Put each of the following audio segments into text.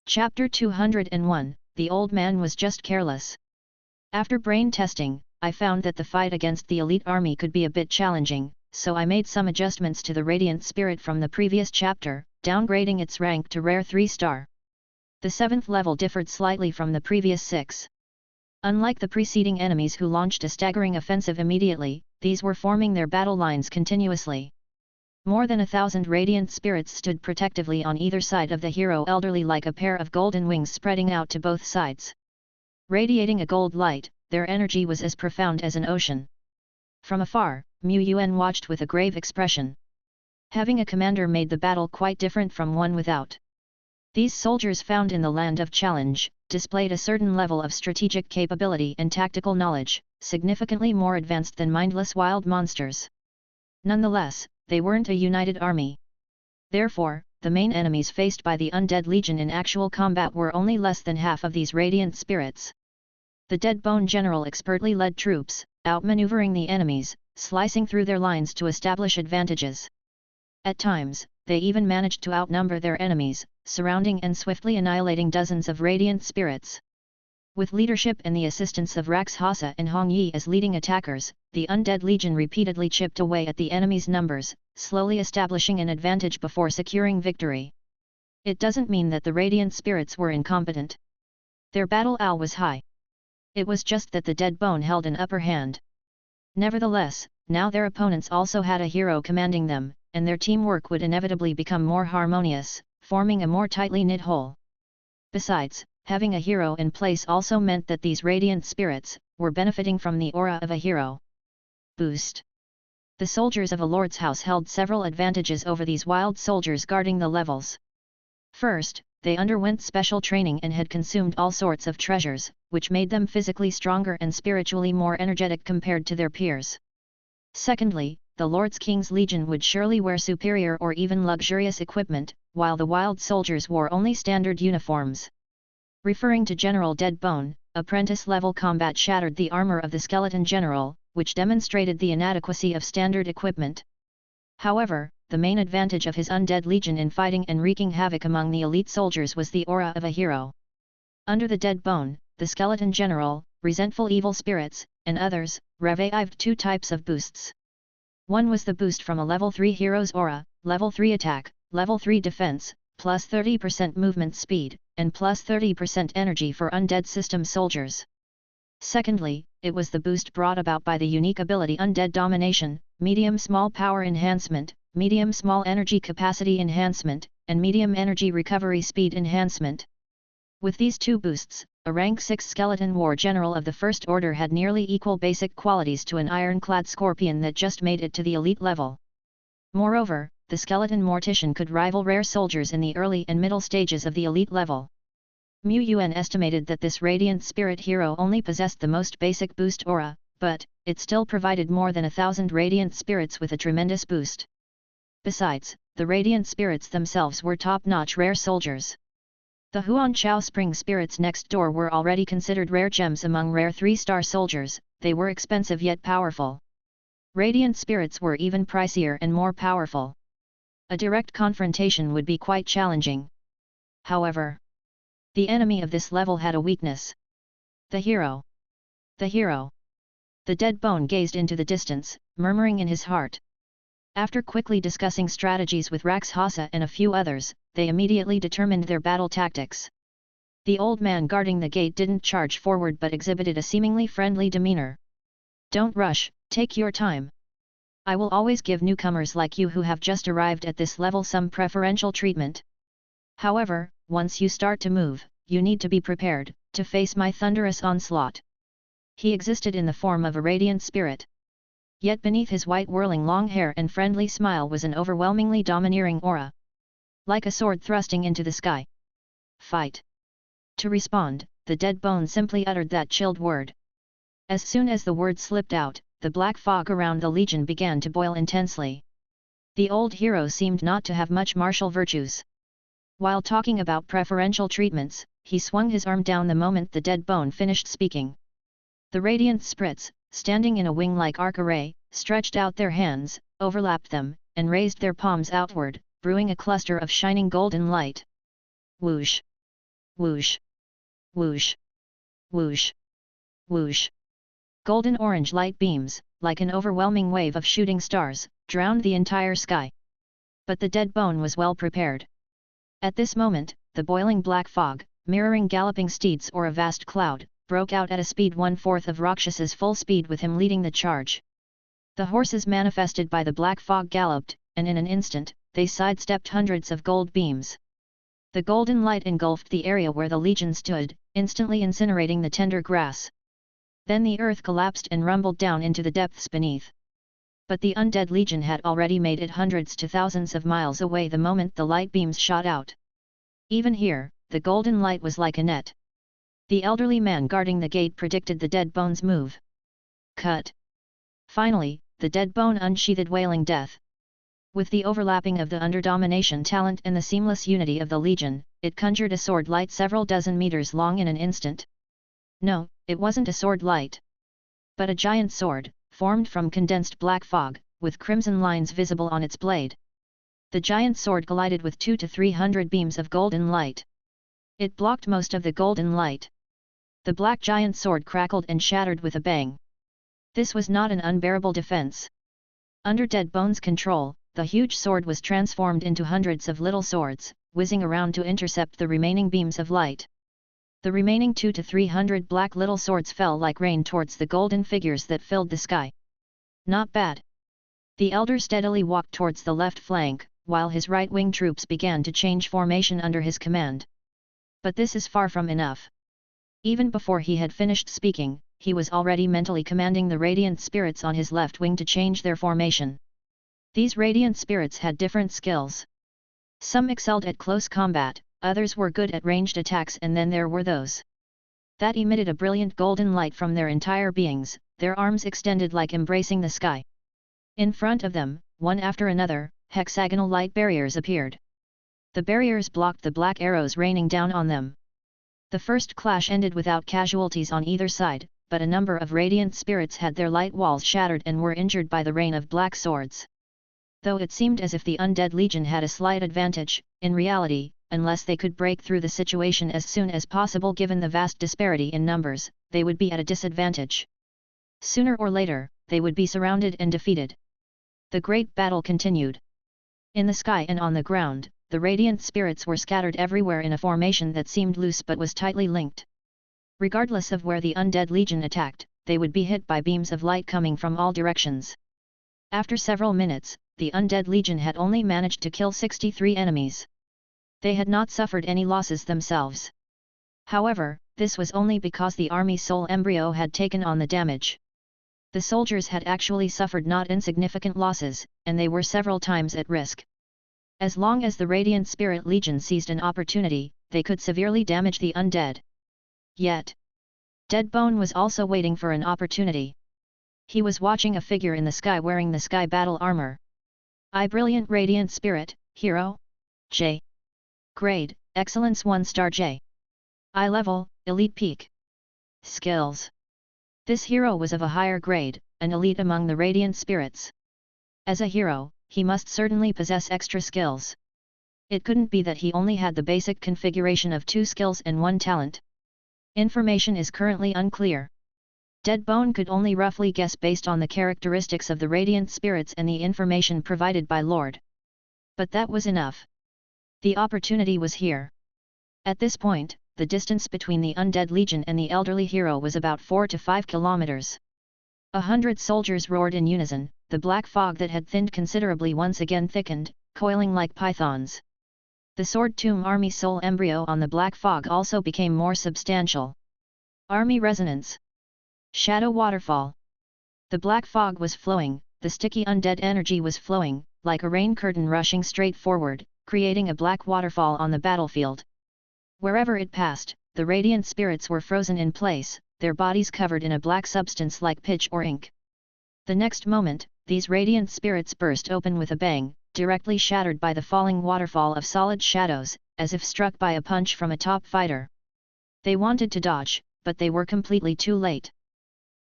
Chapter 201, The Old Man Was Just Careless. After brain testing, I found that the fight against the elite army could be a bit challenging, so I made some adjustments to the Radiant Spirit from the previous chapter, downgrading its rank to Rare 3-star. The 7th level differed slightly from the previous 6. Unlike the preceding enemies who launched a staggering offensive immediately, these were forming their battle lines continuously. More than 1,000 radiant spirits stood protectively on either side of the hero, elderly like a pair of golden wings spreading out to both sides. Radiating a gold light, their energy was as profound as an ocean. From afar, Yuan watched with a grave expression. Having a commander made the battle quite different from one without. These soldiers found in the land of challenge, displayed a certain level of strategic capability and tactical knowledge, significantly more advanced than mindless wild monsters. Nonetheless, they weren't a united army. Therefore, the main enemies faced by the Undead Legion in actual combat were only less than half of these radiant spirits. The Dead Bone General expertly led troops, outmaneuvering the enemies, slicing through their lines to establish advantages. At times, they even managed to outnumber their enemies, surrounding and swiftly annihilating dozens of radiant spirits. With leadership and the assistance of Rakshasa and Hong Yi as leading attackers, the Undead Legion repeatedly chipped away at the enemy's numbers, slowly establishing an advantage before securing victory. It doesn't mean that the radiant spirits were incompetent. Their battle owl was high. It was just that the Dead Bone held an upper hand. Nevertheless, now their opponents also had a hero commanding them, and their teamwork would inevitably become more harmonious, forming a more tightly knit whole. Besides, having a hero in place also meant that these radiant spirits were benefiting from the aura of a hero. Boost. The soldiers of a lord's house held several advantages over these wild soldiers guarding the levels. First, they underwent special training and had consumed all sorts of treasures, which made them physically stronger and spiritually more energetic compared to their peers. Secondly, the Lord's King's Legion would surely wear superior or even luxurious equipment, while the wild soldiers wore only standard uniforms. Referring to General Dead Bone, apprentice-level combat shattered the armor of the Skeleton General, which demonstrated the inadequacy of standard equipment. However, the main advantage of his Undead Legion in fighting and wreaking havoc among the elite soldiers was the aura of a hero. Under the Dead Bone, the Skeleton General, resentful evil spirits, and others, revived two types of boosts. One was the boost from a level 3 hero's aura, level 3 attack, level 3 defense, plus 30% movement speed, and plus 30% energy for undead system soldiers. Secondly, it was the boost brought about by the unique ability Undead Domination, medium-small power enhancement, medium-small energy capacity enhancement, and medium energy recovery speed enhancement. With these two boosts, a rank 6 skeleton war general of the First Order had nearly equal basic qualities to an ironclad scorpion that just made it to the elite level. Moreover, the skeleton mortician could rival rare soldiers in the early and middle stages of the elite level. Yuan estimated that this radiant spirit hero only possessed the most basic boost aura, but it still provided more than 1,000 radiant spirits with a tremendous boost. Besides, the radiant spirits themselves were top-notch rare soldiers. The Huan Chao Spring spirits next door were already considered rare gems among rare 3-star soldiers. They were expensive yet powerful. Radiant spirits were even pricier and more powerful. A direct confrontation would be quite challenging. However, the enemy of this level had a weakness. The hero. The hero. The Dead Bone gazed into the distance, murmuring in his heart. After quickly discussing strategies with Rakshasa and a few others, they immediately determined their battle tactics. The old man guarding the gate didn't charge forward but exhibited a seemingly friendly demeanor. "Don't rush, take your time. I will always give newcomers like you who have just arrived at this level some preferential treatment. However, once you start to move, you need to be prepared to face my thunderous onslaught." He existed in the form of a radiant spirit. Yet beneath his white whirling long hair and friendly smile was an overwhelmingly domineering aura. Like a sword thrusting into the sky. "Fight." To respond, the Dead Bone simply uttered that chilled word. As soon as the word slipped out, the black fog around the Legion began to boil intensely. The old hero seemed not to have much martial virtues. While talking about preferential treatments, he swung his arm down the moment the Dead Bone finished speaking. The radiant spirits, standing in a wing-like arc array, stretched out their hands, overlapped them, and raised their palms outward, brewing a cluster of shining golden light. Whoosh! Whoosh! Whoosh! Whoosh! Whoosh! Golden-orange light beams, like an overwhelming wave of shooting stars, drowned the entire sky. But the dead bone was well prepared. At this moment, the boiling black fog, mirroring galloping steeds or a vast cloud, broke out at a speed 1/4 of Rakshas's full speed with him leading the charge. The horses manifested by the black fog galloped, and in an instant, they sidestepped hundreds of gold beams. The golden light engulfed the area where the legion stood, instantly incinerating the tender grass. Then the earth collapsed and rumbled down into the depths beneath. But the undead legion had already made it hundreds to thousands of miles away the moment the light beams shot out. Even here, the golden light was like a net. The elderly man guarding the gate predicted the dead bone's move. Cut! Finally, the dead bone unsheathed wailing death. With the overlapping of the under-domination talent and the seamless unity of the legion, it conjured a sword light several dozen meters long in an instant. No, it wasn't a sword light, but a giant sword, formed from condensed black fog, with crimson lines visible on its blade. The giant sword collided with 200 to 300 beams of golden light. It blocked most of the golden light. The black giant sword crackled and shattered with a bang. This was not an unbearable defense. Under Dead Bone's control, the huge sword was transformed into hundreds of little swords, whizzing around to intercept the remaining beams of light. The remaining 200 to 300 black little swords fell like rain towards the golden figures that filled the sky. Not bad. The elder steadily walked towards the left flank, while his right-wing troops began to change formation under his command. But this is far from enough. Even before he had finished speaking, he was already mentally commanding the radiant spirits on his left wing to change their formation. These radiant spirits had different skills. Some excelled at close combat, others were good at ranged attacks, and then there were those that emitted a brilliant golden light from their entire beings, their arms extended like embracing the sky. In front of them, one after another, hexagonal light barriers appeared. The barriers blocked the black arrows raining down on them. The first clash ended without casualties on either side, but a number of radiant spirits had their light walls shattered and were injured by the rain of black swords. Though it seemed as if the undead legion had a slight advantage, in reality, unless they could break through the situation as soon as possible given the vast disparity in numbers, they would be at a disadvantage. Sooner or later, they would be surrounded and defeated. The great battle continued. In the sky and on the ground, the radiant spirits were scattered everywhere in a formation that seemed loose but was tightly linked. Regardless of where the undead legion attacked, they would be hit by beams of light coming from all directions. After several minutes, the undead legion had only managed to kill 63 enemies. They had not suffered any losses themselves. However, this was only because the army soul embryo had taken on the damage. The soldiers had actually suffered not insignificant losses, and they were several times at risk. As long as the Radiant Spirit Legion seized an opportunity, they could severely damage the undead. Yet, Dead Bone was also waiting for an opportunity. He was watching a figure in the sky wearing the sky battle armor. I Brilliant Radiant Spirit, Hero? J. Grade, Excellence 1-star J. I Level, Elite Peak. Skills. This hero was of a higher grade, an elite among the Radiant Spirits. As a hero, he must certainly possess extra skills. It couldn't be that he only had the basic configuration of 2 skills and 1 talent. Information is currently unclear. Dead Bone could only roughly guess based on the characteristics of the Radiant Spirits and the information provided by Lord. But that was enough. The opportunity was here. At this point, the distance between the Undead Legion and the elderly hero was about 4 to 5 kilometers. 100 soldiers roared in unison, the black fog that had thinned considerably once again thickened, coiling like pythons. The Sword Tomb Army soul embryo on the black fog also became more substantial. Army resonance. Shadow waterfall. The black fog was flowing, the sticky undead energy was flowing, like a rain curtain rushing straight forward, creating a black waterfall on the battlefield. Wherever it passed, the radiant spirits were frozen in place, their bodies covered in a black substance like pitch or ink. The next moment, these radiant spirits burst open with a bang, directly shattered by the falling waterfall of solid shadows, as if struck by a punch from a top fighter. They wanted to dodge, but they were completely too late.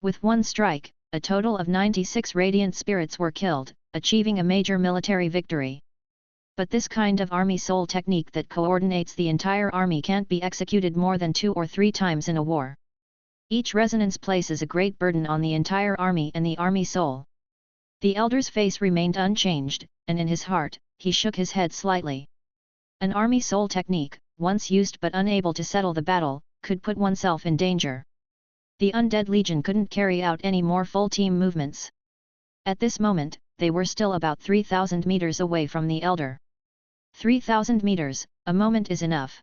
With one strike, a total of 96 radiant spirits were killed, achieving a major military victory. But this kind of army soul technique that coordinates the entire army can't be executed more than 2 or 3 times in a war. Each resonance places a great burden on the entire army and the army soul. The elder's face remained unchanged, and in his heart, he shook his head slightly. An army soul technique, once used but unable to settle the battle, could put oneself in danger. The undead legion couldn't carry out any more full team movements. At this moment, they were still about 3,000 meters away from the elder. 3,000 meters, a moment is enough.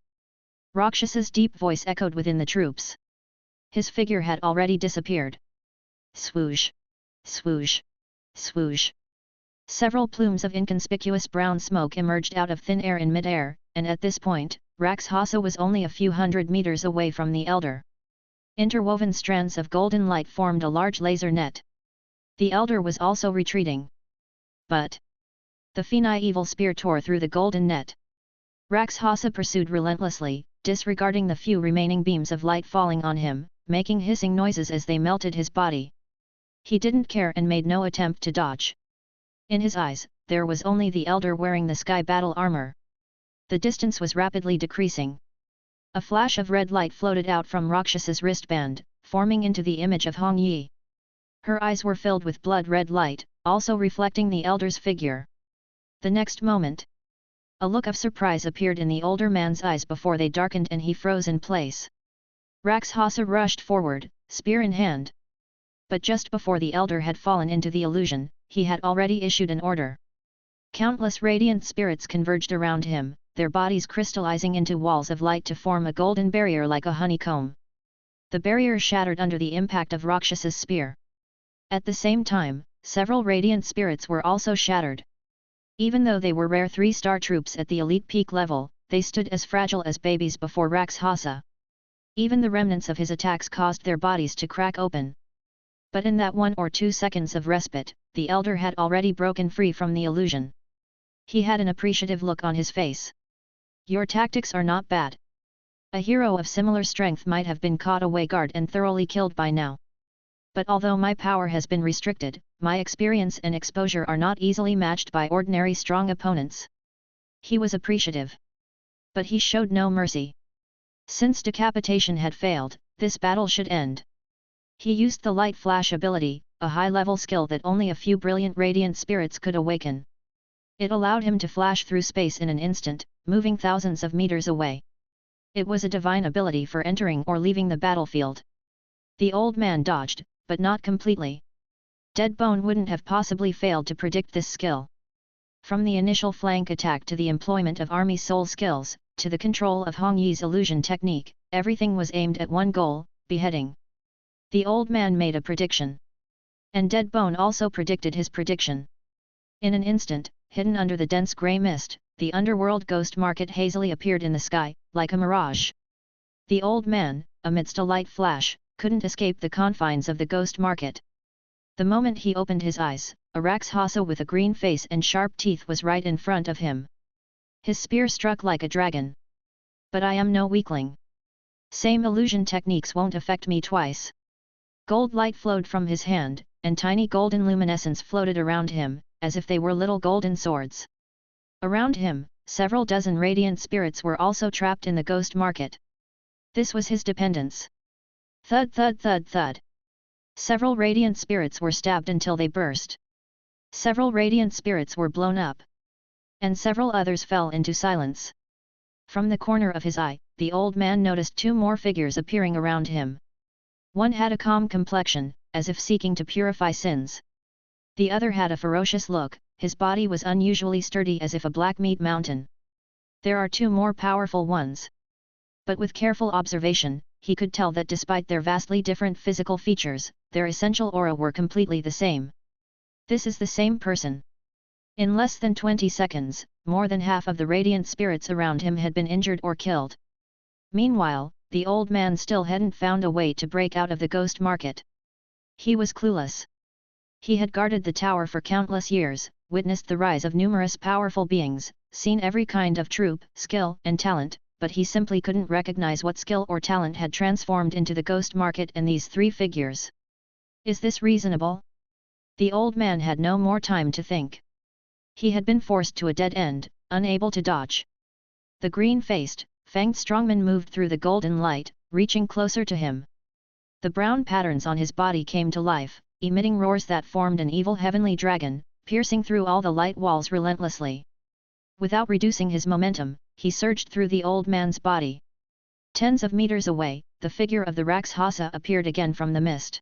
Rakshas's deep voice echoed within the troops. His figure had already disappeared. Swoosh! Swoosh! Swoosh! Several plumes of inconspicuous brown smoke emerged out of thin air in mid-air, and at this point, Rakshasa was only a few hundred meters away from the elder. Interwoven strands of golden light formed a large laser net. The elder was also retreating. But the Fenai evil spear tore through the golden net. Rakshasa pursued relentlessly, disregarding the few remaining beams of light falling on him, making hissing noises as they melted his body. He didn't care and made no attempt to dodge. In his eyes, there was only the elder wearing the sky battle armor. The distance was rapidly decreasing. A flash of red light floated out from Rakshasa's wristband, forming into the image of Hong Yi. Her eyes were filled with blood-red light, also reflecting the elder's figure. The next moment, a look of surprise appeared in the older man's eyes before they darkened and he froze in place. Rakshasa rushed forward, spear in hand. But just before the elder had fallen into the illusion, he had already issued an order. Countless radiant spirits converged around him, their bodies crystallizing into walls of light to form a golden barrier like a honeycomb. The barrier shattered under the impact of Rakshasa's spear. At the same time, several radiant spirits were also shattered. Even though they were rare 3-star troops at the elite peak level, they stood as fragile as babies before Rakshasa. Even the remnants of his attacks caused their bodies to crack open. But in that 1 or 2 seconds of respite, the elder had already broken free from the illusion. He had an appreciative look on his face. Your tactics are not bad. A hero of similar strength might have been caught away guard and thoroughly killed by now. But although my power has been restricted, my experience and exposure are not easily matched by ordinary strong opponents. He was appreciative. But he showed no mercy. Since decapitation had failed, this battle should end. He used the light flash ability, a high-level skill that only a few brilliant radiant spirits could awaken. It allowed him to flash through space in an instant, moving thousands of meters away. It was a divine ability for entering or leaving the battlefield. The old man dodged, but not completely. Deadbone wouldn't have possibly failed to predict this skill. From the initial flank attack to the employment of army soul skills, to the control of Hong Yi's illusion technique, everything was aimed at one goal, beheading. The old man made a prediction. And Deadbone also predicted his prediction. In an instant, hidden under the dense grey mist, the underworld ghost market hazily appeared in the sky, like a mirage. The old man, amidst a light flash, couldn't escape the confines of the ghost market. The moment he opened his eyes, a Rakshasa with a green face and sharp teeth was right in front of him. His spear struck like a dragon. But I am no weakling. Same illusion techniques won't affect me twice. Gold light flowed from his hand, and tiny golden luminescence floated around him, as if they were little golden swords. Around him, several dozen radiant spirits were also trapped in the ghost market. This was his dependence. Thud thud thud thud. Several radiant spirits were stabbed until they burst. Several radiant spirits were blown up. And several others fell into silence. From the corner of his eye, the old man noticed 2 more figures appearing around him. One had a calm complexion, as if seeking to purify sins. The other had a ferocious look, his body was unusually sturdy as if a black meat mountain. There are 2 more powerful ones. But with careful observation, he could tell that despite their vastly different physical features, their essential aura were completely the same. This is the same person. In less than 20 seconds, more than half of the radiant spirits around him had been injured or killed. Meanwhile, the old man still hadn't found a way to break out of the ghost market. He was clueless. He had guarded the tower for countless years, witnessed the rise of numerous powerful beings, seen every kind of troop, skill, and talent, but he simply couldn't recognize what skill or talent had transformed into the ghost market and these 3 figures. Is this reasonable? The old man had no more time to think. He had been forced to a dead end, unable to dodge. The green-faced, fanged strongman moved through the golden light, reaching closer to him. The brown patterns on his body came to life, emitting roars that formed an evil heavenly dragon, piercing through all the light walls relentlessly. Without reducing his momentum, he surged through the old man's body. Tens of meters away, the figure of the Rakshasa appeared again from the mist.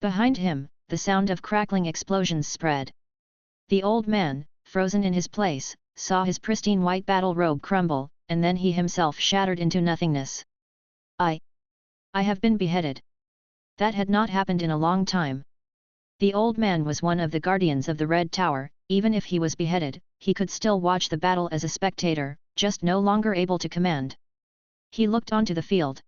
Behind him, the sound of crackling explosions spread. The old man, frozen in his place, saw his pristine white battle robe crumble, and then he himself shattered into nothingness. I have been beheaded. That had not happened in a long time. The old man was one of the guardians of the Red Tower. Even if he was beheaded, he could still watch the battle as a spectator, just no longer able to command. He looked onto the field.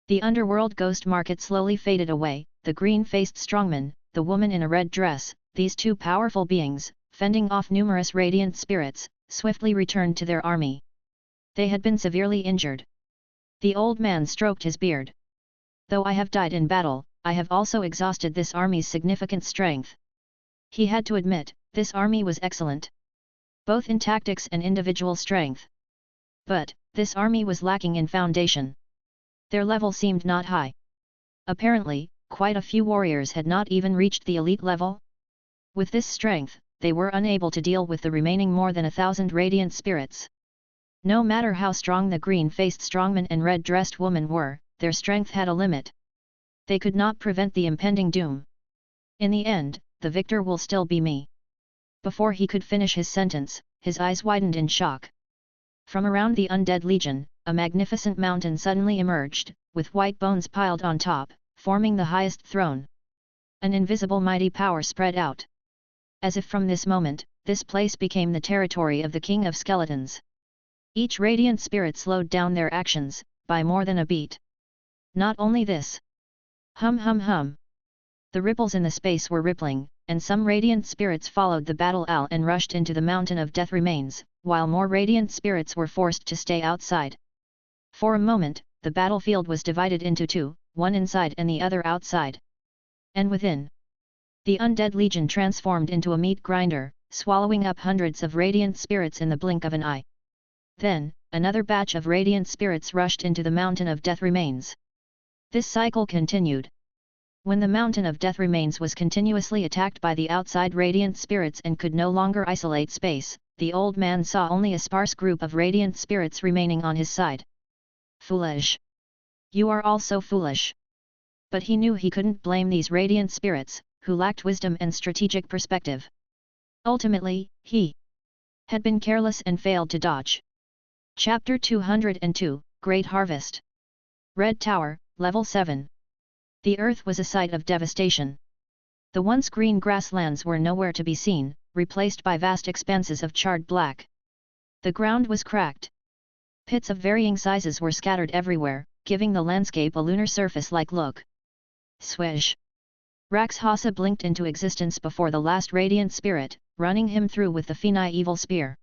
The underworld ghost market slowly faded away, the green-faced strongman, the woman in a red dress, these two powerful beings, fending off numerous radiant spirits, swiftly returned to their army. They had been severely injured. The old man stroked his beard. Though I have died in battle, I have also exhausted this army's significant strength. He had to admit, this army was excellent, both in tactics and individual strength. But, this army was lacking in foundation. Their level seemed not high. Apparently, quite a few warriors had not even reached the elite level. With this strength, they were unable to deal with the remaining more than 1,000 radiant spirits. No matter how strong the green-faced strongman and red-dressed woman were, their strength had a limit. They could not prevent the impending doom. In the end, the victor will still be me. Before he could finish his sentence, his eyes widened in shock. From around the undead legion, a magnificent mountain suddenly emerged, with white bones piled on top, forming the highest throne. An invisible mighty power spread out. As if from this moment, this place became the territory of the King of Skeletons. Each radiant spirit slowed down their actions, by more than a beat. Not only this. Hum hum hum. The ripples in the space were rippling, and some radiant spirits followed the battle owl and rushed into the mountain of death remains, while more radiant spirits were forced to stay outside. For a moment, the battlefield was divided into two, one inside and the other outside. And within, the undead legion transformed into a meat grinder, swallowing up hundreds of radiant spirits in the blink of an eye. Then, another batch of radiant spirits rushed into the mountain of death remains. This cycle continued. When the mountain of death remains was continuously attacked by the outside radiant spirits and could no longer isolate space, the old man saw only a sparse group of radiant spirits remaining on his side. Foolish! You are all so foolish! But he knew he couldn't blame these radiant spirits, who lacked wisdom and strategic perspective. Ultimately, he had been careless and failed to dodge. Chapter 202, Great Harvest. Red Tower, Level 7. The earth was a site of devastation. The once green grasslands were nowhere to be seen, replaced by vast expanses of charred black. The ground was cracked. Pits of varying sizes were scattered everywhere, giving the landscape a lunar surface-like look. Swish! Rakshasa blinked into existence before the last radiant spirit, running him through with the Feni evil spear.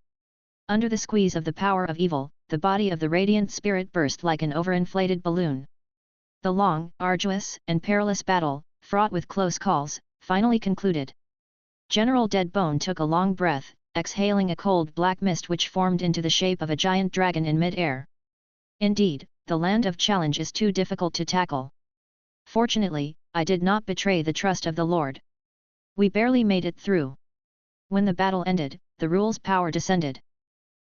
Under the squeeze of the power of evil, the body of the radiant spirit burst like an overinflated balloon. The long, arduous, and perilous battle, fraught with close calls, finally concluded. General Deadbone took a long breath, exhaling a cold black mist which formed into the shape of a giant dragon in mid-air. Indeed, the land of challenge is too difficult to tackle. Fortunately, I did not betray the trust of the Lord. We barely made it through. When the battle ended, the rule's power descended.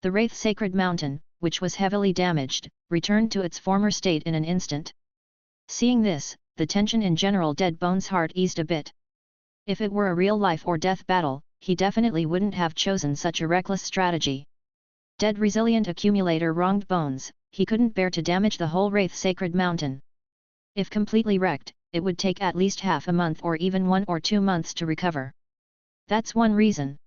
The Wraith Sacred Mountain, which was heavily damaged, returned to its former state in an instant. Seeing this, the tension in General Deadbone's heart eased a bit. If it were a real life or death battle, he definitely wouldn't have chosen such a reckless strategy. Dead resilient accumulator wronged bones, he couldn't bear to damage the whole Wraith Sacred Mountain. If completely wrecked, it would take at least half a month or even 1 or 2 months to recover. That's one reason.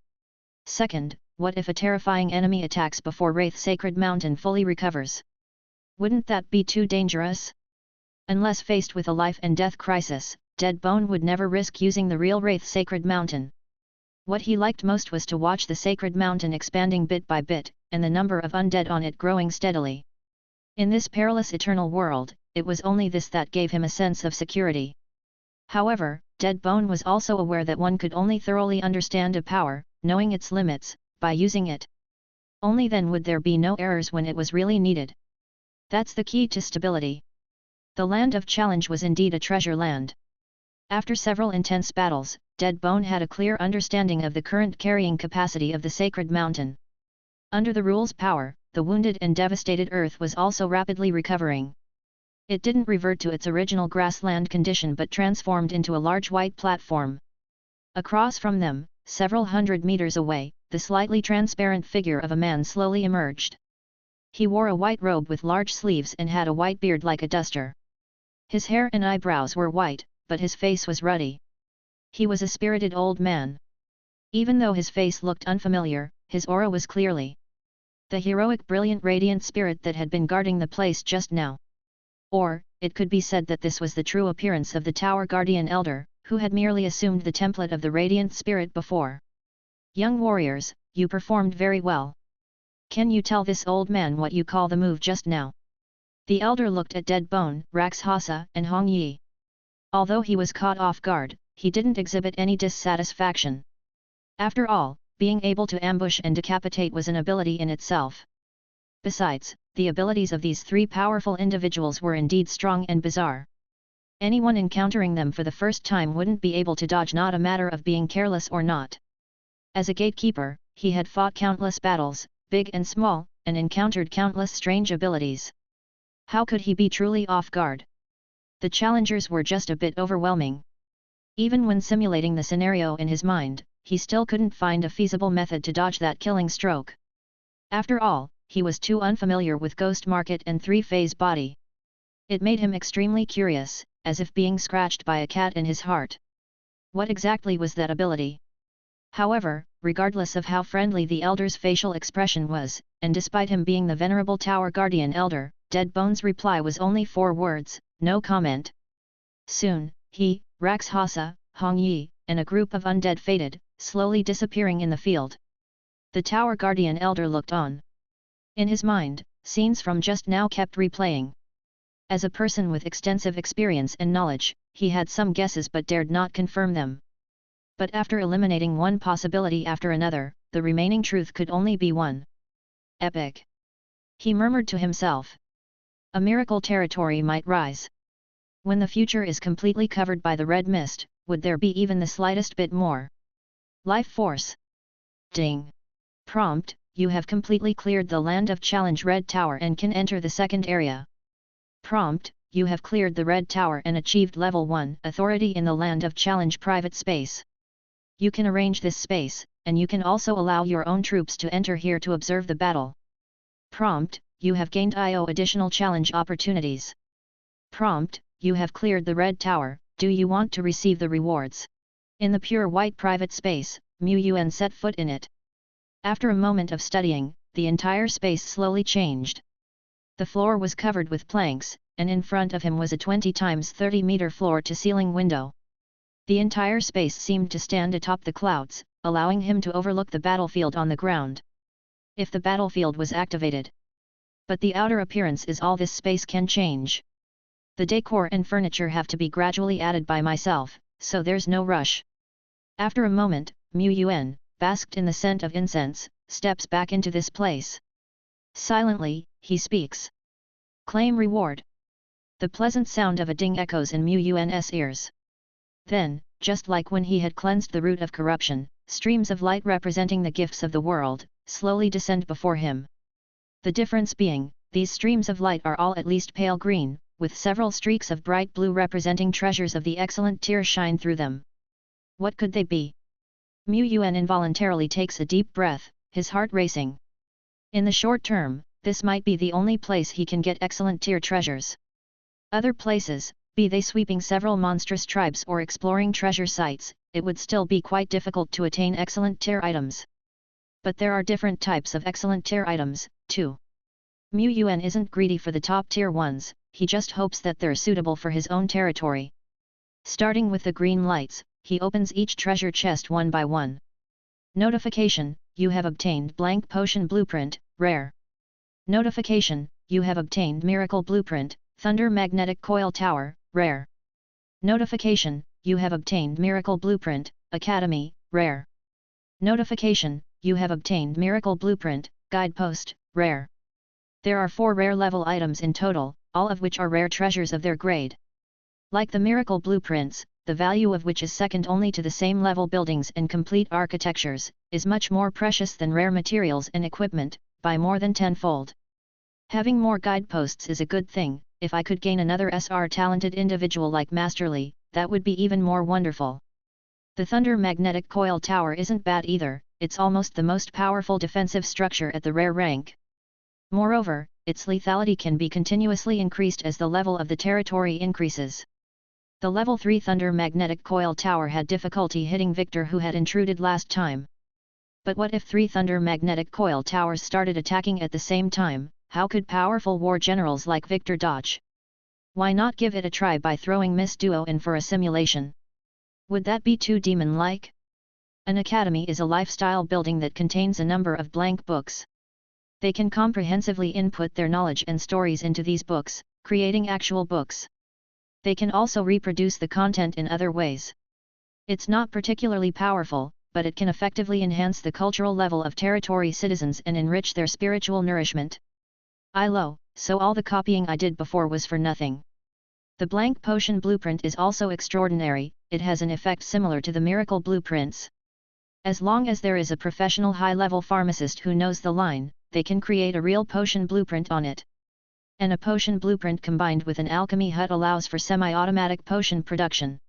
Second, what if a terrifying enemy attacks before Wraith Sacred Mountain fully recovers? Wouldn't that be too dangerous? Unless faced with a life and death crisis, Deadbone would never risk using the real Wraith Sacred Mountain. What he liked most was to watch the Sacred Mountain expanding bit by bit, and the number of undead on it growing steadily. In this perilous eternal world, it was only this that gave him a sense of security. However, Deadbone was also aware that one could only thoroughly understand a power, knowing its limits, by using it. Only then would there be no errors when it was really needed. That's the key to stability. The land of challenge was indeed a treasure land. After several intense battles, Deadbone had a clear understanding of the current carrying capacity of the sacred mountain. Under the rule's power, the wounded and devastated earth was also rapidly recovering. It didn't revert to its original grassland condition but transformed into a large white platform. Across from them, several hundred meters away, the slightly transparent figure of a man slowly emerged. He wore a white robe with large sleeves and had a white beard like a duster. His hair and eyebrows were white, but his face was ruddy. He was a spirited old man. Even though his face looked unfamiliar, his aura was clearly the heroic, brilliant, radiant spirit that had been guarding the place just now. Or, it could be said that this was the true appearance of the Tower Guardian Elder, who had merely assumed the template of the radiant spirit before. Young warriors, you performed very well. Can you tell this old man what you call the move just now? The elder looked at Deadbone, Rakshasa, and Hong Yi. Although he was caught off guard, he didn't exhibit any dissatisfaction. After all, being able to ambush and decapitate was an ability in itself. Besides, the abilities of these three powerful individuals were indeed strong and bizarre. Anyone encountering them for the first time wouldn't be able to dodge, not a matter of being careless or not. As a gatekeeper, he had fought countless battles, big and small, and encountered countless strange abilities. How could he be truly off guard? The challengers were just a bit overwhelming. Even when simulating the scenario in his mind, he still couldn't find a feasible method to dodge that killing stroke. After all, he was too unfamiliar with Ghost Market and three-phase body. It made him extremely curious, as if being scratched by a cat in his heart. What exactly was that ability? However, regardless of how friendly the elder's facial expression was, and despite him being the venerable Tower Guardian Elder, Deadbone's reply was only 4 words, no comment. Soon, he, Rakshasa, Hong Yi, and a group of undead faded, slowly disappearing in the field. The Tower Guardian Elder looked on. In his mind, scenes from just now kept replaying. As a person with extensive experience and knowledge, he had some guesses but dared not confirm them. But after eliminating one possibility after another, the remaining truth could only be one. Epic. He murmured to himself. A miracle territory might rise. When the future is completely covered by the red mist, would there be even the slightest bit more life force? Ding. Prompt: you have completely cleared the land of challenge Red Tower and can enter the second area. Prompt: you have cleared the Red Tower and achieved level 1 authority in the land of challenge private space. You can arrange this space, and you can also allow your own troops to enter here to observe the battle. Prompt: you have gained IO additional challenge opportunities. Prompt: you have cleared the Red Tower, do you want to receive the rewards? In the pure white private space, Yuan set foot in it. After a moment of studying, the entire space slowly changed. The floor was covered with planks, and in front of him was a 20 × 30 meter floor-to-ceiling window. The entire space seemed to stand atop the clouds, allowing him to overlook the battlefield on the ground. If the battlefield was activated. But the outer appearance is all this space can change. The decor and furniture have to be gradually added by myself, so there's no rush. After a moment, Yuan, basked in the scent of incense, steps back into this place. Silently, he speaks. Claim reward. The pleasant sound of a ding echoes in Yuan's ears. Then, just like when he had cleansed the root of corruption, streams of light representing the gifts of the world, slowly descend before him. The difference being, these streams of light are all at least pale green, with several streaks of bright blue representing treasures of the excellent tier shine through them. What could they be? Yuan involuntarily takes a deep breath, his heart racing. In the short term, this might be the only place he can get excellent tier treasures. Other places, be they sweeping several monstrous tribes or exploring treasure sites, it would still be quite difficult to attain excellent tier items. But there are different types of excellent tier items, too. Yuan isn't greedy for the top tier ones, he just hopes that they're suitable for his own territory. Starting with the green lights, he opens each treasure chest one by one. Notification: you have obtained blank potion blueprint, rare. Notification: you have obtained miracle blueprint, thunder magnetic coil tower, rare. Notification: you have obtained miracle blueprint, academy, rare. Notification: you have obtained miracle blueprint, Guidepost, rare. There are 4 rare level items in total, all of which are rare treasures of their grade. Like the miracle blueprints, the value of which is second only to the same level buildings and complete architectures, is much more precious than rare materials and equipment, by more than tenfold. Having more guideposts is a good thing. If I could gain another SR talented individual like Masterly, that would be even more wonderful. The Thunder Magnetic Coil Tower isn't bad either, it's almost the most powerful defensive structure at the rare rank. Moreover, its lethality can be continuously increased as the level of the territory increases. The level 3 Thunder Magnetic Coil Tower had difficulty hitting Victor, who had intruded last time. But what if 3 Thunder Magnetic Coil Towers started attacking at the same time? How could powerful war generals like Victor dodge? Why not give it a try by throwing Miss Duo in for a simulation? Would that be too demon-like? An academy is a lifestyle building that contains a number of blank books. They can comprehensively input their knowledge and stories into these books, creating actual books. They can also reproduce the content in other ways. It's not particularly powerful, but it can effectively enhance the cultural level of territory citizens and enrich their spiritual nourishment. So all the copying I did before was for nothing. The blank potion blueprint is also extraordinary, it has an effect similar to the miracle blueprints. As long as there is a professional high-level pharmacist who knows the line, they can create a real potion blueprint on it. And a potion blueprint combined with an alchemy hut allows for semi-automatic potion production.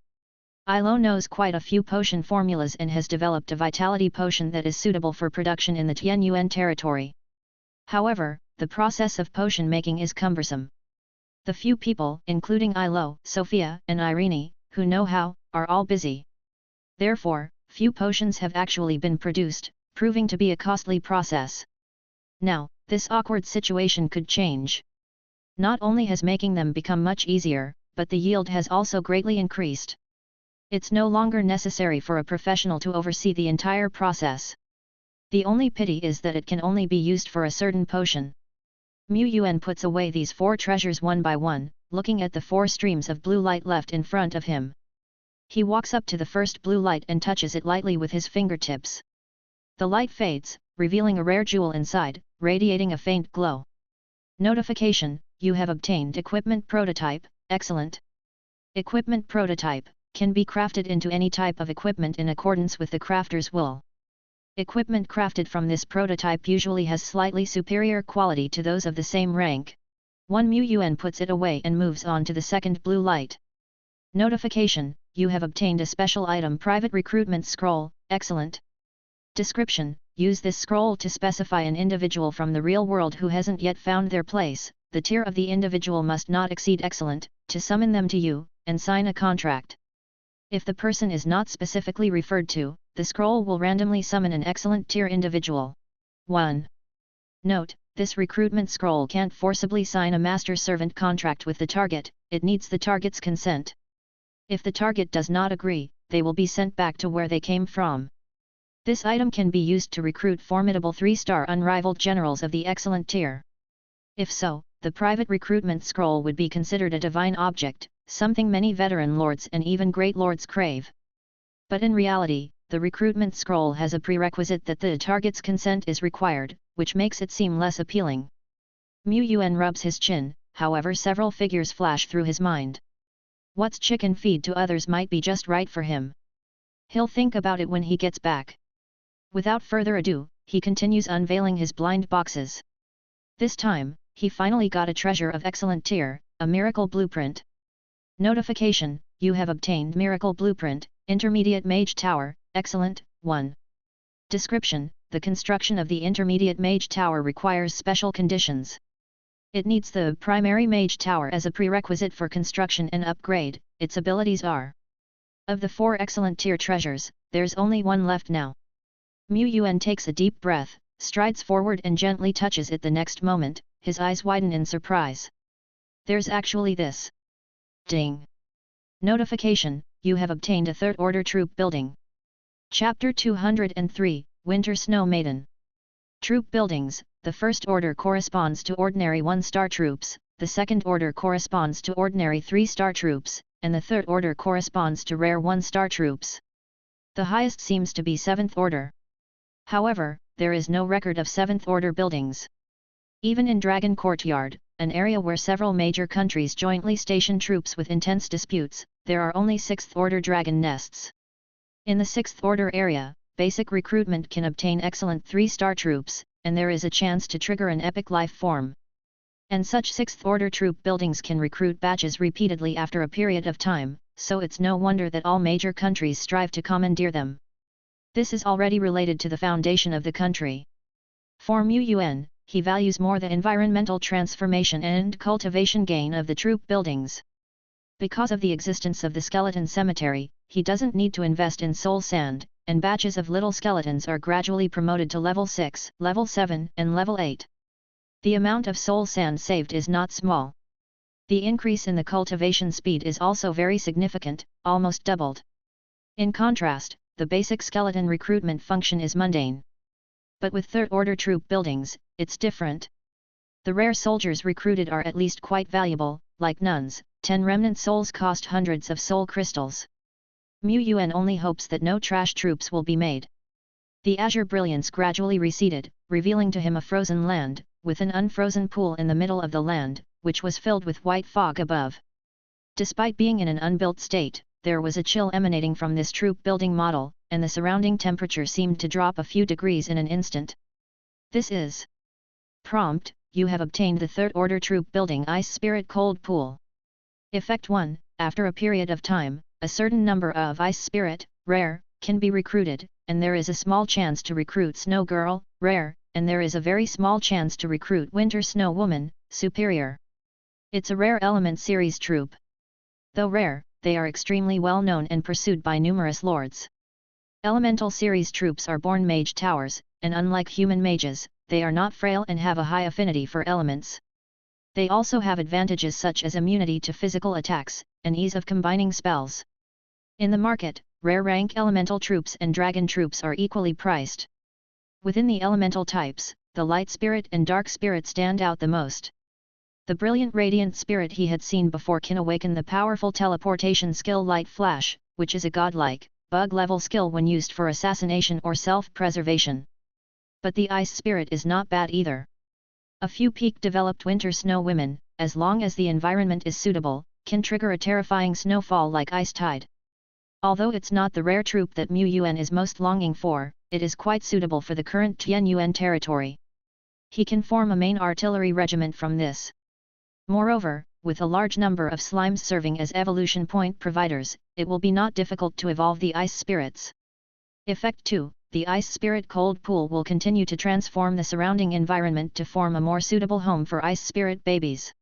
Ilo knows quite a few potion formulas and has developed a vitality potion that is suitable for production in the Tianyuan territory. However, the process of potion making is cumbersome. The few people, including Ilo, Sophia, and Irene, who know how, are all busy. Therefore, few potions have actually been produced, proving to be a costly process. Now, this awkward situation could change. Not only has making them become much easier, but the yield has also greatly increased. It's no longer necessary for a professional to oversee the entire process. The only pity is that it can only be used for a certain potion. Yuan puts away these 4 treasures one by one, looking at the 4 streams of blue light left in front of him. He walks up to the first blue light and touches it lightly with his fingertips. The light fades, revealing a rare jewel inside, radiating a faint glow. Notification: you have obtained equipment prototype, excellent. Equipment prototype can be crafted into any type of equipment in accordance with the crafter's will. Equipment crafted from this prototype usually has slightly superior quality to those of the same rank. 1 Yuan puts it away and moves on to the second blue light. Notification: you have obtained a special item, private recruitment scroll, excellent. Description: use this scroll to specify an individual from the real world who hasn't yet found their place. The tier of the individual must not exceed excellent, to summon them to you, and sign a contract. If the person is not specifically referred to, the scroll will randomly summon an excellent tier individual. 1. Note: this recruitment scroll can't forcibly sign a master-servant contract with the target, it needs the target's consent. If the target does not agree, they will be sent back to where they came from. This item can be used to recruit formidable 3-star unrivaled generals of the excellent tier. If so, the private recruitment scroll would be considered a divine object, something many veteran lords and even great lords crave. But in reality, the recruitment scroll has a prerequisite that the target's consent is required, which makes it seem less appealing. Yuan rubs his chin, however several figures flash through his mind. What's chicken feed to others might be just right for him. He'll think about it when he gets back. Without further ado, he continues unveiling his blind boxes. This time, he finally got a treasure of excellent tier, a miracle blueprint. Notification: you have obtained miracle blueprint, intermediate mage tower, excellent, 1. Description: the construction of the intermediate mage tower requires special conditions. It needs the primary mage tower as a prerequisite for construction and upgrade. Its abilities are: of the 4 excellent tier treasures, there's only 1 left now. Yuan takes a deep breath, strides forward and gently touches it. The next moment, his eyes widen in surprise. There's actually this. Ding! Notification: you have obtained a 3rd order troop building. Chapter 203, Winter Snow Maiden. Troop buildings: the 1st order corresponds to ordinary 1-star troops, the 2nd order corresponds to ordinary 3-star troops, and the 3rd order corresponds to rare 1-star troops. The highest seems to be 7th order. However, there is no record of 7th order buildings. Even in Dragon Courtyard, an area where several major countries jointly station troops with intense disputes, there are only 6th order dragon nests. In the 6th order area, basic recruitment can obtain excellent 3-star troops, and there is a chance to trigger an epic life form. And such 6th order troop buildings can recruit batches repeatedly after a period of time, so it's no wonder that all major countries strive to commandeer them. This is already related to the foundation of the country. For Yuan, he values more the environmental transformation and cultivation gain of the troop buildings. Because of the existence of the skeleton cemetery, he doesn't need to invest in soul sand, and batches of little skeletons are gradually promoted to level 6, level 7, and level 8. The amount of soul sand saved is not small. The increase in the cultivation speed is also very significant, almost doubled. In contrast, the basic skeleton recruitment function is mundane. But with 3rd order troop buildings, it's different. The rare soldiers recruited are at least quite valuable, like nuns. 10 remnant souls cost hundreds of soul crystals. Yuan only hopes that no trash troops will be made. The azure brilliance gradually receded, revealing to him a frozen land, with an unfrozen pool in the middle of the land, which was filled with white fog above. Despite being in an unbuilt state, there was a chill emanating from this troop building model, and the surrounding temperature seemed to drop a few degrees in an instant. This is prompt, you have obtained the 3rd order troop building Ice Spirit Cold Pool. Effect 1, after a period of time, a certain number of Ice Spirit, rare, can be recruited, and there is a small chance to recruit Snow Girl, rare, and there is a very small chance to recruit Winter Snow Woman, superior. It's a rare element series troop. Though rare, they are extremely well known and pursued by numerous lords. Elemental series troops are born mage towers, and unlike human mages, they are not frail and have a high affinity for elements. They also have advantages such as immunity to physical attacks, and ease of combining spells. In the market, rare rank elemental troops and dragon troops are equally priced. Within the elemental types, the light spirit and dark spirit stand out the most. The brilliant radiant spirit he had seen before can awaken the powerful teleportation skill Light Flash, which is a godlike, bug-level skill when used for assassination or self-preservation. But the ice spirit is not bad either. A few peak-developed winter snow women, as long as the environment is suitable, can trigger a terrifying snowfall like ice tide. Although it's not the rare troop that Yuan is most longing for, it is quite suitable for the current Tianyuan territory. He can form a main artillery regiment from this. Moreover, with a large number of slimes serving as evolution point providers, it will be not difficult to evolve the ice spirits. Effect 2. The Ice Spirit Cold Pool will continue to transform the surrounding environment to form a more suitable home for ice spirit babies.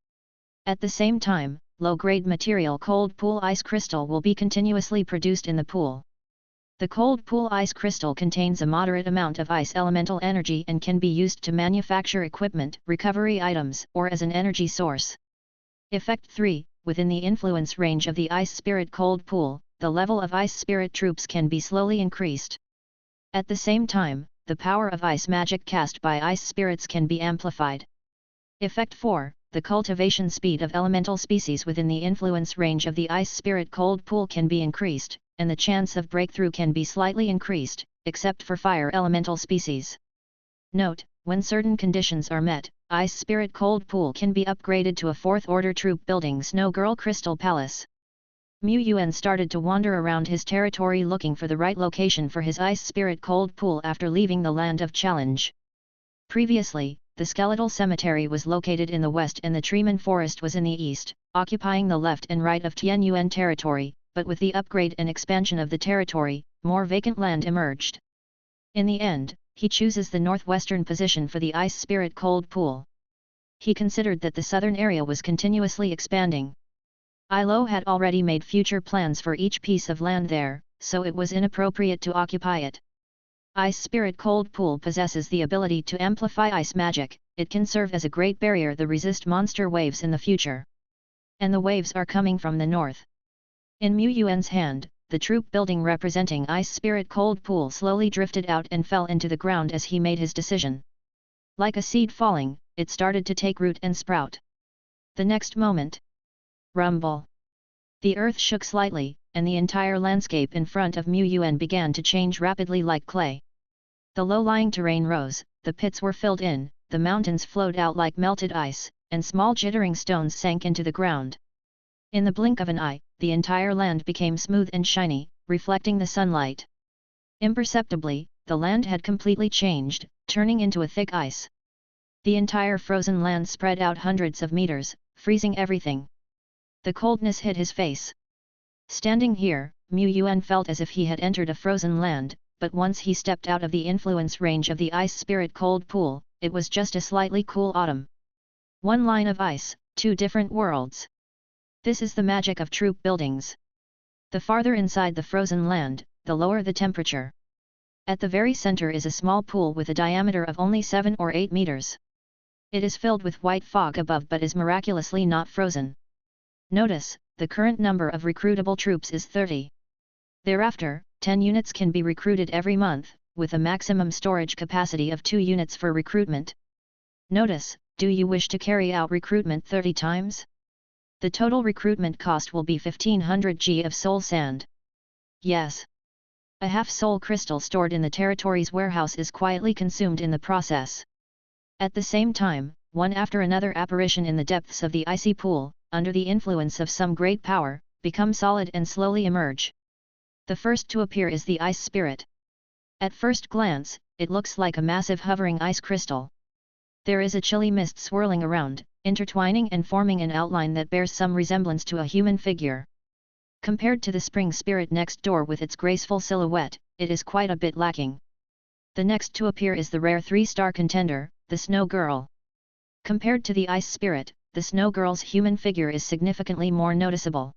At the same time, low-grade material Cold Pool Ice Crystal will be continuously produced in the pool. The Cold Pool Ice Crystal contains a moderate amount of ice elemental energy and can be used to manufacture equipment, recovery items, or as an energy source. Effect 3. Within the influence range of the Ice Spirit Cold Pool, the level of ice spirit troops can be slowly increased. At the same time, the power of ice magic cast by ice spirits can be amplified. Effect 4. The cultivation speed of elemental species within the influence range of the ice spirit cold pool can be increased, and the chance of breakthrough can be slightly increased, except for fire elemental species. Note, when certain conditions are met, ice spirit cold pool can be upgraded to a 4th order troop building Snow Girl Crystal Palace. Yuan started to wander around his territory looking for the right location for his ice spirit cold pool after leaving the land of challenge. Previously, the skeletal cemetery was located in the west and the Treeman forest was in the east, occupying the left and right of Tianyuan territory, but with the upgrade and expansion of the territory, more vacant land emerged. In the end, he chooses the northwestern position for the ice spirit cold pool. He considered that the southern area was continuously expanding. Ilo had already made future plans for each piece of land there, so it was inappropriate to occupy it. Ice Spirit Cold Pool possesses the ability to amplify ice magic, it can serve as a great barrier to resist monster waves in the future. And the waves are coming from the north. In Yuan's hand, the troop building representing Ice Spirit Cold Pool slowly drifted out and fell into the ground as he made his decision. Like a seed falling, it started to take root and sprout. The next moment, rumble. The earth shook slightly, and the entire landscape in front of Yuan began to change rapidly like clay. The low-lying terrain rose, the pits were filled in, the mountains flowed out like melted ice, and small jittering stones sank into the ground. In the blink of an eye, the entire land became smooth and shiny, reflecting the sunlight. Imperceptibly, the land had completely changed, turning into a thick ice. The entire frozen land spread out hundreds of meters, freezing everything. The coldness hit his face. Standing here, Yuan felt as if he had entered a frozen land, but once he stepped out of the influence range of the ice spirit cold pool, it was just a slightly cool autumn. One line of ice, two different worlds. This is the magic of troop buildings. The farther inside the frozen land, the lower the temperature. At the very center is a small pool with a diameter of only 7 or 8 meters. It is filled with white fog above but is miraculously not frozen. Notice, the current number of recruitable troops is 30. Thereafter, 10 units can be recruited every month, with a maximum storage capacity of 2 units for recruitment. Notice, do you wish to carry out recruitment 30 times? The total recruitment cost will be 1500 G of soul sand. Yes. A half soul crystal stored in the territory's warehouse is quietly consumed in the process. At the same time, one after another apparition in the depths of the icy pool, under the influence of some great power, become solid and slowly emerge. The first to appear is the ice spirit. At first glance, it looks like a massive hovering ice crystal. There is a chilly mist swirling around, intertwining and forming an outline that bears some resemblance to a human figure. Compared to the spring spirit next door with its graceful silhouette, it is quite a bit lacking. The next to appear is the rare 3-star contender, the Snow Girl. Compared to the ice spirit, the Snow Girl's human figure is significantly more noticeable.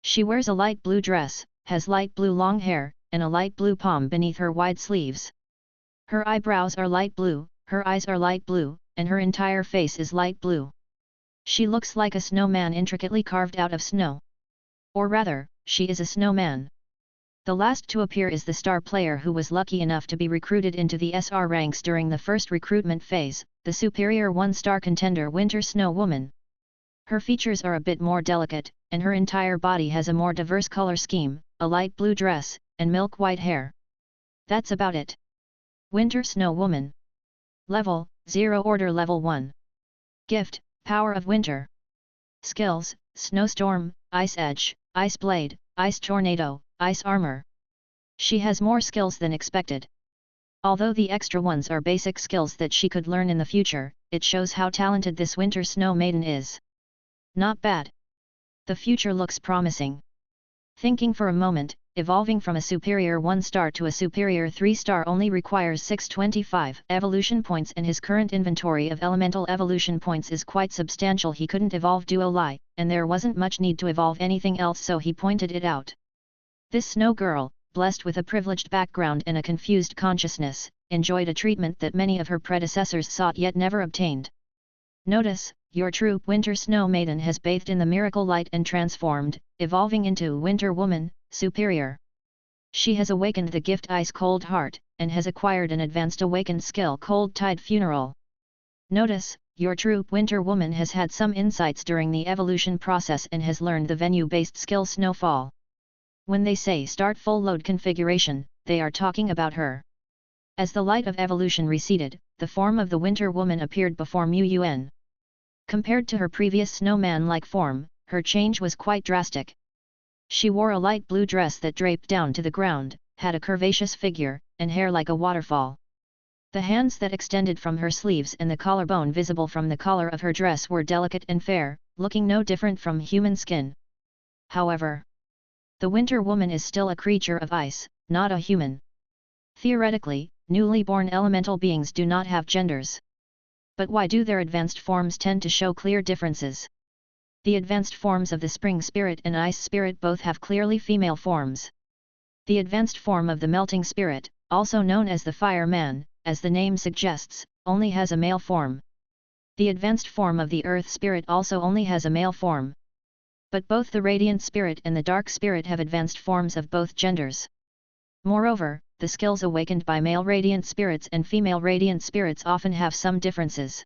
She wears a light blue dress, has light blue long hair, and a light blue palm beneath her wide sleeves. Her eyebrows are light blue, her eyes are light blue, and her entire face is light blue. She looks like a snowman intricately carved out of snow. Or rather, she is a snowman. The last to appear is the star player who was lucky enough to be recruited into the SR ranks during the first recruitment phase, the superior 1-star contender Winter Snow Woman. Her features are a bit more delicate, and her entire body has a more diverse color scheme, a light blue dress, and milk white hair. That's about it. Winter Snow Woman. Level, 0 Order Level 1. Gift, Power of Winter. Skills, Snowstorm, Ice Edge, Ice Blade, Ice Tornado, Ice Armor. She has more skills than expected. Although the extra ones are basic skills that she could learn in the future, it shows how talented this Winter Snow Maiden is. Not bad. The future looks promising. Thinking for a moment, evolving from a superior 1-star to a superior 3-star only requires 625 evolution points and his current inventory of elemental evolution points is quite substantial. He couldn't evolve Duo-Li, and there wasn't much need to evolve anything else, so he pointed it out. This Snow Girl, blessed with a privileged background and a confused consciousness, enjoyed a treatment that many of her predecessors sought yet never obtained. Notice, your true Winter Snow Maiden has bathed in the miracle light and transformed, evolving into Winter Woman, Superior. She has awakened the gift Ice Cold Heart, and has acquired an advanced awakened skill Cold Tide Funeral. Notice, your true Winter Woman has had some insights during the evolution process and has learned the venue-based skill Snowfall. When they say start full load configuration, they are talking about her. As the light of evolution receded, the form of the Winter Woman appeared before Yuan. Compared to her previous snowman-like form, her change was quite drastic. She wore a light blue dress that draped down to the ground, had a curvaceous figure, and hair like a waterfall. The hands that extended from her sleeves and the collarbone visible from the collar of her dress were delicate and fair, looking no different from human skin. However, the Winter Woman is still a creature of ice, not a human. Theoretically, newly born elemental beings do not have genders. But why do their advanced forms tend to show clear differences? The advanced forms of the Spring Spirit and Ice Spirit both have clearly female forms. The advanced form of the Melting Spirit, also known as the Fire Man, as the name suggests, only has a male form. The advanced form of the Earth Spirit also only has a male form. But both the Radiant Spirit and the Dark Spirit have advanced forms of both genders. Moreover, the skills awakened by male Radiant Spirits and female Radiant Spirits often have some differences.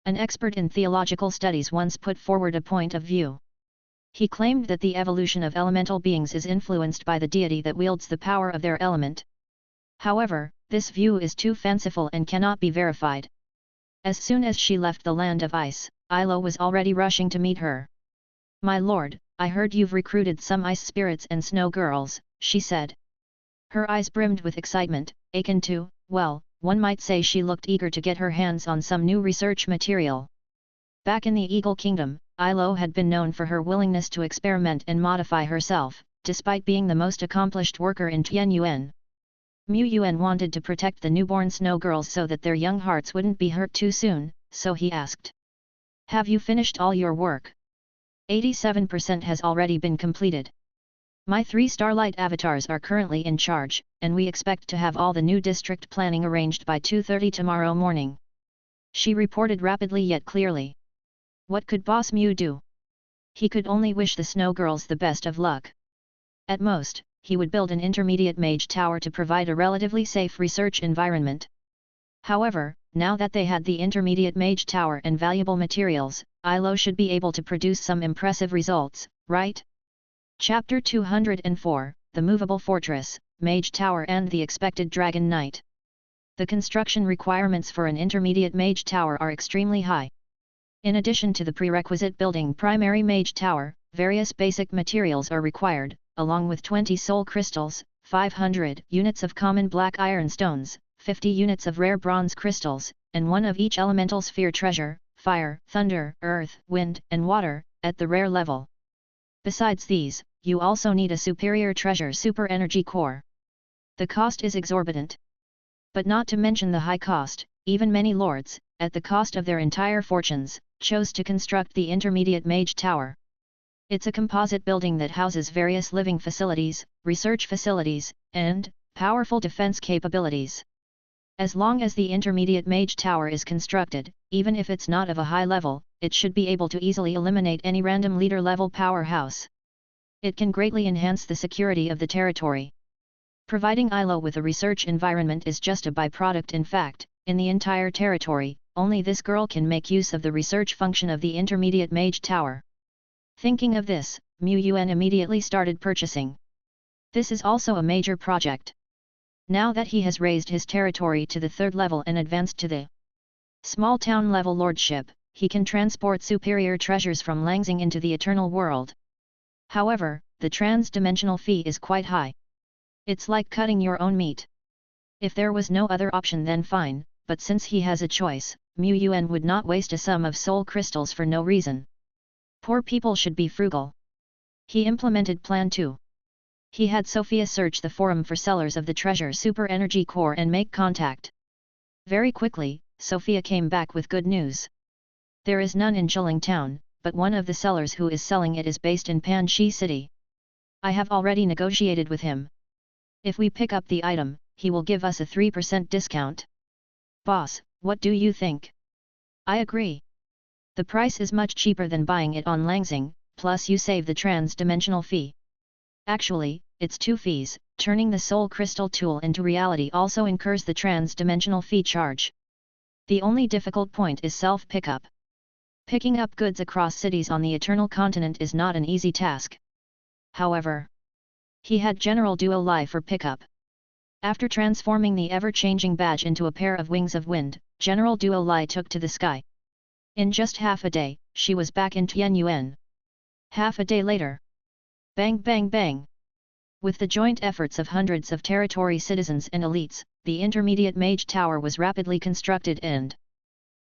An expert in theological studies once put forward a point of view. He claimed that the evolution of elemental beings is influenced by the deity that wields the power of their element. However, this view is too fanciful and cannot be verified. As soon as she left the land of ice, Ilo was already rushing to meet her. "My lord, I heard you've recruited some ice spirits and snow girls," she said. Her eyes brimmed with excitement, akin to, well, one might say she looked eager to get her hands on some new research material. Back in the Eagle Kingdom, Ilo had been known for her willingness to experiment and modify herself, despite being the most accomplished worker in Yuan. Yuan wanted to protect the newborn snow girls so that their young hearts wouldn't be hurt too soon, so he asked, "Have you finished all your work?" 87% has already been completed. My 3 Starlight avatars are currently in charge, and we expect to have all the new district planning arranged by 2:30 tomorrow morning. She reported rapidly yet clearly. What could Boss Mew do? He could only wish the snow girls the best of luck. At most, he would build an intermediate mage tower to provide a relatively safe research environment. However, now that they had the intermediate mage tower and valuable materials, Ilo should be able to produce some impressive results, right? Chapter 204, The Movable Fortress, Mage Tower and the Expected Dragon Knight. The construction requirements for an intermediate mage tower are extremely high. In addition to the prerequisite building primary mage tower, various basic materials are required, along with 20 soul crystals, 500 units of common black iron stones, 50 units of rare bronze crystals, and 1 of each elemental sphere treasure, fire, thunder, earth, wind, and water, at the rare level. Besides these, you also need a superior treasure super energy core. The cost is exorbitant. But not to mention the high cost, even many lords, at the cost of their entire fortunes, chose to construct the intermediate mage tower. It's a composite building that houses various living facilities, research facilities, and powerful defense capabilities. As long as the intermediate mage tower is constructed, even if it's not of a high level, it should be able to easily eliminate any random leader-level powerhouse. It can greatly enhance the security of the territory. Providing Ilo with a research environment is just a byproduct. In fact, in the entire territory, only this girl can make use of the research function of the intermediate mage tower. Thinking of this, Yuan immediately started purchasing. This is also a major project. Now that he has raised his territory to the 3rd level and advanced to the small town level lordship, he can transport superior treasures from Langsing into the eternal world. However, the trans-dimensional fee is quite high. It's like cutting your own meat. If there was no other option then fine, but since he has a choice, Yuan would not waste a sum of soul crystals for no reason. Poor people should be frugal. He implemented Plan 2. He had Sophia search the forum for sellers of the treasure super energy core and make contact. Very quickly, Sophia came back with good news. There is none in Chilling Town, but one of the sellers who is selling it is based in Panshi City. I have already negotiated with him. If we pick up the item, he will give us a 3% discount. Boss, what do you think? I agree. The price is much cheaper than buying it on Langsing, plus you save the trans-dimensional fee. Actually, it's 2 fees, turning the soul crystal tool into reality also incurs the trans-dimensional fee charge. The only difficult point is self-pickup. Picking up goods across cities on the Eternal Continent is not an easy task. However, he had General Duo Lai for pickup. After transforming the ever-changing badge into a pair of wings of wind, General Duo Lai took to the sky. In just half a day, she was back in Tianyuan. Half a day later. Bang bang bang! With the joint efforts of hundreds of territory citizens and elites, the intermediate mage tower was rapidly constructed and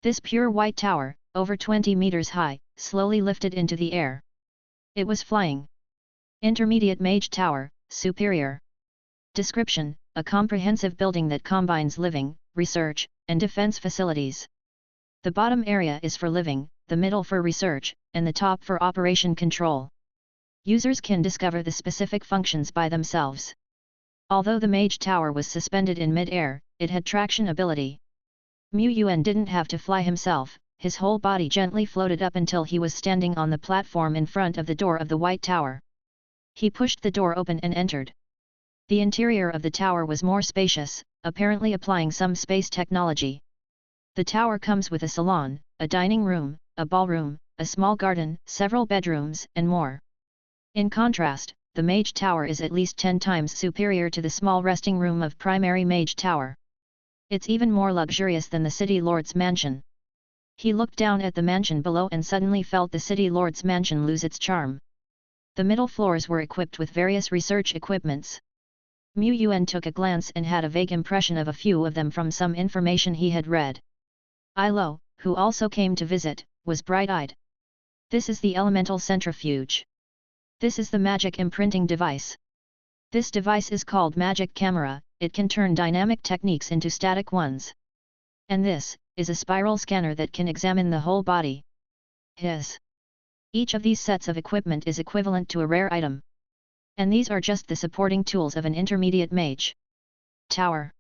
this pure white tower, over 20 meters high, slowly lifted into the air. It was flying. Intermediate mage tower, superior. Description: a comprehensive building that combines living, research, and defense facilities. The bottom area is for living, the middle for research, and the top for operation control. Users can discover the specific functions by themselves. Although the mage tower was suspended in mid-air, it had traction ability. Yuan didn't have to fly himself, his whole body gently floated up until he was standing on the platform in front of the door of the white tower. He pushed the door open and entered. The interior of the tower was more spacious, apparently applying some space technology. The tower comes with a salon, a dining room, a ballroom, a small garden, several bedrooms, and more. In contrast, the Mage Tower is at least 10 times superior to the small resting room of Primary Mage Tower. It's even more luxurious than the City Lord's mansion. He looked down at the mansion below and suddenly felt the City Lord's mansion lose its charm. The middle floors were equipped with various research equipments. Yuan took a glance and had a vague impression of a few of them from some information he had read. Ilo, who also came to visit, was bright-eyed. This is the elemental centrifuge. This is the magic imprinting device. This device is called magic camera, it can turn dynamic techniques into static ones. And this is a spiral scanner that can examine the whole body. Each of these sets of equipment is equivalent to a rare item. And these are just the supporting tools of an intermediate mage tower.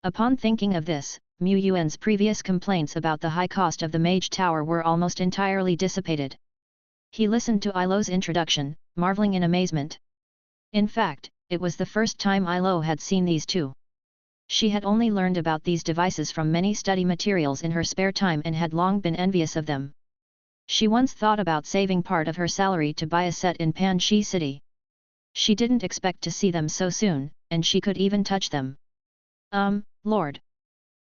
Upon thinking of this, Yuan's previous complaints about the high cost of the mage tower were almost entirely dissipated. He listened to Ilo's introduction, marveling in amazement. In fact, it was the first time Ilo had seen these two. She had only learned about these devices from many study materials in her spare time and had long been envious of them. She once thought about saving part of her salary to buy a set in Panchi City. She didn't expect to see them so soon, and she could even touch them. Lord.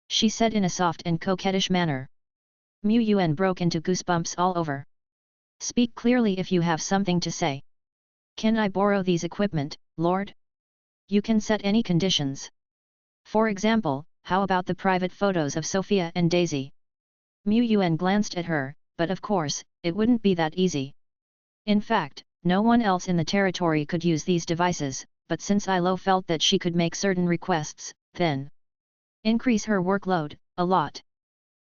She said in a soft and coquettish manner. Yuan broke into goosebumps all over. Speak clearly if you have something to say. Can I borrow these equipment, Lord? You can set any conditions. For example, how about the private photos of Sophia and Daisy? Yuan glanced at her, but of course, it wouldn't be that easy. In fact, no one else in the territory could use these devices, but since Ilo felt that she could make certain requests, then increase her workload a lot.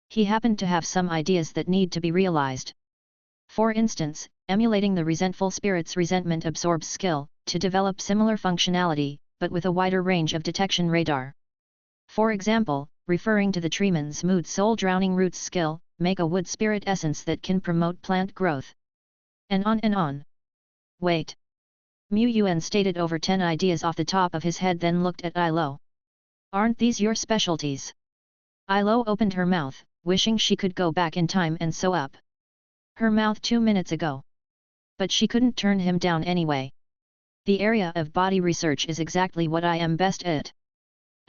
He happened to have some ideas that need to be realized. For instance, emulating the resentful spirit's resentment absorbs skill, to develop similar functionality, but with a wider range of detection radar. For example, referring to the treeman's mood soul drowning roots skill, make a wood spirit essence that can promote plant growth. And on and on. Wait. Yuan stated over 10 ideas off the top of his head, then looked at Ilo. Aren't these your specialties? Ilo opened her mouth, wishing she could go back in time and sew up her mouth 2 minutes ago. But she couldn't turn him down anyway. The area of body research is exactly what I am best at.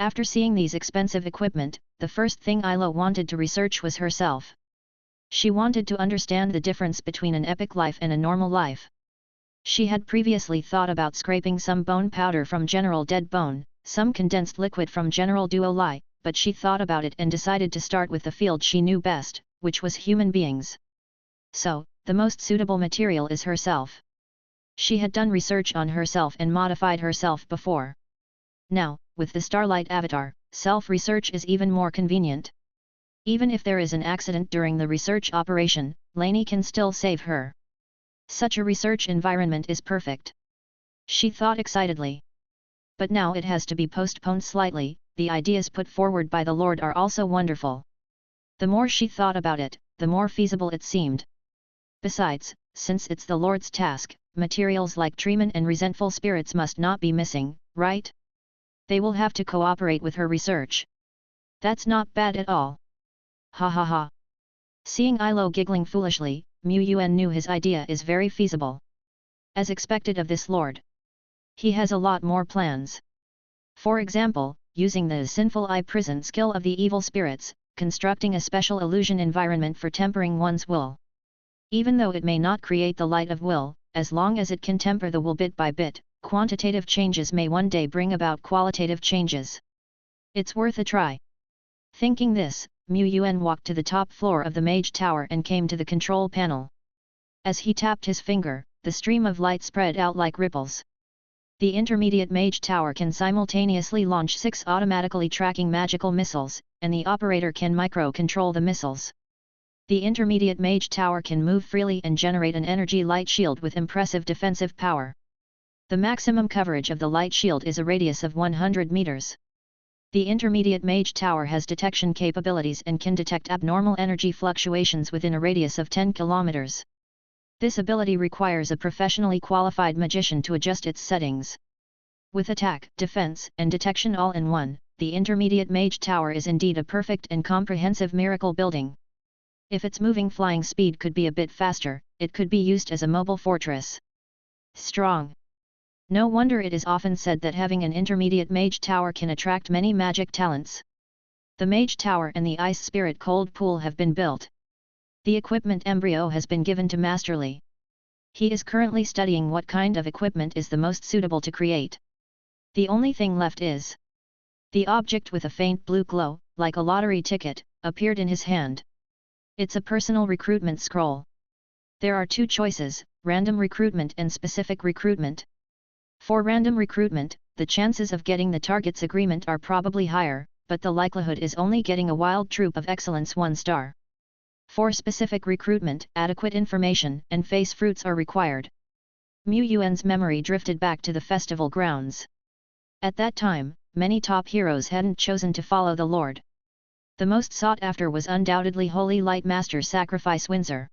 After seeing these expensive equipment, the first thing Ilo wanted to research was herself. She wanted to understand the difference between an epic life and a normal life. She had previously thought about scraping some bone powder from General Dead Bone, some condensed liquid from General Duo Lai, but she thought about it and decided to start with the field she knew best, which was human beings. So, the most suitable material is herself. She had done research on herself and modified herself before. Now, with the Starlight Avatar, self-research is even more convenient. Even if there is an accident during the research operation, Lainey can still save her. Such a research environment is perfect. She thought excitedly. But now it has to be postponed slightly, the ideas put forward by the Lord are also wonderful. The more she thought about it, the more feasible it seemed. Besides, since it's the Lord's task, materials like treeman and resentful spirits must not be missing, right? They will have to cooperate with her research. That's not bad at all. Ha ha ha. Seeing Ilo giggling foolishly, Yuan knew his idea is very feasible. As expected of this Lord. He has a lot more plans. For example, using the sinful eye prison skill of the evil spirits, constructing a special illusion environment for tempering one's will. Even though it may not create the light of will, as long as it can temper the will bit by bit, quantitative changes may one day bring about qualitative changes. It's worth a try. Thinking this, Yuan walked to the top floor of the Mage Tower and came to the control panel. As he tapped his finger, the stream of light spread out like ripples. The intermediate Mage Tower can simultaneously launch 6 automatically tracking magical missiles, and the operator can micro-control the missiles. The intermediate Mage Tower can move freely and generate an energy light shield with impressive defensive power. The maximum coverage of the light shield is a radius of 100 meters. The intermediate Mage Tower has detection capabilities and can detect abnormal energy fluctuations within a radius of 10 kilometers. This ability requires a professionally qualified magician to adjust its settings. With attack, defense, and detection all in one, the intermediate Mage Tower is indeed a perfect and comprehensive miracle building. If its moving flying speed could be a bit faster, it could be used as a mobile fortress. Strong. No wonder it is often said that having an intermediate mage tower can attract many magic talents. The mage tower and the ice spirit cold pool have been built. The equipment embryo has been given to Masterly. He is currently studying what kind of equipment is the most suitable to create. The only thing left is... The object with a faint blue glow, like a lottery ticket, appeared in his hand. It's a personal recruitment scroll. There are two choices, random recruitment and specific recruitment. For random recruitment, the chances of getting the target's agreement are probably higher, but the likelihood is only getting a wild troop of excellence 1 star. For specific recruitment, adequate information and face fruits are required. Mu Yuan's memory drifted back to the festival grounds. At that time, many top heroes hadn't chosen to follow the Lord. The most sought after was undoubtedly Holy Light Master Sacrifice Windsor.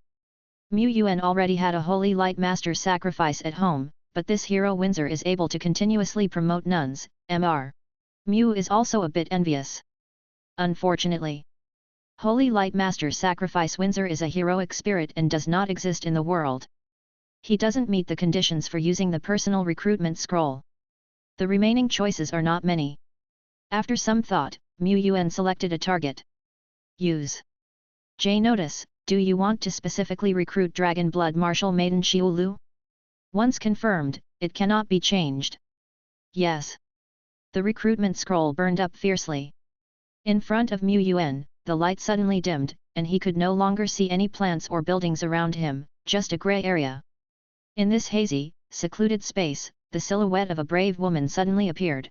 Mu Yuan already had a Holy Light Master Sacrifice at home, but this hero Windsor is able to continuously promote nuns, Mr. Mu is also a bit envious. Unfortunately, Holy Light Master Sacrifice Windsor is a heroic spirit and does not exist in the world. He doesn't meet the conditions for using the personal recruitment scroll. The remaining choices are not many. After some thought, Mu Yuan selected a target. Use. J. Notice, do you want to specifically recruit Dragon Blood Martial Maiden Xiulu? Once confirmed, it cannot be changed. Yes. The recruitment scroll burned up fiercely. In front of Mu Yuan, the light suddenly dimmed, and he could no longer see any plants or buildings around him, just a grey area. In this hazy, secluded space, the silhouette of a brave woman suddenly appeared.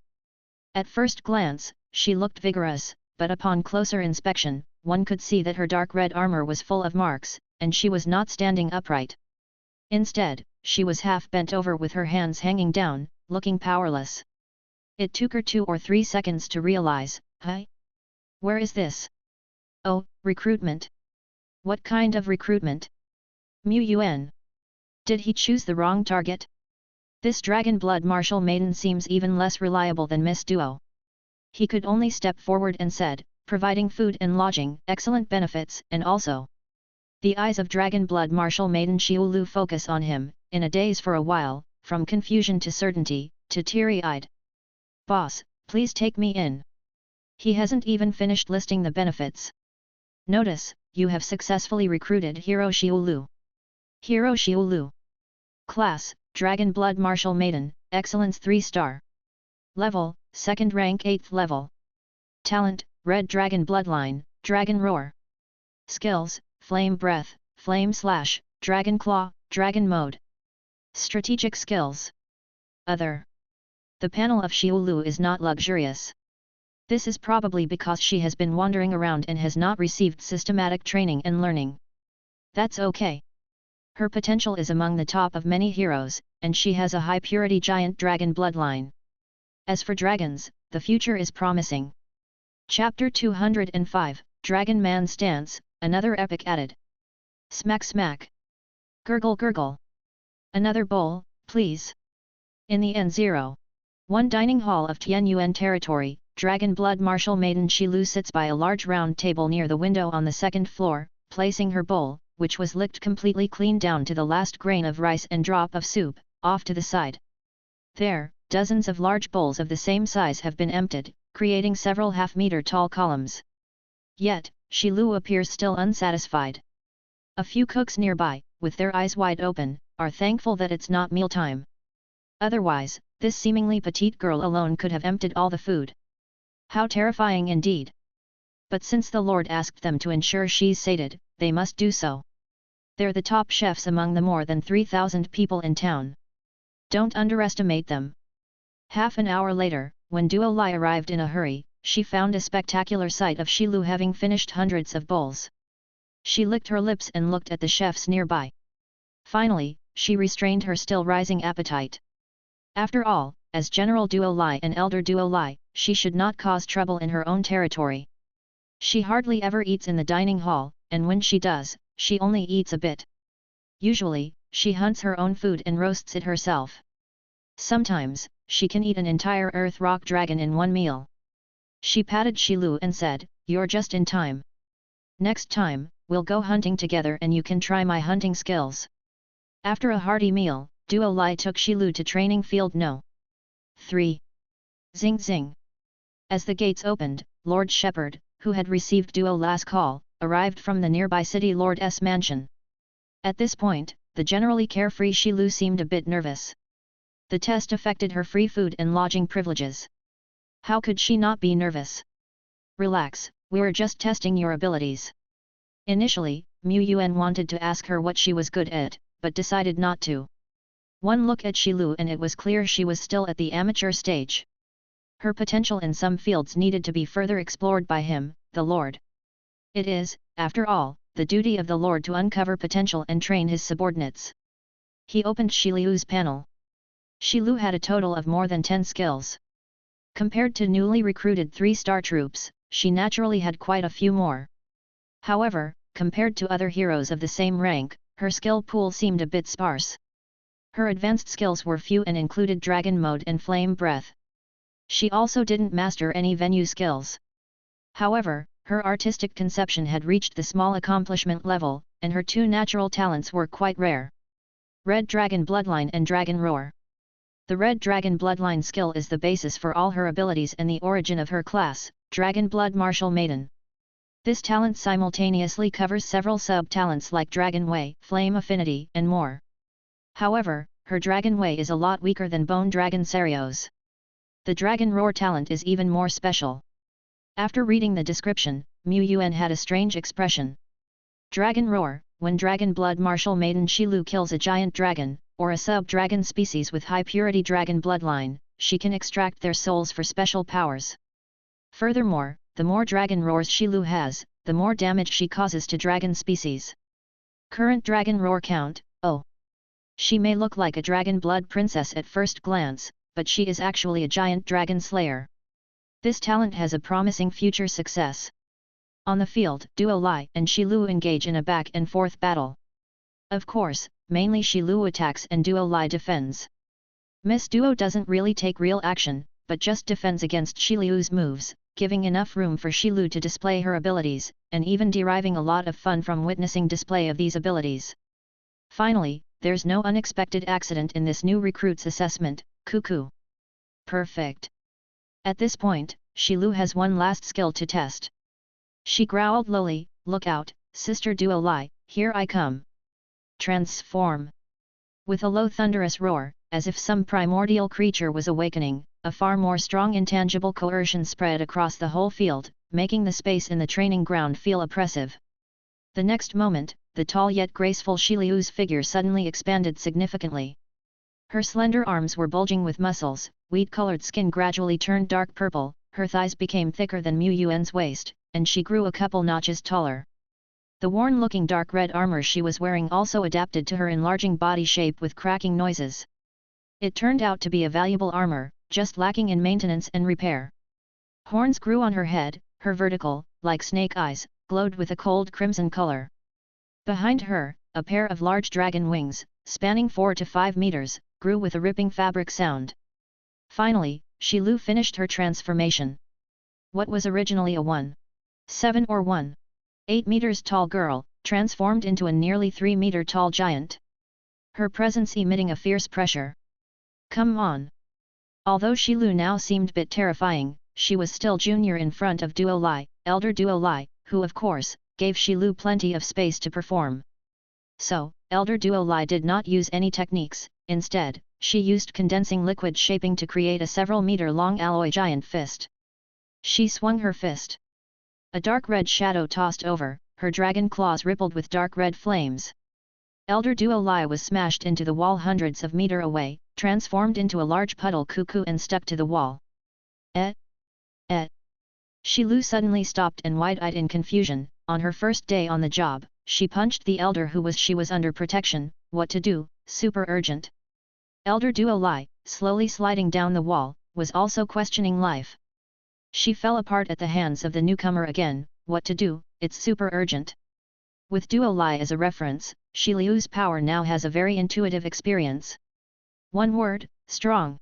At first glance, she looked vigorous, but upon closer inspection, one could see that her dark red armor was full of marks, and she was not standing upright. Instead, she was half bent over with her hands hanging down, looking powerless. It took her 2 or 3 seconds to realize, "Hey? Where is this? Oh, recruitment. What kind of recruitment? Mu Yuan. Did he choose the wrong target? This Dragon Blood Martial Maiden seems even less reliable than Miss Duo." He could only step forward and said, "Providing food and lodging, excellent benefits, and also..." The eyes of Dragon Blood Martial Maiden Xiulu focus on him, in a daze for a while, from confusion to certainty, to teary-eyed. "Boss, please take me in." He hasn't even finished listing the benefits. "Notice, you have successfully recruited Hero Xiulu. Hero Xiulu. Class, Dragon Blood Martial Maiden, Excellence 3 star. Level, 2nd rank 8th level. Talent, Red Dragon Bloodline, Dragon Roar. Skills, Flame Breath, Flame Slash, Dragon Claw, Dragon Mode. Strategic Skills. Other. The panel of Xiulu is not luxurious. This is probably because she has been wandering around and has not received systematic training and learning. That's okay. Her potential is among the top of many heroes, and she has a high-purity giant dragon bloodline. As for dragons, the future is promising. Chapter 205, Dragon Man Stance, another epic added. Smack smack. Gurgle gurgle. Another bowl, please. In the N01 dining hall of Tianyuan territory, Dragon Blood Martial Maiden Xilu sits by a large round table near the window on the 2nd floor, placing her bowl, which was licked completely clean down to the last grain of rice and drop of soup, off to the side. There, dozens of large bowls of the same size have been emptied, creating several half-meter tall columns. Yet, Xilu appears still unsatisfied. A few cooks nearby, with their eyes wide open, are thankful that it's not mealtime. Otherwise, this seemingly petite girl alone could have emptied all the food. How terrifying indeed! But since the Lord asked them to ensure she's sated, they must do so. They're the top chefs among the more than 3,000 people in town. Don't underestimate them. Half an hour later, when Duo Lai arrived in a hurry, she found a spectacular sight of Xilu having finished hundreds of bowls. She licked her lips and looked at the chefs nearby. Finally, she restrained her still rising appetite. After all, as General Duo Lai and Elder Duo Lai, she should not cause trouble in her own territory. She hardly ever eats in the dining hall, and when she does, she only eats a bit. Usually, she hunts her own food and roasts it herself. Sometimes, she can eat an entire earth rock dragon in one meal. She patted Xilu and said, "You're just in time. Next time, we'll go hunting together and you can try my hunting skills." After a hearty meal, Duo Lai took Shilu to training field No. 3. Zing zing. As the gates opened, Lord Shepherd, who had received Duo Lai's call, arrived from the nearby city Lord's mansion. At this point, the generally carefree Shilu seemed a bit nervous. The test affected her free food and lodging privileges. How could she not be nervous? Relax, we're just testing your abilities. Initially, Yuan wanted to ask her what she was good at, but decided not to. One look at Shilu and it was clear she was still at the amateur stage. Her potential in some fields needed to be further explored by him, the Lord. It is, after all, the duty of the Lord to uncover potential and train his subordinates. He opened Shilu's panel. Shilu had a total of more than 10 skills. Compared to newly recruited 3-star troops, she naturally had quite a few more. However, compared to other heroes of the same rank, her skill pool seemed a bit sparse. Her advanced skills were few and included Dragon Mode and Flame Breath. She also didn't master any venue skills. However, her artistic conception had reached the small accomplishment level, and her 2 natural talents were quite rare. Red Dragon Bloodline and Dragon Roar. The Red Dragon Bloodline skill is the basis for all her abilities and the origin of her class, Dragon Blood Martial Maiden. This talent simultaneously covers several sub-talents like Dragon Way, Flame Affinity, and more. However, her Dragon Way is a lot weaker than Bone Dragon Sarios. The Dragon Roar talent is even more special. After reading the description, Yuan had a strange expression. Dragon Roar: when Dragon Blood Martial Maiden Shilu kills a giant dragon, or a sub-dragon species with high-purity dragon bloodline, she can extract their souls for special powers. Furthermore, the more Dragon Roars Shilu has, the more damage she causes to dragon species. Current Dragon Roar count, 0. She may look like a Dragon Blood Princess at first glance, but she is actually a giant dragon slayer. This talent has a promising future success. On the field, Duo Lai and Shilu engage in a back-and-forth battle. Of course, mainly Shilu attacks and Duo Lai defends. Miss Duo doesn't really take real action, but just defends against Shilu's moves, giving enough room for Shilu to display her abilities, and even deriving a lot of fun from witnessing display of these abilities. Finally, there's no unexpected accident in this new recruit's assessment, cuckoo. Perfect. At this point, Shilu has one last skill to test. She growled lowly, "Look out, Sister Duo Lai, here I come." Transform. With a low thunderous roar, as if some primordial creature was awakening, a far more strong intangible coercion spread across the whole field, making the space in the training ground feel oppressive. The next moment, the tall yet graceful Shilu's figure suddenly expanded significantly. Her slender arms were bulging with muscles, wheat-colored skin gradually turned dark purple, her thighs became thicker than Yuan's waist, and she grew a couple notches taller. The worn-looking dark red armor she was wearing also adapted to her enlarging body shape with cracking noises. It turned out to be a valuable armor, just lacking in maintenance and repair. Horns grew on her head, her vertical, like snake eyes, glowed with a cold crimson color. Behind her, a pair of large dragon wings, spanning 4 to 5 meters, grew with a ripping fabric sound. Finally, Shilu finished her transformation. What was originally a 1.7 or 1.8 meters tall girl, transformed into a nearly 3 meter tall giant. Her presence emitting a fierce pressure. Come on! Although Shilu now seemed bit terrifying, she was still junior in front of Duo Lai, Elder Duo Lai, who of course, gave Shilu plenty of space to perform. So, Elder Duo Lai did not use any techniques, instead, she used condensing liquid shaping to create a several meter long alloy giant fist. She swung her fist. A dark red shadow tossed over, her dragon claws rippled with dark red flames. Elder Duo Lai was smashed into the wall hundreds of meters away, transformed into a large puddle cuckoo and stuck to the wall. Shilu suddenly stopped and wide-eyed in confusion. On her first day on the job, she punched the elder who she was under protection. What to do, super urgent. Elder Duo Lai, slowly sliding down the wall, was also questioning life. She fell apart at the hands of the newcomer again. What to do, it's super urgent. With Duo Lai as a reference, Shilu's power now has a very intuitive experience. One word, strong.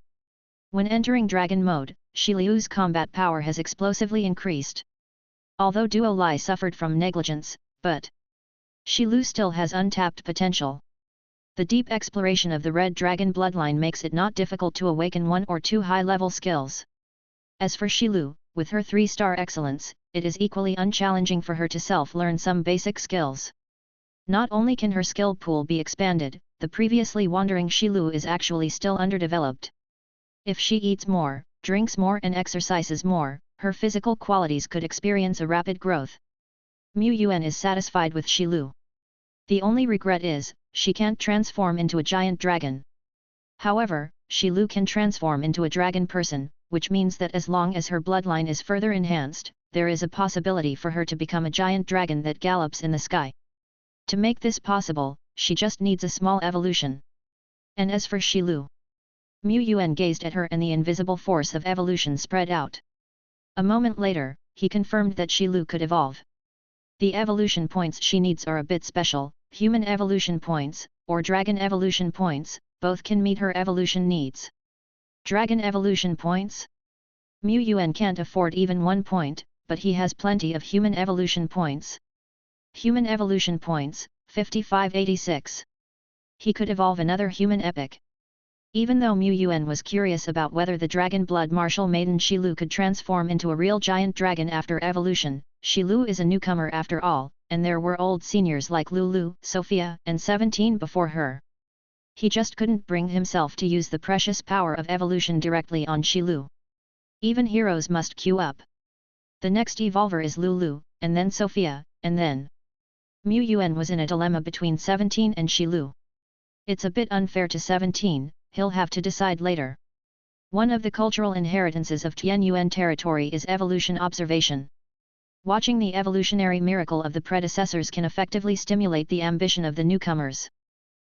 When entering dragon mode, Shilu's combat power has explosively increased. Although Duo Lai suffered from negligence, but Shilu still has untapped potential. The deep exploration of the Red Dragon bloodline makes it not difficult to awaken 1 or 2 high-level skills. As for Xilu, with her 3-star excellence, it is equally unchallenging for her to self-learn some basic skills. Not only can her skill pool be expanded, the previously wandering Xilu is actually still underdeveloped. If she eats more, drinks more and exercises more, her physical qualities could experience a rapid growth. Yuan is satisfied with Xilu. The only regret is, she can't transform into a giant dragon. However, Xilu can transform into a dragon person, which means that as long as her bloodline is further enhanced, there is a possibility for her to become a giant dragon that gallops in the sky. To make this possible, she just needs a small evolution. And as for Xilu, Yuan gazed at her and the invisible force of evolution spread out. A moment later, he confirmed that Xilu could evolve. The evolution points she needs are a bit special, human evolution points, or dragon evolution points, both can meet her evolution needs. Dragon evolution points? Yuan can't afford even 1 point, but he has plenty of human evolution points. Human evolution points, 5586. He could evolve another human epic. Even though Yuan was curious about whether the dragon blood martial maiden Xilu could transform into a real giant dragon after evolution, Xilu is a newcomer after all, and there were old seniors like Lulu, Sophia, and 17 before her. He just couldn't bring himself to use the precious power of evolution directly on Xilu. Even heroes must queue up. The next evolver is Lulu, and then Sophia, and then Yuan was in a dilemma between 17 and Xilu. It's a bit unfair to 17, he'll have to decide later. One of the cultural inheritances of Tianyuan territory is evolution observation. Watching the evolutionary miracle of the predecessors can effectively stimulate the ambition of the newcomers.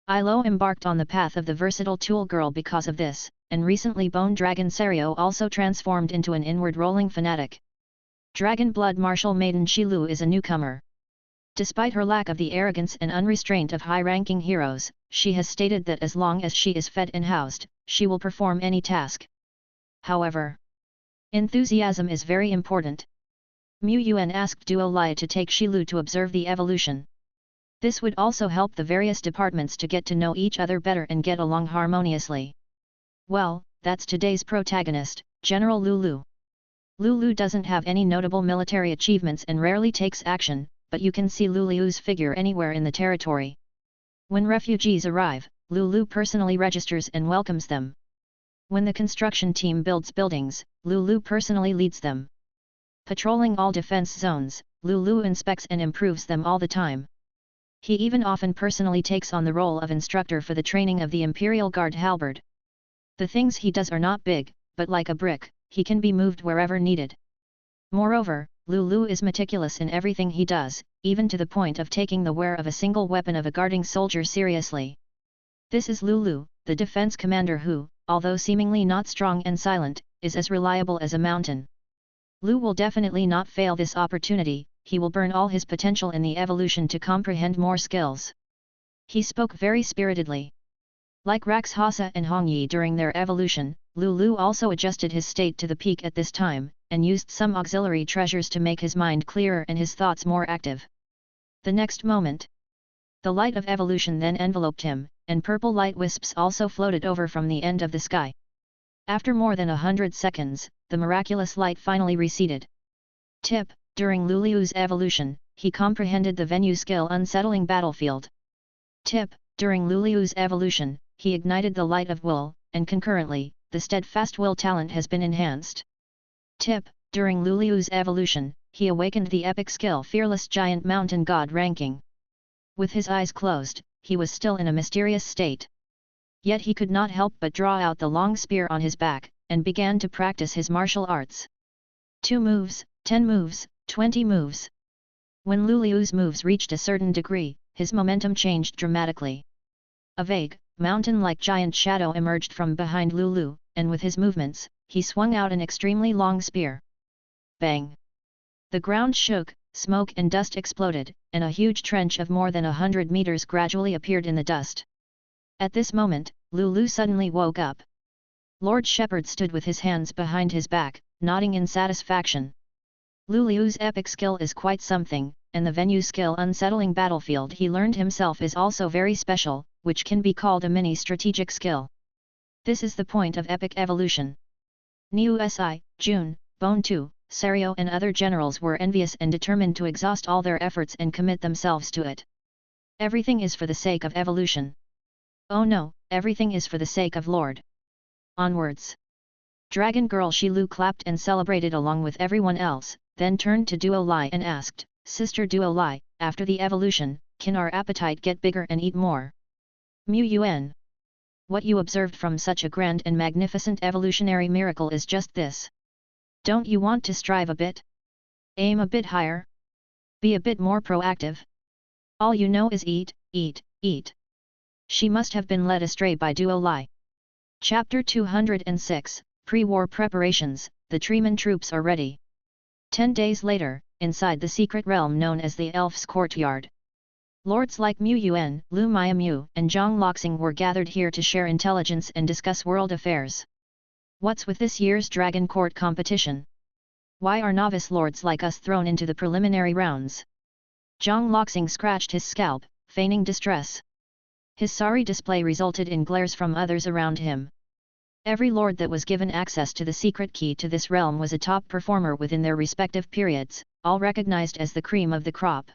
Ilo embarked on the path of the versatile tool girl because of this, and recently Bone Dragon Serio also transformed into an inward-rolling fanatic. Dragon Blood Martial Maiden Xilu is a newcomer. Despite her lack of the arrogance and unrestraint of high-ranking heroes, she has stated that as long as she is fed and housed, she will perform any task. However, enthusiasm is very important. Yuan asked Duo Lai to take Xilu to observe the evolution. This would also help the various departments to get to know each other better and get along harmoniously. Well, that's today's protagonist, General Lulu. Lulu doesn't have any notable military achievements and rarely takes action, but you can see Lulu's figure anywhere in the territory. When refugees arrive, Lulu personally registers and welcomes them. When the construction team builds buildings, Lulu personally leads them. Patrolling all defense zones, Lulu inspects and improves them all the time. He even often personally takes on the role of instructor for the training of the Imperial Guard halberd. The things he does are not big, but like a brick, he can be moved wherever needed. Moreover, Lulu is meticulous in everything he does, even to the point of taking the wear of a single weapon of a guarding soldier seriously. This is Lulu, the defense commander who, although seemingly not strong and silent, is as reliable as a mountain. Lu will definitely not fail this opportunity, he will burn all his potential in the evolution to comprehend more skills. He spoke very spiritedly. Like Rakshasa and Hongyi during their evolution, Lulu also adjusted his state to the peak at this time, and used some auxiliary treasures to make his mind clearer and his thoughts more active. The next moment, the light of evolution then enveloped him, and purple light wisps also floated over from the end of the sky. After more than 100 seconds, the miraculous light finally receded. Tip: during Lulu's evolution, he comprehended the Venue skill Unsettling Battlefield. Tip: during Lulu's evolution, he ignited the light of will, and concurrently, the steadfast will talent has been enhanced. Tip: during Lulu's evolution, he awakened the epic skill Fearless Giant Mountain God ranking. With his eyes closed, he was still in a mysterious state. Yet he could not help but draw out the long spear on his back, and began to practice his martial arts. 2 moves, 10 moves, 20 moves. When Lulu's moves reached a certain degree, his momentum changed dramatically. A vague, mountain-like giant shadow emerged from behind Lulu, and with his movements, he swung out an extremely long spear. Bang! The ground shook, smoke and dust exploded, and a huge trench of more than 100 meters gradually appeared in the dust. At this moment, Lulu suddenly woke up. Lord Shepherd stood with his hands behind his back, nodding in satisfaction. Lulu's epic skill is quite something, and the Venue skill Unsettling Battlefield he learned himself is also very special, which can be called a mini strategic skill. This is the point of epic evolution. Niu Si, Jun, Bone Tu, Serio and other generals were envious and determined to exhaust all their efforts and commit themselves to it. Everything is for the sake of evolution. Oh no, everything is for the sake of Lord. Onwards. Dragon girl Shilu clapped and celebrated along with everyone else, then turned to Duo Lai and asked, Sister Duo Lai, after the evolution, can our appetite get bigger and eat more? Mu Yuan. What you observed from such a grand and magnificent evolutionary miracle is just this. Don't you want to strive a bit? Aim a bit higher? Be a bit more proactive? All you know is eat, eat, eat. She must have been led astray by Duo Lai. Chapter 206, Pre-War Preparations, the Treeman troops are ready. 10 days later, inside the secret realm known as the Elf's Courtyard. Lords like Mu Yuan, Lu Miamu, and Zhang Loxing were gathered here to share intelligence and discuss world affairs. What's with this year's Dragon Court competition? Why are novice lords like us thrown into the preliminary rounds? Zhang Loxing scratched his scalp, feigning distress. His sorry display resulted in glares from others around him. Every lord that was given access to the secret key to this realm was a top performer within their respective periods, all recognized as the cream of the crop.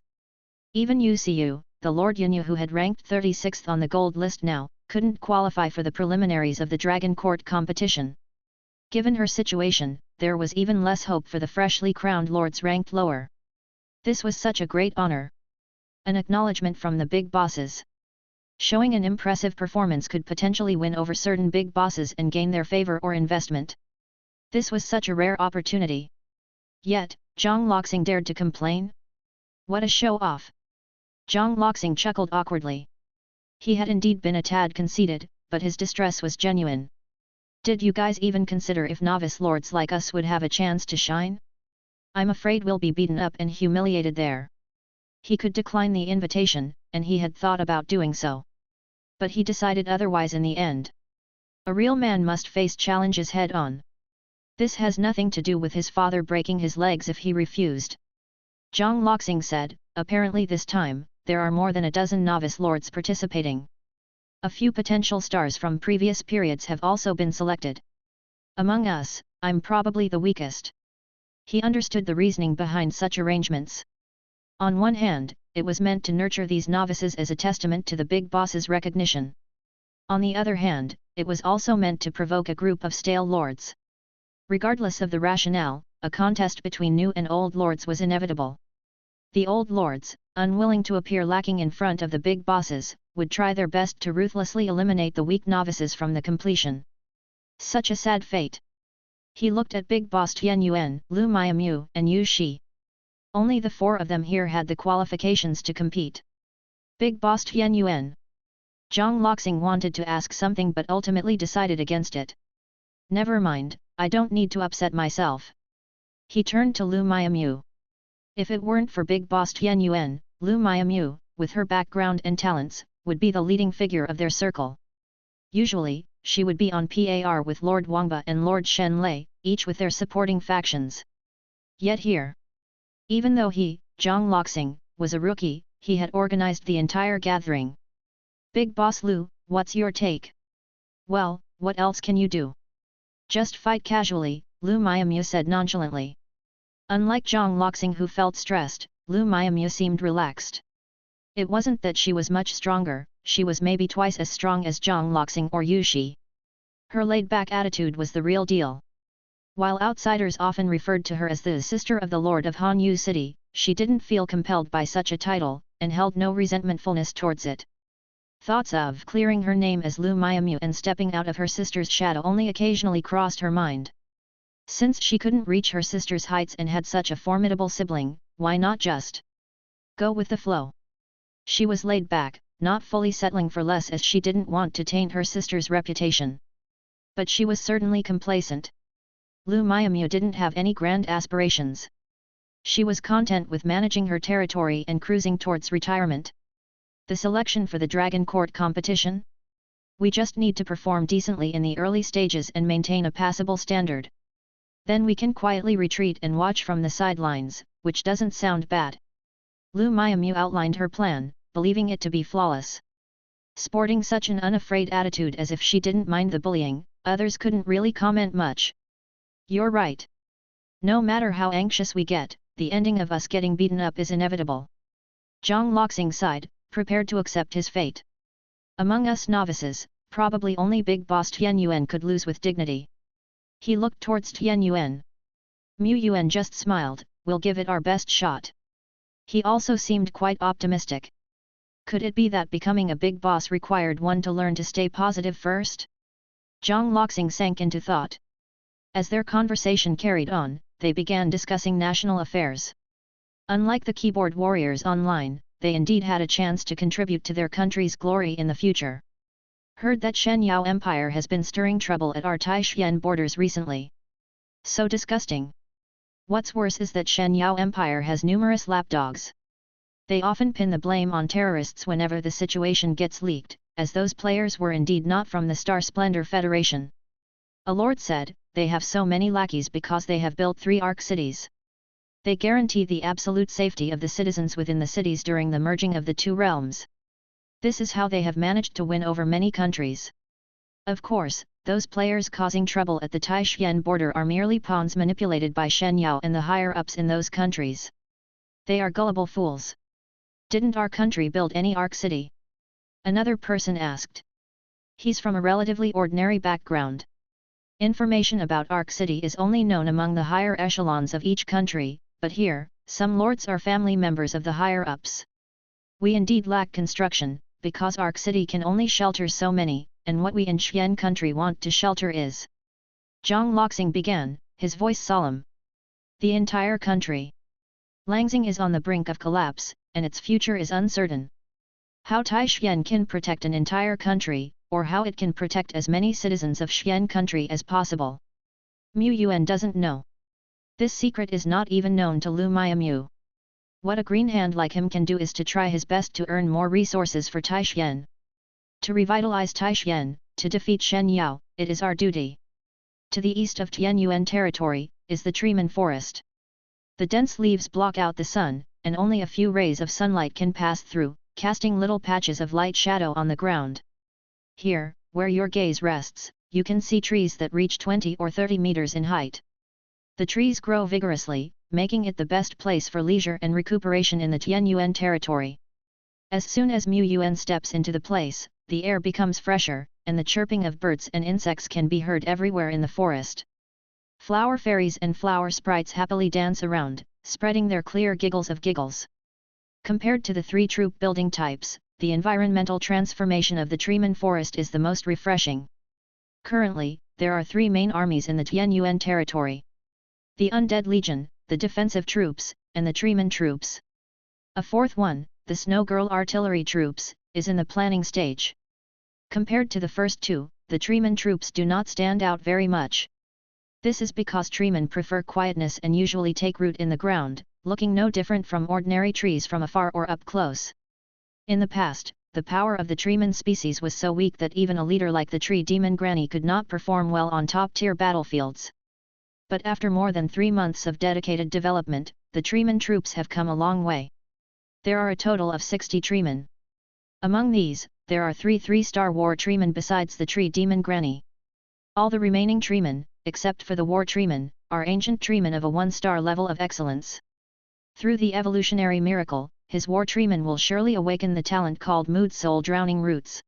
Even Yu Siyu, the Lord Yunyu who had ranked 36th on the gold list now, couldn't qualify for the preliminaries of the Dragon Court competition. Given her situation, there was even less hope for the freshly crowned lords ranked lower. This was such a great honor. An acknowledgement from the big bosses. Showing an impressive performance could potentially win over certain big bosses and gain their favor or investment. This was such a rare opportunity. Yet, Zhang Loxing dared to complain? What a show-off! Zhang Loxing chuckled awkwardly. He had indeed been a tad conceited, but his distress was genuine. Did you guys even consider if novice lords like us would have a chance to shine? I'm afraid we'll be beaten up and humiliated there. He could decline the invitation, and he had thought about doing so. But he decided otherwise in the end. A real man must face challenges head-on. This has nothing to do with his father breaking his legs if he refused. Zhang Loxing said, apparently this time, there are more than a dozen novice lords participating. A few potential stars from previous periods have also been selected. Among us, I'm probably the weakest. He understood the reasoning behind such arrangements. On one hand, it was meant to nurture these novices as a testament to the big boss's recognition. On the other hand, it was also meant to provoke a group of stale lords. Regardless of the rationale, a contest between new and old lords was inevitable. The old lords, unwilling to appear lacking in front of the big bosses, would try their best to ruthlessly eliminate the weak novices from the completion. Such a sad fate. He looked at Big Boss Tian Yuan, Lu Miamu, and Yu Shi. Only the four of them here had the qualifications to compete. Big Boss Tian Yuan. Zhang Loxing wanted to ask something but ultimately decided against it. Never mind, I don't need to upset myself. He turned to Lu Miamu. If it weren't for Big Boss Tian Yuan, Lu Miamu, with her background and talents, would be the leading figure of their circle. Usually, she would be on par with Lord Wangba and Lord Shen Lei, each with their supporting factions. Yet here, even though he, Zhang Loxing, was a rookie, he had organized the entire gathering. Big Boss Lu, what's your take? Well, what else can you do? Just fight casually, Lu Miamu said nonchalantly. Unlike Zhang Loxing who felt stressed, Lu Miamu seemed relaxed. It wasn't that she was much stronger, she was maybe twice as strong as Zhang Loxing or Yu Shi. Her laid-back attitude was the real deal. While outsiders often referred to her as the sister of the Lord of Hanyu City, she didn't feel compelled by such a title, and held no resentmentfulness towards it. Thoughts of clearing her name as Lu Miamu and stepping out of her sister's shadow only occasionally crossed her mind. Since she couldn't reach her sister's heights and had such a formidable sibling, why not just go with the flow? She was laid back, not fully settling for less as she didn't want to taint her sister's reputation. But she was certainly complacent. Lu Miamu didn't have any grand aspirations. She was content with managing her territory and cruising towards retirement. The selection for the Dragon Court competition? We just need to perform decently in the early stages and maintain a passable standard. Then we can quietly retreat and watch from the sidelines, which doesn't sound bad. Lu Miamu outlined her plan, believing it to be flawless. Sporting such an unafraid attitude as if she didn't mind the bullying, others couldn't really comment much. You're right. No matter how anxious we get, the ending of us getting beaten up is inevitable. Zhang Luoxing sighed, prepared to accept his fate. Among us novices, probably only Big Boss Tian Yuan could lose with dignity. He looked towards Tian Yuan. Mu Yuan just smiled, we'll give it our best shot. He also seemed quite optimistic. Could it be that becoming a big boss required one to learn to stay positive first? Zhang Luoxing sank into thought. As their conversation carried on, they began discussing national affairs. Unlike the keyboard warriors online, they indeed had a chance to contribute to their country's glory in the future. Heard that Shen Yao Empire has been stirring trouble at our Taixuan borders recently. So disgusting. What's worse is that Shen Yao Empire has numerous lapdogs. They often pin the blame on terrorists whenever the situation gets leaked, as those players were indeed not from the Star Splendor Federation. A lord said, they have so many lackeys because they have built 3 ark cities. They guarantee the absolute safety of the citizens within the cities during the merging of the 2 realms. This is how they have managed to win over many countries. Of course, those players causing trouble at the Taixuan border are merely pawns manipulated by Shen Yao and the higher-ups in those countries. They are gullible fools. Didn't our country build any ark city? Another person asked. He's from a relatively ordinary background. Information about Ark City is only known among the higher echelons of each country, but here, some lords are family members of the higher-ups. We indeed lack construction, because Ark City can only shelter so many, and what we in Xian country want to shelter is. Zhang Luoxing began, his voice solemn. The entire country. Langxing is on the brink of collapse, and its future is uncertain. How Taixuan can protect an entire country, or how it can protect as many citizens of Xian country as possible. Mu Yuan doesn't know. This secret is not even known to Lu Miamu. What a green hand like him can do is to try his best to earn more resources for Taixuan. To revitalize Taixuan, to defeat Shen Yao, it is our duty. To the east of Tianyuan territory, is the Treeman Forest. The dense leaves block out the sun, and only a few rays of sunlight can pass through, casting little patches of light shadow on the ground. Here, where your gaze rests, you can see trees that reach 20 or 30 meters in height. The trees grow vigorously, making it the best place for leisure and recuperation in the Tianyuan territory. As soon as Mu Yuan steps into the place, the air becomes fresher, and the chirping of birds and insects can be heard everywhere in the forest. Flower fairies and flower sprites happily dance around, spreading their clear giggles of giggles. Compared to the 3 troop building types, the environmental transformation of the Treeman Forest is the most refreshing. Currently, there are 3 main armies in the Tianyuan territory. The Undead Legion, the defensive troops, and the Treeman troops. A 4th one, the Snow Girl artillery troops, is in the planning stage. Compared to the first 2, the Treeman troops do not stand out very much. This is because Treeman prefer quietness and usually take root in the ground, looking no different from ordinary trees from afar or up close. In the past, the power of the Treeman species was so weak that even a leader like the tree demon Granny could not perform well on top-tier battlefields. But after more than 3 months of dedicated development, the Treeman troops have come a long way. There are a total of 60 Treeman. Among these, there are 3 3-star war Treeman besides the tree demon Granny. All the remaining Treeman, except for the war Treeman, are ancient Treeman of a 1-star level of excellence. Through the evolutionary miracle, his war Treeman will surely awaken the talent called Mood Soul Drowning Roots.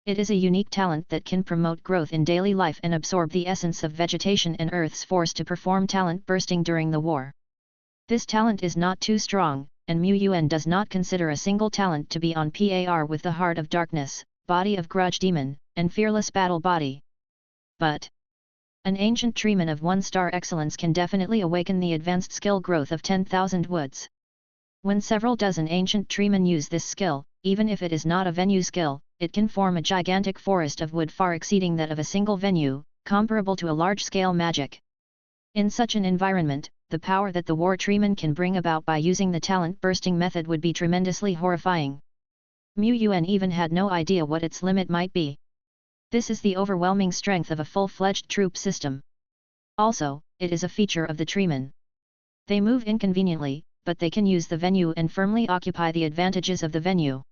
It is a unique talent that can promote growth in daily life and absorb the essence of vegetation and Earth's force to perform talent bursting during the war. This talent is not too strong, and Mu Yuan does not consider a single talent to be on par with the Heart of Darkness, Body of Grudge Demon, and Fearless Battle Body. But an ancient Treeman of 1-star excellence can definitely awaken the advanced skill growth of 10,000 woods. When several dozen ancient Treemen use this skill, even if it is not a venue skill, it can form a gigantic forest of wood far exceeding that of a single venue, comparable to a large-scale magic. In such an environment, the power that the war Treeman can bring about by using the talent-bursting method would be tremendously horrifying. Mu Yuan even had no idea what its limit might be. This is the overwhelming strength of a full-fledged troop system. Also, it is a feature of the Treeman. They move inconveniently, but they can use the venue and firmly occupy the advantages of the venue.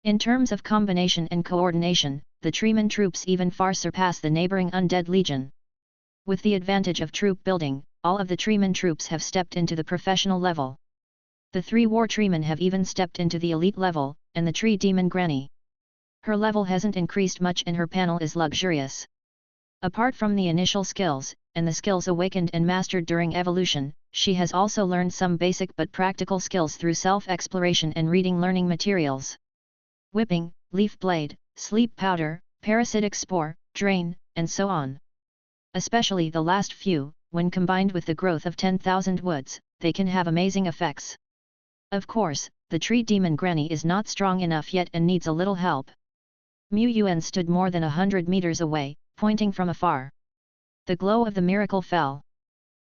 In terms of combination and coordination, the Treeman troops even far surpass the neighboring Undead Legion. With the advantage of troop building, all of the Treeman troops have stepped into the professional level. The 3 War Treemen have even stepped into the elite level, and the Tree Demon Granny. Her level hasn't increased much and her panel is luxurious. Apart from the initial skills, and the skills awakened and mastered during evolution, she has also learned some basic but practical skills through self-exploration and reading learning materials. Whipping, leaf blade, sleep powder, parasitic spore, drain, and so on. Especially the last few, when combined with the growth of 10,000 woods, they can have amazing effects. Of course, the Tree Demon Granny is not strong enough yet and needs a little help. Yuan stood more than 100 meters away, pointing from afar. The glow of the miracle fell.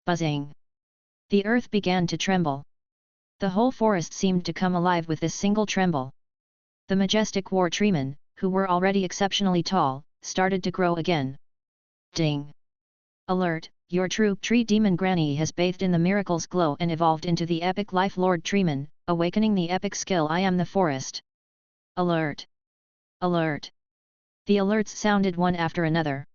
Buzzing. The earth began to tremble. The whole forest seemed to come alive with this single tremble. The majestic war treemen, who were already exceptionally tall, started to grow again. Ding! Alert! Your troop Tree Demon Granny has bathed in the miracle's glow and evolved into the epic Life Lord Treeman, awakening the epic skill I am the forest. Alert! Alert! The alerts sounded one after another.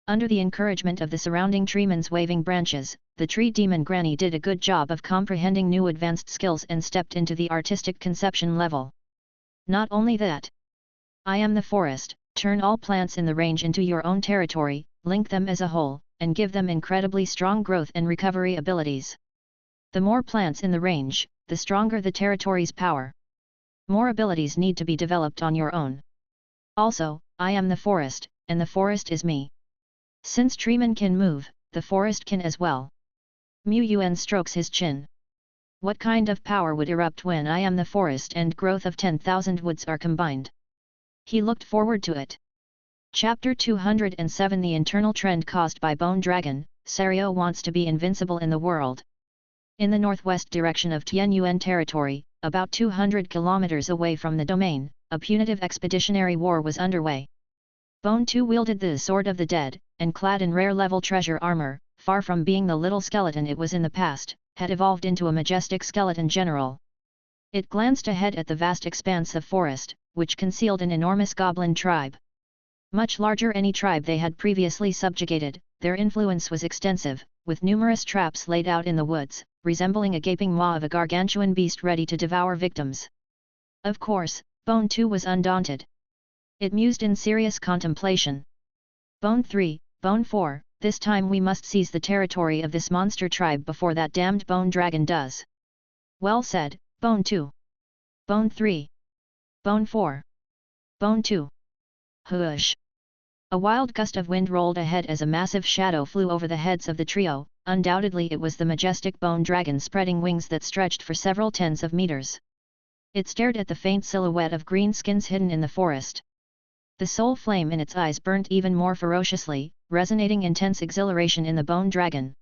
Under the encouragement of the surrounding treemen's waving branches, the Tree Demon Granny did a good job of comprehending new advanced skills and stepped into the artistic conception level. Not only that. I am the forest, turn all plants in the range into your own territory, link them as a whole, and give them incredibly strong growth and recovery abilities. The more plants in the range, the stronger the territory's power. More abilities need to be developed on your own. Also, I am the forest, and the forest is me. Since treemen can move, the forest can as well. Yuan strokes his chin. What kind of power would erupt when I am the forest and growth of 10,000 woods are combined? He looked forward to it. Chapter 207 The internal trend caused by Bone Dragon, Sario wants to be invincible in the world. In the northwest direction of Tianyuan territory, about 200 kilometers away from the domain, a punitive expeditionary war was underway. Bone 2 wielded the Sword of the Dead, and clad in rare-level treasure armor, far from being the little skeleton it was in the past, had evolved into a majestic skeleton general. It glanced ahead at the vast expanse of forest, which concealed an enormous goblin tribe. Much larger any tribe they had previously subjugated, their influence was extensive, with numerous traps laid out in the woods, resembling a gaping maw of a gargantuan beast ready to devour victims. Of course, Bone 2 was undaunted. It mused in serious contemplation. Bone 3, Bone 4, this time we must seize the territory of this monster tribe before that damned Bone Dragon does. Well said, Bone 2. Bone 3. Bone 4. Bone 2. Hush! A wild gust of wind rolled ahead as a massive shadow flew over the heads of the trio. Undoubtedly it was the majestic Bone Dragon spreading wings that stretched for several tens of meters. It stared at the faint silhouette of green skins hidden in the forest. The soul flame in its eyes burnt even more ferociously, resonating intense exhilaration in the Bone Dragon.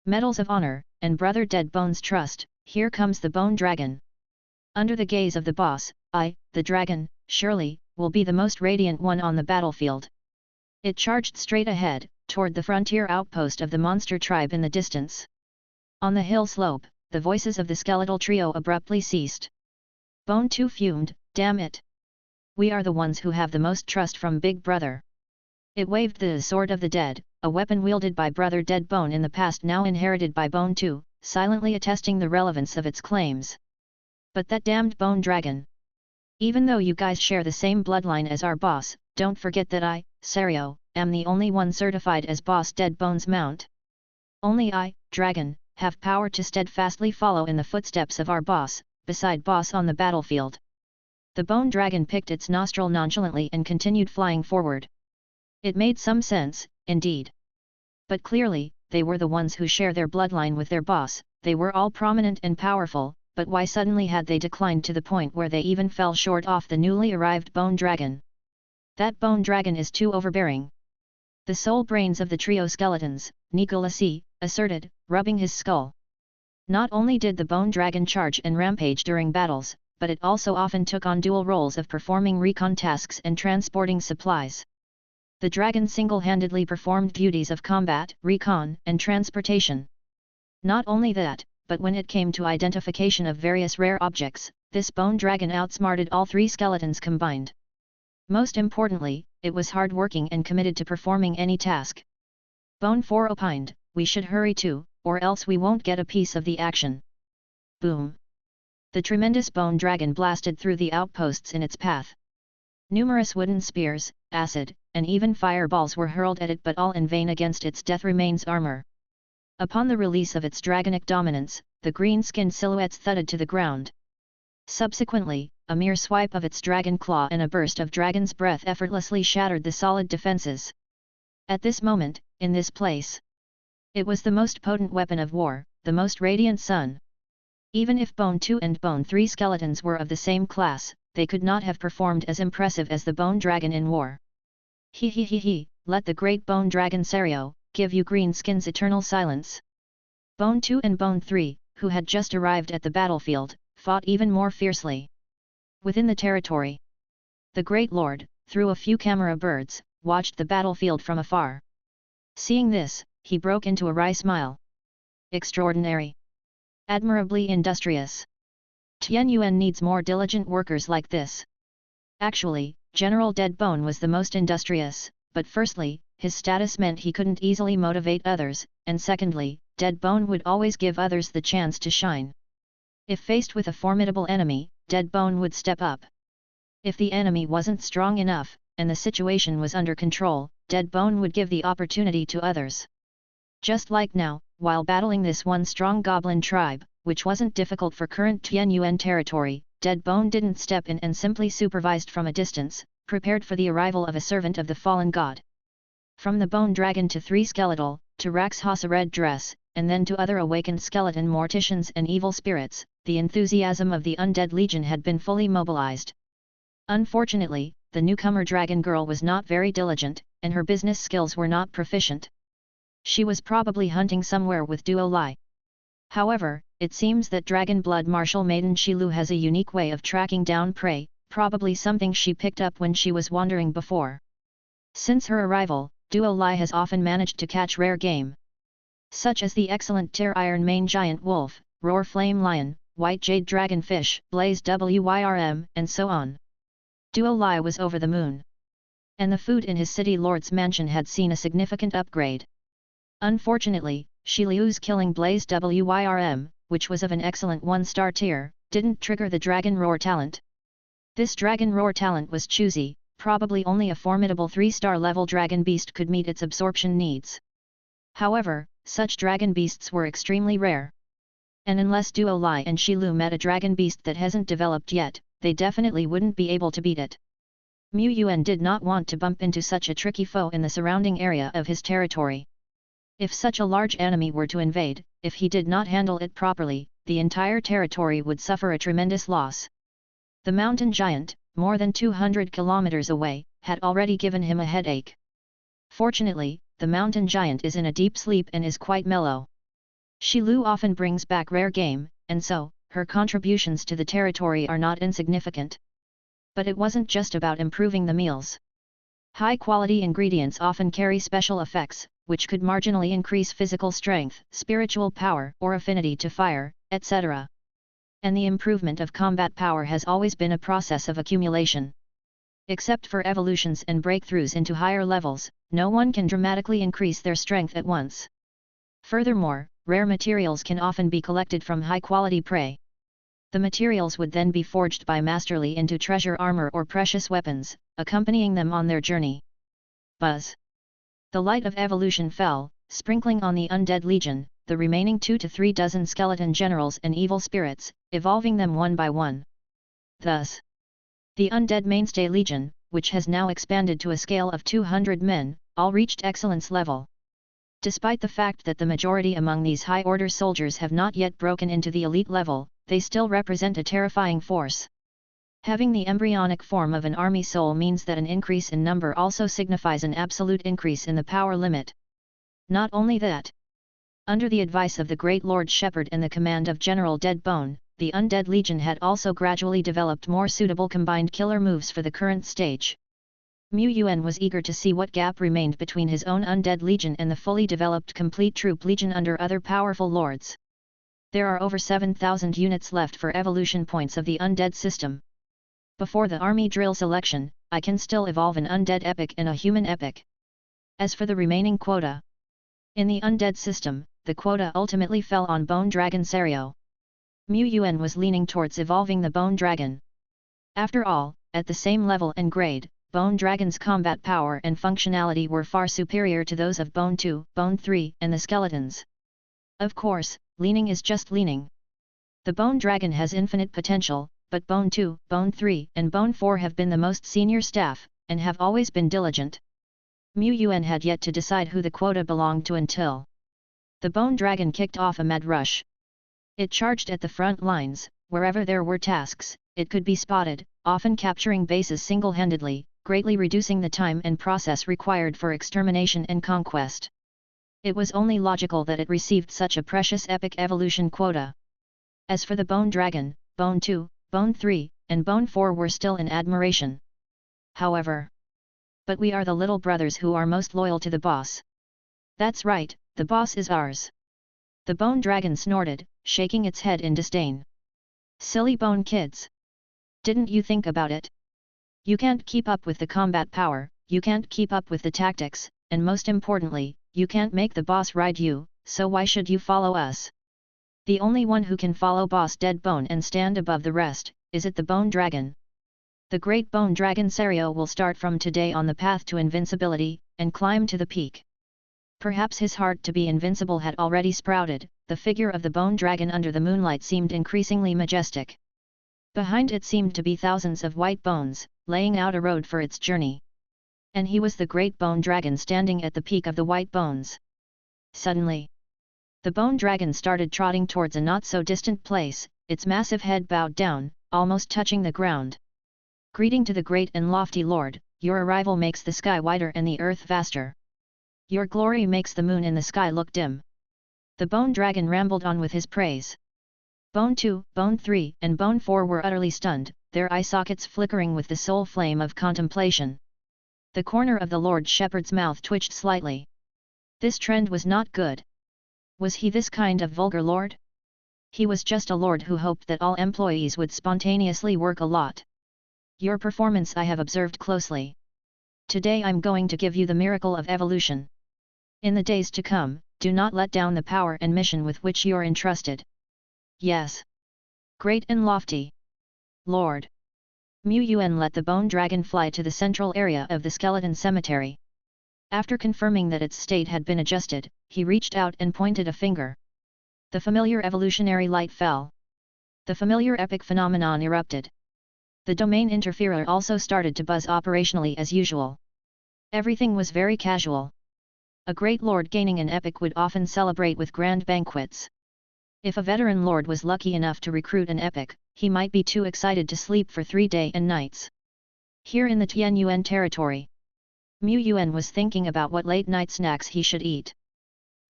Medals of honor, and Brother Dead Bone's trust, here comes the Bone Dragon. Under the gaze of the boss, I, the dragon, surely, will be the most radiant one on the battlefield. It charged straight ahead, toward the frontier outpost of the monster tribe in the distance. On the hill slope, the voices of the skeletal trio abruptly ceased. Bone 2 fumed, damn it! We are the ones who have the most trust from Big Brother. It waved the Sword of the Dead, a weapon wielded by Brother Dead Bone in the past now inherited by Bone 2, silently attesting the relevance of its claims. But that damned Bone Dragon! Even though you guys share the same bloodline as our boss, don't forget that I, Sario, am the only one certified as Boss Dead Bone's mount. Only I, Dragon, have power to steadfastly follow in the footsteps of our boss, beside boss on the battlefield. The Bone Dragon picked its nostril nonchalantly and continued flying forward. It made some sense, indeed. But clearly, they were the ones who share their bloodline with their boss, they were all prominent and powerful, but why suddenly had they declined to the point where they even fell short off the newly arrived Bone Dragon? That Bone Dragon is too overbearing. The soul brains of the trio skeletons, Nicolasi, asserted, rubbing his skull. Not only did the Bone Dragon charge and rampage during battles, but it also often took on dual roles of performing recon tasks and transporting supplies. The dragon single-handedly performed duties of combat, recon, and transportation. Not only that, but when it came to identification of various rare objects, this bone dragon outsmarted all 3 skeletons combined. Most importantly, it was hard-working and committed to performing any task. Bone 4 opined, "We should hurry too, or else we won't get a piece of the action." Boom! The tremendous bone dragon blasted through the outposts in its path. Numerous wooden spears, acid, and even fireballs were hurled at it, but all in vain against its death remains armor. Upon the release of its dragonic dominance, the green-skinned silhouettes thudded to the ground. Subsequently, a mere swipe of its dragon claw and a burst of dragon's breath effortlessly shattered the solid defenses. At this moment, in this place, it was the most potent weapon of war, the most radiant sun. Even if Bone 2 and Bone 3 skeletons were of the same class, they could not have performed as impressive as the bone dragon in war. He, let the great bone dragon Serio give you greenskins eternal silence. Bone 2 and Bone 3, who had just arrived at the battlefield, fought even more fiercely. Within the territory, the Great Lord, through a few camera birds, watched the battlefield from afar. Seeing this, he broke into a wry smile. Extraordinary! Admirably industrious! Yuan needs more diligent workers like this. Actually, General Deadbone was the most industrious, but firstly, his status meant he couldn't easily motivate others, and secondly, Deadbone would always give others the chance to shine. If faced with a formidable enemy, Deadbone would step up. If the enemy wasn't strong enough, and the situation was under control, Deadbone would give the opportunity to others. Just like now, while battling this one strong goblin tribe, which wasn't difficult for current Yuan territory, Deadbone didn't step in and simply supervised from a distance, prepared for the arrival of a servant of the fallen god. From the bone dragon to 3 skeletal, to Raxhasa red dress, and then to other awakened skeleton morticians and evil spirits, the enthusiasm of the undead legion had been fully mobilized. Unfortunately, the newcomer dragon girl was not very diligent, and her business skills were not proficient. She was probably hunting somewhere with Duo Lai. However, it seems that Dragon Blood Martial Maiden Shilu has a unique way of tracking down prey, probably something she picked up when she was wandering before. Since her arrival, Duo Lai has often managed to catch rare game, such as the excellent Tear Iron Mane Giant Wolf, Roar Flame Lion, White Jade Dragonfish, Blaze Wyrm, and so on. Duo Lai was over the moon. And the food in his city lord's mansion had seen a significant upgrade. Unfortunately, Shiliu's killing Blaze Wyrm, which was of an excellent 1-star tier, didn't trigger the Dragon Roar talent. This Dragon Roar talent was choosy, probably only a formidable 3-star level dragon beast could meet its absorption needs. However, such dragon beasts were extremely rare. And unless Duo Lai and Shilu met a dragon beast that hasn't developed yet, they definitely wouldn't be able to beat it. Yuan did not want to bump into such a tricky foe in the surrounding area of his territory. If such a large enemy were to invade, if he did not handle it properly, the entire territory would suffer a tremendous loss. The mountain giant, more than 200 kilometers away, had already given him a headache. Fortunately, the mountain giant is in a deep sleep and is quite mellow. Shilu often brings back rare game, and so, her contributions to the territory are not insignificant. But it wasn't just about improving the meals. High-quality ingredients often carry special effects, which could marginally increase physical strength, spiritual power, or affinity to fire, etc. And the improvement of combat power has always been a process of accumulation. Except for evolutions and breakthroughs into higher levels, no one can dramatically increase their strength at once. Furthermore, rare materials can often be collected from high-quality prey. The materials would then be forged by masterly into treasure armor or precious weapons, accompanying them on their journey. Buzz! The light of evolution fell, sprinkling on the undead legion, the remaining 2 to 3 dozen skeleton generals and evil spirits, evolving them one by one. Thus, the undead mainstay legion, which has now expanded to a scale of 200 men, all reached excellence level. Despite the fact that the majority among these high-order soldiers have not yet broken into the elite level, they still represent a terrifying force. Having the embryonic form of an army soul means that an increase in number also signifies an absolute increase in the power limit. Not only that, under the advice of the Great Lord Shepherd and the command of General Deadbone, the Undead Legion had also gradually developed more suitable combined killer moves for the current stage. Yuan was eager to see what gap remained between his own Undead Legion and the fully developed complete troop legion under other powerful lords. There are over 7,000 units left for evolution points of the undead system. Before the army drill selection, I can still evolve an undead epic and a human epic. As for the remaining quota, in the undead system, the quota ultimately fell on Bone Dragon Serio. Yuan was leaning towards evolving the Bone Dragon. After all, at the same level and grade, Bone Dragon's combat power and functionality were far superior to those of Bone 2, Bone 3, and the skeletons. Of course, leaning is just leaning. The Bone Dragon has infinite potential, but Bone 2, Bone 3, and Bone 4 have been the most senior staff, and have always been diligent. Yuan had yet to decide who the quota belonged to until the Bone Dragon kicked off a mad rush. It charged at the front lines, wherever there were tasks, it could be spotted, often capturing bases single-handedly, greatly reducing the time and process required for extermination and conquest. It was only logical that it received such a precious epic evolution quota. As for the Bone Dragon, Bone 2, Bone 3, and Bone 4 were still in admiration. However, but we are the little brothers who are most loyal to the boss. That's right, the boss is ours. The Bone Dragon snorted, shaking its head in disdain. Silly bone kids! Didn't you think about it? You can't keep up with the combat power, you can't keep up with the tactics, and most importantly, you can't make the boss ride you, so why should you follow us? The only one who can follow Boss Dead Bone and stand above the rest, is it the Bone Dragon? The great Bone Dragon Serio will start from today on the path to invincibility, and climb to the peak. Perhaps his heart to be invincible had already sprouted. The figure of the Bone Dragon under the moonlight seemed increasingly majestic. Behind it seemed to be thousands of white bones, laying out a road for its journey. And he was the great Bone Dragon standing at the peak of the white bones. Suddenly, the Bone Dragon started trotting towards a not-so-distant place, its massive head bowed down, almost touching the ground. Greeting to the great and lofty Lord, your arrival makes the sky wider and the earth vaster. Your glory makes the moon in the sky look dim. The Bone Dragon rambled on with his praise. Bone 2, Bone 3, and Bone 4 were utterly stunned, their eye sockets flickering with the soul flame of contemplation. The corner of the Lord Shepherd's mouth twitched slightly. This trend was not good. Was he this kind of vulgar lord? He was just a lord who hoped that all employees would spontaneously work a lot. Your performance I have observed closely. Today I'm going to give you the miracle of evolution. In the days to come, do not let down the power and mission with which you're entrusted. Yes. Great and lofty Lord. Yuan let the Bone Dragon fly to the central area of the skeleton cemetery. After confirming that its state had been adjusted, he reached out and pointed a finger. The familiar evolutionary light fell. The familiar epic phenomenon erupted. The domain interferer also started to buzz operationally as usual. Everything was very casual. A great lord gaining an epic would often celebrate with grand banquets. If a veteran lord was lucky enough to recruit an epic, he might be too excited to sleep for 3 days and nights. Here in the Tianyuan territory, Yuan was thinking about what late-night snacks he should eat.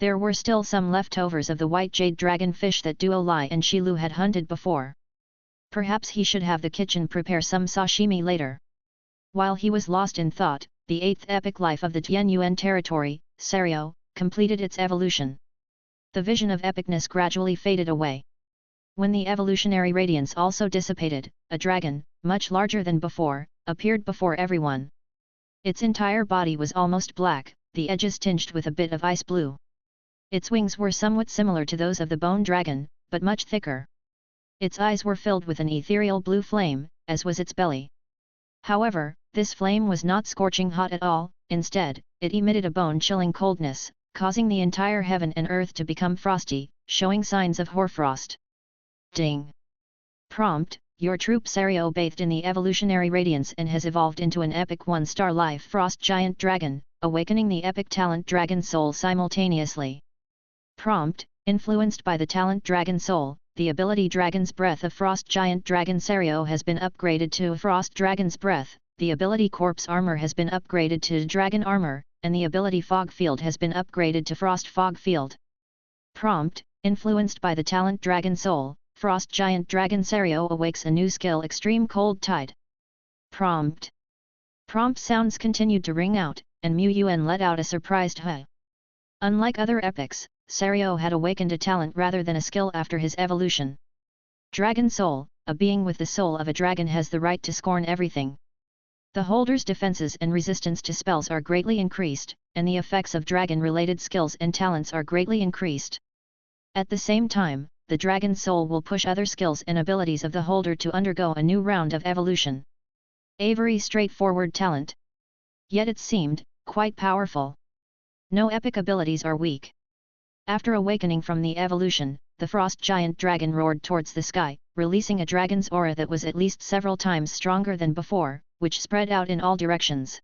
There were still some leftovers of the white jade dragon fish that Duo Lai and Shilu had hunted before. Perhaps he should have the kitchen prepare some sashimi later. While he was lost in thought, the 8th epic life of the Tianyuan territory, Serio, completed its evolution. The vision of epicness gradually faded away. When the evolutionary radiance also dissipated, a dragon, much larger than before, appeared before everyone. Its entire body was almost black, the edges tinged with a bit of ice blue. Its wings were somewhat similar to those of the Bone Dragon, but much thicker. Its eyes were filled with an ethereal blue flame, as was its belly. However, this flame was not scorching hot at all, instead, it emitted a bone-chilling coldness, causing the entire heaven and earth to become frosty, showing signs of hoarfrost. Ding! Prompt: your troop Serio bathed in the evolutionary radiance and has evolved into an epic 1-star life frost giant dragon, awakening the epic talent dragon soul simultaneously. Prompt: influenced by the talent dragon soul, the ability Dragon's Breath of Frost Giant Dragon Serio has been upgraded to Frost Dragon's Breath, the ability Corpse Armor has been upgraded to Dragon Armor, and the ability Fog Field has been upgraded to Frost Fog Field. Prompt: influenced by the talent Dragon Soul, Frost Giant Dragon Serio awakes a new skill Extreme Cold Tide. Prompt. Prompt sounds continued to ring out, and Yuan let out a surprised huh. Unlike other epics, Serio had awakened a talent rather than a skill after his evolution. Dragon Soul, a being with the soul of a dragon has the right to scorn everything. The holder's defenses and resistance to spells are greatly increased, and the effects of dragon-related skills and talents are greatly increased. At the same time, the dragon soul will push other skills and abilities of the holder to undergo a new round of evolution. A very straightforward talent. Yet it seemed quite powerful. No epic abilities are weak. After awakening from the evolution, the frost giant dragon roared towards the sky, releasing a dragon's aura that was at least several times stronger than before, which spread out in all directions.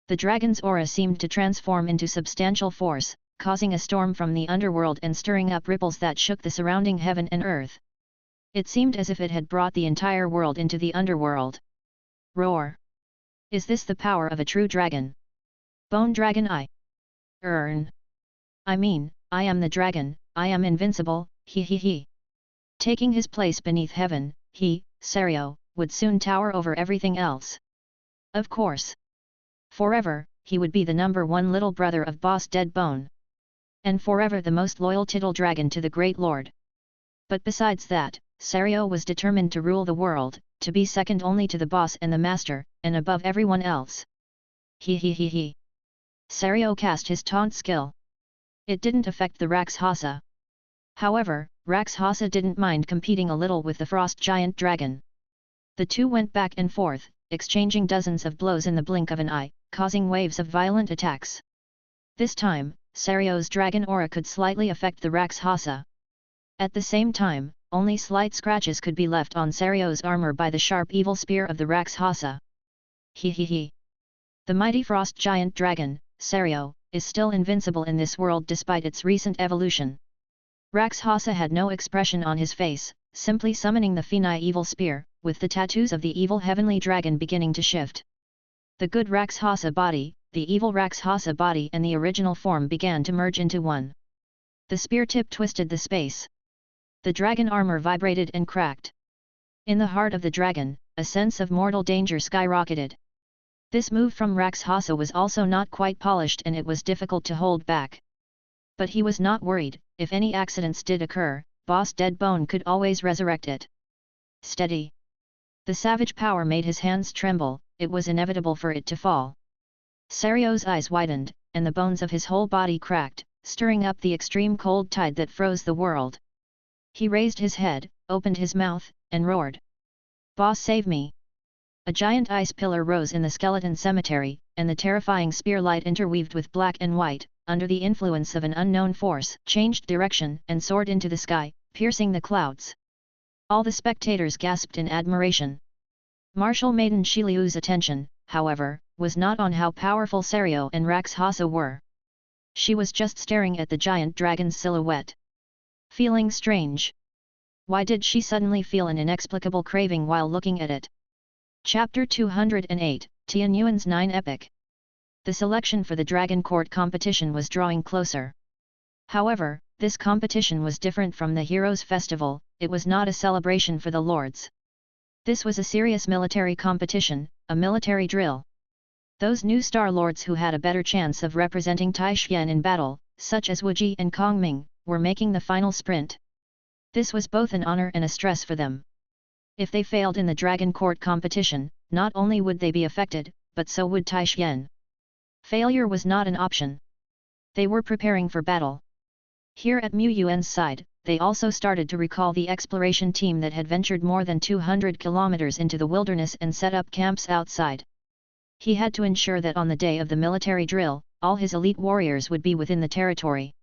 The dragon's aura seemed to transform into substantial force, causing a storm from the underworld and stirring up ripples that shook the surrounding heaven and earth. It seemed as if it had brought the entire world into the underworld. Roar! Is this the power of a true dragon? Bone Dragon I am the dragon, I am invincible, he he he. Taking his place beneath heaven, he, Serio, would soon tower over everything else. Of course. Forever, he would be the #1 little brother of Boss Dead Bone. And forever the most loyal tittle dragon to the Great Lord. But besides that, Serio was determined to rule the world, to be second only to the boss and the master, and above everyone else. He he he he. Serio cast his taunt skill. It didn't affect the Rakshasa. However, Rakshasa didn't mind competing a little with the frost giant dragon. The two went back and forth, exchanging dozens of blows in the blink of an eye, causing waves of violent attacks. This time, Serio's dragon aura could slightly affect the Rakshasa. At the same time, only slight scratches could be left on Serio's armor by the sharp evil spear of the Rakshasa. He he he. The mighty frost giant dragon, Serio, is still invincible in this world despite its recent evolution. Rakshasa had no expression on his face, simply summoning the Fenai evil spear, with the tattoos of the evil heavenly dragon beginning to shift. The good Rakshasa body, the evil Rakshasa body and the original form began to merge into one. The spear tip twisted the space. The dragon armor vibrated and cracked. In the heart of the dragon, a sense of mortal danger skyrocketed. This move from Rakshasa was also not quite polished and it was difficult to hold back. But he was not worried, if any accidents did occur, Boss Dead Bone could always resurrect it. Steady! The savage power made his hands tremble, it was inevitable for it to fall. Serio's eyes widened, and the bones of his whole body cracked, stirring up the extreme cold tide that froze the world. He raised his head, opened his mouth, and roared. Boss, save me! A giant ice pillar rose in the skeleton cemetery, and the terrifying spear light interweaved with black and white, under the influence of an unknown force, changed direction and soared into the sky, piercing the clouds. All the spectators gasped in admiration. Martial Maiden Shiliu's attention, however, was not on how powerful Serio and Rakshasa were. She was just staring at the giant dragon's silhouette. Feeling strange. Why did she suddenly feel an inexplicable craving while looking at it? Chapter 208, Yuan's 9 Epic. The selection for the Dragon Court competition was drawing closer. However, this competition was different from the Heroes' Festival, it was not a celebration for the lords. This was a serious military competition, a military drill. Those new Star Lords who had a better chance of representing Taishan in battle, such as Wuji and Kongming, were making the final sprint. This was both an honor and a stress for them. If they failed in the Dragon Court competition, not only would they be affected, but so would Taishan. Failure was not an option. They were preparing for battle. Here at Mu Yuan's side, they also started to recall the exploration team that had ventured more than 200 kilometers into the wilderness and set up camps outside. He had to ensure that on the day of the military drill, all his elite warriors would be within the territory.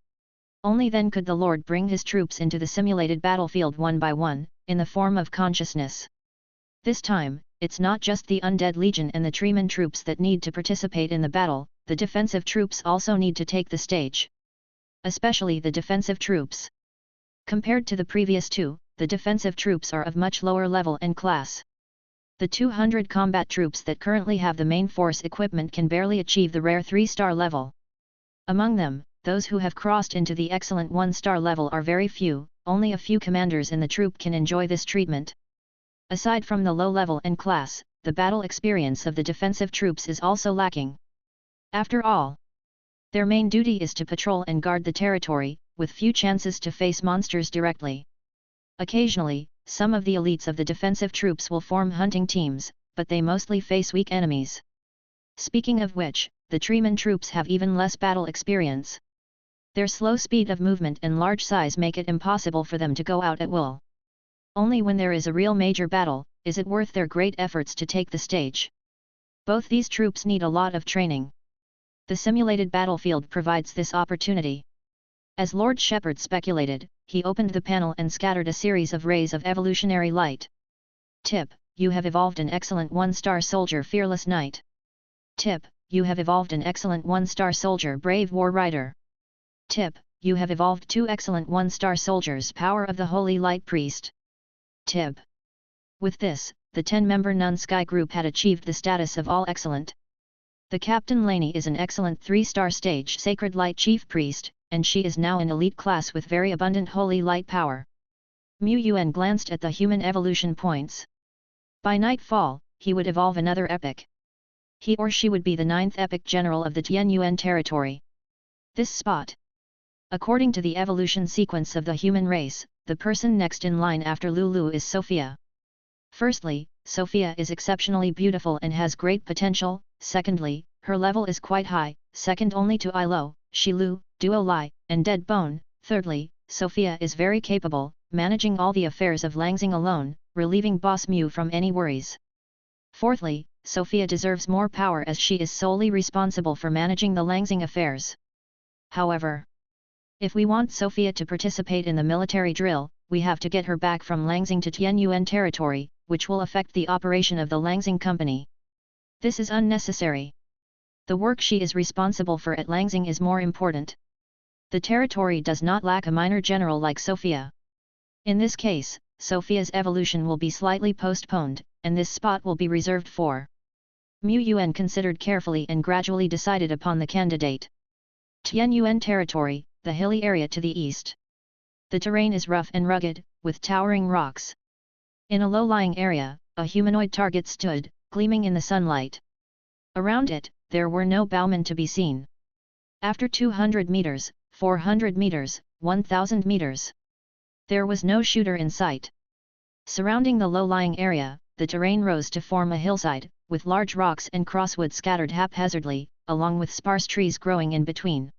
Only then could the Lord bring his troops into the simulated battlefield one by one, in the form of consciousness. This time, it's not just the Undead Legion and the Treeman troops that need to participate in the battle, the defensive troops also need to take the stage. Especially the defensive troops. Compared to the previous two, the defensive troops are of much lower level and class. The 200 combat troops that currently have the main force equipment can barely achieve the rare 3-star level. Among them, those who have crossed into the excellent 1-star level are very few, only a few commanders in the troop can enjoy this treatment. Aside from the low level and class, the battle experience of the defensive troops is also lacking. After all, their main duty is to patrol and guard the territory, with few chances to face monsters directly. Occasionally, some of the elites of the defensive troops will form hunting teams, but they mostly face weak enemies. Speaking of which, the treeman troops have even less battle experience. Their slow speed of movement and large size make it impossible for them to go out at will. Only when there is a real major battle, is it worth their great efforts to take the stage. Both these troops need a lot of training. The simulated battlefield provides this opportunity. As Lord Shepherd speculated, he opened the panel and scattered a series of rays of evolutionary light. Tip: you have evolved an excellent 1-star soldier fearless knight. Tip: you have evolved an excellent 1-star soldier brave war rider. Tip: you have evolved 2 excellent 1-star soldiers power of the holy light priest. Tip. With this, the 10-member Nun Sky group had achieved the status of all excellent. The Captain Laney is an excellent 3-star stage sacred light chief priest, and she is now in elite class with very abundant holy light power. Yuan glanced at the human evolution points. By nightfall, he would evolve another epic. He or she would be the 9th epic general of the Tianyuan territory. This spot. According to the evolution sequence of the human race, the person next in line after Lulu is Sophia. Firstly, Sophia is exceptionally beautiful and has great potential. Secondly, her level is quite high, second only to Ilo, Shilu, Duo Lai, and Dead Bone. Thirdly, Sophia is very capable, managing all the affairs of Langxing alone, relieving Boss Mu from any worries. Fourthly, Sophia deserves more power as she is solely responsible for managing the Langxing affairs. However, if we want Sophia to participate in the military drill, we have to get her back from Langxing to Tianyuan territory, which will affect the operation of the Langxing company. This is unnecessary. The work she is responsible for at Langxing is more important. The territory does not lack a minor general like Sophia. In this case, Sophia's evolution will be slightly postponed, and this spot will be reserved for. Yuan considered carefully and gradually decided upon the candidate. Tianyuan territory, the hilly area to the east. The terrain is rough and rugged, with towering rocks. In a low-lying area, a humanoid target stood, gleaming in the sunlight. Around it, there were no bowmen to be seen. After 200 meters, 400 meters, 1000 meters. There was no shooter in sight. Surrounding the low-lying area, the terrain rose to form a hillside, with large rocks and crosswood scattered haphazardly, along with sparse trees growing in between.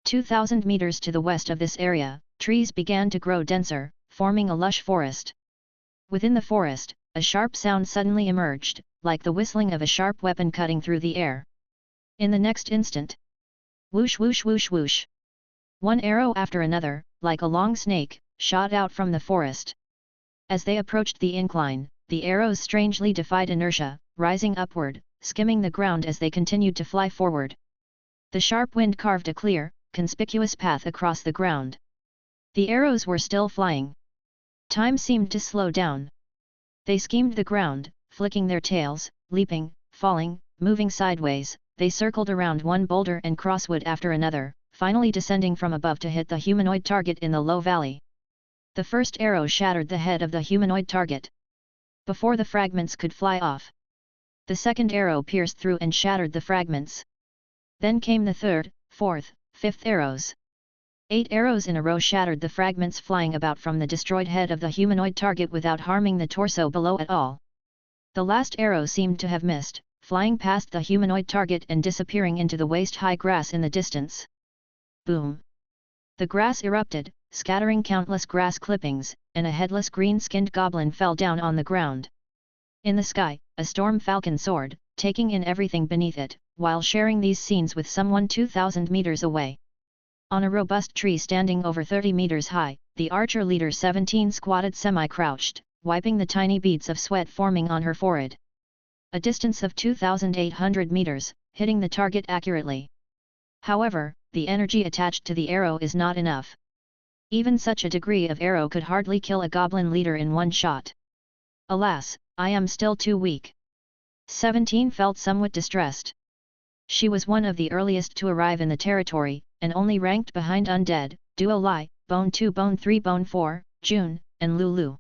2,000 meters to the west of this area, trees began to grow denser, forming a lush forest. Within the forest, a sharp sound suddenly emerged, like the whistling of a sharp weapon cutting through the air. In the next instant, whoosh whoosh whoosh whoosh. One arrow after another, like a long snake, shot out from the forest. As they approached the incline, the arrows strangely defied inertia, rising upward, skimming the ground as they continued to fly forward. The sharp wind carved a clear, conspicuous path across the ground. The arrows were still flying. Time seemed to slow down. They skimmed the ground, flicking their tails, leaping, falling, moving sideways. They circled around one boulder and crosswood after another, finally descending from above to hit the humanoid target in the low valley. The first arrow shattered the head of the humanoid target. Before the fragments could fly off, the second arrow pierced through and shattered the fragments. Then came the third, fourth, fifth arrows. 8 arrows in a row shattered the fragments flying about from the destroyed head of the humanoid target without harming the torso below at all. The last arrow seemed to have missed, flying past the humanoid target and disappearing into the waist-high grass in the distance. Boom! The grass erupted, scattering countless grass clippings, and a headless green-skinned goblin fell down on the ground. In the sky, a storm falcon soared, taking in everything beneath it, while sharing these scenes with someone 2,000 meters away. On a robust tree standing over 30 meters high, the archer leader 17 squatted semi-crouched, wiping the tiny beads of sweat forming on her forehead. A distance of 2,800 meters, hitting the target accurately. However, the energy attached to the arrow is not enough. Even such a degree of arrow could hardly kill a goblin leader in one shot. Alas, I am still too weak. 17 felt somewhat distressed. She was one of the earliest to arrive in the territory, and only ranked behind Undead, Duo Lai, Bone 2 Bone 3 Bone 4, June, and Lulu.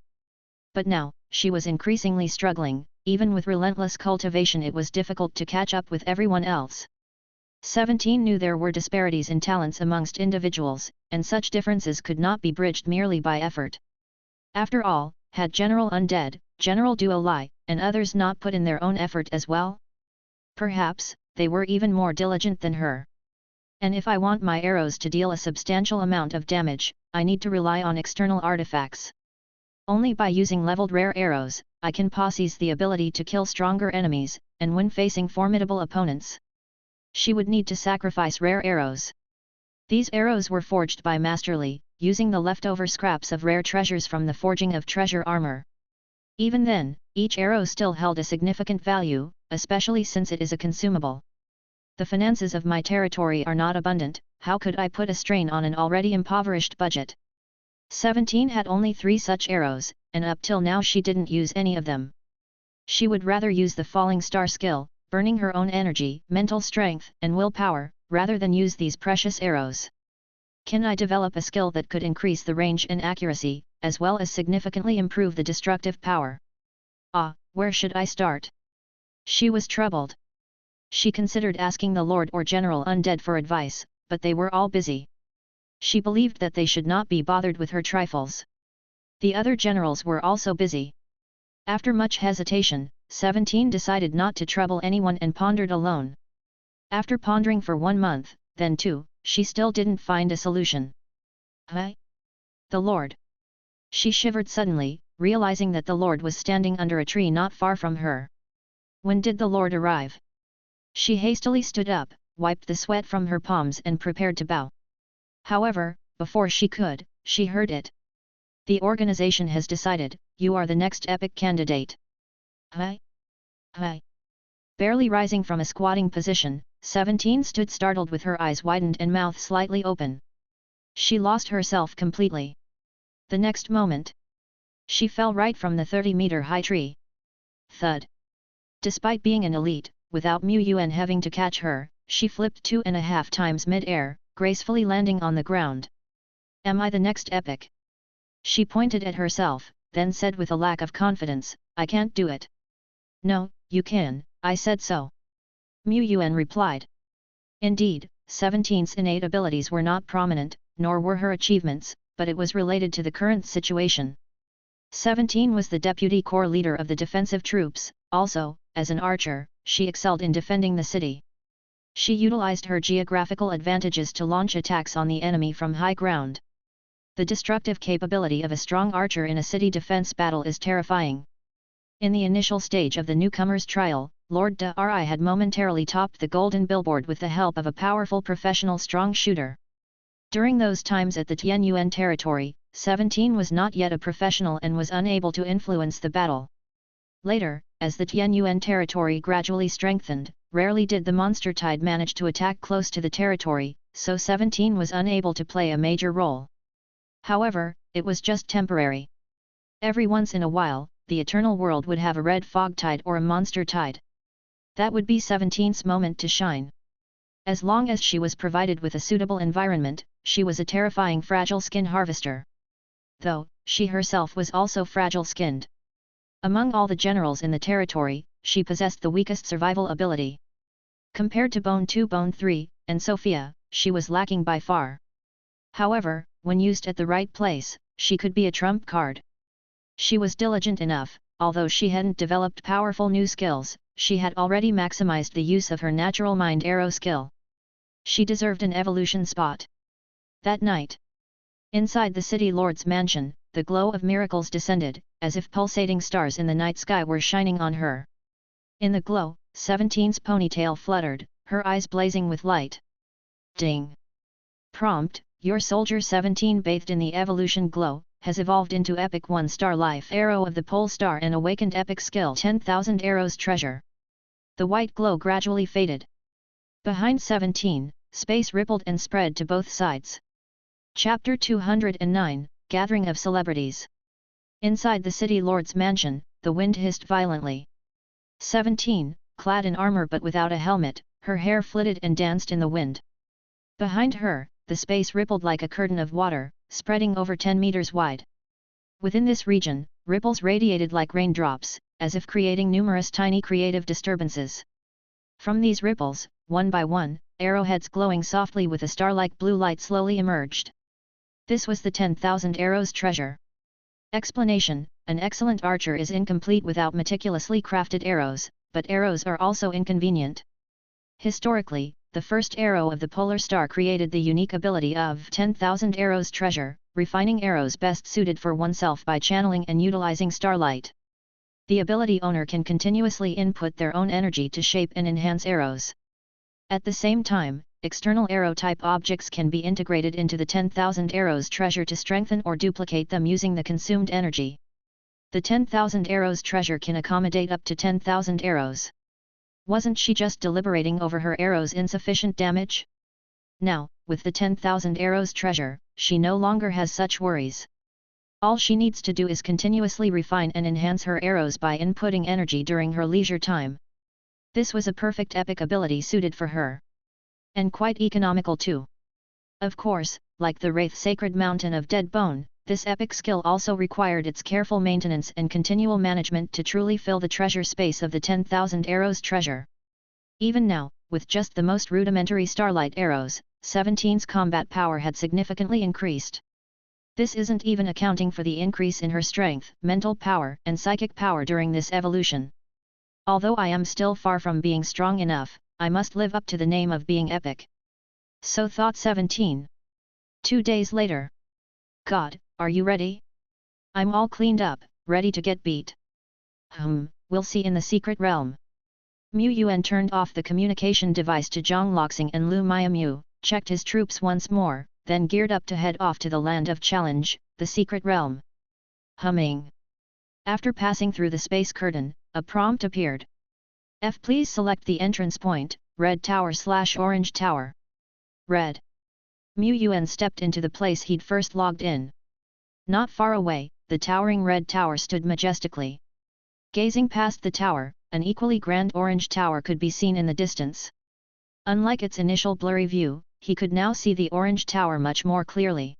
But now, she was increasingly struggling. Even with relentless cultivation it was difficult to catch up with everyone else. 17 knew there were disparities in talents amongst individuals, and such differences could not be bridged merely by effort. After all, had General Undead, General Duo Lai, and others not put in their own effort as well? Perhaps, they were even more diligent than her. And if I want my arrows to deal a substantial amount of damage, I need to rely on external artifacts. Only by using leveled rare arrows, I can possess the ability to kill stronger enemies, and when facing formidable opponents, she would need to sacrifice rare arrows. These arrows were forged by Masterly, using the leftover scraps of rare treasures from the forging of treasure armor. Even then, each arrow still held a significant value, especially since it is a consumable. The finances of my territory are not abundant, how could I put a strain on an already impoverished budget? 17 had only 3 such arrows, and up till now she didn't use any of them. She would rather use the falling star skill, burning her own energy, mental strength, and willpower, rather than use these precious arrows. Can I develop a skill that could increase the range and accuracy, as well as significantly improve the destructive power? Where should I start? She was troubled. She considered asking the Lord or General Undead for advice, but they were all busy. She believed that they should not be bothered with her trifles. The other generals were also busy. After much hesitation, 17 decided not to trouble anyone and pondered alone. After pondering for 1 month, then 2, she still didn't find a solution. The Lord. She shivered suddenly, realizing that the Lord was standing under a tree not far from her. When did the Lord arrive? She hastily stood up, wiped the sweat from her palms and prepared to bow. However, before she could, she heard it. The organization has decided, you are the next epic candidate. Barely rising from a squatting position, 17 stood startled with her eyes widened and mouth slightly open. She lost herself completely. The next moment, she fell right from the 30-meter-high tree. Thud. Despite being an elite, without Yuan having to catch her, she flipped 2.5 times mid-air, gracefully landing on the ground. Am I the next epic? She pointed at herself, then said with a lack of confidence, I can't do it. No, you can, I said so. Yuan replied. Indeed, 17's innate abilities were not prominent, nor were her achievements, but it was related to the current situation. 17 was the deputy corps leader of the defensive troops, also, as an archer, she excelled in defending the city. She utilized her geographical advantages to launch attacks on the enemy from high ground. The destructive capability of a strong archer in a city defense battle is terrifying. In the initial stage of the newcomer's trial, Lord Dari had momentarily topped the golden billboard with the help of a powerful professional strong shooter. During those times at the Tianyuan territory, 17 was not yet a professional and was unable to influence the battle. Later, as the Tianyuan territory gradually strengthened, rarely did the monster tide manage to attack close to the territory, so 17 was unable to play a major role. However, it was just temporary. Every once in a while, the eternal world would have a red fog tide or a monster tide. That would be 17's moment to shine. As long as she was provided with a suitable environment, she was a terrifying fragile skin harvester. Though, she herself was also fragile-skinned. Among all the generals in the territory, she possessed the weakest survival ability. Compared to Bone 2, Bone 3, and Sophia, she was lacking by far. However, when used at the right place, she could be a trump card. She was diligent enough, although she hadn't developed powerful new skills, she had already maximized the use of her natural mind arrow skill. She deserved an evolution spot. That night, inside the city lord's mansion, the glow of miracles descended, as if pulsating stars in the night sky were shining on her. In the glow, 17's ponytail fluttered, her eyes blazing with light. Ding! Prompt, your soldier 17 bathed in the evolution glow, has evolved into epic 1-star life arrow of the pole star and awakened epic skill 10,000 arrows treasure. The white glow gradually faded. Behind 17, space rippled and spread to both sides. Chapter 209, Gathering of Celebrities. Inside the city lord's mansion, the wind hissed violently. 17, clad in armor but without a helmet, her hair flitted and danced in the wind. Behind her, the space rippled like a curtain of water, spreading over 10 meters wide. Within this region, ripples radiated like raindrops, as if creating numerous tiny creative disturbances. From these ripples, one by one, arrowheads glowing softly with a star-like blue light slowly emerged. This was the 10,000 arrows treasure. Explanation: an excellent archer is incomplete without meticulously crafted arrows, but arrows are also inconvenient. Historically, the first arrow of the polar star created the unique ability of 10,000 arrows treasure, refining arrows best suited for oneself by channeling and utilizing starlight. The ability owner can continuously input their own energy to shape and enhance arrows. At the same time, external arrow-type objects can be integrated into the 10,000 arrows treasure to strengthen or duplicate them using the consumed energy. The 10,000 arrows treasure can accommodate up to 10,000 arrows. Wasn't she just deliberating over her arrows' insufficient damage? Now, with the 10,000 arrows treasure, she no longer has such worries. All she needs to do is continuously refine and enhance her arrows by inputting energy during her leisure time. This was a perfect epic ability suited for her. And quite economical too. Of course, like the Wraith Sacred Mountain of Dead Bone, this epic skill also required its careful maintenance and continual management to truly fill the treasure space of the 10,000 arrows treasure. Even now, with just the most rudimentary starlight arrows, 17's combat power had significantly increased. This isn't even accounting for the increase in her strength, mental power, and psychic power during this evolution. Although I am still far from being strong enough, I must live up to the name of being epic. So thought 17. 2 days later. God, are you ready? I'm all cleaned up, ready to get beat. We'll see in the secret realm. Mu Yuan turned off the communication device to Zhang Loxing and Lu Miamu, checked his troops once more, then geared up to head off to the land of challenge, the secret realm. Humming. After passing through the space curtain, a prompt appeared. Please select the entrance point, Red Tower/Orange Tower. Red. Mu Yuan stepped into the place he'd first logged in. Not far away, the towering Red Tower stood majestically. Gazing past the tower, an equally grand Orange Tower could be seen in the distance. Unlike its initial blurry view, he could now see the Orange Tower much more clearly.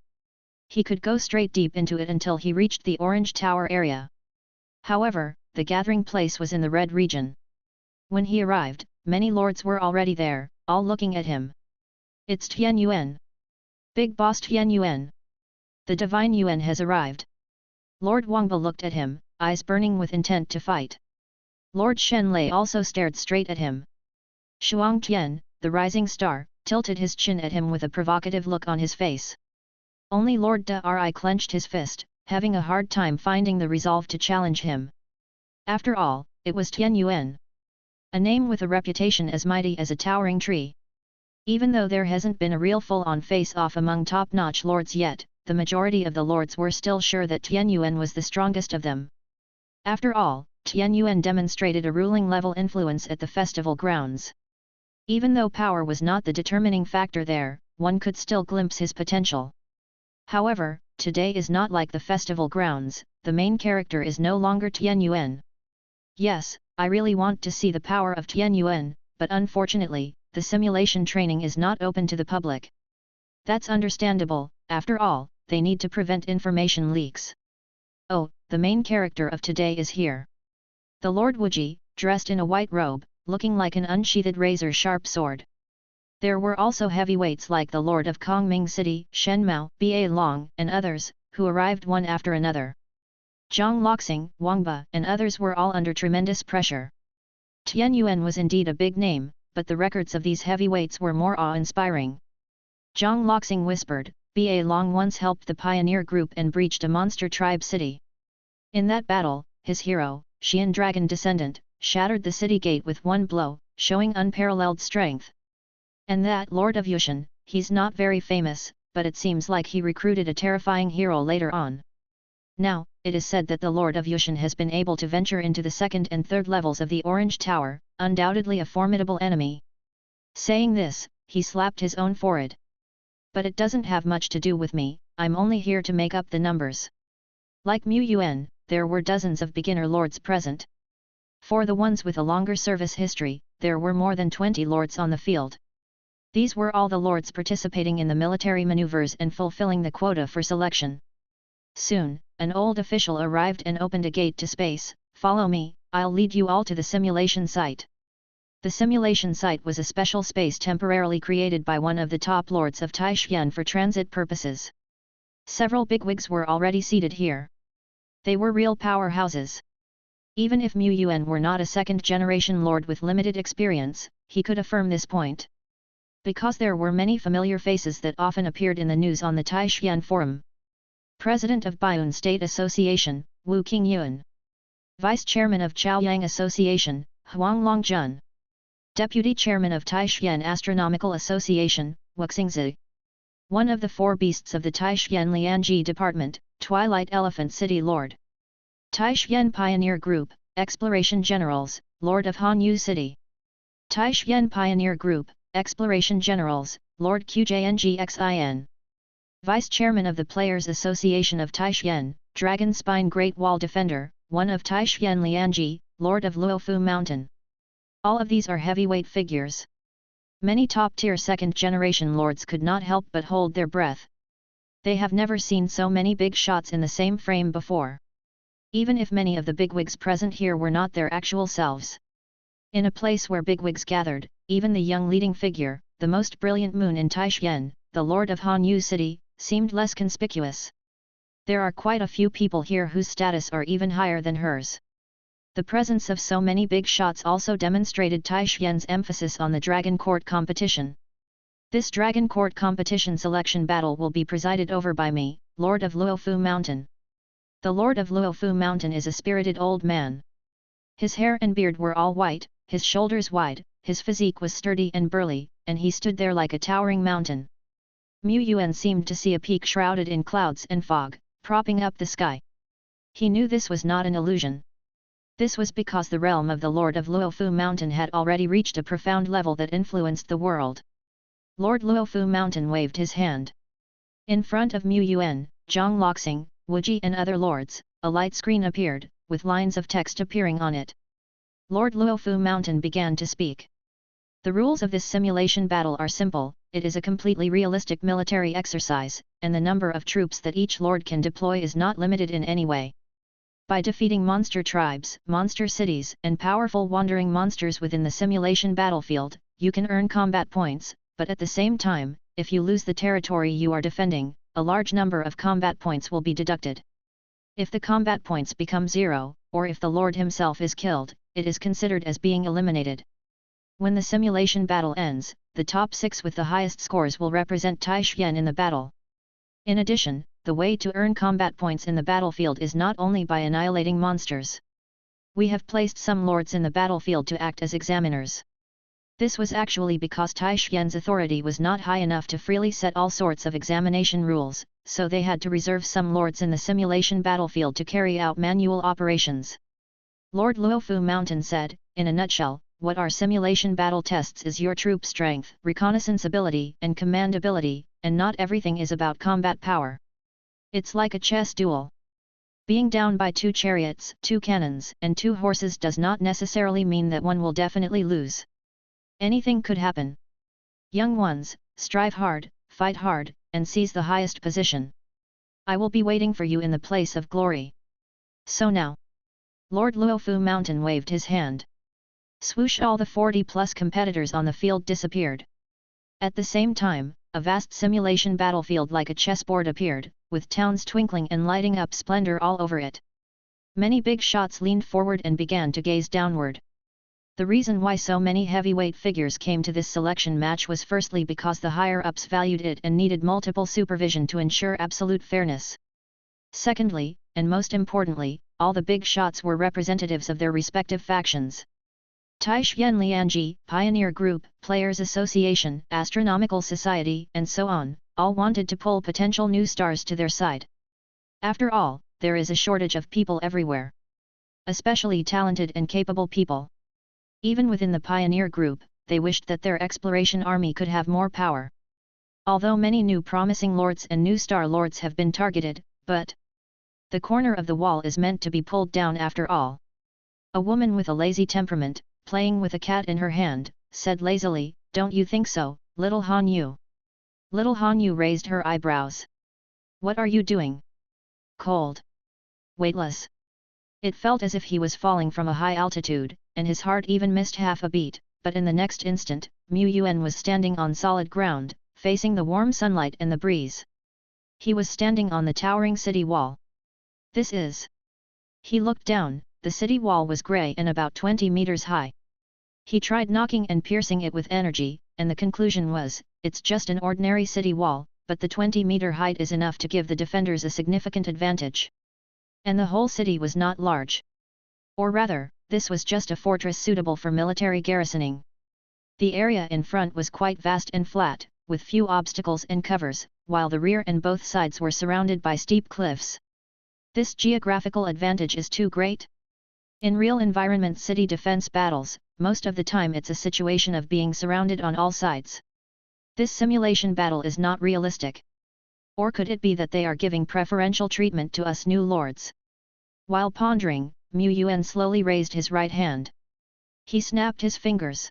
He could go straight deep into it until he reached the Orange Tower area. However, the gathering place was in the Red region. When he arrived, many lords were already there, all looking at him. It's Tian Yuan. Big Boss Tian Yuan. The Divine Yuan has arrived. Lord Wangba looked at him, eyes burning with intent to fight. Lord Shenlei also stared straight at him. Shuang Tian, the rising star, tilted his chin at him with a provocative look on his face. Only Lord Dari clenched his fist, having a hard time finding the resolve to challenge him. After all, it was Tian Yuan. A name with a reputation as mighty as a towering tree. Even though there hasn't been a real full-on face-off among top-notch lords yet, the majority of the lords were still sure that Tian Yuan was the strongest of them. After all, Tian Yuan demonstrated a ruling-level influence at the festival grounds. Even though power was not the determining factor there, one could still glimpse his potential. However, today is not like the festival grounds, the main character is no longer Tian Yuan. Yes, I really want to see the power of Tian Yuan, but unfortunately, the simulation training is not open to the public. That's understandable, after all, they need to prevent information leaks. Oh, the main character of today is here. The Lord Wuji, dressed in a white robe, looking like an unsheathed razor-sharp sword. There were also heavyweights like the Lord of Kongming City, Shen Mao, Ba Long, and others, who arrived one after another. Zhang Loxing, Wangba, and others were all under tremendous pressure. Tian Yuan was indeed a big name, but the records of these heavyweights were more awe-inspiring. Zhang Loxing whispered, Ba Long once helped the pioneer group and breached a monster tribe city. In that battle, his hero, Xian Dragon Descendant, shattered the city gate with one blow, showing unparalleled strength. And that Lord of Yushan, he's not very famous, but it seems like he recruited a terrifying hero later on. Now, it is said that the Lord of Yushan has been able to venture into the second and third levels of the Orange Tower, undoubtedly a formidable enemy. Saying this, he slapped his own forehead. But it doesn't have much to do with me, I'm only here to make up the numbers. Like Mu Yuan, there were dozens of beginner lords present. For the ones with a longer service history, there were more than 20 lords on the field. These were all the lords participating in the military maneuvers and fulfilling the quota for selection. Soon, an old official arrived and opened a gate to space. Follow me, I'll lead you all to the simulation site. The simulation site was a special space temporarily created by one of the top lords of Taishan for transit purposes. Several bigwigs were already seated here. They were real powerhouses. Even if Mu Yuan were not a second-generation lord with limited experience, he could affirm this point. Because there were many familiar faces that often appeared in the news on the Taishan Forum. President of Baiyun State Association, Wu Qingyuan. Vice Chairman of Chaoyang Association, Huang Longjun. Deputy Chairman of Taishan Astronomical Association, Wuxingzi. One of the four beasts of the Taishan Lianji Department, Twilight Elephant City Lord. Taishan Pioneer Group, Exploration Generals, Lord of Hanyu City. Taishan Pioneer Group, Exploration Generals, Lord QJNGXIN. Vice Chairman of the Players Association of Taishan, Dragon Spine Great Wall Defender, one of Taishan Lianji, Lord of Luofu Mountain. All of these are heavyweight figures. Many top-tier second-generation lords could not help but hold their breath. They have never seen so many big shots in the same frame before. Even if many of the bigwigs present here were not their actual selves. In a place where bigwigs gathered, even the young leading figure, the most brilliant moon in Taishan, the Lord of Hanyu City, seemed less conspicuous. There are quite a few people here whose status are even higher than hers. The presence of so many big shots also demonstrated Taishan's emphasis on the Dragon Court competition. This Dragon Court competition selection battle will be presided over by me, Lord of Luofu Mountain. The Lord of Luofu Mountain is a spirited old man. His hair and beard were all white, his shoulders wide, his physique was sturdy and burly, and he stood there like a towering mountain. Mu Yuan seemed to see a peak shrouded in clouds and fog, propping up the sky. He knew this was not an illusion. This was because the realm of the Lord of Luofu Mountain had already reached a profound level that influenced the world. Lord Luofu Mountain waved his hand. In front of Mu Yuan, Zhang Loxing, Wuji and other lords, a light screen appeared, with lines of text appearing on it. Lord Luofu Mountain began to speak. The rules of this simulation battle are simple. It is a completely realistic military exercise, and the number of troops that each lord can deploy is not limited in any way. By defeating monster tribes, monster cities, and powerful wandering monsters within the simulation battlefield, you can earn combat points, but at the same time, if you lose the territory you are defending, a large number of combat points will be deducted. If the combat points become 0, or if the lord himself is killed, it is considered as being eliminated. When the simulation battle ends, the top 6 with the highest scores will represent Taishan in the battle. In addition, the way to earn combat points in the battlefield is not only by annihilating monsters. We have placed some lords in the battlefield to act as examiners. This was actually because Taishan's authority was not high enough to freely set all sorts of examination rules, so they had to reserve some lords in the simulation battlefield to carry out manual operations. Lord Luofu Mountain said, in a nutshell, what our simulation battle tests is your troop strength, reconnaissance ability, and command ability, and not everything is about combat power. It's like a chess duel. Being down by 2 chariots, 2 cannons, and 2 horses does not necessarily mean that one will definitely lose. Anything could happen. Young ones, strive hard, fight hard, and seize the highest position. I will be waiting for you in the place of glory. So now. Lord Luofu Mountain waved his hand. Swoosh, all the 40+ competitors on the field disappeared. At the same time, a vast simulation battlefield like a chessboard appeared, with towns twinkling and lighting up splendor all over it. Many big shots leaned forward and began to gaze downward. The reason why so many heavyweight figures came to this selection match was firstly because the higher-ups valued it and needed multiple supervision to ensure absolute fairness. Secondly, and most importantly, all the big shots were representatives of their respective factions. Taishan Lianji, Pioneer Group, Players Association, Astronomical Society, and so on, all wanted to pull potential new stars to their side. After all, there is a shortage of people everywhere. Especially talented and capable people. Even within the Pioneer Group, they wished that their exploration army could have more power. Although many new promising lords and new star lords have been targeted, but the corner of the wall is meant to be pulled down after all. A woman with a lazy temperament, playing with a cat in her hand, said lazily, "Don't you think so, little Hanyu?" Little Hanyu raised her eyebrows. "What are you doing?" "Cold. Weightless." It felt as if he was falling from a high altitude, and his heart even missed half a beat, but in the next instant, Yuan was standing on solid ground, facing the warm sunlight and the breeze. He was standing on the towering city wall. This is... He looked down. The city wall was grey and about 20 meters high. He tried knocking and piercing it with energy, and the conclusion was, it's just an ordinary city wall, but the 20-meter height is enough to give the defenders a significant advantage. And the whole city was not large. Or rather, this was just a fortress suitable for military garrisoning. The area in front was quite vast and flat, with few obstacles and covers, while the rear and both sides were surrounded by steep cliffs. This geographical advantage is too great. In real environment city defense battles, most of the time it's a situation of being surrounded on all sides. This simulation battle is not realistic. Or could it be that they are giving preferential treatment to us new lords? While pondering, Yuan slowly raised his right hand. He snapped his fingers.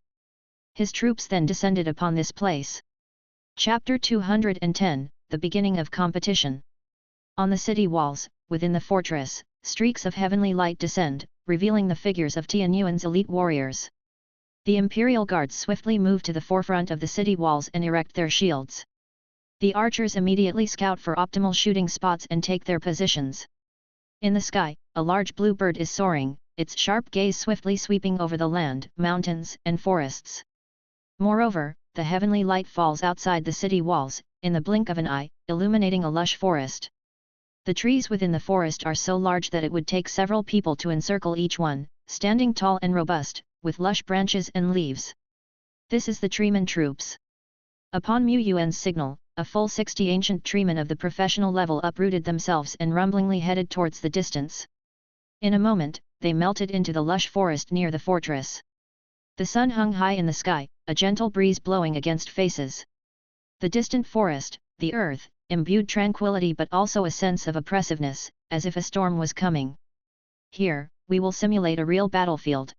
His troops then descended upon this place. Chapter 210, The Beginning of Competition. On the city walls, within the fortress, streaks of heavenly light descend, revealing the figures of Yuan's elite warriors. The Imperial Guards swiftly move to the forefront of the city walls and erect their shields. The archers immediately scout for optimal shooting spots and take their positions. In the sky, a large blue bird is soaring, its sharp gaze swiftly sweeping over the land, mountains, and forests. Moreover, the heavenly light falls outside the city walls, in the blink of an eye, illuminating a lush forest. The trees within the forest are so large that it would take several people to encircle each one, standing tall and robust, with lush branches and leaves. This is the treeman troops. Upon Yuan's signal, a full 60 ancient treemen of the professional level uprooted themselves and rumblingly headed towards the distance. In a moment, they melted into the lush forest near the fortress. The sun hung high in the sky, a gentle breeze blowing against faces. The distant forest, the earth, imbued tranquility but also a sense of oppressiveness, as if a storm was coming. Here, we will simulate a real battlefield.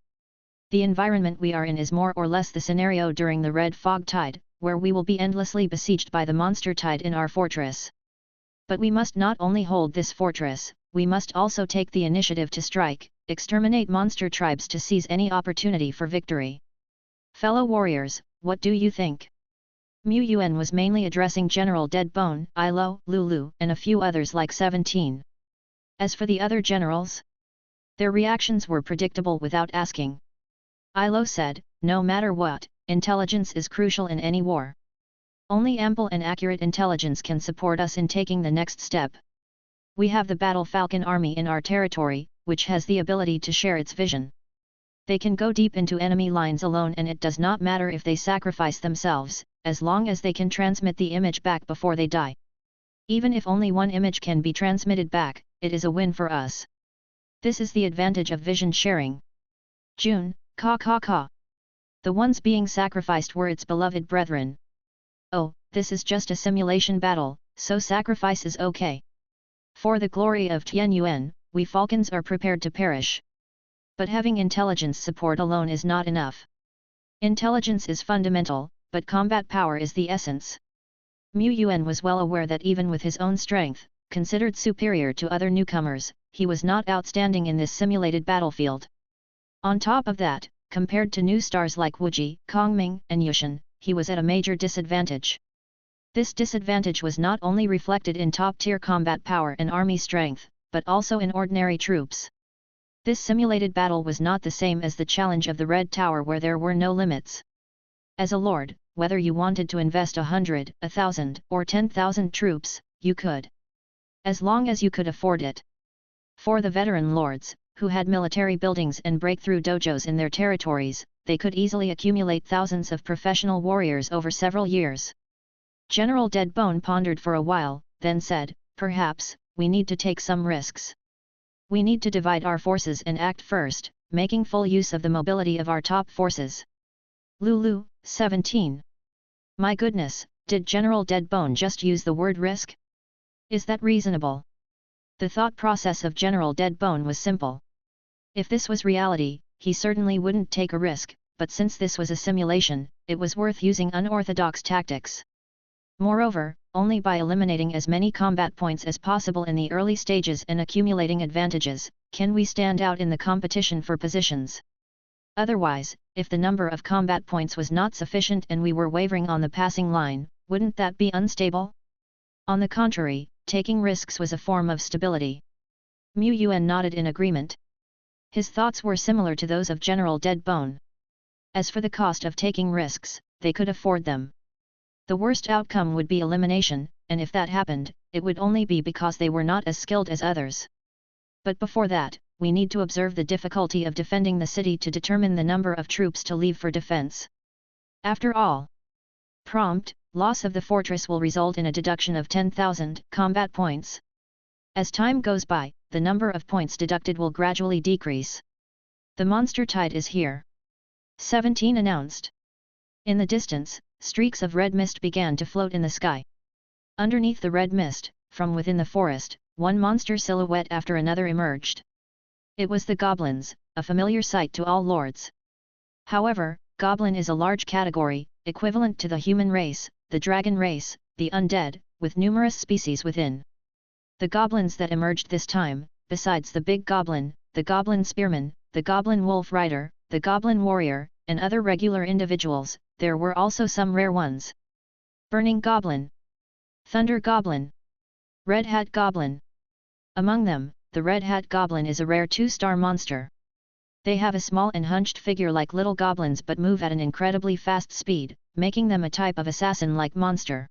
The environment we are in is more or less the scenario during the Red Fog Tide, where we will be endlessly besieged by the monster tide in our fortress. But we must not only hold this fortress, we must also take the initiative to strike, exterminate monster tribes to seize any opportunity for victory. Fellow warriors, what do you think? Yuan was mainly addressing General Deadbone, Ilo, Lulu, and a few others like 17. As for the other generals, their reactions were predictable without asking. Ilo said, no matter what, intelligence is crucial in any war. Only ample and accurate intelligence can support us in taking the next step. We have the Battle Falcon army in our territory, which has the ability to share its vision. They can go deep into enemy lines alone and it does not matter if they sacrifice themselves, as long as they can transmit the image back before they die. Even if only one image can be transmitted back, it is a win for us. This is the advantage of vision sharing. June, ka. The ones being sacrificed were its beloved brethren. Oh, this is just a simulation battle, so sacrifice is okay. For the glory of Yuan, we Falcons are prepared to perish. But having intelligence support alone is not enough. Intelligence is fundamental, but combat power is the essence. Yuan was well aware that even with his own strength, considered superior to other newcomers, he was not outstanding in this simulated battlefield. On top of that, compared to new stars like Wuji, Kongming, and Yushan, he was at a major disadvantage. This disadvantage was not only reflected in top-tier combat power and army strength, but also in ordinary troops. This simulated battle was not the same as the challenge of the Red Tower where there were no limits. As a lord, whether you wanted to invest 100, 1,000, or 10,000 troops, you could. As long as you could afford it. For the veteran lords, who had military buildings and breakthrough dojos in their territories, they could easily accumulate thousands of professional warriors over several years. General Deadbone pondered for a while, then said, perhaps, we need to take some risks. We need to divide our forces and act first, making full use of the mobility of our top forces. Lulu, 17. My goodness, did General Deadbone just use the word risk? Is that reasonable? The thought process of General Deadbone was simple. If this was reality, he certainly wouldn't take a risk, but since this was a simulation, it was worth using unorthodox tactics. Moreover, only by eliminating as many combat points as possible in the early stages and accumulating advantages, can we stand out in the competition for positions. Otherwise, if the number of combat points was not sufficient and we were wavering on the passing line, wouldn't that be unstable? On the contrary, taking risks was a form of stability. Yuan nodded in agreement. His thoughts were similar to those of General Deadbone. As for the cost of taking risks, they could afford them. The worst outcome would be elimination, and if that happened, it would only be because they were not as skilled as others. But before that, we need to observe the difficulty of defending the city to determine the number of troops to leave for defense. After all, prompt loss of the fortress will result in a deduction of 10,000 combat points. As time goes by, the number of points deducted will gradually decrease. The monster tide is here. 17 announced. In the distance, streaks of red mist began to float in the sky. Underneath the red mist, from within the forest, one monster silhouette after another emerged. It was the goblins, a familiar sight to all lords. However, goblin is a large category, equivalent to the human race, the dragon race, the undead, with numerous species within. The goblins that emerged this time, besides the big goblin, the goblin spearman, the goblin wolf rider, the goblin warrior, and other regular individuals, there were also some rare ones. Burning goblin, thunder goblin, red hat goblin. Among them, the red hat goblin is a rare 2-star monster. They have a small and hunched figure like little goblins but move at an incredibly fast speed, making them a type of assassin-like monster.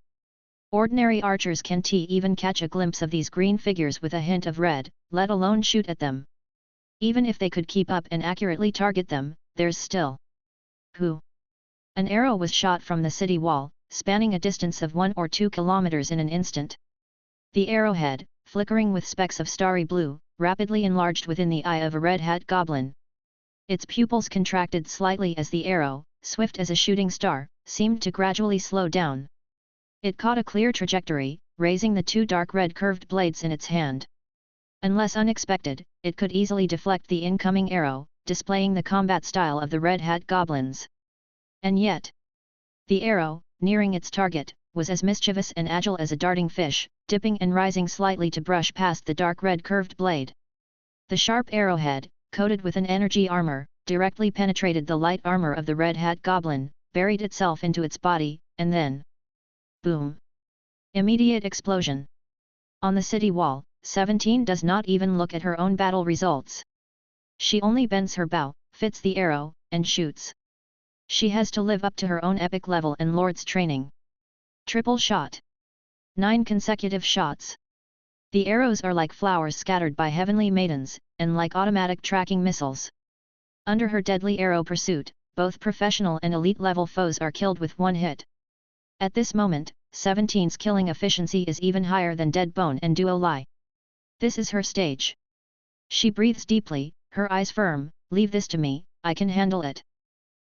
Ordinary archers can't even catch a glimpse of these green figures with a hint of red, let alone shoot at them. Even if they could keep up and accurately target them, there's still who? An arrow was shot from the city wall, spanning a distance of 1 or 2 kilometers in an instant. The arrowhead, flickering with specks of starry blue, rapidly enlarged within the eye of a red hat goblin. Its pupils contracted slightly as the arrow, swift as a shooting star, seemed to gradually slow down. It caught a clear trajectory, raising the 2 dark red curved blades in its hand. Unless unexpected, it could easily deflect the incoming arrow, displaying the combat style of the red hat goblins. And yet, the arrow, nearing its target, was as mischievous and agile as a darting fish, dipping and rising slightly to brush past the dark red curved blade. The sharp arrowhead, coated with an energy armor, directly penetrated the light armor of the red hat goblin, buried itself into its body, and then boom! Immediate explosion. On the city wall, 17 does not even look at her own battle results. She only bends her bow, fits the arrow, and shoots. She has to live up to her own epic level and lord's training. Triple shot. 9 consecutive shots. The arrows are like flowers scattered by heavenly maidens, and like automatic tracking missiles. Under her deadly arrow pursuit, both professional and elite level foes are killed with one hit. At this moment, 17's killing efficiency is even higher than Deadbone and Duo Lai. This is her stage. She breathes deeply, her eyes firm. Leave this to me, I can handle it.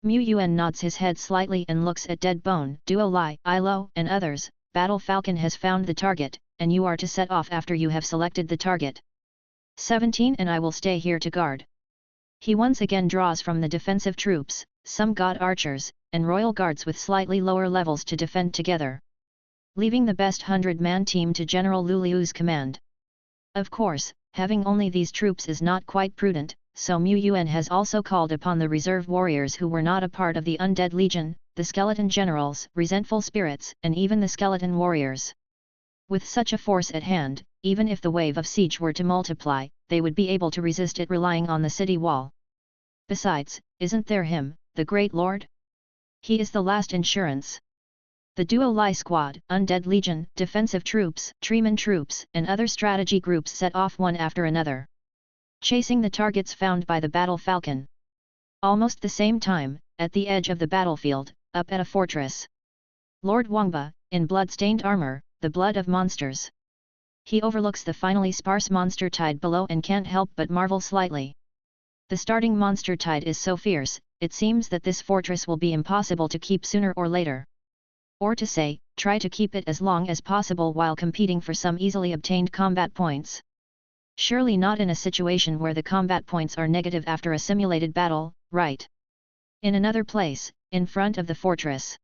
Yuan nods his head slightly and looks at Deadbone, Duo Lai, Ilo, and others. Battle Falcon has found the target, and you are to set off after you have selected the target. 17 and I will stay here to guard. He once again draws from the defensive troops, some god archers, and royal guards with slightly lower levels to defend together, leaving the best 100-man team to General Luliu's command. Of course, having only these troops is not quite prudent, so Yuan has also called upon the reserve warriors who were not a part of the Undead Legion, the skeleton generals, resentful spirits, and even the skeleton warriors. With such a force at hand, even if the wave of siege were to multiply, they would be able to resist it relying on the city wall. Besides, isn't there him, the Great Lord? He is the last insurance. The Duo Lai Squad, Undead Legion, defensive troops, Treeman troops, and other strategy groups set off one after another, chasing the targets found by the Battle Falcon. Almost the same time, at the edge of the battlefield, up at a fortress, Lord Wangba, in blood-stained armor, the blood of monsters. He overlooks the finally sparse monster tide below and can't help but marvel slightly. The starting monster tide is so fierce, it seems that this fortress will be impossible to keep sooner or later. Or to say, try to keep it as long as possible while competing for some easily obtained combat points. Surely not in a situation where the combat points are negative after a simulated battle, right? In another place, in front of the fortress,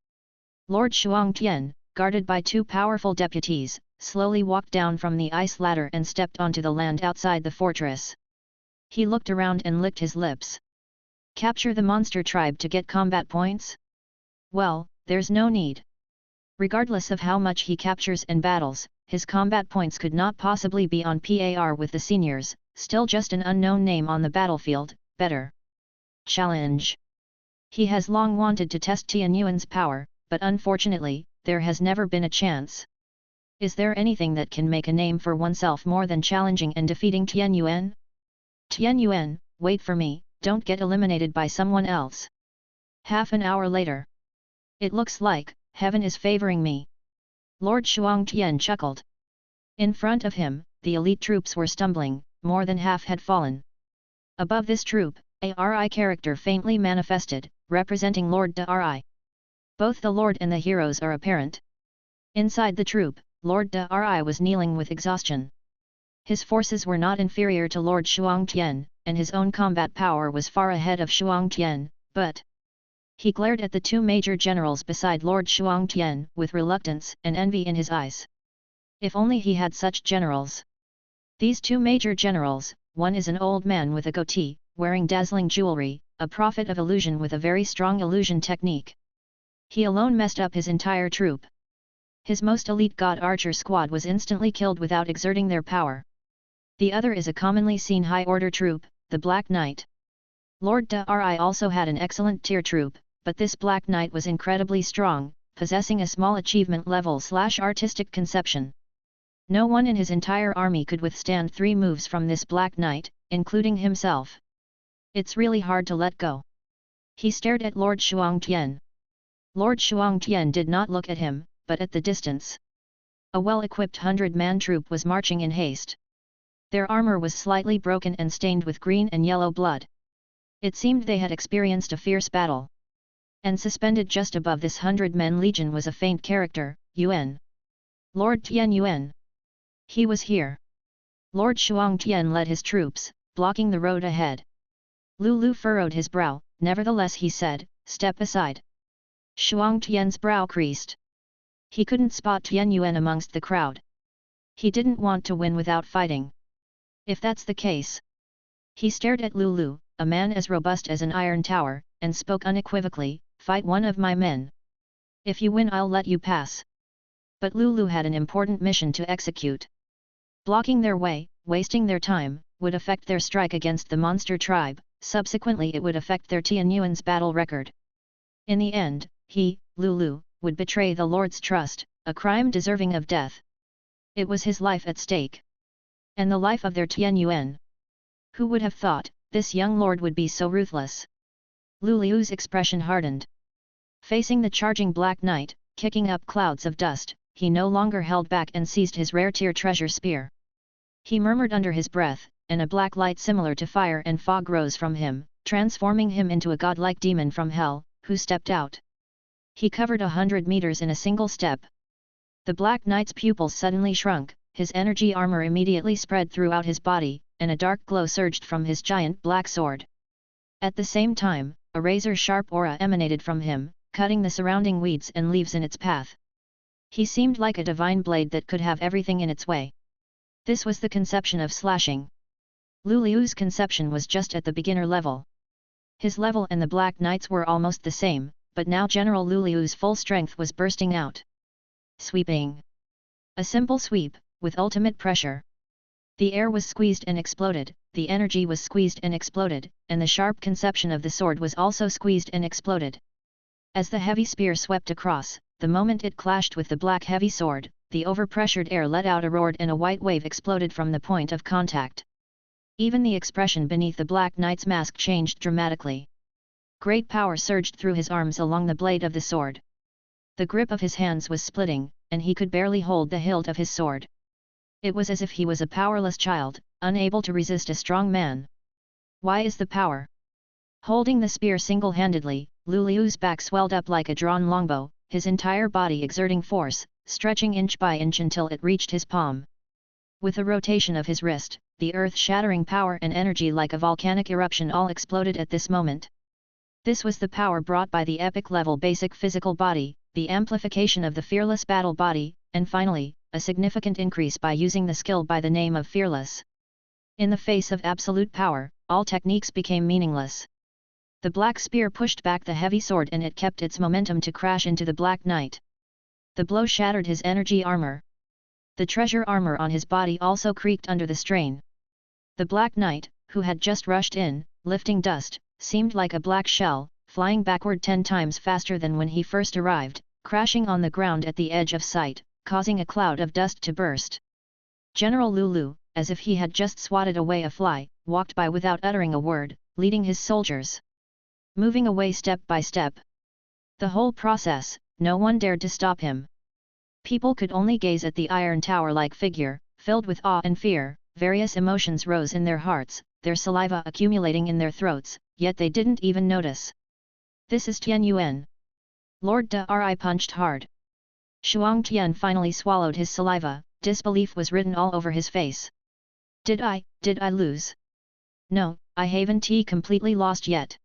Lord Shuangtian, guarded by 2 powerful deputies, slowly walked down from the ice ladder and stepped onto the land outside the fortress. He looked around and licked his lips. Capture the monster tribe to get combat points? Well, there's no need. Regardless of how much he captures and battles, his combat points could not possibly be on par with the seniors, still just an unknown name on the battlefield, better. Challenge. He has long wanted to test Tian Yuan's power, but unfortunately, there has never been a chance. Is there anything that can make a name for oneself more than challenging and defeating Tian Yuan? Tian Yuan, wait for me, don't get eliminated by someone else. Half an hour later. It looks like heaven is favoring me. Lord Shuangtian chuckled. In front of him, the elite troops were stumbling, more than half had fallen. Above this troop, a RI character faintly manifested, representing Lord Dari. Both the Lord and the heroes are apparent. Inside the troop, Lord Dari was kneeling with exhaustion. His forces were not inferior to Lord Shuangtian, and his own combat power was far ahead of Shuangtian, but he glared at the two major generals beside Lord Shuangtian with reluctance and envy in his eyes. If only he had such generals. These two major generals, one is an old man with a goatee, wearing dazzling jewelry, a prophet of illusion with a very strong illusion technique. He alone messed up his entire troop. His most elite god archer squad was instantly killed without exerting their power. The other is a commonly seen high-order troop, the Black Knight. Lord Dari also had an excellent tier troop, but this Black Knight was incredibly strong, possessing a small achievement level/artistic conception. No one in his entire army could withstand 3 moves from this Black Knight, including himself. It's really hard to let go. He stared at Lord Shuangtian. Lord Shuangtian did not look at him, but at the distance. A well-equipped 100-man troop was marching in haste. Their armor was slightly broken and stained with green and yellow blood. It seemed they had experienced a fierce battle. And suspended just above this 100-men legion was a faint character, Yuan. Lord Tian Yuan. He was here. Lord Shuangtian led his troops, blocking the road ahead. Lulu furrowed his brow, nevertheless he said, "Step aside." Shuangtian's brow creased. He couldn't spot Tian Yuan amongst the crowd. He didn't want to win without fighting. If that's the case. He stared at Lulu, a man as robust as an iron tower, and spoke unequivocally, "Fight one of my men. If you win I'll let you pass." But Lulu had an important mission to execute. Blocking their way, wasting their time, would affect their strike against the monster tribe, subsequently it would affect their Tian Yuan's battle record. In the end, he, Lulu, would betray the Lord's trust, a crime deserving of death. It was his life at stake. And the life of their Tian Yuan. Who would have thought, this young lord would be so ruthless? Lulu's expression hardened. Facing the charging Black Knight, kicking up clouds of dust, he no longer held back and seized his rare tier treasure spear. He murmured under his breath, and a black light similar to fire and fog rose from him, transforming him into a godlike demon from hell, who stepped out. He covered 100 meters in a single step. The Black Knight's pupils suddenly shrunk, his energy armor immediately spread throughout his body, and a dark glow surged from his giant black sword. At the same time, a razor-sharp aura emanated from him, cutting the surrounding weeds and leaves in its path. He seemed like a divine blade that could have everything in its way. This was the conception of slashing. Lulu's conception was just at the beginner level. His level and the Black Knight's were almost the same, but now General Lulu's full strength was bursting out. Sweeping. A simple sweep, with ultimate pressure. The air was squeezed and exploded, the energy was squeezed and exploded, and the sharp conception of the sword was also squeezed and exploded. As the heavy spear swept across, the moment it clashed with the black heavy sword, the overpressured air let out a roar and a white wave exploded from the point of contact. Even the expression beneath the Black Knight's mask changed dramatically. Great power surged through his arms along the blade of the sword. The grip of his hands was splitting, and he could barely hold the hilt of his sword. It was as if he was a powerless child, unable to resist a strong man. Why is the power? Holding the spear single-handedly, Lulu's back swelled up like a drawn longbow, his entire body exerting force, stretching inch by inch until it reached his palm. With a rotation of his wrist, the earth-shattering power and energy like a volcanic eruption all exploded at this moment. This was the power brought by the epic-level basic physical body, the amplification of the fearless battle body, and finally, a significant increase by using the skill by the name of fearless. In the face of absolute power, all techniques became meaningless. The black spear pushed back the heavy sword and it kept its momentum to crash into the Black Knight. The blow shattered his energy armor. The treasure armor on his body also creaked under the strain. The Black Knight, who had just rushed in, lifting dust, seemed like a black shell, flying backward 10 times faster than when he first arrived, crashing on the ground at the edge of sight, causing a cloud of dust to burst. General Lulu, as if he had just swatted away a fly, walked by without uttering a word, leading his soldiers, moving away step by step. The whole process, no one dared to stop him. People could only gaze at the iron tower-like figure, filled with awe and fear. Various emotions rose in their hearts, their saliva accumulating in their throats, yet they didn't even notice. This is Tian Yuan. Lord Dari punched hard. Shuang Tian finally swallowed his saliva, disbelief was written all over his face. Did I lose? No, I haven't completely lost yet.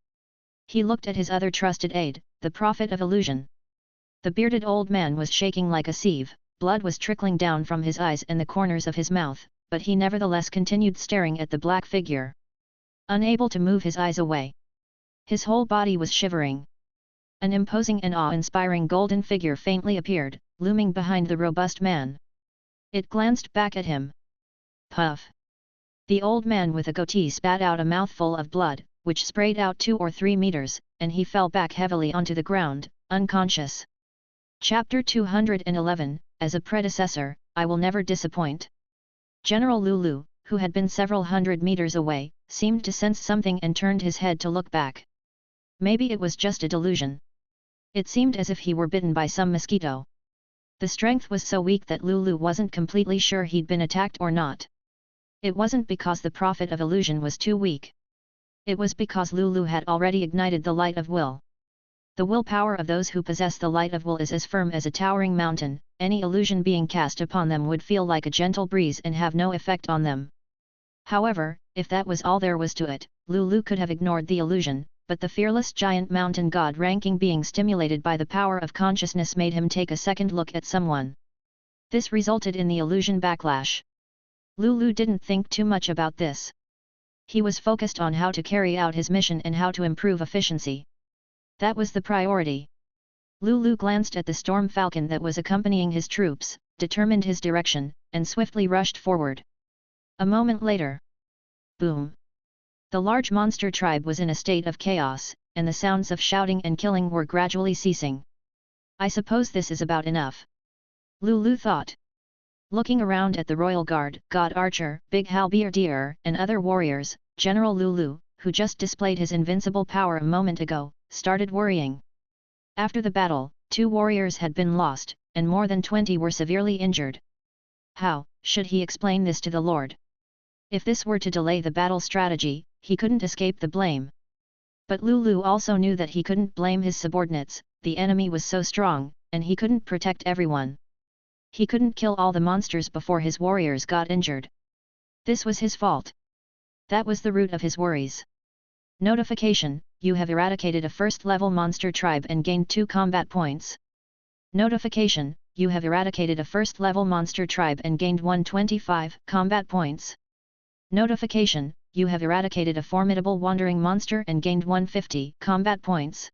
He looked at his other trusted aide, the Prophet of Illusion. The bearded old man was shaking like a sieve, blood was trickling down from his eyes and the corners of his mouth, but he nevertheless continued staring at the black figure. Unable to move his eyes away. His whole body was shivering. An imposing and awe-inspiring golden figure faintly appeared, looming behind the robust man. It glanced back at him. Puff! The old man with a goatee spat out a mouthful of blood, which sprayed out 2 or 3 meters, and he fell back heavily onto the ground, unconscious. Chapter 211, As a predecessor, I will never disappoint. General Lulu, who had been several hundred meters away, seemed to sense something and turned his head to look back. Maybe it was just a delusion. It seemed as if he were bitten by some mosquito. The strength was so weak that Lulu wasn't completely sure he'd been attacked or not. It wasn't because the Prophet of Illusion was too weak. It was because Lulu had already ignited the light of will. The willpower of those who possess the light of will is as firm as a towering mountain, any illusion being cast upon them would feel like a gentle breeze and have no effect on them. However, if that was all there was to it, Lulu could have ignored the illusion, but the fearless giant mountain god-ranking being stimulated by the power of consciousness made him take a second look at someone. This resulted in the illusion backlash. Lulu didn't think too much about this. He was focused on how to carry out his mission and how to improve efficiency. That was the priority. Lulu glanced at the storm falcon that was accompanying his troops, determined his direction, and swiftly rushed forward. A moment later. Boom! The large monster tribe was in a state of chaos, and the sounds of shouting and killing were gradually ceasing. I suppose this is about enough. Lulu thought. Looking around at the royal guard, God Archer, Big Halberdier, and other warriors, General Lulu, who just displayed his invincible power a moment ago, started worrying. After the battle, 2 warriors had been lost, and more than 20 were severely injured. How should he explain this to the Lord? If this were to delay the battle strategy, he couldn't escape the blame. But Lulu also knew that he couldn't blame his subordinates, the enemy was so strong, and he couldn't protect everyone. He couldn't kill all the monsters before his warriors got injured. This was his fault. That was the root of his worries. Notification: you have eradicated a first-level monster tribe and gained 2 combat points. Notification: you have eradicated a first-level monster tribe and gained 125 combat points. Notification: you have eradicated a formidable wandering monster and gained 150 combat points.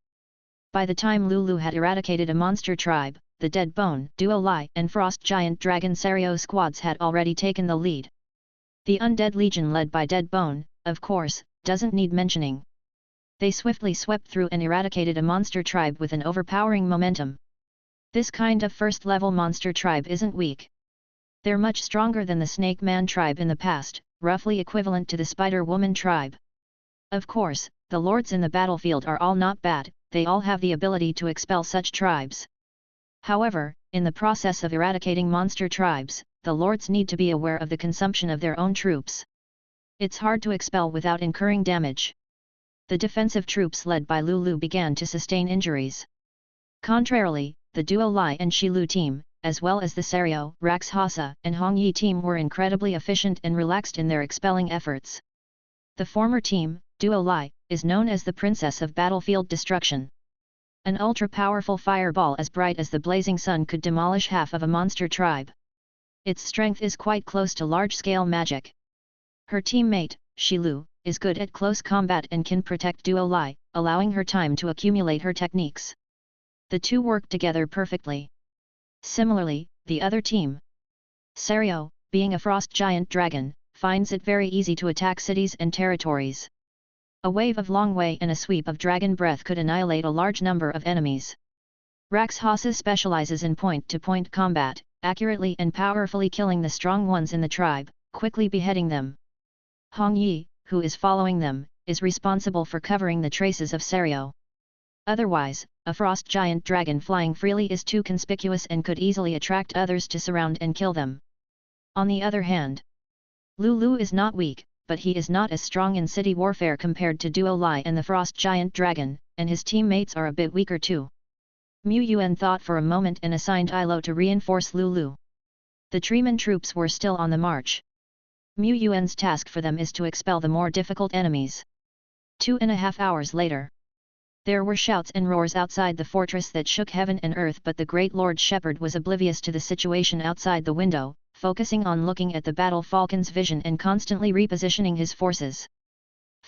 By the time Lulu had eradicated a monster tribe, the Dead Bone, Duo Lai, and Frost Giant Dragon Serio squads had already taken the lead. The Undead Legion led by Dead Bone, of course, doesn't need mentioning. They swiftly swept through and eradicated a monster tribe with an overpowering momentum. This kind of first-level monster tribe isn't weak. They're much stronger than the Snake Man tribe in the past, roughly equivalent to the Spider Woman tribe. Of course, the lords in the battlefield are all not bad, they all have the ability to expel such tribes. However, in the process of eradicating monster tribes, the lords need to be aware of the consumption of their own troops. It's hard to expel without incurring damage. The defensive troops led by Lulu began to sustain injuries. Contrarily, the Duo Lai and Shilu team, as well as the Serio, Rakshasa, and Hongyi team were incredibly efficient and relaxed in their expelling efforts. The former team, Duo Lai, is known as the Princess of Battlefield Destruction. An ultra-powerful fireball as bright as the blazing sun could demolish half of a monster tribe. Its strength is quite close to large-scale magic. Her teammate, Shilu, is good at close combat and can protect Duo Lai, allowing her time to accumulate her techniques. The two worked together perfectly. Similarly, the other team. Serio, being a frost giant dragon, finds it very easy to attack cities and territories. A wave of Long Wei and a sweep of dragon breath could annihilate a large number of enemies. Raxhasa specializes in point-to-point combat, accurately and powerfully killing the strong ones in the tribe, quickly beheading them. Hong Yi, who is following them, is responsible for covering the traces of Serio. Otherwise, a frost giant dragon flying freely is too conspicuous and could easily attract others to surround and kill them. On the other hand, Lulu is not weak, but he is not as strong in city warfare compared to Duo Lai and the frost giant dragon, and his teammates are a bit weaker too. Mu Yuan thought for a moment and assigned Ilo to reinforce Lulu. The Treeman troops were still on the march. Mu Yuan's task for them is to expel the more difficult enemies. 2.5 hours later. There were shouts and roars outside the fortress that shook heaven and earth, but the great Lord Shepherd was oblivious to the situation outside the window, focusing on looking at the battle falcon's vision and constantly repositioning his forces.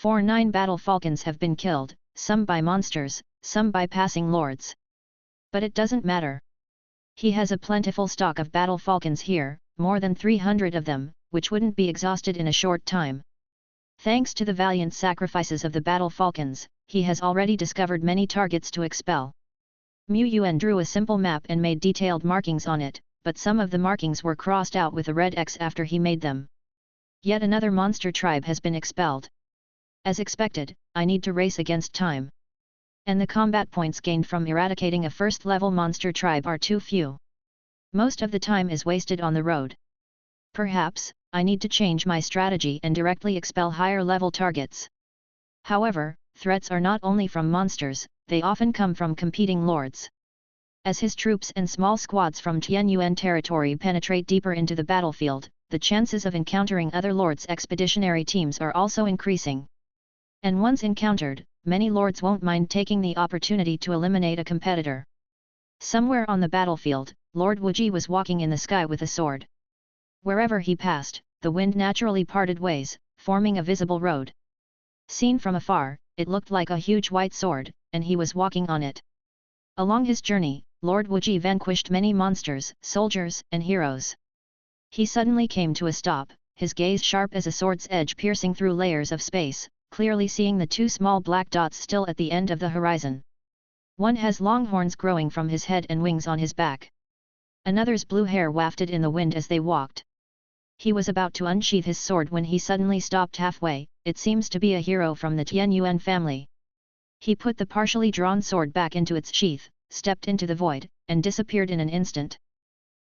9 battle falcons have been killed, some by monsters, some by passing lords. But it doesn't matter. He has a plentiful stock of battle falcons here, more than 300 of them, which wouldn't be exhausted in a short time. Thanks to the valiant sacrifices of the battle falcons, he has already discovered many targets to expel. Mu Yuan drew a simple map and made detailed markings on it, but some of the markings were crossed out with a red X after he made them. Yet another monster tribe has been expelled. As expected, I need to race against time. And the combat points gained from eradicating a first-level monster tribe are too few. Most of the time is wasted on the road. Perhaps, I need to change my strategy and directly expel higher-level targets. However, threats are not only from monsters, they often come from competing lords. As his troops and small squads from Tianyuan territory penetrate deeper into the battlefield, the chances of encountering other lords' expeditionary teams are also increasing. And once encountered, many lords won't mind taking the opportunity to eliminate a competitor. Somewhere on the battlefield, Lord Wuji was walking in the sky with a sword. Wherever he passed, the wind naturally parted ways, forming a visible road. Seen from afar, it looked like a huge white sword, and he was walking on it. Along his journey, Lord Wuji vanquished many monsters, soldiers, and heroes. He suddenly came to a stop, his gaze sharp as a sword's edge piercing through layers of space, clearly seeing the 2 small black dots still at the end of the horizon. One has long horns growing from his head and wings on his back. Another's blue hair wafted in the wind as they walked. He was about to unsheath his sword when he suddenly stopped halfway. It seems to be a hero from the Tianyuan family. He put the partially drawn sword back into its sheath, stepped into the void, and disappeared in an instant.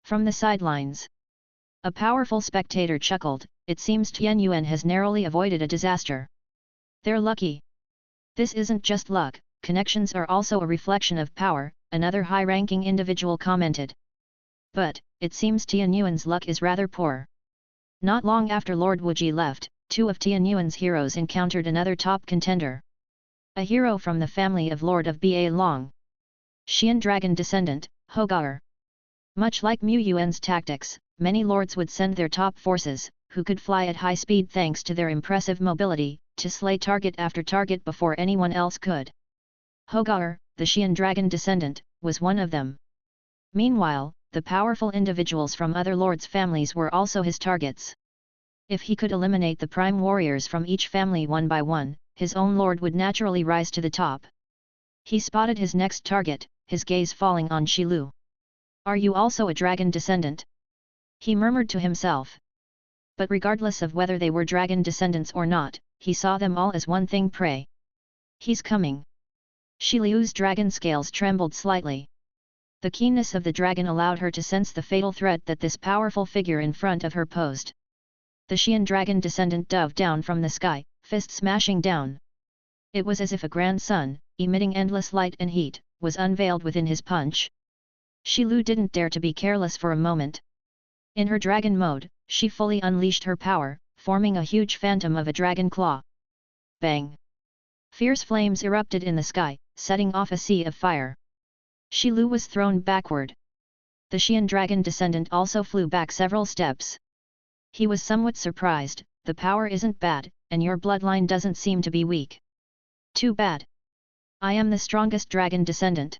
From the sidelines, a powerful spectator chuckled. It seems Tianyuan has narrowly avoided a disaster. They're lucky. This isn't just luck, connections are also a reflection of power, another high-ranking individual commented. But, it seems Tianyuan's luck is rather poor. Not long after Lord Wuji left, 2 of Tianyuan's heroes encountered another top contender. A hero from the family of Lord of Ba Long. Xian dragon descendant, Hogar. Much like Mu Yuan's tactics, many lords would send their top forces, who could fly at high speed thanks to their impressive mobility, to slay target after target before anyone else could. Hogar, the Xian dragon descendant, was one of them. Meanwhile, the powerful individuals from other lords' families were also his targets. If he could eliminate the prime warriors from each family one by one, his own lord would naturally rise to the top. He spotted his next target, his gaze falling on Shilu. "Are you also a dragon descendant?" he murmured to himself. But regardless of whether they were dragon descendants or not, he saw them all as one thing: prey. "He's coming." Shilu's dragon scales trembled slightly. The keenness of the dragon allowed her to sense the fatal threat that this powerful figure in front of her posed. The Xian dragon descendant dove down from the sky, fist smashing down. It was as if a grand sun, emitting endless light and heat, was unveiled within his punch. Shilu didn't dare to be careless for a moment. In her dragon mode, she fully unleashed her power, forming a huge phantom of a dragon claw. Bang! Fierce flames erupted in the sky, setting off a sea of fire. Shilu was thrown backward. The Xian dragon descendant also flew back several steps. He was somewhat surprised. "The power isn't bad, and your bloodline doesn't seem to be weak." "Too bad. I am the strongest dragon descendant.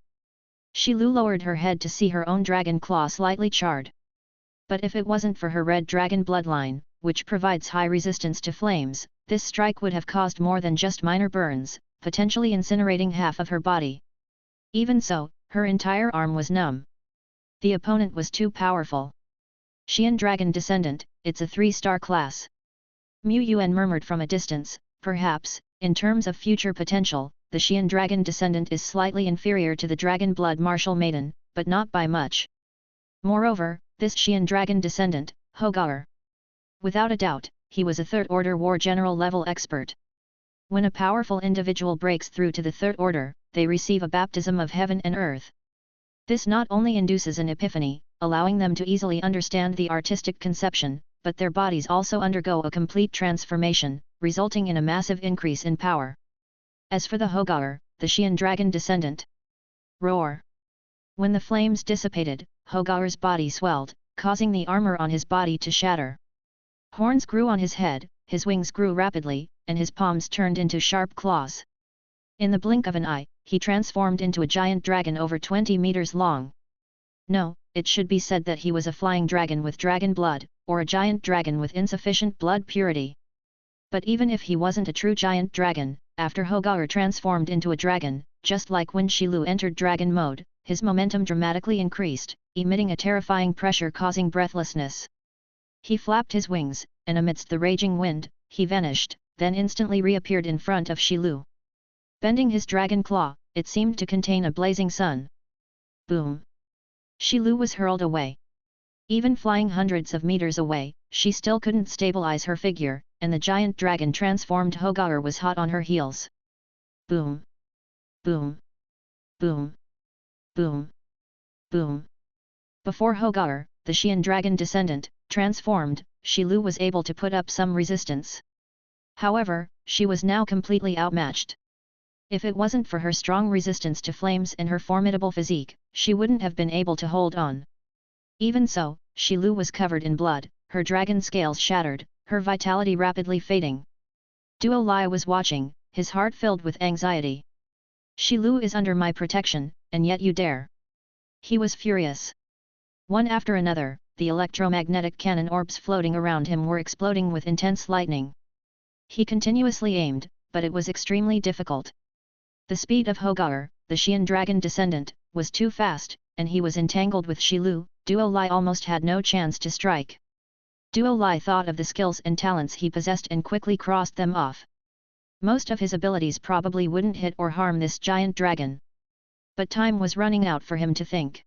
Shi Lu lowered her head to see her own dragon claw slightly charred. But if it wasn't for her red dragon bloodline, which provides high resistance to flames, this strike would have caused more than just minor burns, potentially incinerating half of her body. Even so, her entire arm was numb. The opponent was too powerful. Xian Dragon Descendant, it's a 3-star class. Yuan murmured from a distance, perhaps, in terms of future potential, the Xian Dragon Descendant is slightly inferior to the Dragon Blood Martial Maiden, but not by much. Moreover, this Xian Dragon Descendant, Hogar. Without a doubt, he was a third-order war general level expert. When a powerful individual breaks through to the third order, they receive a baptism of heaven and earth. This not only induces an epiphany, allowing them to easily understand the artistic conception, but their bodies also undergo a complete transformation, resulting in a massive increase in power. As for the Hogar, the Xian Dragon Descendant. Roar! When the flames dissipated, Hogar's body swelled, causing the armor on his body to shatter. Horns grew on his head, his wings grew rapidly, and his palms turned into sharp claws. In the blink of an eye, he transformed into a giant dragon over 20 meters long. No, it should be said that he was a flying dragon with dragon blood, or a giant dragon with insufficient blood purity. But even if he wasn't a true giant dragon, after Hogar transformed into a dragon, just like when Shi Lu entered dragon mode, his momentum dramatically increased, emitting a terrifying pressure causing breathlessness. He flapped his wings, and amidst the raging wind, he vanished, then instantly reappeared in front of Shi Lu. Bending his dragon claw, it seemed to contain a blazing sun. Boom! Shi Lu was hurled away. Even flying hundreds of meters away, she still couldn't stabilize her figure, and the giant dragon transformed Hogar was hot on her heels. Boom! Boom! Boom! Boom! Boom! Before Hogar, the Xian Dragon Descendant, transformed, Shi Lu was able to put up some resistance. However, she was now completely outmatched. If it wasn't for her strong resistance to flames and her formidable physique, she wouldn't have been able to hold on. Even so, Shi Lu was covered in blood, her dragon scales shattered, her vitality rapidly fading. Duo Lai was watching, his heart filled with anxiety. Shi Lu is under my protection, and yet you dare. He was furious. One after another, the electromagnetic cannon orbs floating around him were exploding with intense lightning. He continuously aimed, but it was extremely difficult. The speed of Hogar, the Xian Dragon Descendant, was too fast, and he was entangled with Shi Lu. Duo Lai almost had no chance to strike. Duo Lai thought of the skills and talents he possessed and quickly crossed them off. Most of his abilities probably wouldn't hit or harm this giant dragon. But time was running out for him to think.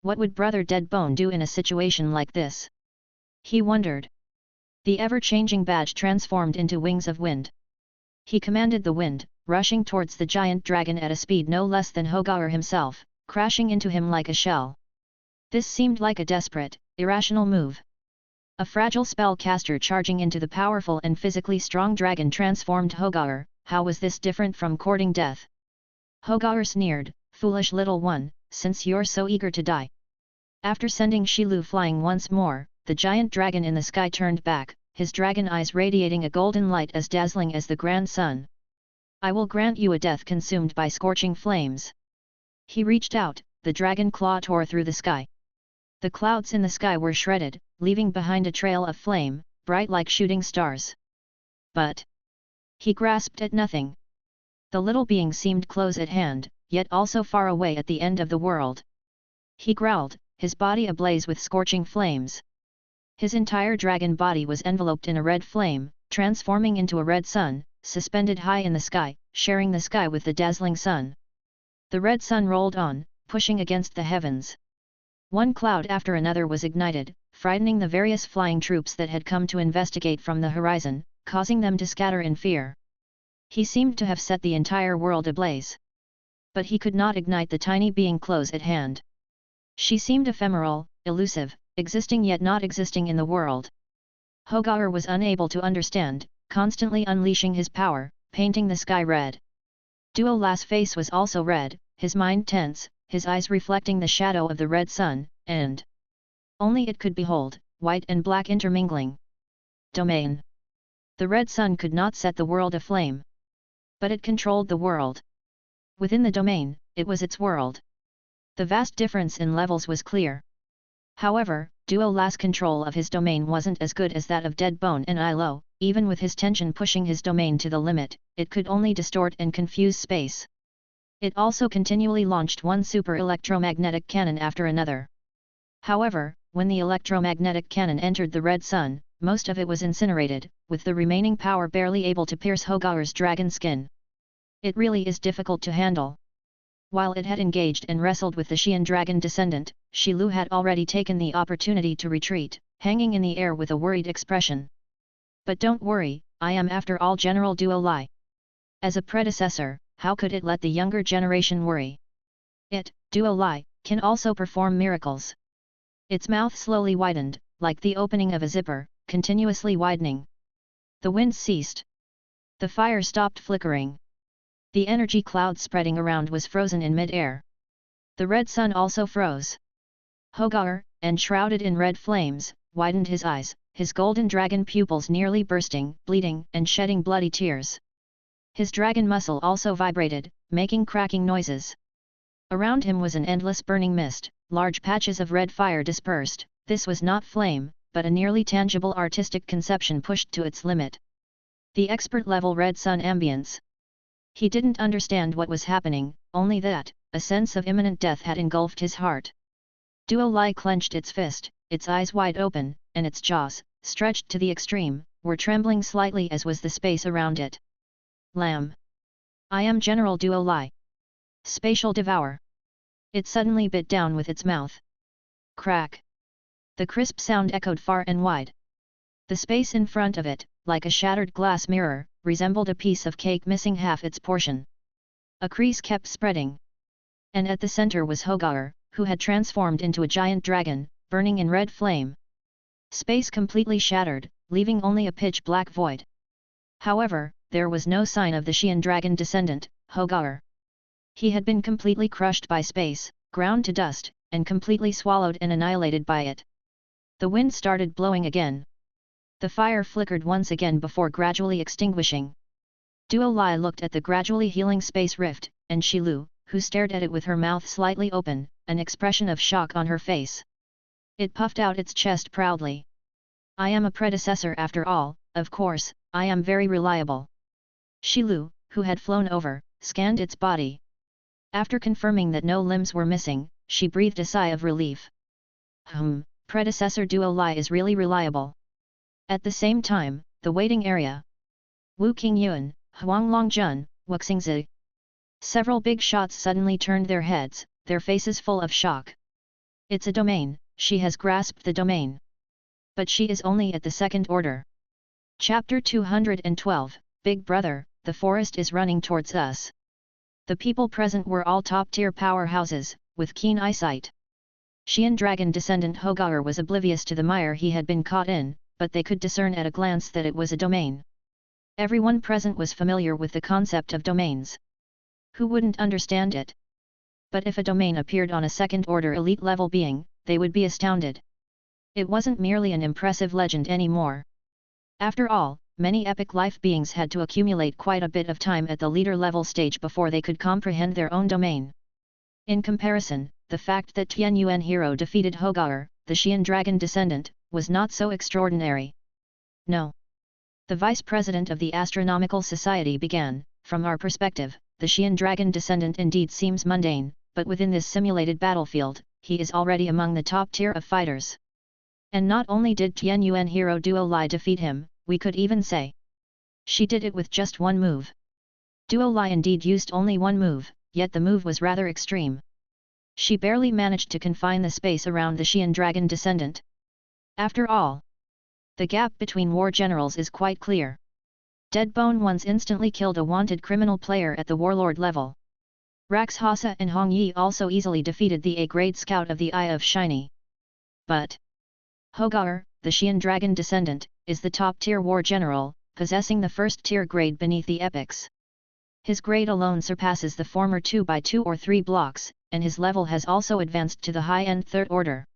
What would Brother Deadbone do in a situation like this? He wondered. The ever-changing badge transformed into wings of wind. He commanded the wind, rushing towards the giant dragon at a speed no less than Hogar himself, crashing into him like a shell. This seemed like a desperate, irrational move. A fragile spellcaster charging into the powerful and physically strong dragon transformed Hogar. How was this different from courting death? Hogar sneered, "Foolish little one, since you're so eager to die." After sending Shi Lu flying once more, the giant dragon in the sky turned back, his dragon eyes radiating a golden light as dazzling as the grand sun. "I will grant you a death consumed by scorching flames." He reached out, the dragon claw tore through the sky. The clouds in the sky were shredded, leaving behind a trail of flame, bright like shooting stars. But he grasped at nothing. The little being seemed close at hand, yet also far away at the end of the world. He growled, his body ablaze with scorching flames. His entire dragon body was enveloped in a red flame, transforming into a red sun, suspended high in the sky, sharing the sky with the dazzling sun. The red sun rolled on, pushing against the heavens. One cloud after another was ignited, frightening the various flying troops that had come to investigate from the horizon, causing them to scatter in fear. He seemed to have set the entire world ablaze. But he could not ignite the tiny being close at hand. She seemed ephemeral, elusive, existing yet not existing in the world. Hogar was unable to understand, constantly unleashing his power, painting the sky red. Duo Lai's face was also red, his mind tense, his eyes reflecting the shadow of the red sun, and only it could behold, white and black intermingling. Domain. The red sun could not set the world aflame. But it controlled the world. Within the domain, it was its world. The vast difference in levels was clear. However, Duo La's control of his domain wasn't as good as that of Deadbone and Ilo. Even with his tension pushing his domain to the limit, it could only distort and confuse space. It also continually launched one super electromagnetic cannon after another. However, when the electromagnetic cannon entered the Red Sun, most of it was incinerated, with the remaining power barely able to pierce Hogar's dragon skin. It really is difficult to handle. While it had engaged and wrestled with the Xian dragon descendant, Shilu had already taken the opportunity to retreat, hanging in the air with a worried expression. But don't worry, I am after all General Duo Lai. As a predecessor, how could it let the younger generation worry? It, Duo Lai, can also perform miracles. Its mouth slowly widened, like the opening of a zipper, continuously widening. The wind ceased. The fire stopped flickering. The energy cloud spreading around was frozen in mid-air. The red sun also froze. Hogar, enshrouded in red flames, widened his eyes, his golden dragon pupils nearly bursting, bleeding and shedding bloody tears. His dragon muscle also vibrated, making cracking noises. Around him was an endless burning mist, large patches of red fire dispersed. This was not flame, but a nearly tangible artistic conception pushed to its limit. The expert-level red sun ambience. He didn't understand what was happening, only that a sense of imminent death had engulfed his heart. Duo Lai clenched its fist, its eyes wide open, and its jaws, stretched to the extreme, were trembling slightly as was the space around it. Lamb. I am General Duo Lai. Spatial Devour. It suddenly bit down with its mouth. Crack. The crisp sound echoed far and wide. The space in front of it, like a shattered glass mirror, resembled a piece of cake missing half its portion. A crease kept spreading. And at the center was Hogar, who had transformed into a giant dragon, burning in red flame. Space completely shattered, leaving only a pitch-black void. However, there was no sign of the Xian dragon descendant, Hogar. He had been completely crushed by space, ground to dust, and completely swallowed and annihilated by it. The wind started blowing again. The fire flickered once again before gradually extinguishing. Duo Lai looked at the gradually healing space rift, and Shilu, who stared at it with her mouth slightly open, an expression of shock on her face. It puffed out its chest proudly. I am a predecessor after all, of course, I am very reliable. Shilu, who had flown over, scanned its body. After confirming that no limbs were missing, she breathed a sigh of relief. Predecessor Duo Lai is really reliable. At the same time, the waiting area. Wu King Yuan, Huang Longjun, Wuxingzi. Several big shots suddenly turned their heads, their faces full of shock. It's a domain, she has grasped the domain. But she is only at the second order. Chapter 212, Big Brother, the forest is running towards us. The people present were all top-tier powerhouses, with keen eyesight. Xian dragon descendant Hogar was oblivious to the mire he had been caught in, but they could discern at a glance that it was a domain. Everyone present was familiar with the concept of domains. Who wouldn't understand it? But if a domain appeared on a second-order elite-level being, they would be astounded. It wasn't merely an impressive legend anymore. After all, many epic life beings had to accumulate quite a bit of time at the leader-level stage before they could comprehend their own domain. In comparison, the fact that Tian Yuan hero defeated Hogar, the Xian dragon descendant, was not so extraordinary. No. The vice president of the Astronomical Society began, from our perspective, the Xian dragon descendant indeed seems mundane, but within this simulated battlefield, he is already among the top tier of fighters. And not only did Tian Yuan hero Duo Lai defeat him, we could even say she did it with just one move. Duo Lai indeed used only one move, yet the move was rather extreme. She barely managed to confine the space around the Xian dragon descendant. After all, the gap between war generals is quite clear. Deadbone once instantly killed a wanted criminal player at the warlord level. Rax Hasa and Hong Yi also easily defeated the A-grade scout of the Eye of Shiny. But Hogar, the Xian dragon descendant, is the top-tier war general, possessing the first-tier grade beneath the epics. His grade alone surpasses the former 2 by 2 or 3 blocks, and his level has also advanced to the high-end third order.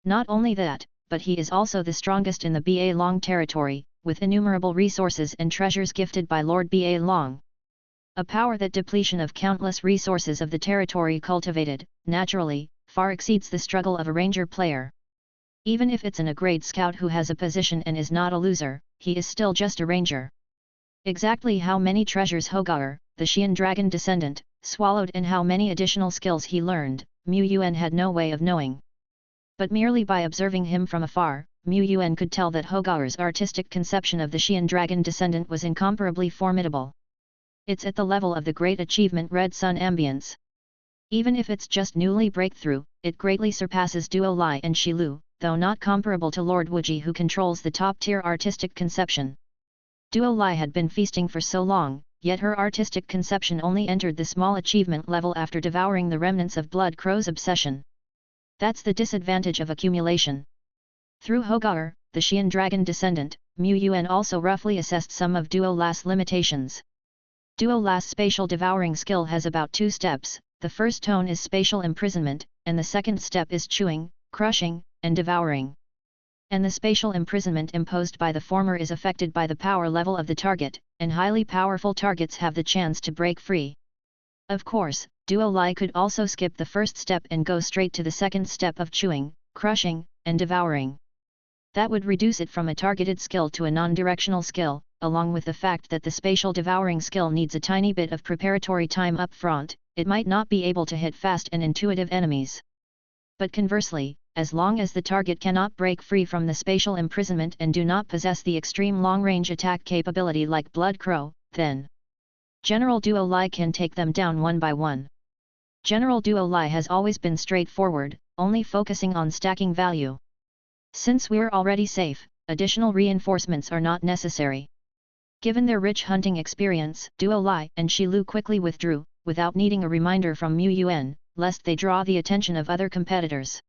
Not only that, but he is also the strongest in the Ba Long territory, with innumerable resources and treasures gifted by Lord Ba Long. A power that depletion of countless resources of the territory cultivated, naturally, far exceeds the struggle of a ranger player. Even if it's a grade scout who has a position and is not a loser, he is still just a ranger. Exactly how many treasures Hogar, the Xian dragon descendant, swallowed and how many additional skills he learned, Mu Yuan had no way of knowing. But merely by observing him from afar, Mu Yuan could tell that Hogar's artistic conception of the Xian dragon descendant was incomparably formidable. It's at the level of the great achievement Red Sun Ambience. Even if it's just newly breakthrough, it greatly surpasses Duo Lai and Shilu, though not comparable to Lord Wuji who controls the top-tier artistic conception. Duo Lai had been feasting for so long, yet her artistic conception only entered the small achievement level after devouring the remnants of Blood Crow's obsession. That's the disadvantage of accumulation. Through Hogar, the Xian dragon descendant, Mu Yuan also roughly assessed some of Duo Lai's limitations. Duo Lai's spatial devouring skill has about 2 steps, the first tone is spatial imprisonment, and the second step is chewing, crushing, and devouring. And the spatial imprisonment imposed by the former is affected by the power level of the target, and highly powerful targets have the chance to break free. Of course, Duo Lai could also skip the first step and go straight to the second step of chewing, crushing, and devouring. That would reduce it from a targeted skill to a non-directional skill, along with the fact that the spatial devouring skill needs a tiny bit of preparatory time up front, it might not be able to hit fast and intuitive enemies. But conversely, as long as the target cannot break free from the spatial imprisonment and do not possess the extreme long-range attack capability like Blood Crow, then General Duo Lai can take them down one by one. General Duo Lai has always been straightforward, only focusing on stacking value. Since we're already safe, additional reinforcements are not necessary. Given their rich hunting experience, Duo Lai and Shilu quickly withdrew, without needing a reminder from Mu Yuan, lest they draw the attention of other competitors.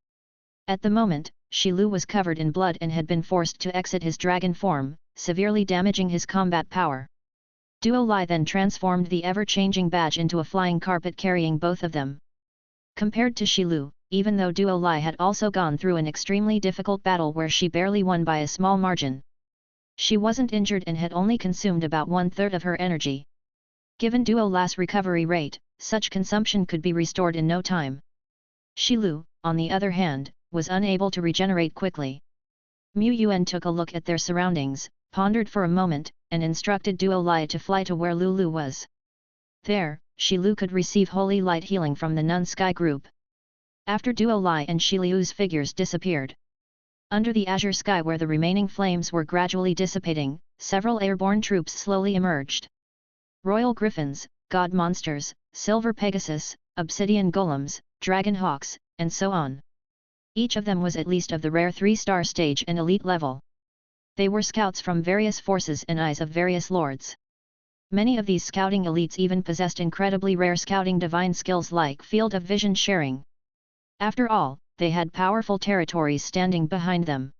At the moment, Shilu was covered in blood and had been forced to exit his dragon form, severely damaging his combat power. Duo Lai then transformed the ever-changing badge into a flying carpet carrying both of them. Compared to Shilu, even though Duo Lai had also gone through an extremely difficult battle where she barely won by a small margin, she wasn't injured and had only consumed about 1/3 of her energy. Given Duo Lai's recovery rate, such consumption could be restored in no time. Shilu, on the other hand, was unable to regenerate quickly. Mu Yuan took a look at their surroundings, pondered for a moment, and instructed Duo Lai to fly to where Lulu was. There, Shilu could receive holy light healing from the Nun Sky group. After Duo Lai and Shilu's figures disappeared, under the azure sky where the remaining flames were gradually dissipating, several airborne troops slowly emerged. Royal Griffins, God Monsters, Silver Pegasus, Obsidian Golems, Dragon Hawks, and so on. Each of them was at least of the rare 3-star stage and elite level. They were scouts from various forces and eyes of various lords. Many of these scouting elites even possessed incredibly rare scouting divine skills like field of vision sharing. After all, they had powerful territories standing behind them.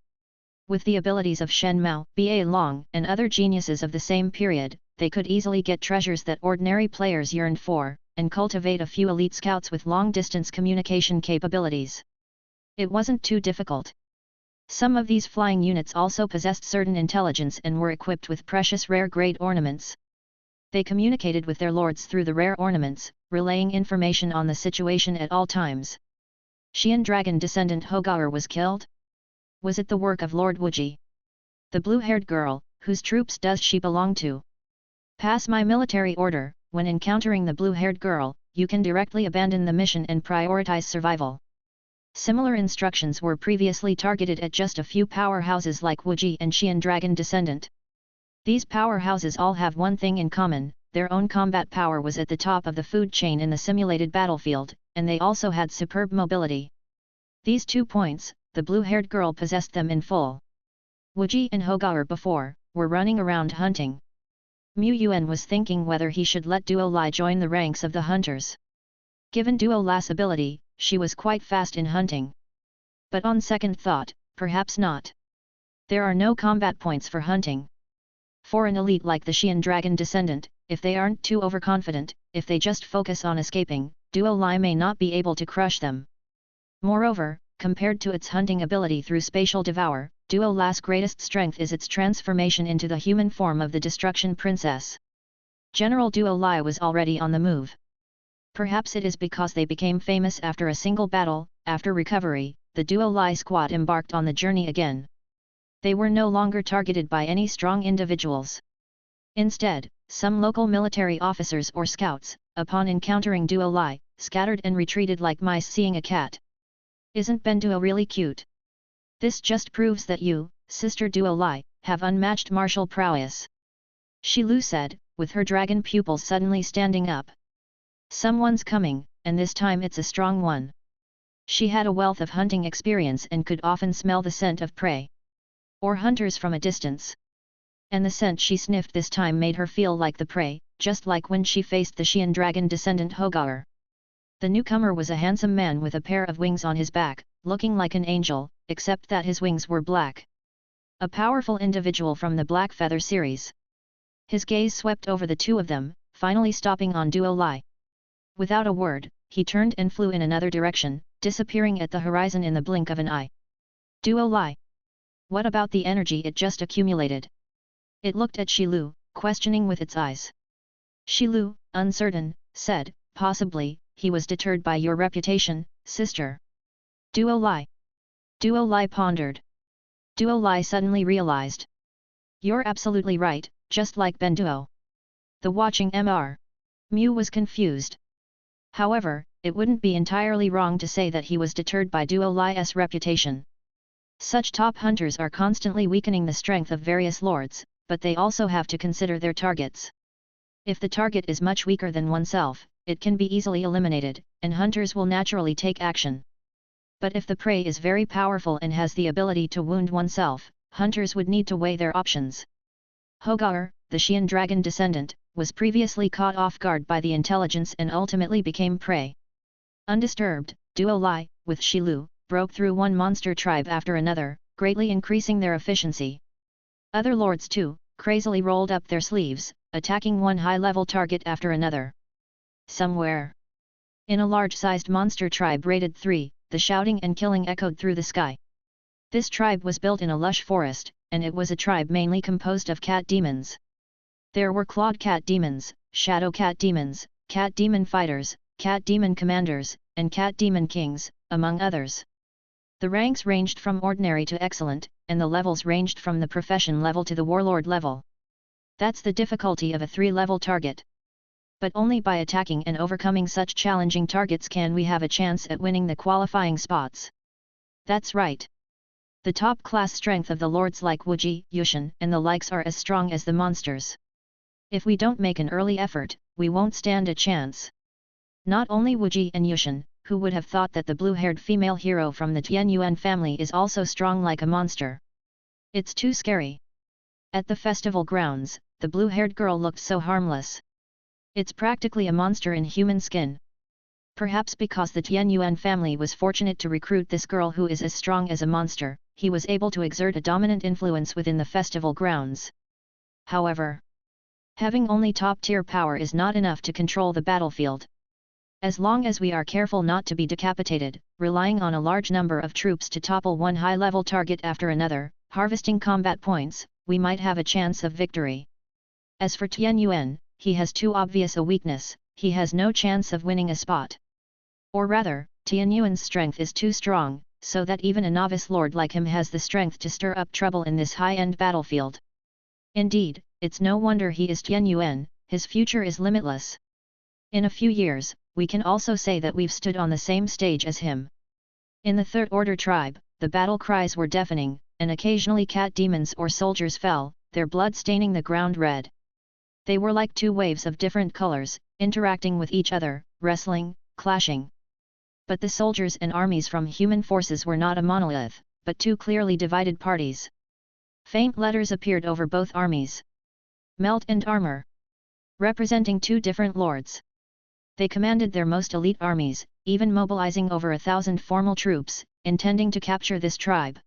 With the abilities of Shen Mao, Ba Long, and other geniuses of the same period, they could easily get treasures that ordinary players yearned for, and cultivate a few elite scouts with long-distance communication capabilities. It wasn't too difficult. Some of these flying units also possessed certain intelligence and were equipped with precious rare-grade ornaments. They communicated with their lords through the rare ornaments, relaying information on the situation at all times. Xian dragon descendant Hogar was killed? Was it the work of Lord Wuji? The blue-haired girl, whose troops does she belong to? Pass my military order. When encountering the blue-haired girl, you can directly abandon the mission and prioritize survival. Similar instructions were previously targeted at just a few powerhouses like Wuji and Xian dragon descendant. These powerhouses all have one thing in common: their own combat power was at the top of the food chain in the simulated battlefield, and they also had superb mobility. These 2 points, the blue-haired girl possessed them in full. Wuji and Hogar before, were running around hunting. Mu Yuan was thinking whether he should let Duo Lai join the ranks of the hunters. Given Duo Lai's ability, she was quite fast in hunting. But on second thought, perhaps not. There are no combat points for hunting. For an elite like the Xian dragon descendant, if they aren't too overconfident, if they just focus on escaping, Duo Lai may not be able to crush them. Moreover, compared to its hunting ability through spatial devour, Duo Lai's greatest strength is its transformation into the human form of the Destruction Princess. General Duo Lai was already on the move. Perhaps it is because they became famous after a single battle. After recovery, the Duo Lai squad embarked on the journey again. They were no longer targeted by any strong individuals. Instead, some local military officers or scouts, upon encountering Duo Lai, scattered and retreated like mice seeing a cat. Isn't Ben Duo really cute? This just proves that you, Sister Duo Lai, have unmatched martial prowess. Shi Lu said, with her dragon pupils suddenly standing up. Someone's coming, and this time it's a strong one. She had a wealth of hunting experience and could often smell the scent of prey or hunters from a distance. And the scent she sniffed this time made her feel like the prey, just like when she faced the Xian dragon descendant Hogar. The newcomer was a handsome man with a pair of wings on his back, looking like an angel, except that his wings were black. A powerful individual from the Black Feather series. His gaze swept over the two of them, finally stopping on Duo Lai. Without a word, he turned and flew in another direction, disappearing at the horizon in the blink of an eye. Duo Lai. What about the energy it just accumulated? It looked at Shi Lu, questioning with its eyes. Shi Lu, uncertain, said, possibly, he was deterred by your reputation, sister. Duo Lai. Duo Lai pondered. Duo Lai suddenly realized. You're absolutely right, just like Ben Duo. The watching Mr. Mu was confused. However, it wouldn't be entirely wrong to say that he was deterred by Duo Lai's reputation. Such top hunters are constantly weakening the strength of various lords, but they also have to consider their targets. If the target is much weaker than oneself, it can be easily eliminated, and hunters will naturally take action. But if the prey is very powerful and has the ability to wound oneself, hunters would need to weigh their options. Hogar, the Xian dragon descendant, was previously caught off guard by the intelligence and ultimately became prey. Undisturbed, Duo Lai, with Shi Lu, broke through one monster tribe after another, greatly increasing their efficiency. Other lords too, crazily rolled up their sleeves, attacking one high-level target after another. Somewhere in a large-sized monster tribe rated 3, the shouting and killing echoed through the sky. This tribe was built in a lush forest, and it was a tribe mainly composed of cat demons. There were clawed cat demons, shadow cat demons, cat demon fighters, cat demon commanders, and cat demon kings, among others. The ranks ranged from ordinary to excellent, and the levels ranged from the profession level to the warlord level. That's the difficulty of a 3-level target. But only by attacking and overcoming such challenging targets can we have a chance at winning the qualifying spots. That's right. The top-class strength of the lords like Wuji, Yushan, and the likes are as strong as the monsters. If we don't make an early effort, we won't stand a chance. Not only Wuji and Yushan, who would have thought that the blue-haired female hero from the Yuan family is also strong like a monster. It's too scary. At the festival grounds, the blue-haired girl looked so harmless. It's practically a monster in human skin. Perhaps because the Yuan family was fortunate to recruit this girl who is as strong as a monster, he was able to exert a dominant influence within the festival grounds. However, having only top-tier power is not enough to control the battlefield. As long as we are careful not to be decapitated, relying on a large number of troops to topple one high-level target after another, harvesting combat points, we might have a chance of victory. As for Yuan, he has too obvious a weakness, he has no chance of winning a spot. Or rather, Yuan's strength is too strong, so that even a novice lord like him has the strength to stir up trouble in this high-end battlefield. Indeed, it's no wonder he is Yuan, his future is limitless. In a few years, we can also say that we've stood on the same stage as him. In the Third Order tribe, the battle cries were deafening, and occasionally cat demons or soldiers fell, their blood staining the ground red. They were like two waves of different colors, interacting with each other, wrestling, clashing. But the soldiers and armies from human forces were not a monolith, but two clearly divided parties. Faint letters appeared over both armies. Melt and Armor. Representing two different lords. They commanded their most elite armies, even mobilizing over 1,000 formal troops, intending to capture this tribe.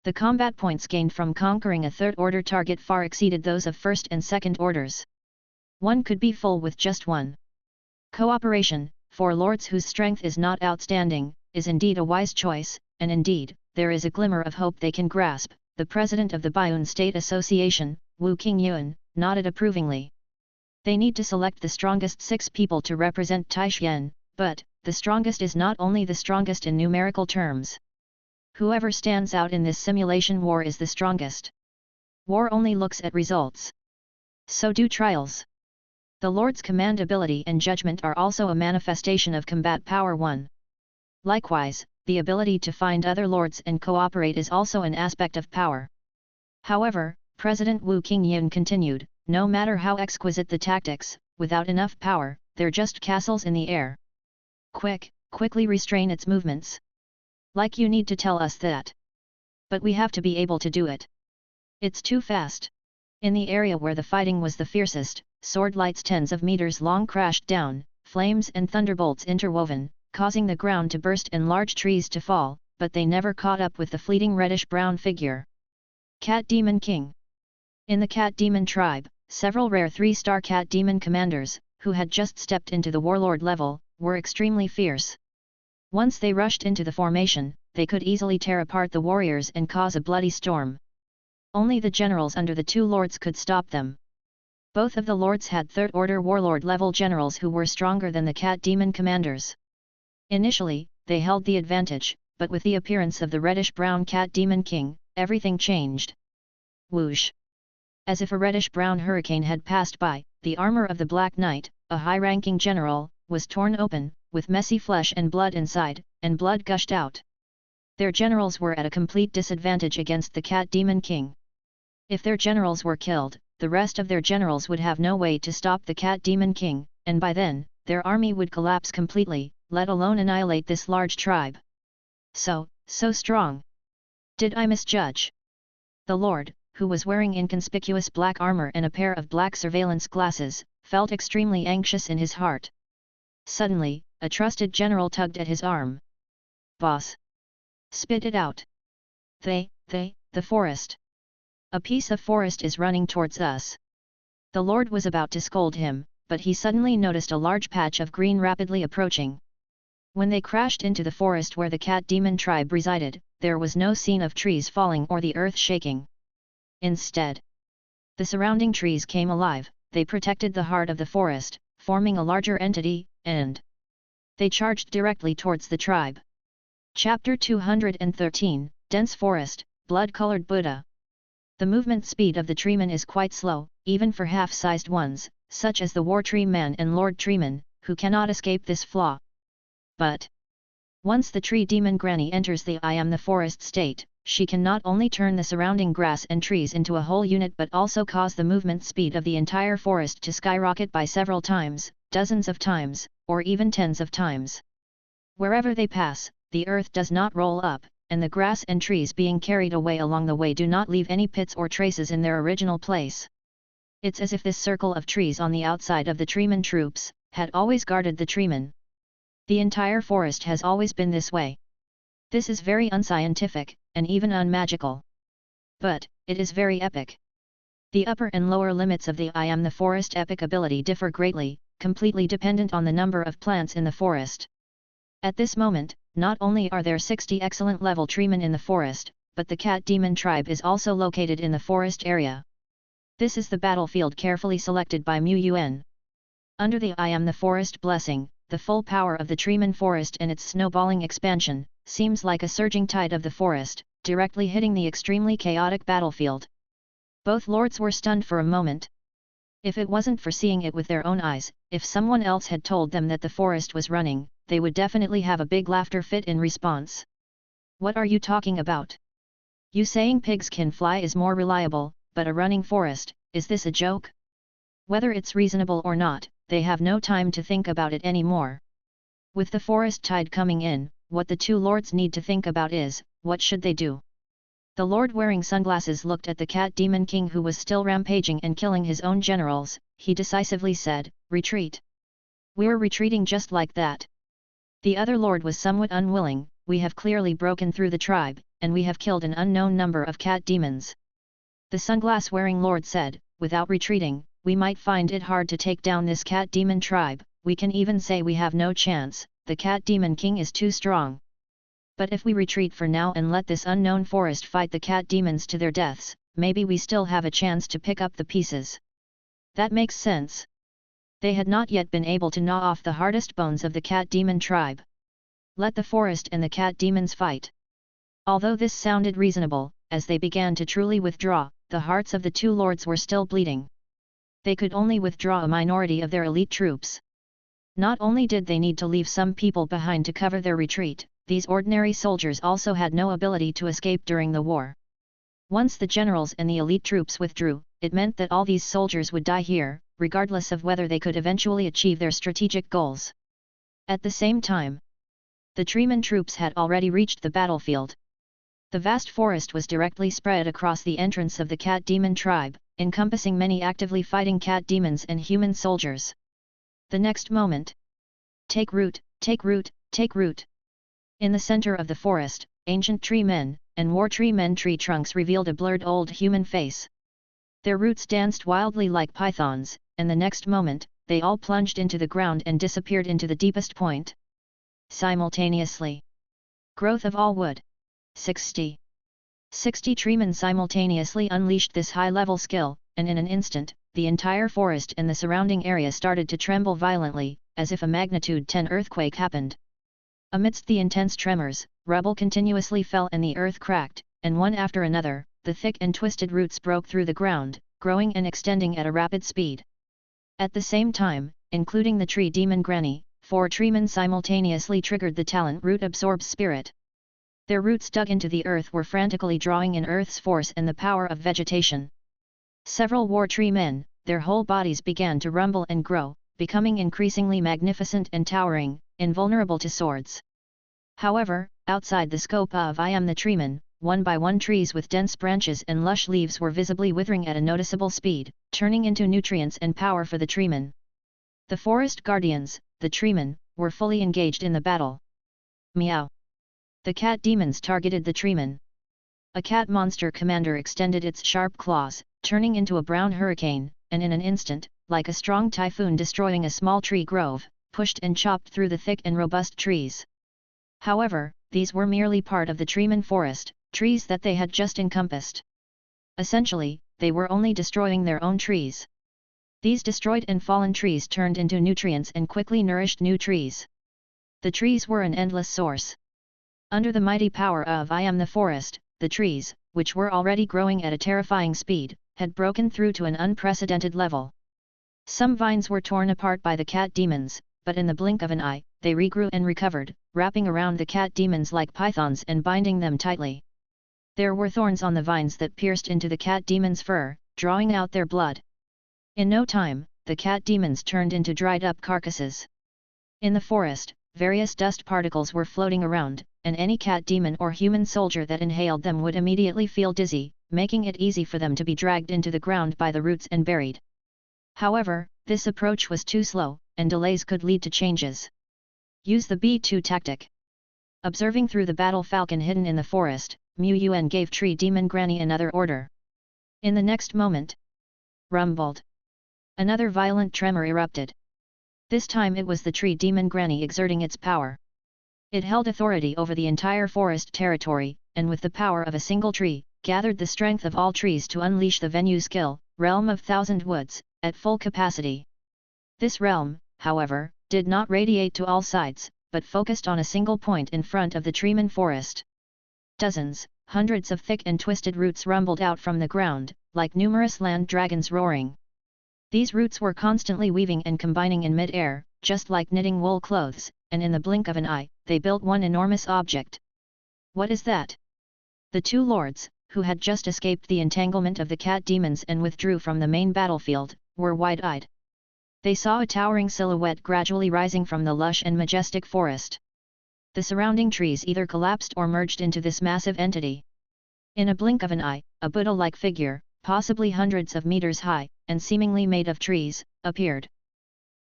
The combat points gained from conquering a third-order target far exceeded those of first and second orders. One could be full with just one. Cooperation, for lords whose strength is not outstanding, is indeed a wise choice, and indeed, there is a glimmer of hope they can grasp. The president of the Baiyun State Association, Wu Qingyuan, nodded approvingly. They need to select the strongest 6 people to represent Taishan, but the strongest is not only the strongest in numerical terms. Whoever stands out in this simulation war is the strongest. War only looks at results. So do trials. The Lord's command ability and judgment are also a manifestation of combat power 1. Likewise, the ability to find other lords and cooperate is also an aspect of power. However, President Wu Qingyan continued, no matter how exquisite the tactics, without enough power, they're just castles in the air. Quickly restrain its movements. Like you need to tell us that. But we have to be able to do it. It's too fast. In the area where the fighting was the fiercest, sword lights tens of meters long crashed down, flames and thunderbolts interwoven, causing the ground to burst and large trees to fall, but they never caught up with the fleeting reddish-brown figure. Cat Demon King. In the Cat Demon tribe, several rare 3-star Cat Demon commanders, who had just stepped into the warlord level, were extremely fierce. Once they rushed into the formation, they could easily tear apart the warriors and cause a bloody storm. Only the generals under the 2 lords could stop them. Both of the lords had 3rd-order warlord level generals who were stronger than the Cat Demon commanders. Initially, they held the advantage, but with the appearance of the reddish-brown Cat Demon King, everything changed. Whoosh! As if a reddish-brown hurricane had passed by, the armor of the Black Knight, a high-ranking general, was torn open, with messy flesh and blood inside, and blood gushed out. Their generals were at a complete disadvantage against the Cat Demon King. If their generals were killed, the rest of their generals would have no way to stop the Cat Demon King, and by then, their army would collapse completely, let alone annihilate this large tribe. So strong. Did I misjudge? The Lord, who was wearing inconspicuous black armor and a pair of black surveillance glasses, felt extremely anxious in his heart. Suddenly, a trusted general tugged at his arm. Boss! Spit it out! The forest! A piece of forest is running towards us. The Lord was about to scold him, but he suddenly noticed a large patch of green rapidly approaching. When they crashed into the forest where the Cat Demon tribe resided, there was no scene of trees falling or the earth shaking. Instead, the surrounding trees came alive, they protected the heart of the forest, forming a larger entity, and they charged directly towards the tribe. Chapter 213, Dense Forest, Blood-Colored Buddha. The movement speed of the treeman is quite slow, even for half-sized ones, such as the War Tree Man and Lord Treeman, who cannot escape this flaw. But once the Tree Demon Granny enters the I am the forest state, she can not only turn the surrounding grass and trees into a whole unit but also cause the movement speed of the entire forest to skyrocket by several times, dozens of times, or even tens of times. Wherever they pass, the earth does not roll up, and the grass and trees being carried away along the way do not leave any pits or traces in their original place. It's as if this circle of trees on the outside of the treeman troops had always guarded the treeman. The entire forest has always been this way. This is very unscientific, and even unmagical. But it is very epic. The upper and lower limits of the I am the forest epic ability differ greatly, completely dependent on the number of plants in the forest. At this moment, not only are there 60 excellent level treemen in the forest, but the Cat Demon tribe is also located in the forest area. This is the battlefield carefully selected by Yuan. Under the I am the forest blessing, the full power of the treeman forest and its snowballing expansion, seems like a surging tide of the forest, directly hitting the extremely chaotic battlefield. Both lords were stunned for a moment. If it wasn't for seeing it with their own eyes, if someone else had told them that the forest was running, they would definitely have a big laughter fit in response. What are you talking about? You saying pigs can fly is more reliable, but a running forest, is this a joke? Whether it's reasonable or not, they have no time to think about it anymore. With the forest tide coming in, what the 2 lords need to think about is, what should they do? The lord wearing sunglasses looked at the Cat Demon King who was still rampaging and killing his own generals. He decisively said, "Retreat." "We're retreating just like that." The other lord was somewhat unwilling. "We have clearly broken through the tribe, and we have killed an unknown number of cat demons." The sunglass-wearing lord said, "Without retreating, we might find it hard to take down this Cat Demon tribe. We can even say we have no chance, the Cat Demon King is too strong. But if we retreat for now and let this unknown forest fight the cat demons to their deaths, maybe we still have a chance to pick up the pieces." "That makes sense. They had not yet been able to gnaw off the hardest bones of the cat demon tribe. Let the forest and the cat demons fight. Although this sounded reasonable, as they began to truly withdraw, the hearts of the two lords were still bleeding. They could only withdraw a minority of their elite troops. Not only did they need to leave some people behind to cover their retreat, these ordinary soldiers also had no ability to escape during the war. Once the generals and the elite troops withdrew, it meant that all these soldiers would die here, regardless of whether they could eventually achieve their strategic goals. At the same time, the treeman troops had already reached the battlefield. The vast forest was directly spread across the entrance of the cat demon tribe, encompassing many actively fighting cat demons and human soldiers. The next moment, take root, take root, take root. In the center of the forest, ancient tree men and war tree men tree trunks revealed a blurred old human face. Their roots danced wildly like pythons, and the next moment, they all plunged into the ground and disappeared into the deepest point. Simultaneously. Growth of all wood. 60 treemen simultaneously unleashed this high-level skill, and in an instant, the entire forest and the surrounding area started to tremble violently, as if a magnitude 10 earthquake happened. Amidst the intense tremors, rubble continuously fell and the earth cracked, and one after another, the thick and twisted roots broke through the ground, growing and extending at a rapid speed. At the same time, including the tree demon Granny, 4 treemen simultaneously triggered the talent root absorbs spirit. Their roots dug into the earth were frantically drawing in earth's force and the power of vegetation. Several war tree men, their whole bodies began to rumble and grow, becoming increasingly magnificent and towering, invulnerable to swords. However, outside the scope of I am the treeman, one by one trees with dense branches and lush leaves were visibly withering at a noticeable speed, turning into nutrients and power for the treemen. The forest guardians, the treemen, were fully engaged in the battle. Meow. The cat demons targeted the treemen. A cat monster commander extended its sharp claws, turning into a brown hurricane, and in an instant, like a strong typhoon destroying a small tree grove, pushed and chopped through the thick and robust trees. However, these were merely part of the treeman forest, trees that they had just encompassed. Essentially, they were only destroying their own trees. These destroyed and fallen trees turned into nutrients and quickly nourished new trees. The trees were an endless source. Under the mighty power of I am the forest, the trees, which were already growing at a terrifying speed, had broken through to an unprecedented level. Some vines were torn apart by the cat demons, but in the blink of an eye, they regrew and recovered, wrapping around the cat demons like pythons and binding them tightly. There were thorns on the vines that pierced into the cat demons' fur, drawing out their blood. In no time, the cat demons turned into dried-up carcasses. In the forest, various dust particles were floating around, and any cat demon or human soldier that inhaled them would immediately feel dizzy, making it easy for them to be dragged into the ground by the roots and buried. However, this approach was too slow, and delays could lead to changes. Use the B2 tactic. Observing through the battle falcon hidden in the forest, Yuan gave tree demon Granny another order. In the next moment, rumbled. Another violent tremor erupted. This time it was the tree demon Granny exerting its power. It held authority over the entire forest territory, and with the power of a single tree, gathered the strength of all trees to unleash the Venu skill, Realm of Thousand Woods, at full capacity. This realm, however, did not radiate to all sides, but focused on a single point in front of the treeman forest. Dozens, hundreds of thick and twisted roots rumbled out from the ground, like numerous land dragons roaring. These roots were constantly weaving and combining in mid-air, just like knitting wool clothes, and in the blink of an eye, they built one enormous object. What is that? The two lords, who had just escaped the entanglement of the cat demons and withdrew from the main battlefield, were wide-eyed. They saw a towering silhouette gradually rising from the lush and majestic forest. The surrounding trees either collapsed or merged into this massive entity. In a blink of an eye, a Buddha-like figure, possibly hundreds of meters high, and seemingly made of trees, appeared.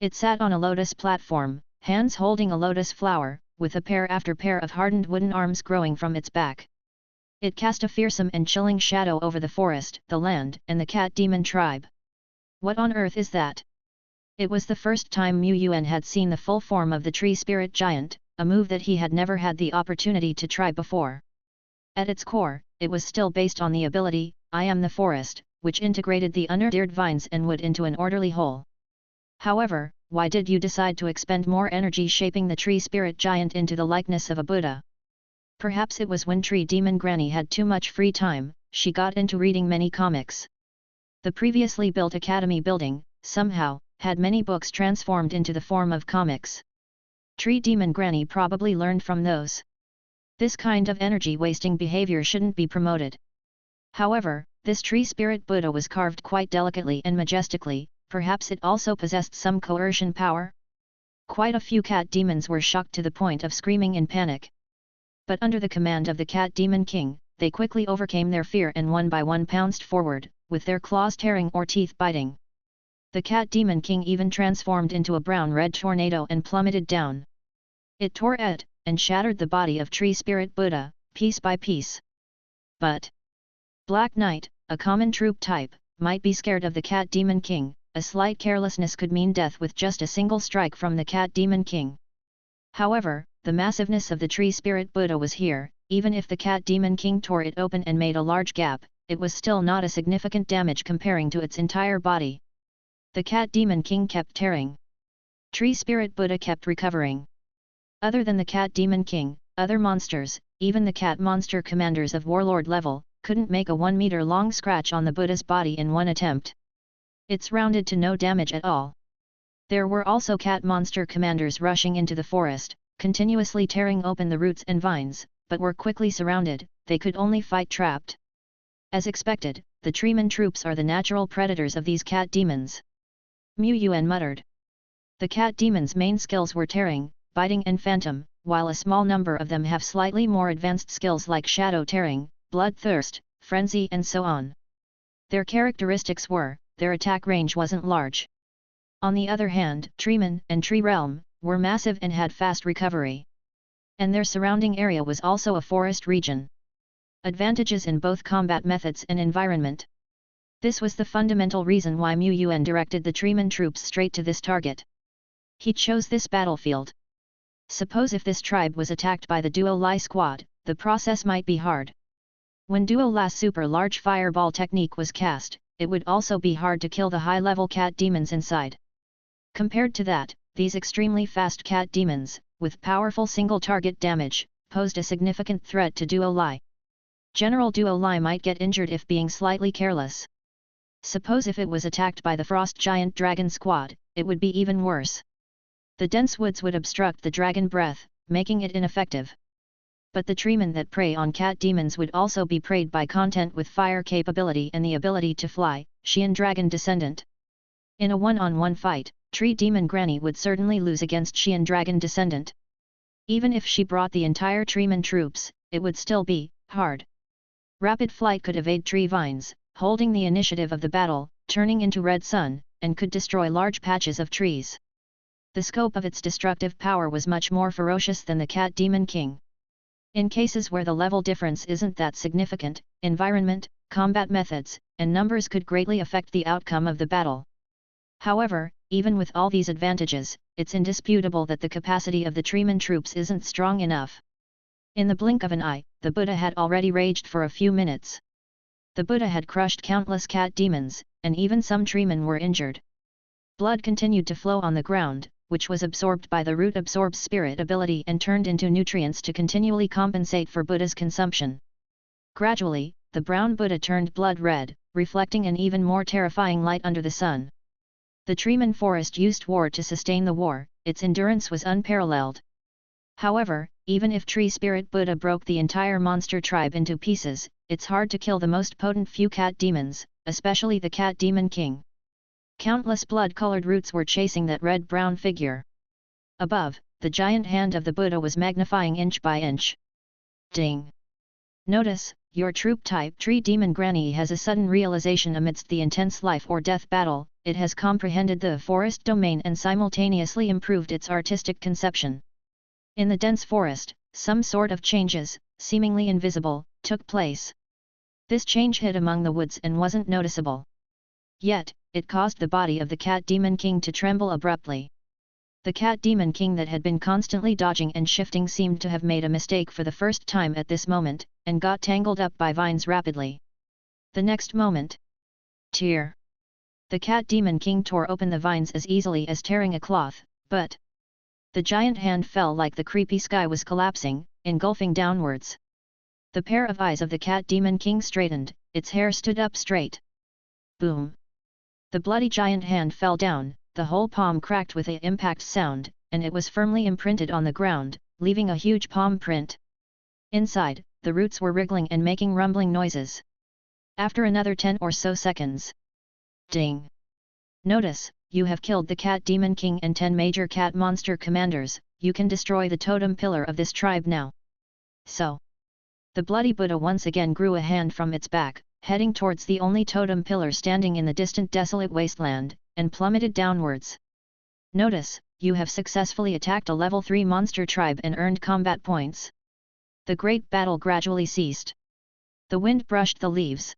It sat on a lotus platform, hands holding a lotus flower, with a pair after pair of hardened wooden arms growing from its back. It cast a fearsome and chilling shadow over the forest, the land, and the cat demon tribe. What on earth is that? It was the first time Yuan had seen the full form of the tree spirit giant, a move that he had never had the opportunity to try before. At its core, it was still based on the ability, I am the forest, which integrated the unearthed vines and wood into an orderly whole. However, why did you decide to expend more energy shaping the tree spirit giant into the likeness of a Buddha? Perhaps it was when Tree Demon Granny had too much free time, she got into reading many comics. The previously built academy building, somehow, had many books transformed into the form of comics. Tree Demon Granny probably learned from those. This kind of energy-wasting behavior shouldn't be promoted. However, this tree spirit Buddha was carved quite delicately and majestically, perhaps it also possessed some coercion power? Quite a few cat demons were shocked to the point of screaming in panic. But under the command of the Cat Demon King, they quickly overcame their fear and one by one pounced forward, with their claws tearing or teeth biting. The Cat Demon King even transformed into a brown-red tornado and plummeted down. It tore at, and shattered the body of Tree Spirit Buddha, piece by piece. But Black Knight, a common troop type, might be scared of the Cat Demon King. A slight carelessness could mean death with just a single strike from the Cat Demon King. However, the massiveness of the Tree Spirit Buddha was here. Even if the Cat Demon King tore it open and made a large gap, it was still not a significant damage comparing to its entire body. The Cat Demon King kept tearing. Tree Spirit Buddha kept recovering. Other than the Cat Demon King, other monsters, even the cat monster commanders of warlord level, couldn't make a 1 meter long scratch on the Buddha's body in one attempt. It's rounded to no damage at all. There were also cat monster commanders rushing into the forest, continuously tearing open the roots and vines, but were quickly surrounded. They could only fight trapped. As expected, the treeman troops are the natural predators of these cat demons. Yuan muttered. The cat demons' main skills were tearing, biting and phantom, while a small number of them have slightly more advanced skills like shadow tearing, bloodthirst, frenzy and so on. Their characteristics were, their attack range wasn't large. On the other hand, treeman and tree realm were massive and had fast recovery. And their surrounding area was also a forest region. Advantages in both combat methods and environment. This was the fundamental reason why Yuan directed the treeman troops straight to this target. He chose this battlefield. Suppose if this tribe was attacked by the Duo Lai squad, the process might be hard. When Duo Lai's super large fireball technique was cast, it would also be hard to kill the high-level cat demons inside. Compared to that, these extremely fast cat demons, with powerful single-target damage, posed a significant threat to Duo Lai. General Duo Lai might get injured if being slightly careless. Suppose if it was attacked by the Frost Giant Dragon Squad, it would be even worse. The dense woods would obstruct the dragon breath, making it ineffective. But the treemen that prey on cat demons would also be preyed by content with fire capability and the ability to fly, Xian Dragon Descendant. In a one-on-one fight, Tree Demon Granny would certainly lose against Xian Dragon Descendant. Even if she brought the entire treeman troops, it would still be hard. Rapid flight could evade tree vines, holding the initiative of the battle, turning into red sun, and could destroy large patches of trees. The scope of its destructive power was much more ferocious than the Cat Demon King. In cases where the level difference isn't that significant, environment, combat methods, and numbers could greatly affect the outcome of the battle. However, even with all these advantages, it's indisputable that the capacity of the treeman troops isn't strong enough. In the blink of an eye, the Buddha had already raged for a few minutes. The Buddha had crushed countless cat demons, and even some treemen were injured. Blood continued to flow on the ground, which was absorbed by the root absorbs spirit ability and turned into nutrients to continually compensate for Buddha's consumption. Gradually, the brown Buddha turned blood red, reflecting an even more terrifying light under the sun. The treeman forest used war to sustain the war, its endurance was unparalleled. However, even if Tree Spirit Buddha broke the entire monster tribe into pieces, it's hard to kill the most potent few cat demons, especially the Cat Demon King. Countless blood-colored roots were chasing that red-brown figure. Above, the giant hand of the Buddha was magnifying inch by inch. Ding! Notice, your troop type Tree Demon Granny has a sudden realization amidst the intense life or death battle. It has comprehended the forest domain and simultaneously improved its artistic conception. In the dense forest, some sort of changes, seemingly invisible, took place. This change hid among the woods and wasn't noticeable. Yet, it caused the body of the Cat Demon King to tremble abruptly. The Cat Demon King that had been constantly dodging and shifting seemed to have made a mistake for the first time at this moment, and got tangled up by vines rapidly. The next moment, tear! The cat demon king tore open the vines as easily as tearing a cloth, but the giant hand fell like the creepy sky was collapsing, engulfing downwards. The pair of eyes of the cat demon king straightened, its hair stood up straight. Boom! The bloody giant hand fell down, the whole palm cracked with an impact sound, and it was firmly imprinted on the ground, leaving a huge palm print. Inside, the roots were wriggling and making rumbling noises. After another 10 or so seconds. Ding! Notice, you have killed the cat demon king and 10 major cat monster commanders, you can destroy the totem pillar of this tribe now. So. The bloody Buddha once again grew a hand from its back, heading towards the only totem pillar standing in the distant desolate wasteland, and plummeted downwards. Notice, you have successfully attacked a level 3 monster tribe and earned combat points. The great battle gradually ceased. The wind brushed the leaves.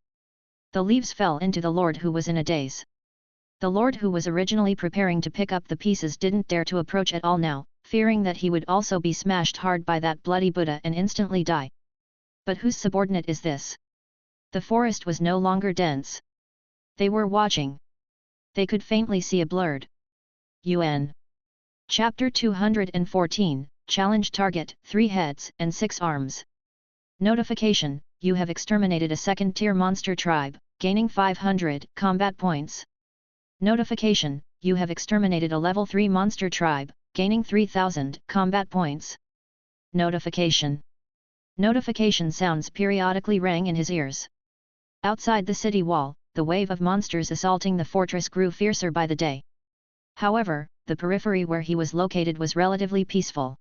The leaves fell into the lord who was in a daze. The lord who was originally preparing to pick up the pieces didn't dare to approach at all now, fearing that he would also be smashed hard by that bloody Buddha and instantly die. But whose subordinate is this? The forest was no longer dense. They were watching. They could faintly see a blurred Yuan. Chapter 214, Challenge Target, 3 heads and 6 arms. Notification, you have exterminated a second-tier monster tribe, gaining 500 combat points. Notification, you have exterminated a level 3 monster tribe, gaining 3000 combat points. Notification. Notification sounds periodically rang in his ears. Outside the city wall, the wave of monsters assaulting the fortress grew fiercer by the day. However, the periphery where he was located was relatively peaceful.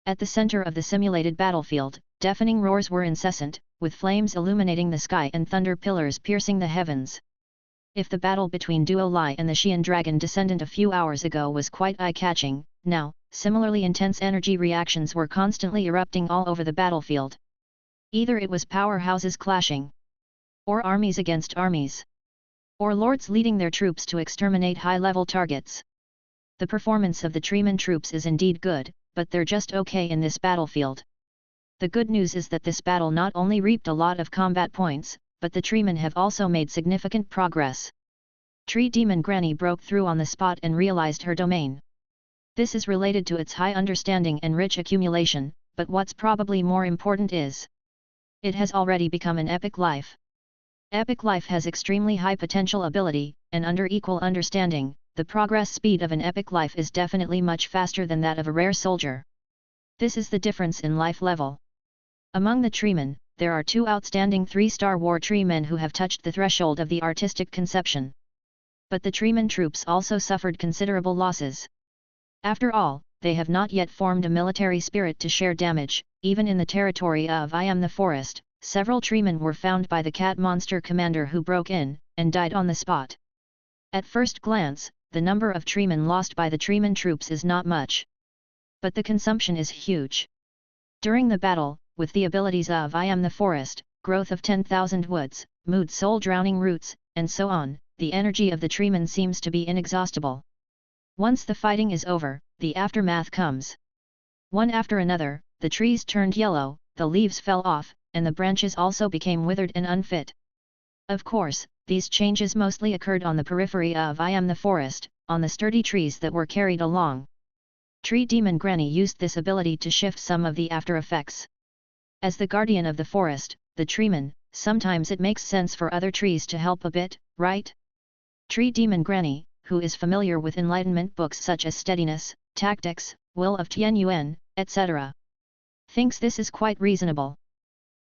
At the center of the simulated battlefield, deafening roars were incessant, with flames illuminating the sky and thunder pillars piercing the heavens. If the battle between Duo Lai and the Xian dragon descendant a few hours ago was quite eye-catching, now, similarly intense energy reactions were constantly erupting all over the battlefield. Either it was powerhouses clashing, or armies against armies, or lords leading their troops to exterminate high-level targets. The performance of the Treeman troops is indeed good, but they're just okay in this battlefield. The good news is that this battle not only reaped a lot of combat points, but the Treemen have also made significant progress. Tree Demon Granny broke through on the spot and realized her domain. This is related to its high understanding and rich accumulation, but what's probably more important is, it has already become an epic life. Epic life has extremely high potential ability, and under equal understanding, the progress speed of an epic life is definitely much faster than that of a rare soldier. This is the difference in life level. Among the Treemen, there are 2 outstanding 3-star war Treemen who have touched the threshold of the artistic conception. But the Treemen troops also suffered considerable losses. After all, they have not yet formed a military spirit to share damage. Even in the territory of I Am the Forest, several Treemen were found by the cat monster commander who broke in, and died on the spot. At first glance, the number of Treemen lost by the Treemen troops is not much. But the consumption is huge. During the battle, with the abilities of I Am the Forest, growth of 10,000 woods, mood soul drowning roots, and so on, the energy of the Treemen seems to be inexhaustible. Once the fighting is over, the aftermath comes. One after another, the trees turned yellow, the leaves fell off, and the branches also became withered and unfit. Of course, these changes mostly occurred on the periphery of I Am the Forest, on the sturdy trees that were carried along. Tree Demon Granny used this ability to shift some of the after effects. As the guardian of the forest, the Treeman, sometimes it makes sense for other trees to help a bit, right? Tree Demon Granny, who is familiar with enlightenment books such as Steadiness, Tactics, Will of Tian Yuan, etc., thinks this is quite reasonable.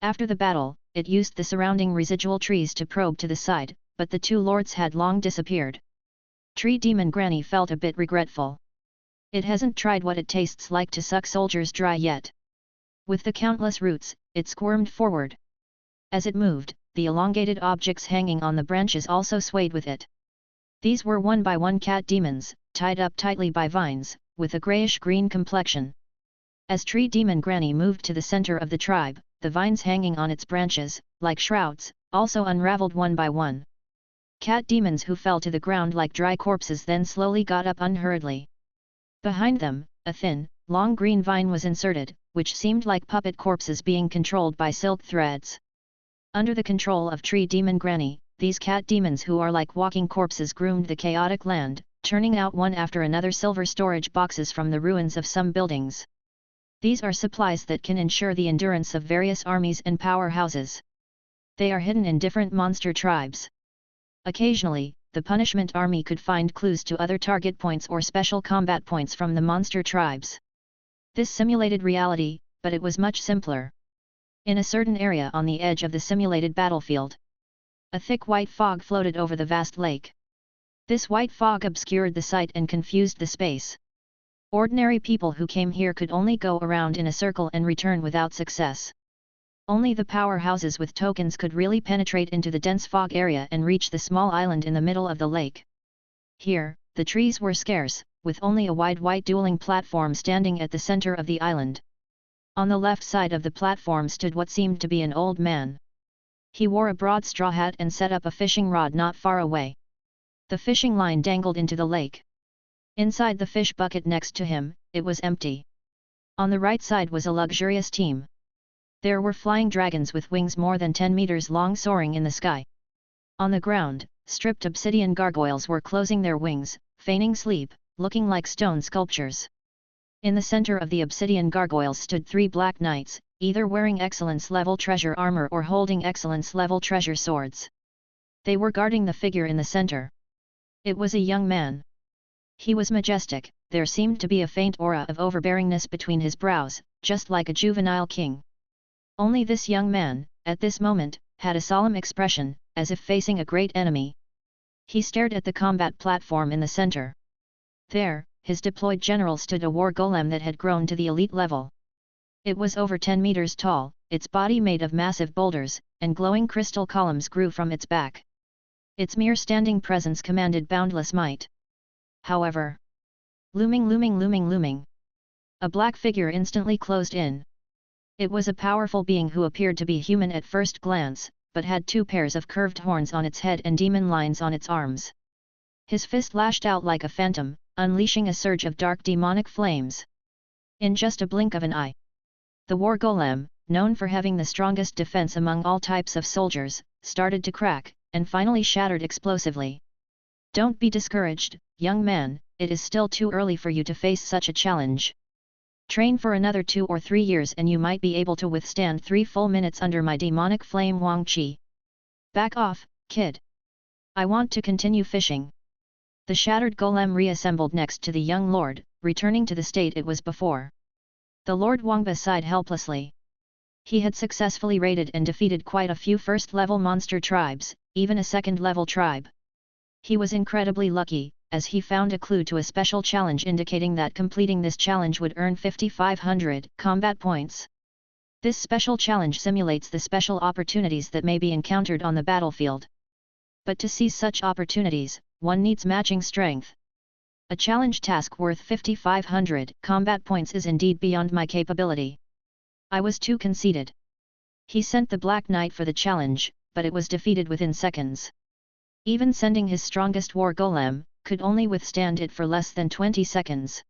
After the battle, it used the surrounding residual trees to probe to the side, but the 2 lords had long disappeared. Tree Demon Granny felt a bit regretful. It hasn't tried what it tastes like to suck soldiers dry yet. With the countless roots, it squirmed forward. As it moved, the elongated objects hanging on the branches also swayed with it. These were 1 by 1 cat demons, tied up tightly by vines, with a grayish-green complexion. As Tree Demon Granny moved to the center of the tribe, the vines hanging on its branches, like shrouds, also unraveled 1 by 1. Cat demons who fell to the ground like dry corpses then slowly got up unhurriedly. Behind them, a thin, long green vine was inserted, which seemed like puppet corpses being controlled by silk threads. Under the control of Tree Demon Granny, these cat demons who are like walking corpses groomed the chaotic land, turning out one after another silver storage boxes from the ruins of some buildings. These are supplies that can ensure the endurance of various armies and powerhouses. They are hidden in different monster tribes. Occasionally, the punishment army could find clues to other target points or special combat points from the monster tribes. This simulated reality, but it was much simpler. In a certain area on the edge of the simulated battlefield, a thick white fog floated over the vast lake. This white fog obscured the sight and confused the space. Ordinary people who came here could only go around in a circle and return without success. Only the powerhouses with tokens could really penetrate into the dense fog area and reach the small island in the middle of the lake. Here, the trees were scarce, with only a wide white dueling platform standing at the center of the island. On the left side of the platform stood what seemed to be an old man. He wore a broad straw hat and set up a fishing rod not far away. The fishing line dangled into the lake. Inside the fish bucket next to him, it was empty. On the right side was a luxurious team. There were flying dragons with wings more than 10 meters long soaring in the sky. On the ground, stripped obsidian gargoyles were closing their wings, feigning sleep, looking like stone sculptures. In the center of the obsidian gargoyles stood 3 black knights, either wearing excellence-level treasure armor or holding excellence-level treasure swords. They were guarding the figure in the center. It was a young man. He was majestic, there seemed to be a faint aura of overbearingness between his brows, just like a juvenile king. Only this young man, at this moment, had a solemn expression, as if facing a great enemy. He stared at the combat platform in the center. There, his deployed general stood a war golem that had grown to the elite level. It was over 10 meters tall, its body made of massive boulders, and glowing crystal columns grew from its back. Its mere standing presence commanded boundless might. However, looming. A black figure instantly closed in. It was a powerful being who appeared to be human at first glance, but had 2 pairs of curved horns on its head and demon lines on its arms. His fist lashed out like a phantom, unleashing a surge of dark demonic flames. In just a blink of an eye, the war golem, known for having the strongest defense among all types of soldiers, started to crack, and finally shattered explosively. Don't be discouraged, young man, it is still too early for you to face such a challenge. Train for another 2 or 3 years and you might be able to withstand 3 full minutes under my demonic flame Wang Qi. Back off, kid. I want to continue fishing. The shattered golem reassembled next to the young lord, returning to the state it was before. The Lord Wangba sighed helplessly. He had successfully raided and defeated quite a few first-level monster tribes, even a second-level tribe. He was incredibly lucky, as he found a clue to a special challenge indicating that completing this challenge would earn 5,500 combat points. This special challenge simulates the special opportunities that may be encountered on the battlefield. But to seize such opportunities, one needs matching strength. A challenge task worth 5,500 combat points is indeed beyond my capability. I was too conceited. He sent the Black Knight for the challenge, but it was defeated within seconds. Even sending his strongest war golem, could only withstand it for less than 20 seconds.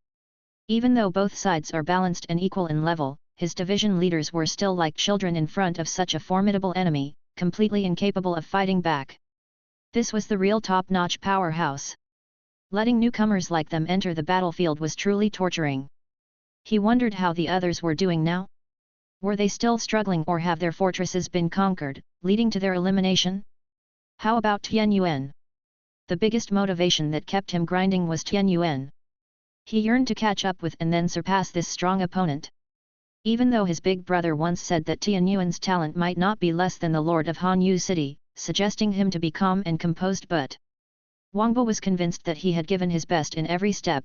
Even though both sides are balanced and equal in level, his division leaders were still like children in front of such a formidable enemy, completely incapable of fighting back. This was the real top-notch powerhouse. Letting newcomers like them enter the battlefield was truly torturing. He wondered how the others were doing now. Were they still struggling or have their fortresses been conquered, leading to their elimination? How about Tian Yuan? The biggest motivation that kept him grinding was Tian Yuan. He yearned to catch up with and then surpass this strong opponent. Even though his big brother once said that Tian Yuan's talent might not be less than the Lord of Han Yu City, suggesting him to be calm and composed, but Wangbo was convinced that he had given his best in every step.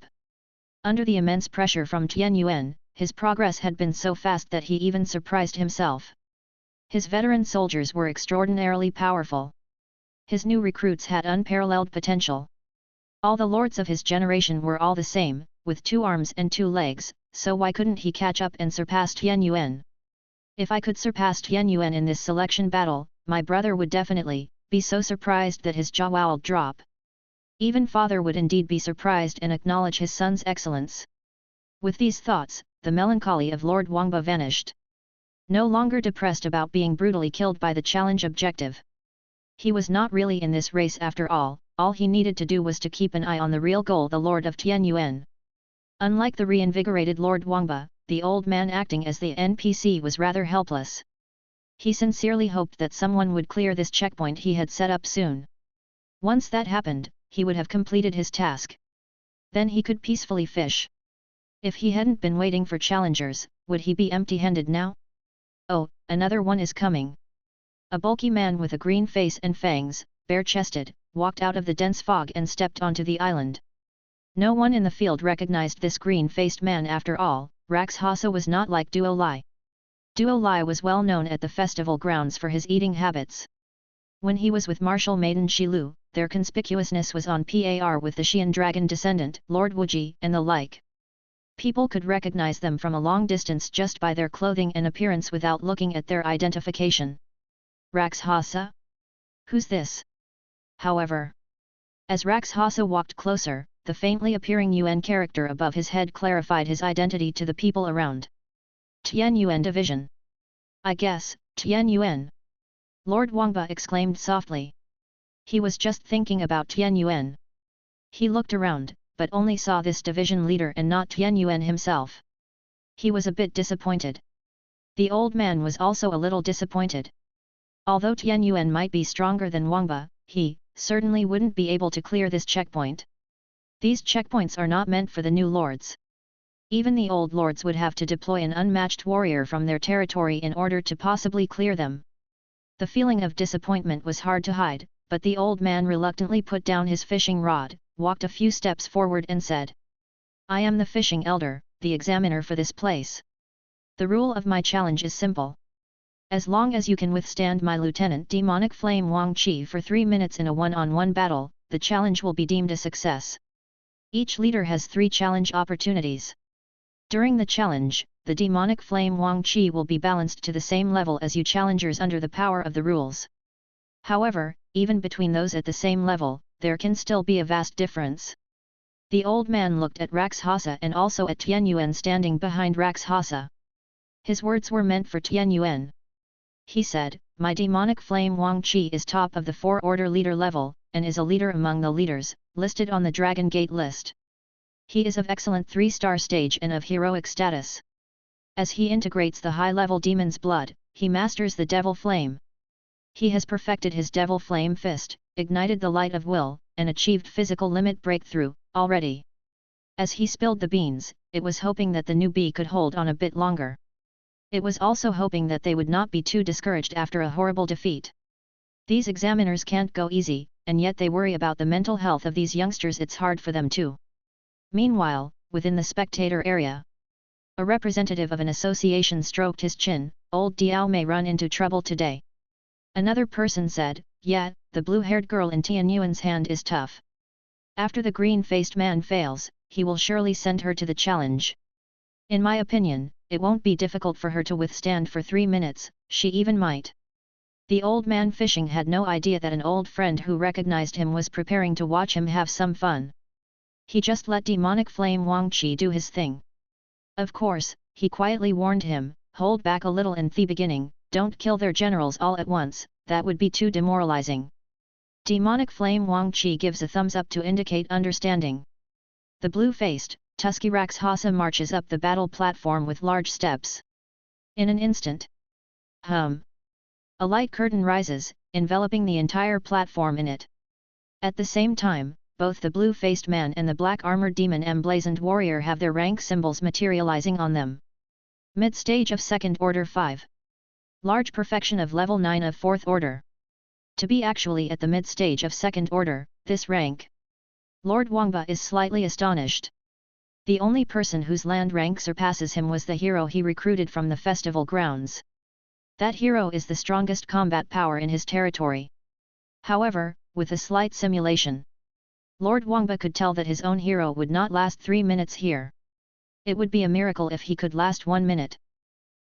Under the immense pressure from Tian Yuan, his progress had been so fast that he even surprised himself. His veteran soldiers were extraordinarily powerful. His new recruits had unparalleled potential. All the lords of his generation were all the same, with 2 arms and 2 legs, so why couldn't he catch up and surpass Tian Yuan? If I could surpass Tian Yuan in this selection battle, my brother would definitely be so surprised that his jaw would drop. Even father would indeed be surprised and acknowledge his son's excellence. With these thoughts, the melancholy of Lord Wangba vanished. No longer depressed about being brutally killed by the challenge objective. He was not really in this race after all he needed to do was to keep an eye on the real goal, the Lord of Tianyuan. Unlike the reinvigorated Lord Wangba, the old man acting as the NPC was rather helpless. He sincerely hoped that someone would clear this checkpoint he had set up soon. Once that happened, he would have completed his task. Then he could peacefully fish. If he hadn't been waiting for challengers, would he be empty-handed now? Oh, another one is coming. A bulky man with a green face and fangs, bare-chested, walked out of the dense fog and stepped onto the island. No one in the field recognized this green-faced man after all. Rakshasa was not like Duo Lai. Duo Lai was well known at the festival grounds for his eating habits. When he was with martial maiden Shilu, their conspicuousness was on par with the Xian dragon descendant, Lord Wuji, and the like. People could recognize them from a long distance just by their clothing and appearance without looking at their identification. Rakshasa? Who's this? However, as Rakshasa walked closer, the faintly appearing Yuan character above his head clarified his identity to the people around. Tianyuan Division. I guess, Tianyuan. Lord Wangba exclaimed softly. He was just thinking about Tianyuan. He looked around, but only saw this division leader and not Tianyuan himself. He was a bit disappointed. The old man was also a little disappointed. Although Tianyuan might be stronger than Wangba, he certainly wouldn't be able to clear this checkpoint. These checkpoints are not meant for the new lords. Even the old lords would have to deploy an unmatched warrior from their territory in order to possibly clear them. The feeling of disappointment was hard to hide, but the old man reluctantly put down his fishing rod, walked a few steps forward and said, I am the fishing elder, the examiner for this place. The rule of my challenge is simple. As long as you can withstand my lieutenant demonic flame Wang Qi for 3 minutes in a one-on-one battle, the challenge will be deemed a success. Each leader has 3 challenge opportunities. During the challenge, the demonic flame Wang Qi will be balanced to the same level as you challengers under the power of the rules. However, even between those at the same level, there can still be a vast difference. The old man looked at Rakshasa and also at Tianyuan standing behind Rakshasa. His words were meant for Tianyuan. He said, my demonic flame Wang Qi is top of the 4-order leader level, and is a leader among the leaders, listed on the Dragon Gate list. He is of excellent 3-star stage and of heroic status. As he integrates the high-level demon's blood, he masters the devil flame. He has perfected his devil flame fist, ignited the light of will, and achieved physical limit breakthrough, already. As he spilled the beans, it was hoping that the newbie could hold on a bit longer. It was also hoping that they would not be too discouraged after a horrible defeat. These examiners can't go easy, and yet they worry about the mental health of these youngsters. It's hard for them too. Meanwhile, within the spectator area, a representative of an association stroked his chin. Old Diao may run into trouble today. Another person said, yeah, the blue-haired girl in Tianyuan's hand is tough. After the green-faced man fails, he will surely send her to the challenge. In my opinion, it won't be difficult for her to withstand for 3 minutes, she even might. The old man fishing had no idea that an old friend who recognized him was preparing to watch him have some fun. He just let demonic flame Wang Qi do his thing. Of course, he quietly warned him, hold back a little in the beginning, don't kill their generals all at once, that would be too demoralizing. Demonic flame Wang Qi gives a thumbs up to indicate understanding. The blue-faced, tusky Rakshasa marches up the battle platform with large steps. In an instant, a light curtain rises, enveloping the entire platform in it. At the same time, both the blue-faced man and the black-armored demon emblazoned warrior have their rank symbols materializing on them. Mid-stage of 2nd order 5. Large perfection of level 9 of 4th order. To be actually at the mid-stage of 2nd order, this rank. Lord Wangba is slightly astonished. The only person whose land rank surpasses him was the hero he recruited from the festival grounds. That hero is the strongest combat power in his territory. However, with a slight simulation, Lord Wangba could tell that his own hero would not last 3 minutes here. It would be a miracle if he could last 1 minute.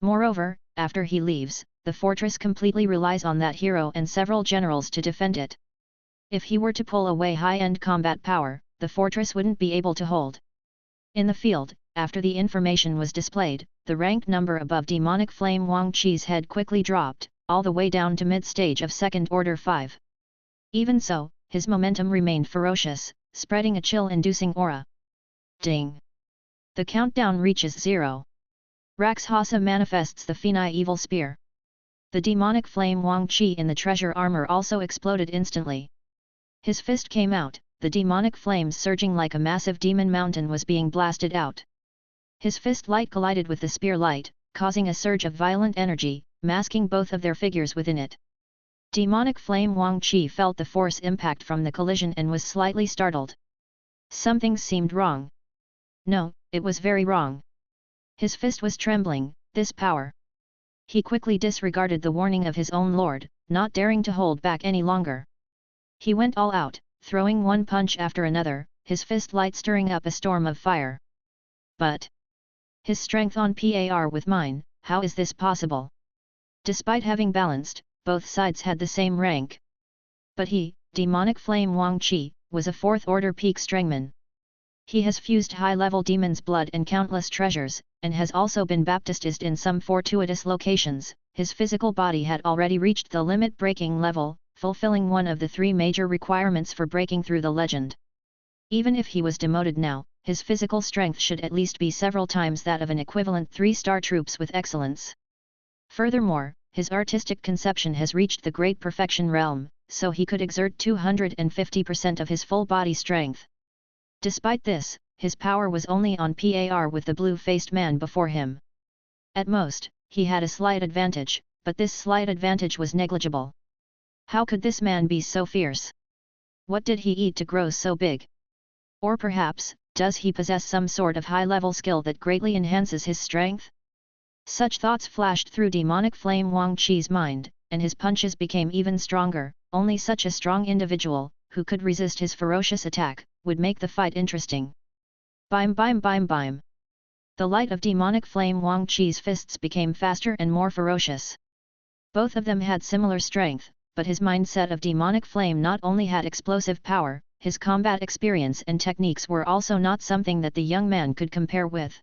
Moreover, after he leaves, the fortress completely relies on that hero and several generals to defend it. If he were to pull away high-end combat power, the fortress wouldn't be able to hold. In the field, after the information was displayed, the rank number above demonic flame Wang Qi's head quickly dropped, all the way down to mid-stage of 2nd order 5. Even so, his momentum remained ferocious, spreading a chill-inducing aura. Ding! The countdown reaches 0. Rakshasa manifests the Phenai evil spear. The demonic flame Wang Qi in the treasure armor also exploded instantly. His fist came out, the demonic flames surging like a massive demon mountain was being blasted out. His fist light collided with the spear light, causing a surge of violent energy, masking both of their figures within it. Demonic flame Wang Qi felt the force impact from the collision and was slightly startled. Something seemed wrong. No, it was very wrong. His fist was trembling, this power. He quickly disregarded the warning of his own lord, not daring to hold back any longer. He went all out, throwing one punch after another, his fist light stirring up a storm of fire. But his strength on par with mine, how is this possible? Despite having balanced, both sides had the same rank. But he, demonic flame Wang Qi, was a 4th order peak strengman. He has fused high-level demons' blood and countless treasures, and has also been baptized in some fortuitous locations. His physical body had already reached the limit-breaking level, fulfilling one of the 3 major requirements for breaking through the legend. Even if he was demoted now, his physical strength should at least be several times that of an equivalent 3-star troops with excellence. Furthermore, his artistic conception has reached the great perfection realm, so he could exert 250% of his full body strength. Despite this, his power was only on par with the blue-faced man before him. At most, he had a slight advantage, but this slight advantage was negligible. How could this man be so fierce? What did he eat to grow so big? Or perhaps, does he possess some sort of high-level skill that greatly enhances his strength? Such thoughts flashed through demonic flame Wang Qi's mind, and his punches became even stronger. Only such a strong individual, who could resist his ferocious attack, would make the fight interesting. Bim bim bim bim. The light of demonic flame Wang Qi's fists became faster and more ferocious. Both of them had similar strength, but his mindset of demonic flame not only had explosive power, his combat experience and techniques were also not something that the young man could compare with.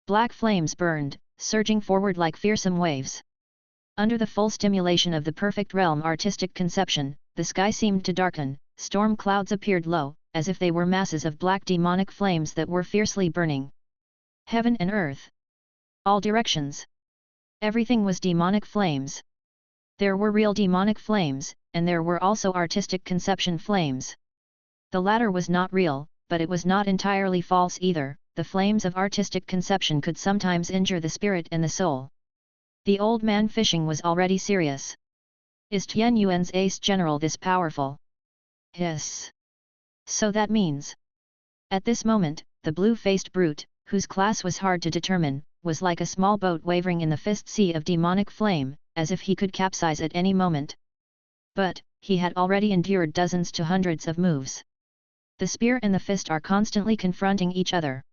Black flames burned, surging forward like fearsome waves. Under the full stimulation of the perfect realm artistic conception, the sky seemed to darken, storm clouds appeared low, as if they were masses of black demonic flames that were fiercely burning. Heaven and earth. All directions. Everything was demonic flames. There were real demonic flames, and there were also artistic conception flames. The latter was not real, but it was not entirely false either. The flames of artistic conception could sometimes injure the spirit and the soul. The old man fishing was already serious. Is Tian Yuan's ace general this powerful? Hiss. So that means. At this moment, the blue-faced brute, whose class was hard to determine, was like a small boat wavering in the fist sea of demonic flame, as if he could capsize at any moment. But, he had already endured dozens to hundreds of moves. The spear and the fist are constantly confronting each other.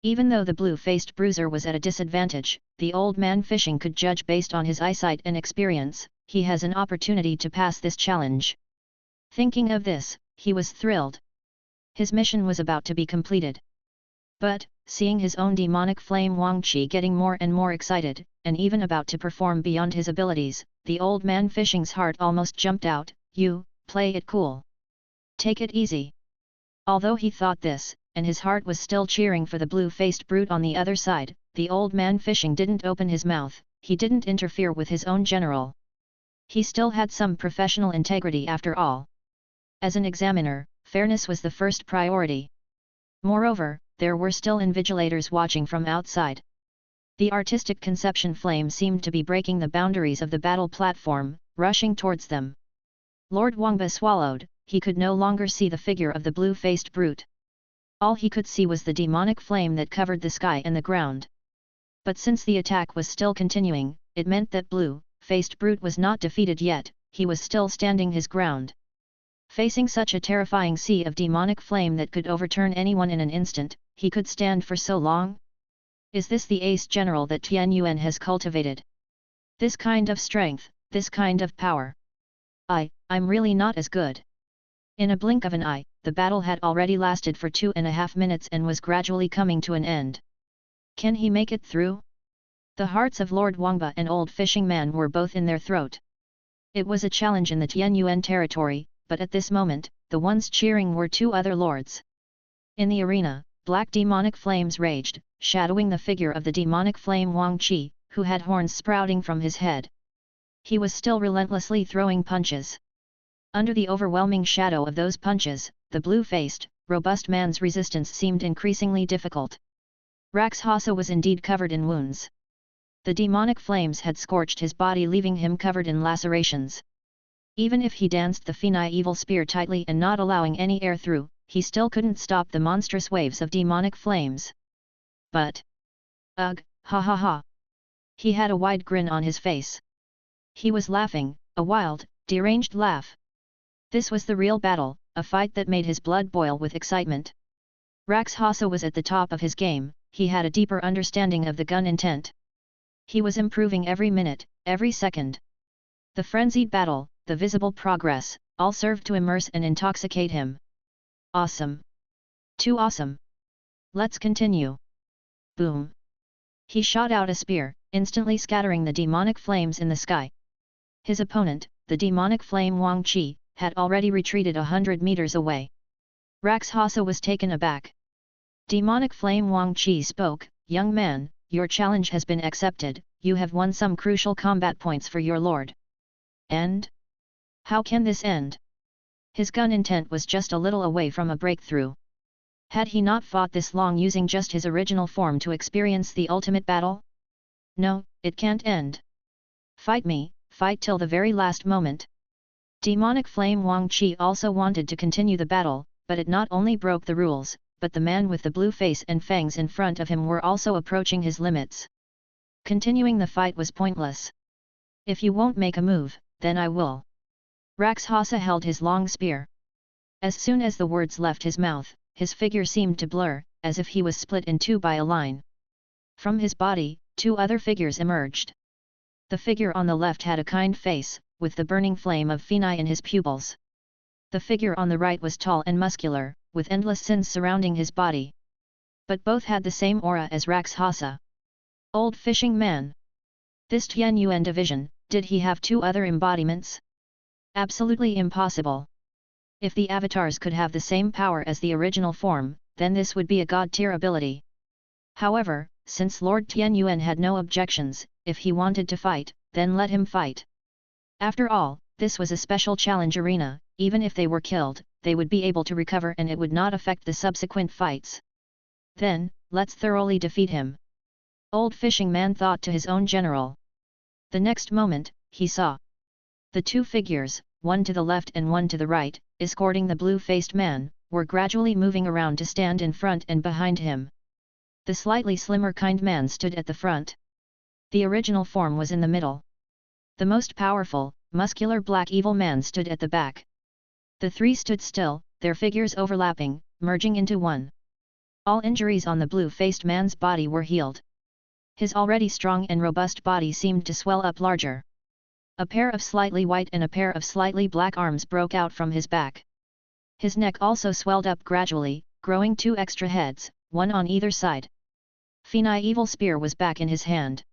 Even though the blue-faced bruiser was at a disadvantage, the old man fishing could judge based on his eyesight and experience. He has an opportunity to pass this challenge. Thinking of this, he was thrilled. His mission was about to be completed. But, seeing his own demonic flame Wang Qi getting more and more excited, and even about to perform beyond his abilities, the old man fishing's heart almost jumped out. You, play it cool. Take it easy. Although he thought this, and his heart was still cheering for the blue-faced brute on the other side, the old man fishing didn't open his mouth, he didn't interfere with his own general. He still had some professional integrity after all. As an examiner, fairness was the first priority. Moreover, there were still invigilators watching from outside. The artistic conception flame seemed to be breaking the boundaries of the battle platform, rushing towards them. Lord Wangba swallowed, he could no longer see the figure of the blue-faced brute. All he could see was the demonic flame that covered the sky and the ground. But since the attack was still continuing, it meant that blue-faced brute was not defeated yet, he was still standing his ground. Facing such a terrifying sea of demonic flame that could overturn anyone in an instant, he could stand for so long? Is this the ace general that Tian Yuan has cultivated? This kind of strength, this kind of power. I'm really not as good. In a blink of an eye, the battle had already lasted for 2.5 minutes and was gradually coming to an end. Can he make it through? The hearts of Lord Wangba and Old Fishing Man were both in their throat. It was a challenge in the Tian Yuan territory, but at this moment, the ones cheering were two other lords. In the arena, black demonic flames raged, shadowing the figure of the demonic flame Wang Qi, who had horns sprouting from his head. He was still relentlessly throwing punches. Under the overwhelming shadow of those punches, the blue-faced, robust man's resistance seemed increasingly difficult. Rakshasa was indeed covered in wounds. The demonic flames had scorched his body, leaving him covered in lacerations. Even if he danced the Finai evil spear tightly and not allowing any air through, he still couldn't stop the monstrous waves of demonic flames. But... ugh, ha ha ha! He had a wide grin on his face. He was laughing, a wild, deranged laugh. This was the real battle, a fight that made his blood boil with excitement. Rakshasa was at the top of his game, he had a deeper understanding of the gun intent. He was improving every minute, every second. The frenzied battle, the visible progress, all served to immerse and intoxicate him. Awesome! Too awesome! Let's continue! Boom! He shot out a spear, instantly scattering the demonic flames in the sky. His opponent, the demonic flame Wang Qi, had already retreated 100 meters away. Rakshasa was taken aback. Demonic flame Wang Qi spoke, "Young man, your challenge has been accepted, you have won some crucial combat points for your lord." End? How can this end? His gun intent was just a little away from a breakthrough. Had he not fought this long using just his original form to experience the ultimate battle? No, it can't end. Fight me, fight till the very last moment. Demonic flame Wang Qi also wanted to continue the battle, but it not only broke the rules, but the man with the blue face and fangs in front of him were also approaching his limits. Continuing the fight was pointless. If you won't make a move, then I will. Rakshasa held his long spear. As soon as the words left his mouth, his figure seemed to blur, as if he was split in two by a line. From his body, two other figures emerged. The figure on the left had a kind face, with the burning flame of Finai in his pupils. The figure on the right was tall and muscular, with endless sins surrounding his body. But both had the same aura as Rakshasa. Old fishing man. This Tian Yuan division, did he have two other embodiments? Absolutely impossible. If the avatars could have the same power as the original form, then this would be a god-tier ability. However, since Lord Tian Yuan had no objections, if he wanted to fight, then let him fight. After all, this was a special challenge arena, even if they were killed, they would be able to recover and it would not affect the subsequent fights. Then, let's thoroughly defeat him. Old fishing man thought to his own general. The next moment, he saw the two figures, one to the left and one to the right, escorting the blue-faced man, were gradually moving around to stand in front and behind him. The slightly slimmer kind man stood at the front. The original form was in the middle. The most powerful, muscular black evil man stood at the back. The three stood still, their figures overlapping, merging into one. All injuries on the blue-faced man's body were healed. His already strong and robust body seemed to swell up larger. A pair of slightly white and a pair of slightly black arms broke out from his back. His neck also swelled up gradually, growing two extra heads, one on either side. Finai evil spear was back in his hand.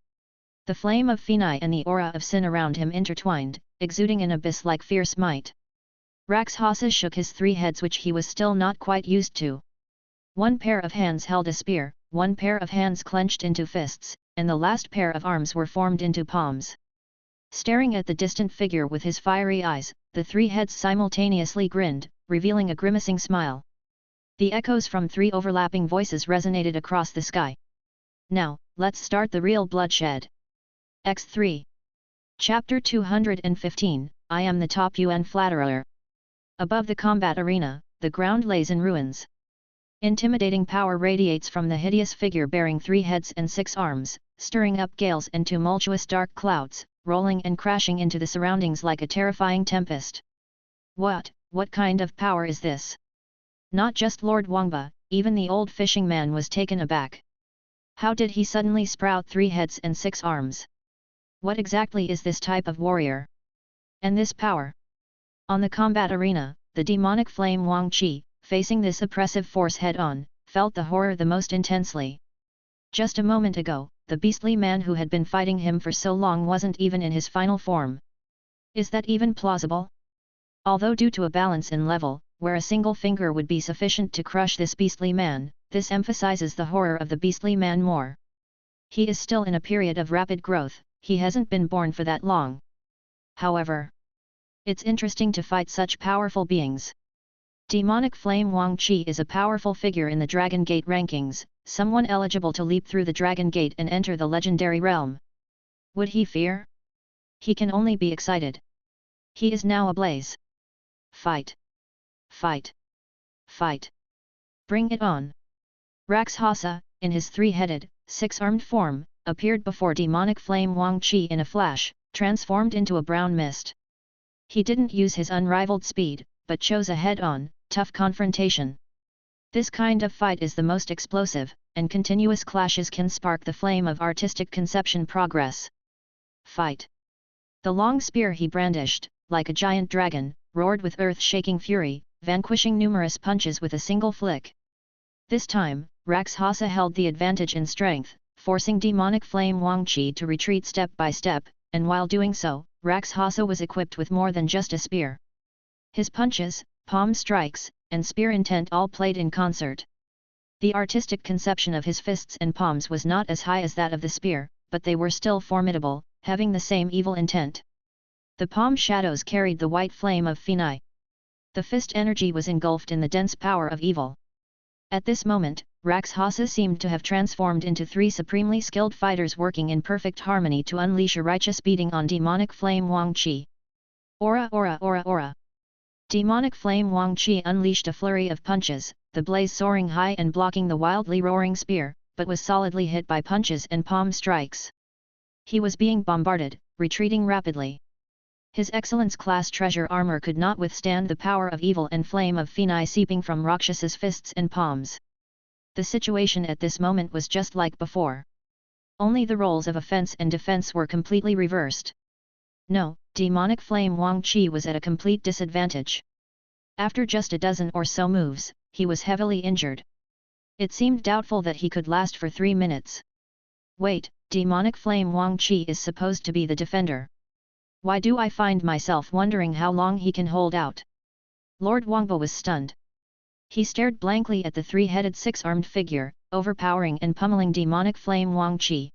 The flame of Finai and the aura of sin around him intertwined, exuding an abyss-like fierce might. Rakshasa shook his three heads, which he was still not quite used to. One pair of hands held a spear, one pair of hands clenched into fists, and the last pair of arms were formed into palms. Staring at the distant figure with his fiery eyes, the three heads simultaneously grinned, revealing a grimacing smile. The echoes from three overlapping voices resonated across the sky. Now, let's start the real bloodshed. X3. Chapter 215, I am the top Yuan flatterer. Above the combat arena, the ground lays in ruins. Intimidating power radiates from the hideous figure bearing three heads and six arms, stirring up gales and tumultuous dark clouds, rolling and crashing into the surroundings like a terrifying tempest. What kind of power is this? Not just Lord Wangba, even the old fishing man was taken aback. How did he suddenly sprout three heads and six arms? What exactly is this type of warrior? And this power? On the combat arena, the demonic flame Wang Qi, facing this oppressive force head-on, felt the horror the most intensely. Just a moment ago, the beastly man who had been fighting him for so long wasn't even in his final form. Is that even plausible? Although due to a balance in level, where a single finger would be sufficient to crush this beastly man, this emphasizes the horror of the beastly man more. He is still in a period of rapid growth, he hasn't been born for that long. However, it's interesting to fight such powerful beings. Demonic Flame Wang Qi is a powerful figure in the Dragon Gate rankings, someone eligible to leap through the Dragon Gate and enter the legendary realm. Would he fear? He can only be excited. He is now ablaze. Fight! Fight! Fight! Bring it on! Rakshasa, in his three-headed, six-armed form, appeared before Demonic Flame Wang Qi in a flash, transformed into a brown mist. He didn't use his unrivaled speed, but chose a head-on, tough confrontation. This kind of fight is the most explosive, and continuous clashes can spark the flame of artistic conception progress. Fight! The long spear he brandished, like a giant dragon, roared with earth-shaking fury, vanquishing numerous punches with a single flick. This time, Rakshasa held the advantage in strength, forcing Demonic Flame Wang Qi to retreat step by step, and while doing so, Rakshasa was equipped with more than just a spear. His punches, palm strikes, and spear intent all played in concert. The artistic conception of his fists and palms was not as high as that of the spear, but they were still formidable, having the same evil intent. The palm shadows carried the white flame of Fenai. The fist energy was engulfed in the dense power of evil. At this moment, Rakshasa seemed to have transformed into three supremely skilled fighters working in perfect harmony to unleash a righteous beating on Demonic Flame Wang Qi. Aura aura aura aura! Demonic Flame Wang Qi unleashed a flurry of punches, the blaze soaring high and blocking the wildly roaring spear, but was solidly hit by punches and palm strikes. He was being bombarded, retreating rapidly. His Excellence-class treasure armor could not withstand the power of evil and flame of Fenai seeping from Rakshasa's fists and palms. The situation at this moment was just like before. Only the roles of offense and defense were completely reversed. No, Demonic Flame Wang Qi was at a complete disadvantage. After just a dozen or so moves, he was heavily injured. It seemed doubtful that he could last for 3 minutes. Wait, Demonic Flame Wang Qi is supposed to be the defender. Why do I find myself wondering how long he can hold out? Lord Wangbo was stunned. He stared blankly at the three-headed six-armed figure, overpowering and pummeling Demonic Flame Wang Qi.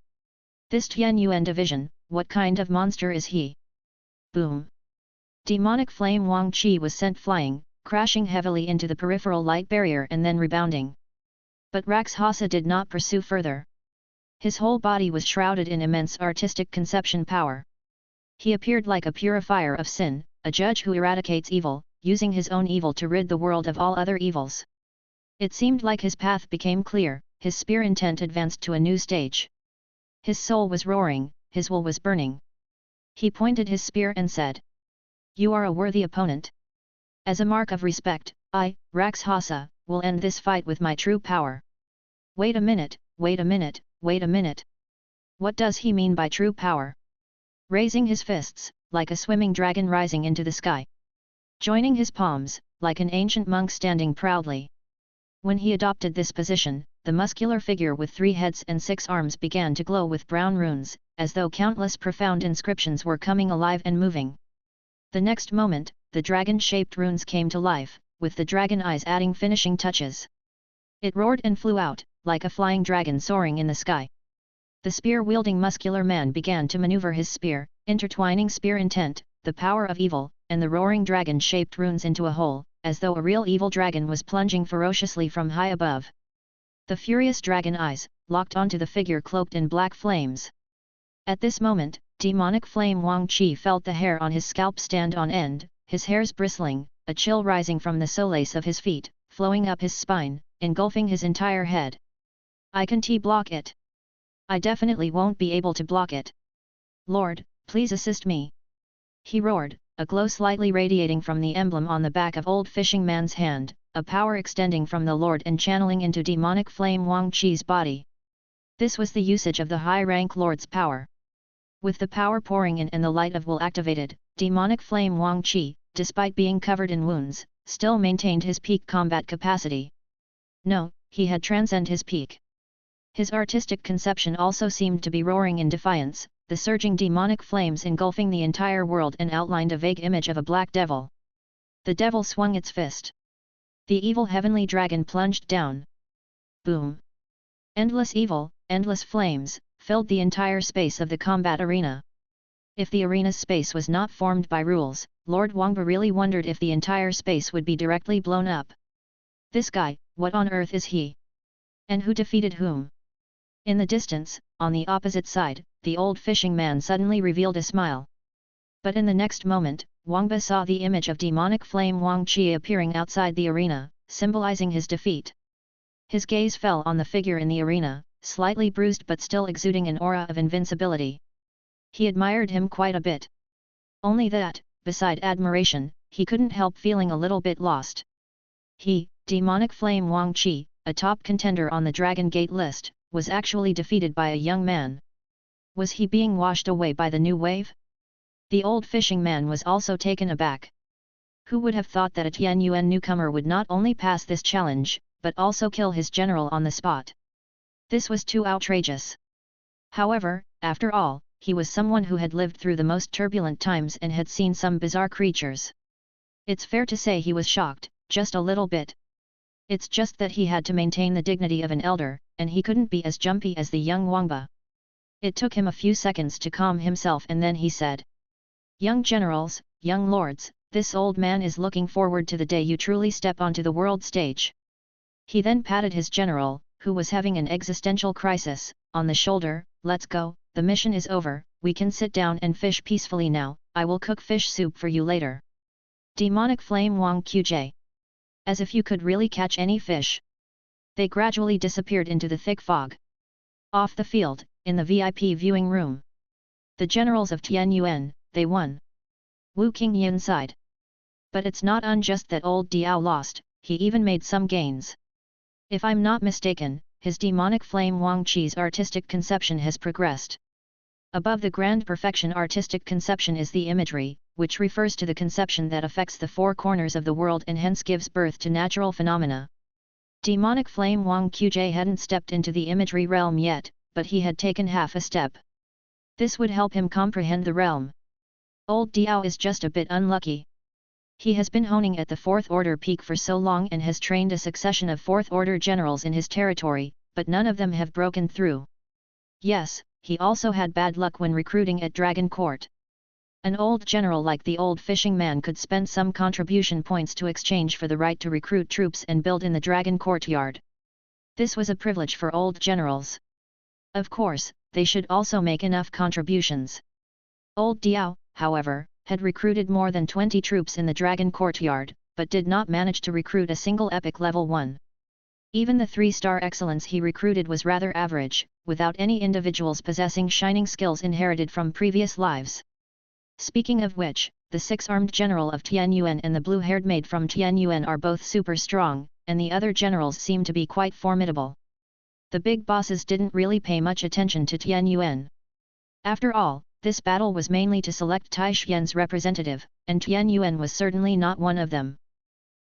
This Tian Yuan division, what kind of monster is he? Boom! Demonic Flame Wang Qi was sent flying, crashing heavily into the peripheral light barrier and then rebounding. But Rakshasa did not pursue further. His whole body was shrouded in immense artistic conception power. He appeared like a purifier of sin, a judge who eradicates evil, using his own evil to rid the world of all other evils. It seemed like his path became clear, his spear intent advanced to a new stage. His soul was roaring, his will was burning. He pointed his spear and said, "You are a worthy opponent. As a mark of respect, I, Rakshasa, will end this fight with my true power." Wait a minute, wait a minute, wait a minute. What does he mean by true power? Raising his fists, like a swimming dragon rising into the sky. Joining his palms, like an ancient monk standing proudly. When he adopted this position, the muscular figure with 3 heads and 6 arms began to glow with brown runes, as though countless profound inscriptions were coming alive and moving. The next moment, the dragon-shaped runes came to life, with the dragon eyes adding finishing touches. It roared and flew out, like a flying dragon soaring in the sky. The spear-wielding muscular man began to maneuver his spear, intertwining spear intent, the power of evil, and the roaring dragon-shaped runes into a whole, as though a real evil dragon was plunging ferociously from high above. The furious dragon eyes, locked onto the figure cloaked in black flames. At this moment, Demonic Flame Wang Qi felt the hair on his scalp stand on end, his hairs bristling, a chill rising from the solace of his feet, flowing up his spine, engulfing his entire head. I can't block it. I definitely won't be able to block it. Lord, please assist me. He roared, a glow slightly radiating from the emblem on the back of old fishing man's hand, a power extending from the Lord and channeling into Demonic Flame Wang Qi's body. This was the usage of the high-rank Lord's power. With the power pouring in and the light of will activated, Demonic Flame Wang Qi, despite being covered in wounds, still maintained his peak combat capacity. No, he had transcended his peak. His artistic conception also seemed to be roaring in defiance, the surging demonic flames engulfing the entire world and outlined a vague image of a black devil. The devil swung its fist. The evil heavenly dragon plunged down. Boom! Endless evil, endless flames, filled the entire space of the combat arena. If the arena's space was not formed by rules, Lord Wangba really wondered if the entire space would be directly blown up. This guy, what on earth is he? And who defeated whom? In the distance, on the opposite side, the old fishing man suddenly revealed a smile. But in the next moment, Wangba saw the image of demonic flame Wang Qi appearing outside the arena, symbolizing his defeat. His gaze fell on the figure in the arena, slightly bruised but still exuding an aura of invincibility. He admired him quite a bit. Only that, beside admiration, he couldn't help feeling a little bit lost. He, demonic flame Wang Qi, a top contender on the Dragon Gate list, was actually defeated by a young man. Was he being washed away by the new wave? The old fishing man was also taken aback. Who would have thought that a Tianyuan newcomer would not only pass this challenge, but also kill his general on the spot? This was too outrageous. However, after all, he was someone who had lived through the most turbulent times and had seen some bizarre creatures. It's fair to say he was shocked, just a little bit. It's just that he had to maintain the dignity of an elder, and he couldn't be as jumpy as the young Wangba. It took him a few seconds to calm himself and then he said, "Young generals, young lords, this old man is looking forward to the day you truly step onto the world stage." He then patted his general, who was having an existential crisis, on the shoulder. "Let's go, the mission is over, we can sit down and fish peacefully now, I will cook fish soup for you later." Demonic flame Wang Qi. As if you could really catch any fish. They gradually disappeared into the thick fog. Off the field, in the VIP viewing room. The generals of Tianyuan, they won. Wu Qingyan sighed. But it's not unjust that old Diao lost, he even made some gains. If I'm not mistaken, his demonic flame Wang Qi's artistic conception has progressed. Above the grand perfection artistic conception is the imagery, which refers to the conception that affects the four corners of the world and hence gives birth to natural phenomena. Demonic flame Wang Qi hadn't stepped into the imagery realm yet, but he had taken half a step. This would help him comprehend the realm. Old Diao is just a bit unlucky. He has been honing at the Fourth Order peak for so long and has trained a succession of Fourth Order generals in his territory, but none of them have broken through. Yes, he also had bad luck when recruiting at Dragon Court. An old general like the old fishing man could spend some contribution points to exchange for the right to recruit troops and build in the Dragon Courtyard. This was a privilege for old generals. Of course, they should also make enough contributions. Old Diao, however, had recruited more than 20 troops in the Dragon Courtyard, but did not manage to recruit a single epic level 1. Even the 3-star excellence he recruited was rather average, without any individuals possessing shining skills inherited from previous lives. Speaking of which, the 6-armed general of Tianyuan and the blue-haired maid from Tianyuan are both super strong, and the other generals seem to be quite formidable. The big bosses didn't really pay much attention to Tianyuan. After all, this battle was mainly to select Taishian's representative, and Tianyuan was certainly not one of them.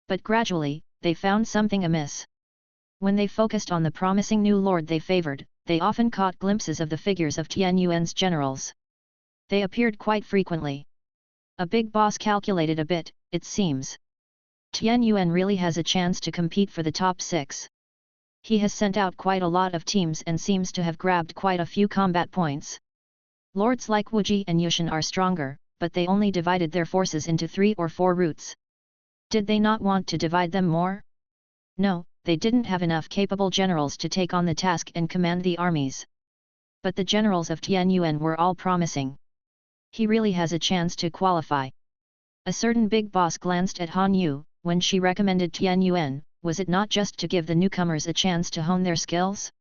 But gradually, they found something amiss. When they focused on the promising new lord they favored, they often caught glimpses of the figures of Tianyuan's generals. They appeared quite frequently. A big boss calculated a bit, it seems. Tianyuan really has a chance to compete for the top 6. He has sent out quite a lot of teams and seems to have grabbed quite a few combat points. Lords like Wuji and Yushan are stronger, but they only divided their forces into 3 or 4 routes. Did they not want to divide them more? No, they didn't have enough capable generals to take on the task and command the armies. But the generals of Tianyuan were all promising. He really has a chance to qualify. A certain big boss glanced at Han Yu. When she recommended Tianyuan, was it not just to give the newcomers a chance to hone their skills?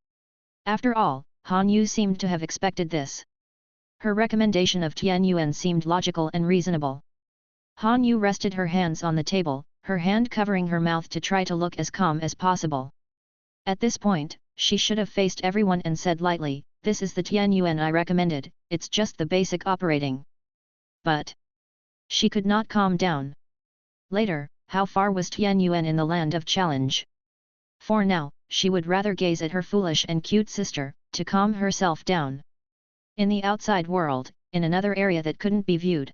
After all, Han Yu seemed to have expected this. Her recommendation of Tianyuan seemed logical and reasonable. Han Yu rested her hands on the table, her hand covering her mouth to try to look as calm as possible. At this point, she should have faced everyone and said lightly, "This is the Tianyuan I recommended, it's just the basic operating." But she could not calm down. Later, how far was Tianyuan in the land of challenge? For now, she would rather gaze at her foolish and cute sister, to calm herself down. In the outside world, in another area that couldn't be viewed.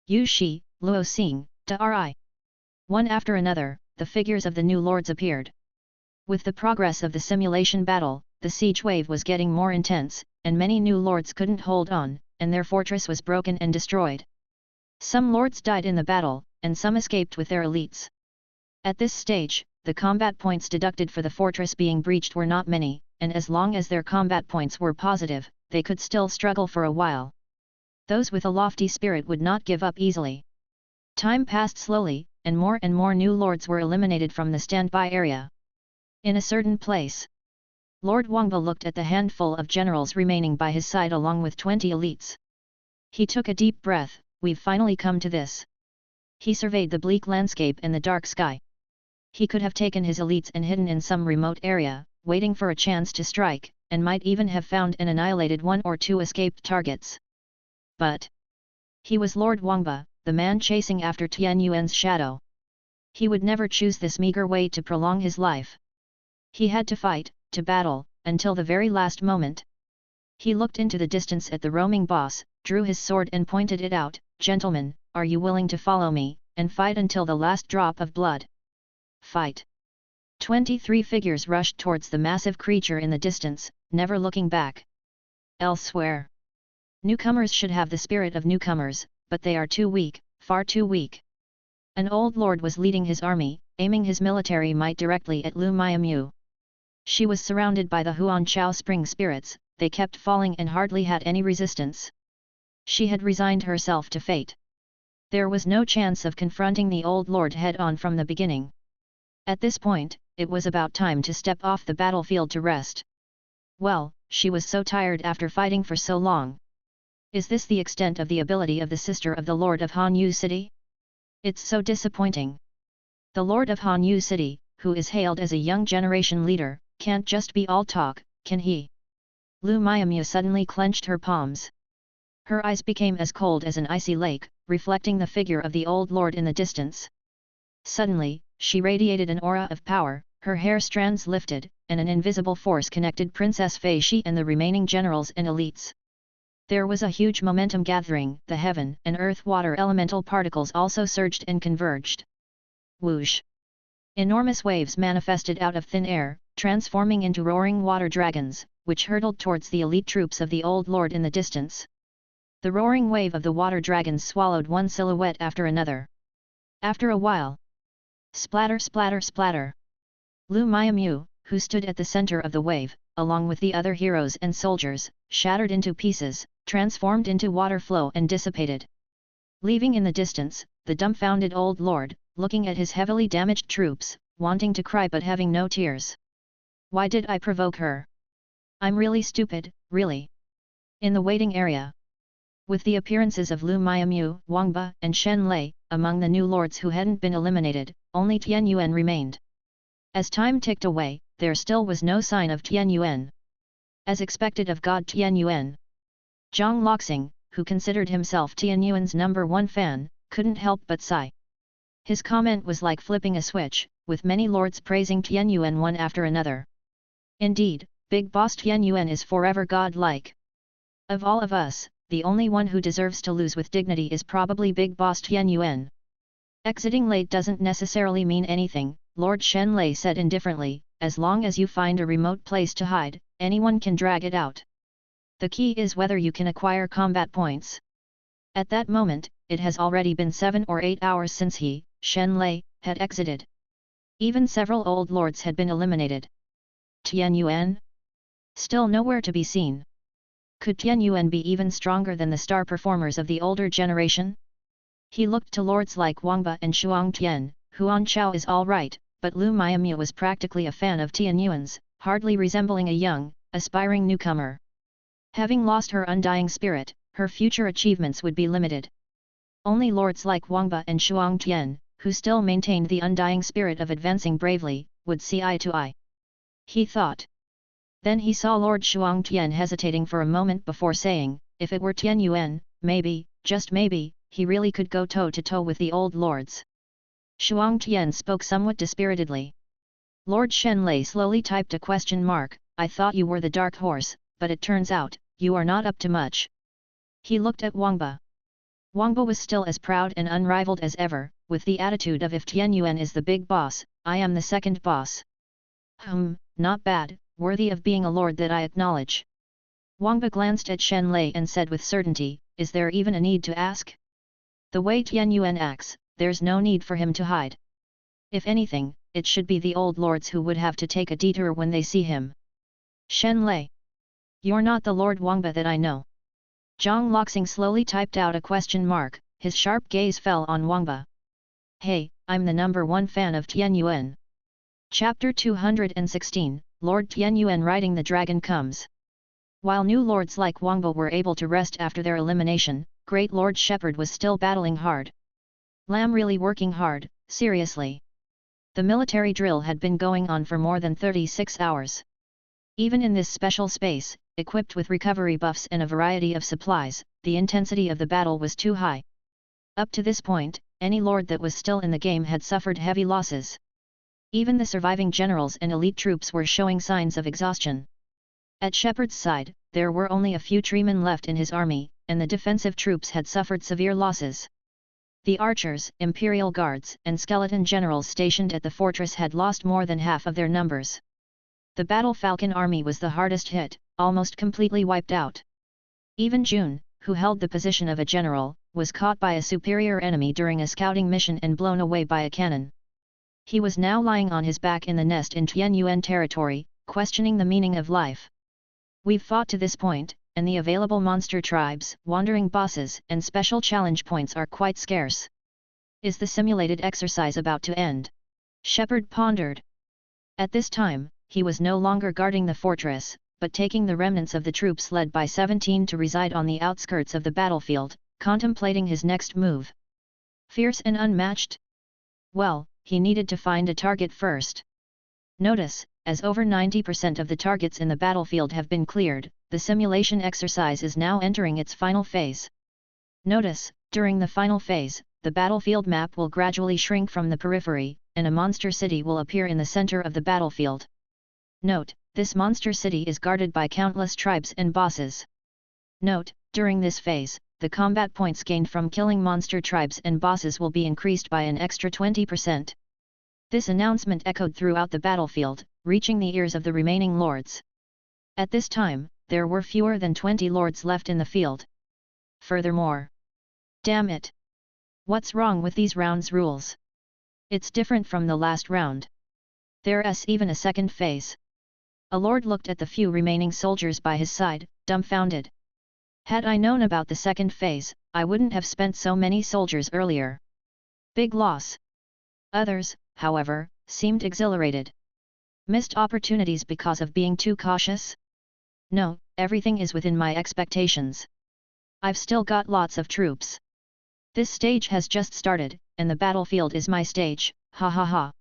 Yu Shi, Luo Xing, Da Ri. One after another, the figures of the new lords appeared. With the progress of the simulation battle, the siege wave was getting more intense, and many new lords couldn't hold on, and their fortress was broken and destroyed. Some lords died in the battle, and some escaped with their elites. At this stage, the combat points deducted for the fortress being breached were not many, and as long as their combat points were positive, they could still struggle for a while. Those with a lofty spirit would not give up easily. Time passed slowly, and more new lords were eliminated from the standby area. In a certain place, Lord Wangba looked at the handful of generals remaining by his side along with 20 elites. He took a deep breath. We've finally come to this. He surveyed the bleak landscape and the dark sky. He could have taken his elites and hidden in some remote area, waiting for a chance to strike, and might even have found and annihilated one or two escaped targets. But he was Lord Wangba, the man chasing after Tian Yuan's shadow. He would never choose this meager way to prolong his life. He had to fight, to battle, until the very last moment. He looked into the distance at the roaming boss, drew his sword and pointed it out. Gentlemen, are you willing to follow me, and fight until the last drop of blood? Fight! 23 figures rushed towards the massive creature in the distance, never looking back. Elsewhere. Newcomers should have the spirit of newcomers, but they are too weak, far too weak. An old lord was leading his army, aiming his military might directly at Lu Miamu. She was surrounded by the Huan Chao spring spirits, they kept falling and hardly had any resistance. She had resigned herself to fate. There was no chance of confronting the old lord head-on from the beginning. At this point, it was about time to step off the battlefield to rest. Well, she was so tired after fighting for so long. Is this the extent of the ability of the sister of the Lord of Hanyu City? It's so disappointing. The Lord of Hanyu City, who is hailed as a young generation leader, can't just be all talk, can he? Lu Miamu suddenly clenched her palms. Her eyes became as cold as an icy lake, reflecting the figure of the old lord in the distance. Suddenly, she radiated an aura of power, her hair strands lifted, and an invisible force connected Princess Fei Shi and the remaining generals and elites. There was a huge momentum gathering, the heaven and earth-water elemental particles also surged and converged. Whoosh! Enormous waves manifested out of thin air, transforming into roaring water dragons, which hurtled towards the elite troops of the old lord in the distance. The roaring wave of the water dragons swallowed one silhouette after another. After a while, splatter splatter splatter! Lu Miamu, who stood at the center of the wave, along with the other heroes and soldiers, shattered into pieces, transformed into water flow and dissipated. Leaving in the distance, the dumbfounded old lord, looking at his heavily damaged troops, wanting to cry but having no tears. Why did I provoke her? I'm really stupid, really. In the waiting area, with the appearances of Lu Miamu, Wangba, and Shen Lei, among the new lords who hadn't been eliminated, only Tian Yuan remained. As time ticked away, there still was no sign of Tian Yuan. As expected of God Tian Yuan, Zhang Loxing, who considered himself Tian Yuan's #1 fan, couldn't help but sigh. His comment was like flipping a switch, with many lords praising Tian Yuan one after another. Indeed, Big Boss Tian Yuan is forever godlike. Of all of us, the only one who deserves to lose with dignity is probably Big Boss Tian Yuan. Exiting late doesn't necessarily mean anything, Lord Shen Lei said indifferently, as long as you find a remote place to hide, anyone can drag it out. The key is whether you can acquire combat points. At that moment, it has already been 7 or 8 hours since he, Shen Lei, had exited. Even several old lords had been eliminated. Tian Yuan? Still nowhere to be seen. Could Tian Yuan be even stronger than the star performers of the older generation? He looked to lords like Wangba and Shuang Tian, Huan Chao is alright, but Lu Miamu was practically a fan of Tian Yuan's, hardly resembling a young, aspiring newcomer. Having lost her undying spirit, her future achievements would be limited. Only lords like Wangba and Shuang Tian, who still maintained the undying spirit of advancing bravely, would see eye to eye. He thought. Then he saw Lord Shuang Tian hesitating for a moment before saying, if it were Tian Yuan, maybe, just maybe, he really could go toe-to-toe with the old lords. Shuang Tian spoke somewhat dispiritedly. Lord Shen Lei slowly typed a question mark, I thought you were the dark horse, but it turns out, you are not up to much. He looked at Wangba. Wangba was still as proud and unrivaled as ever, with the attitude of if Tian Yuan is the big boss, I am the second boss. Not bad, worthy of being a lord that I acknowledge. Wangba glanced at Shen Lei and said with certainty, is there even a need to ask? The way Tian Yuan acts, there's no need for him to hide. If anything, it should be the old lords who would have to take a detour when they see him. Shen Lei. You're not the Lord Wangba that I know. Zhang Luxing slowly typed out a question mark, his sharp gaze fell on Wangba. Hey, I'm the number one fan of Tian Yuan. Chapter 216, Lord Tian Yuan riding the dragon comes. While new lords like Wangba were able to rest after their elimination, Great Lord Shepherd was still battling hard. Lam really working hard, seriously. The military drill had been going on for more than 36 hours. Even in this special space, equipped with recovery buffs and a variety of supplies, the intensity of the battle was too high. Up to this point, any lord that was still in the game had suffered heavy losses. Even the surviving generals and elite troops were showing signs of exhaustion. At Shepherd's side, there were only a few treemen left in his army, and the defensive troops had suffered severe losses. The archers, imperial guards, and skeleton generals stationed at the fortress had lost more than half of their numbers. The Battle Falcon army was the hardest hit, almost completely wiped out. Even Jun, who held the position of a general, was caught by a superior enemy during a scouting mission and blown away by a cannon. He was now lying on his back in the nest in Tian Yuan territory, questioning the meaning of life. We've fought to this point, and the available monster tribes, wandering bosses, and special challenge points are quite scarce. Is the simulated exercise about to end? Shepherd pondered. At this time, he was no longer guarding the fortress, but taking the remnants of the troops led by 17 to reside on the outskirts of the battlefield, contemplating his next move. Fierce and unmatched? Well, he needed to find a target first. Notice, as over 90% of the targets in the battlefield have been cleared, the simulation exercise is now entering its final phase. Notice, during the final phase, the battlefield map will gradually shrink from the periphery, and a monster city will appear in the center of the battlefield. Note, this monster city is guarded by countless tribes and bosses. Note, during this phase, the combat points gained from killing monster tribes and bosses will be increased by an extra 20%. This announcement echoed throughout the battlefield, reaching the ears of the remaining lords. At this time, there were fewer than 20 lords left in the field. Furthermore, damn it! What's wrong with these rounds' rules? It's different from the last round. There's even a second phase. A lord looked at the few remaining soldiers by his side, dumbfounded. Had I known about the second phase, I wouldn't have spent so many soldiers earlier. Big loss. Others, however, seemed exhilarated. Missed opportunities because of being too cautious? No, everything is within my expectations. I've still got lots of troops. This stage has just started, and the battlefield is my stage, ha ha ha.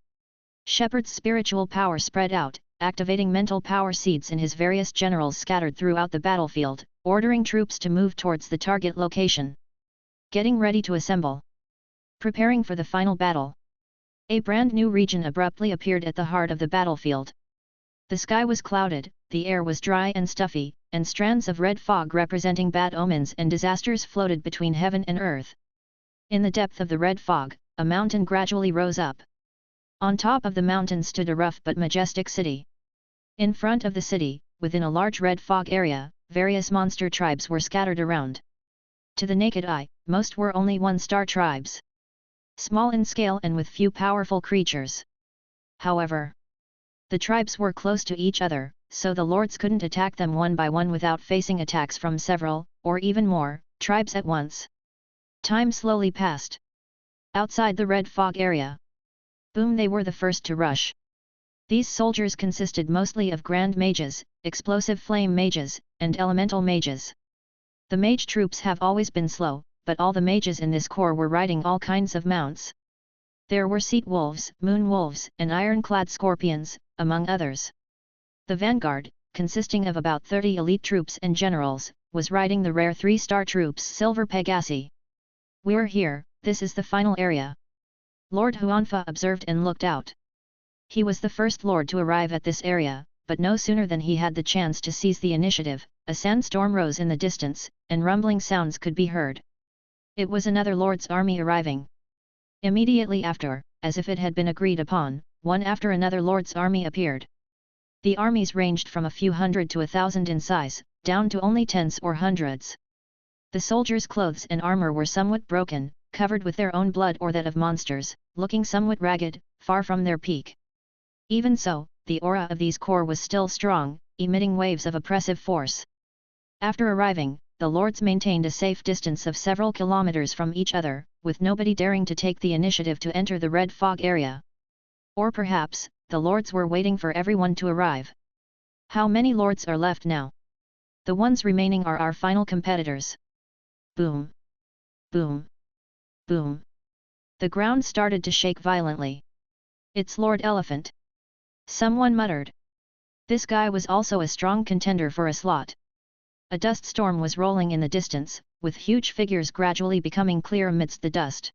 Shepherd's spiritual power spread out, activating mental power seeds in his various generals scattered throughout the battlefield, ordering troops to move towards the target location. Getting ready to assemble. Preparing for the final battle. A brand new region abruptly appeared at the heart of the battlefield. The sky was clouded, the air was dry and stuffy, and strands of red fog representing bad omens and disasters floated between heaven and earth. In the depth of the red fog, a mountain gradually rose up. On top of the mountain stood a rough but majestic city. In front of the city, within a large red fog area, various monster tribes were scattered around. To the naked eye, most were only one-star tribes. Small in scale and with few powerful creatures. However, the tribes were close to each other, so the lords couldn't attack them one by one without facing attacks from several, or even more, tribes at once. Time slowly passed. Outside the red fog area. Boom! They were the first to rush. These soldiers consisted mostly of grand mages, explosive flame mages, and elemental mages. The mage troops have always been slow, but all the mages in this corps were riding all kinds of mounts. There were seat wolves, moon wolves, and ironclad scorpions, among others. The vanguard, consisting of about 30 elite troops and generals, was riding the rare 3-star troops Silver Pegasi. We're here, this is the final area. Lord Huanfa observed and looked out. He was the first lord to arrive at this area, but no sooner than he had the chance to seize the initiative, a sandstorm rose in the distance, and rumbling sounds could be heard. It was another lord's army arriving. Immediately after, as if it had been agreed upon, one after another lord's army appeared. The armies ranged from a few hundred to 1,000 in size, down to only tens or hundreds. The soldiers' clothes and armor were somewhat broken, covered with their own blood or that of monsters, looking somewhat ragged, far from their peak. Even so, the aura of these corps was still strong, emitting waves of oppressive force. After arriving, the lords maintained a safe distance of several kilometers from each other, with nobody daring to take the initiative to enter the red fog area. Or perhaps, the lords were waiting for everyone to arrive. How many lords are left now? The ones remaining are our final competitors. Boom! Boom! Boom! The ground started to shake violently. It's Lord Elephant! Someone muttered. This guy was also a strong contender for a slot. A dust storm was rolling in the distance, with huge figures gradually becoming clear amidst the dust.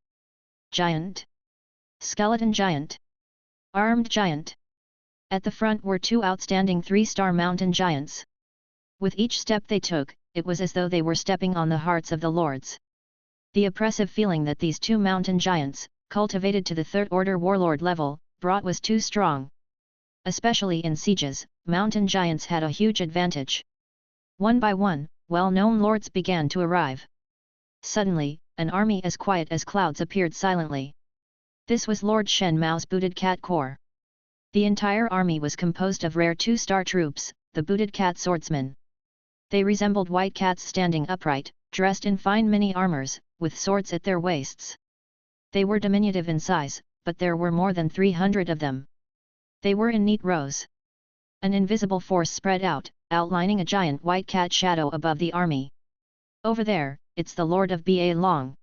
Giant! Skeleton giant! Armed giant! At the front were two outstanding 3-star mountain giants. With each step they took, it was as though they were stepping on the hearts of the lords. The oppressive feeling that these two mountain giants, cultivated to the third-order warlord level, brought was too strong. Especially in sieges, mountain giants had a huge advantage. One by one, well-known lords began to arrive. Suddenly, an army as quiet as clouds appeared silently. This was Lord Shen Mao's Booted Cat Corps. The entire army was composed of rare 2-star troops, the Booted Cat Swordsmen. They resembled white cats standing upright, dressed in fine mini armors, with swords at their waists. They were diminutive in size, but there were more than 300 of them. They were in neat rows. An invisible force spread out, outlining a giant white cat shadow above the army. Over there, it's the Lord of Ba Long.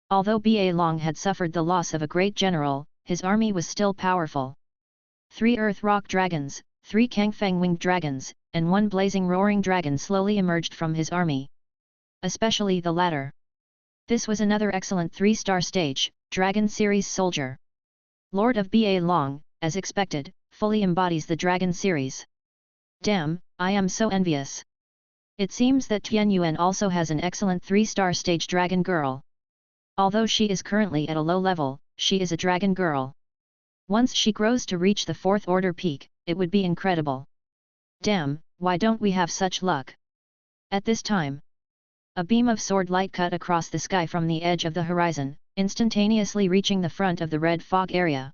Although Ba Long had suffered the loss of a great general, his army was still powerful. 3 earth rock dragons, 3 Kangfang winged dragons, and 1 blazing roaring dragon slowly emerged from his army. Especially the latter. This was another excellent 3-star stage, Dragon Series soldier. Lord of Ba Long, as expected, fully embodies the Dragon Series. Damn, I am so envious. It seems that Tian Yuan also has an excellent 3-star stage dragon girl. Although she is currently at a low level, she is a dragon girl. Once she grows to reach the 4th order peak, it would be incredible. Damn, why don't we have such luck? At this time, a beam of sword light cut across the sky from the edge of the horizon, instantaneously reaching the front of the red fog area.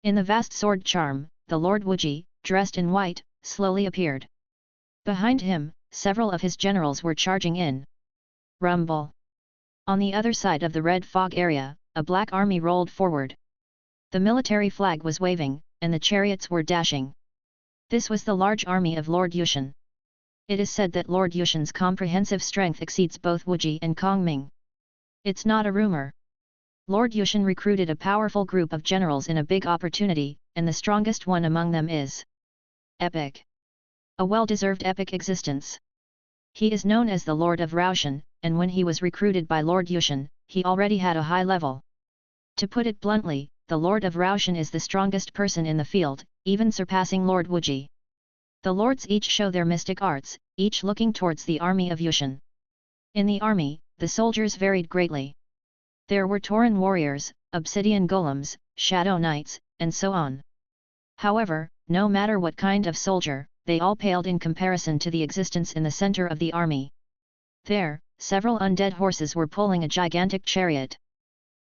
In the vast sword charm, the Lord Wuji, dressed in white, slowly appeared. Behind him, several of his generals were charging in. Rumble! On the other side of the red fog area, a black army rolled forward. The military flag was waving, and the chariots were dashing. This was the large army of Lord Yushan. It is said that Lord Yushan's comprehensive strength exceeds both Wuji and Kongming. It's not a rumor. Lord Yushan recruited a powerful group of generals in a big opportunity, and the strongest one among them is Epic. A well-deserved epic existence. He is known as the Lord of Raoshan, and when he was recruited by Lord Yushan, he already had a high level. To put it bluntly, the Lord of Raoshan is the strongest person in the field, even surpassing Lord Wuji. The lords each show their mystic arts, each looking towards the army of Yushan. In the army, the soldiers varied greatly. There were Tauran warriors, obsidian golems, shadow knights, and so on. However, no matter what kind of soldier, they all paled in comparison to the existence in the center of the army. There, several undead horses were pulling a gigantic chariot.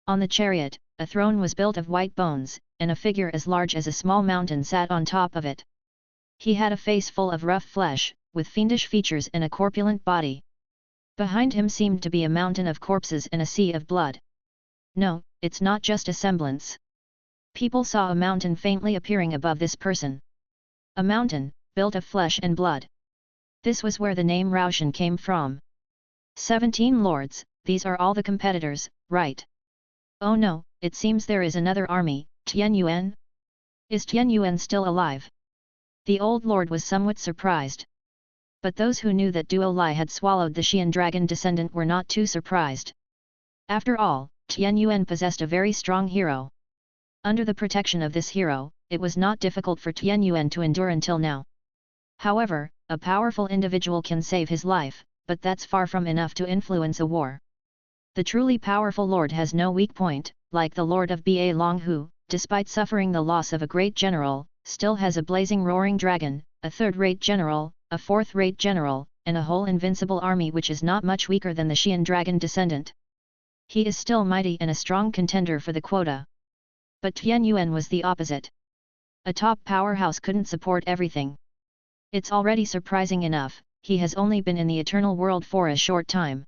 On the chariot, a throne was built of white bones, and a figure as large as a small mountain sat on top of it. He had a face full of rough flesh, with fiendish features and a corpulent body. Behind him seemed to be a mountain of corpses and a sea of blood. No, it's not just a semblance. People saw a mountain faintly appearing above this person. A mountain, built of flesh and blood. This was where the name Raoshan came from. 17 lords, these are all the competitors, right? Oh no, it seems there is another army, Tian Yuan? Is Tian Yuan still alive? The old lord was somewhat surprised. But those who knew that Duo Lai had swallowed the Xian dragon descendant were not too surprised. After all, Tian Yuan possessed a very strong hero. Under the protection of this hero, it was not difficult for Tian Yuan to endure until now. However, a powerful individual can save his life, but that's far from enough to influence a war. The truly powerful lord has no weak point, like the Lord of Ba Long who, despite suffering the loss of a great general, still has a blazing roaring dragon, a third-rate general, a fourth-rate general, and a whole invincible army which is not much weaker than the Xian dragon descendant. He is still mighty and a strong contender for the quota. But Tian Yuan was the opposite. A top powerhouse couldn't support everything. It's already surprising enough, he has only been in the eternal world for a short time.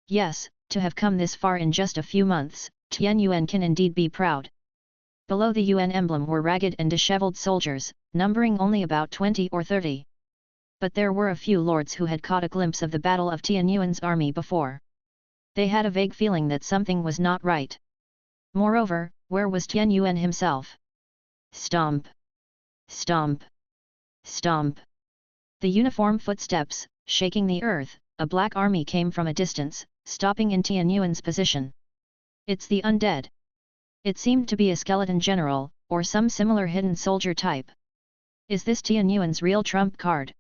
Yes, to have come this far in just a few months, Tian Yuan can indeed be proud. Below the Yuan emblem were ragged and disheveled soldiers, numbering only about 20 or 30. But there were a few lords who had caught a glimpse of the battle of Tian Yuan's army before. They had a vague feeling that something was not right. Moreover, where was Tian Yuan himself? Stomp! Stomp! Stomp! The uniform footsteps, shaking the earth, a black army came from a distance, stopping in Tian Yuan's position. It's the undead. It seemed to be a skeleton general, or some similar hidden soldier type. Is this Tian Yuan's real trump card?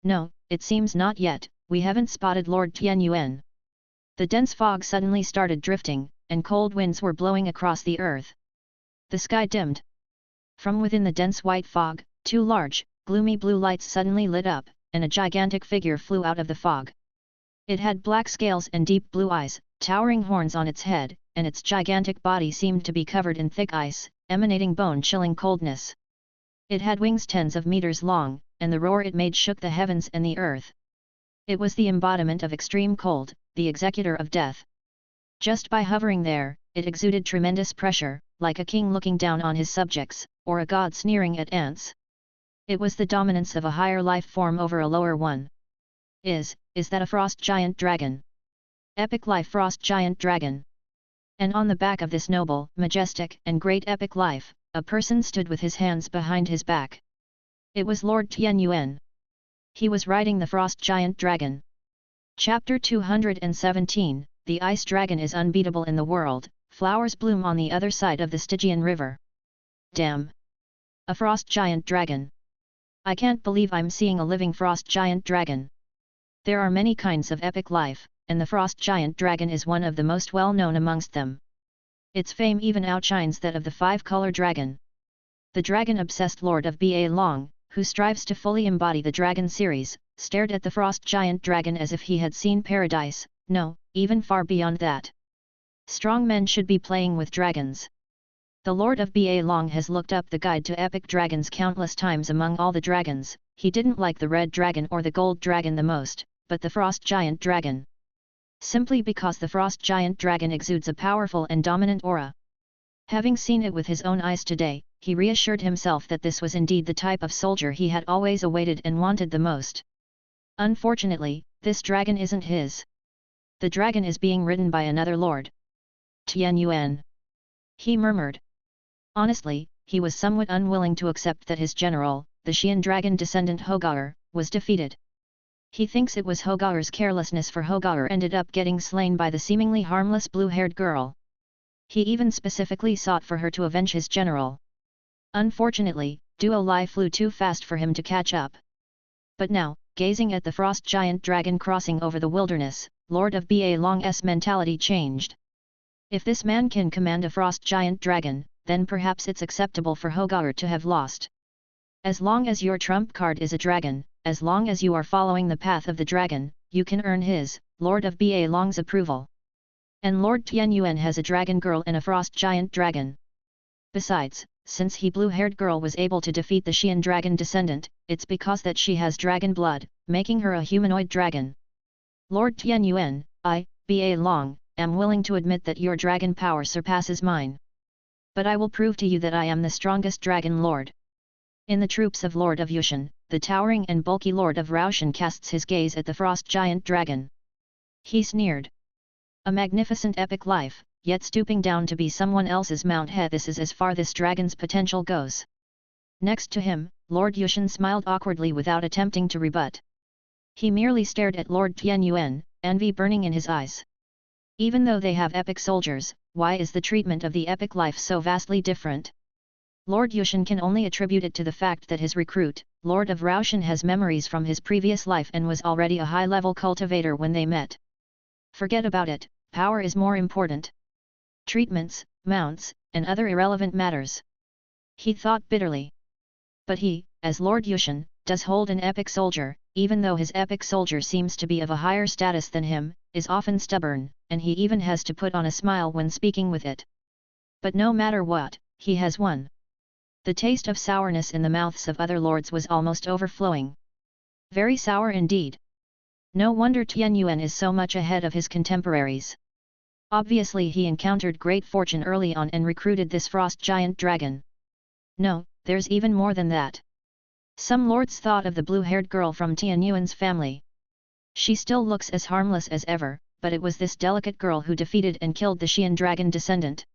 No, it seems not yet, we haven't spotted Lord Tian Yuan. The dense fog suddenly started drifting, and cold winds were blowing across the earth. The sky dimmed. From within the dense white fog, two large, gloomy blue lights suddenly lit up, and a gigantic figure flew out of the fog. It had black scales and deep blue eyes, towering horns on its head, and its gigantic body seemed to be covered in thick ice, emanating bone-chilling coldness. It had wings tens of meters long, and the roar it made shook the heavens and the earth. It was the embodiment of extreme cold, the executor of death. Just by hovering there, it exuded tremendous pressure, like a king looking down on his subjects, or a god sneering at ants. It was the dominance of a higher life form over a lower one. Is that a frost giant dragon? Epic life frost giant dragon. And on the back of this noble, majestic, and great epic life, a person stood with his hands behind his back. It was Lord Tian Yuan. He was riding the frost giant dragon. Chapter 217, The Ice Dragon is unbeatable in the world, flowers bloom on the other side of the Stygian river. Damn! A frost giant dragon. I can't believe I'm seeing a living frost giant dragon. There are many kinds of epic life, and the frost giant dragon is one of the most well-known amongst them. Its fame even outshines that of the five-color dragon. The dragon-obsessed Lord of Ba Long, who strives to fully embody the dragon series, stared at the frost giant dragon as if he had seen paradise, no, even far beyond that. Strong men should be playing with dragons. The Lord of Ba Long has looked up the guide to epic dragons countless times among all the dragons. He didn't like the red dragon or the gold dragon the most, but the frost giant dragon. Simply because the frost giant dragon exudes a powerful and dominant aura. Having seen it with his own eyes today, he reassured himself that this was indeed the type of soldier he had always awaited and wanted the most. Unfortunately, this dragon isn't his. The dragon is being ridden by another lord. Tian Yuan. He murmured. Honestly, he was somewhat unwilling to accept that his general, the Xian dragon descendant Hogaer, was defeated. He thinks it was Hogaer's carelessness, for Hogaer ended up getting slain by the seemingly harmless blue-haired girl. He even specifically sought for her to avenge his general. Unfortunately, Duo Lai flew too fast for him to catch up. But now, gazing at the frost giant dragon crossing over the wilderness, Lord of Ba Long's mentality changed. If this man can command a frost giant dragon, then perhaps it's acceptable for Hogaer to have lost. As long as your trump card is a dragon, as long as you are following the path of the dragon, you can earn his, Lord of Ba Long's approval. And Lord Tian Yuan has a dragon girl and a frost giant dragon. Besides, since he blue-haired girl was able to defeat the Xian dragon descendant, it's because that she has dragon blood, making her a humanoid dragon. Lord Tian Yuan, I, Ba Long, am willing to admit that your dragon power surpasses mine. But I will prove to you that I am the strongest dragon lord. In the troops of Lord of Yushan, the towering and bulky Lord of Raoshan casts his gaze at the frost giant dragon. He sneered. A magnificent epic life, yet stooping down to be someone else's Mount He. This is as far this dragon's potential goes. Next to him, Lord Yushan smiled awkwardly without attempting to rebut. He merely stared at Lord Tian Yuan, envy burning in his eyes. Even though they have epic soldiers, why is the treatment of the epic life so vastly different? Lord Yushan can only attribute it to the fact that his recruit, Lord of Raoshan, has memories from his previous life and was already a high-level cultivator when they met. Forget about it, power is more important. treatments, mounts, and other irrelevant matters. He thought bitterly. But he, as Lord Yuan, does hold an epic soldier, even though his epic soldier seems to be of a higher status than him, is often stubborn, and he even has to put on a smile when speaking with it. But no matter what, he has won. The taste of sourness in the mouths of other lords was almost overflowing. Very sour indeed. No wonder Tian Yuan is so much ahead of his contemporaries. Obviously he encountered great fortune early on and recruited this frost giant dragon. No, there's even more than that. Some lords thought of the blue-haired girl from Tian Yuan's family. She still looks as harmless as ever, but it was this delicate girl who defeated and killed the Xian dragon descendant.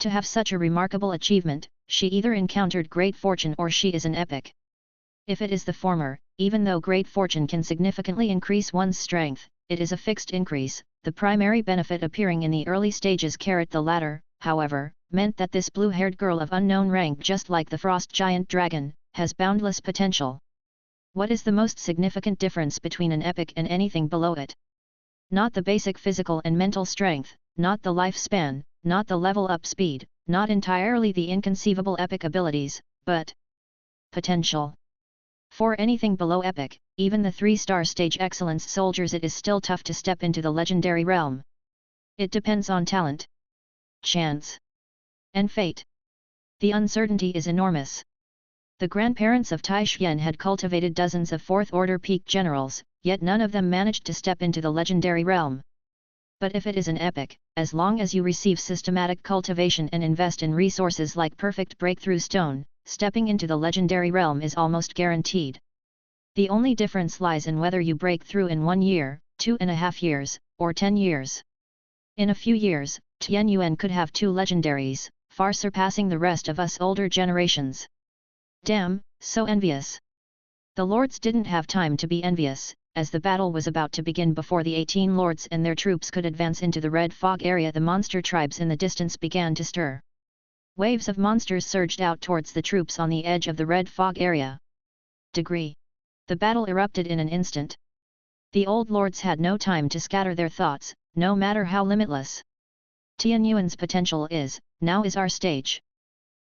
To have such a remarkable achievement, she either encountered great fortune or she is an epic. If it is the former, even though great fortune can significantly increase one's strength, it is a fixed increase, the primary benefit appearing in the early stages. The latter, however, meant that this blue-haired girl of unknown rank, just like the frost giant dragon, has boundless potential. What is the most significant difference between an epic and anything below it? Not the basic physical and mental strength, not the lifespan, not the level-up speed, not entirely the inconceivable epic abilities, but potential. For anything below epic, even the 3-star stage excellence soldiers, it is still tough to step into the legendary realm. It depends on talent, chance, and fate. The uncertainty is enormous. The grandparents of Tai Xian had cultivated dozens of 4th-order peak generals, yet none of them managed to step into the legendary realm. But if it is an epic, as long as you receive systematic cultivation and invest in resources like perfect breakthrough stone, stepping into the legendary realm is almost guaranteed. The only difference lies in whether you break through in 1 year, 2.5 years, or 10 years. In a few years, Tian Yuan could have 2 legendaries, far surpassing the rest of us older generations. Damn, so envious. The lords didn't have time to be envious, as the battle was about to begin. Before the 18 lords and their troops could advance into the red fog area, the monster tribes in the distance began to stir. Waves of monsters surged out towards the troops on the edge of the red fog area. The battle erupted in an instant. The old lords had no time to scatter their thoughts, no matter how limitless. Tian Yuan's potential now is our stage.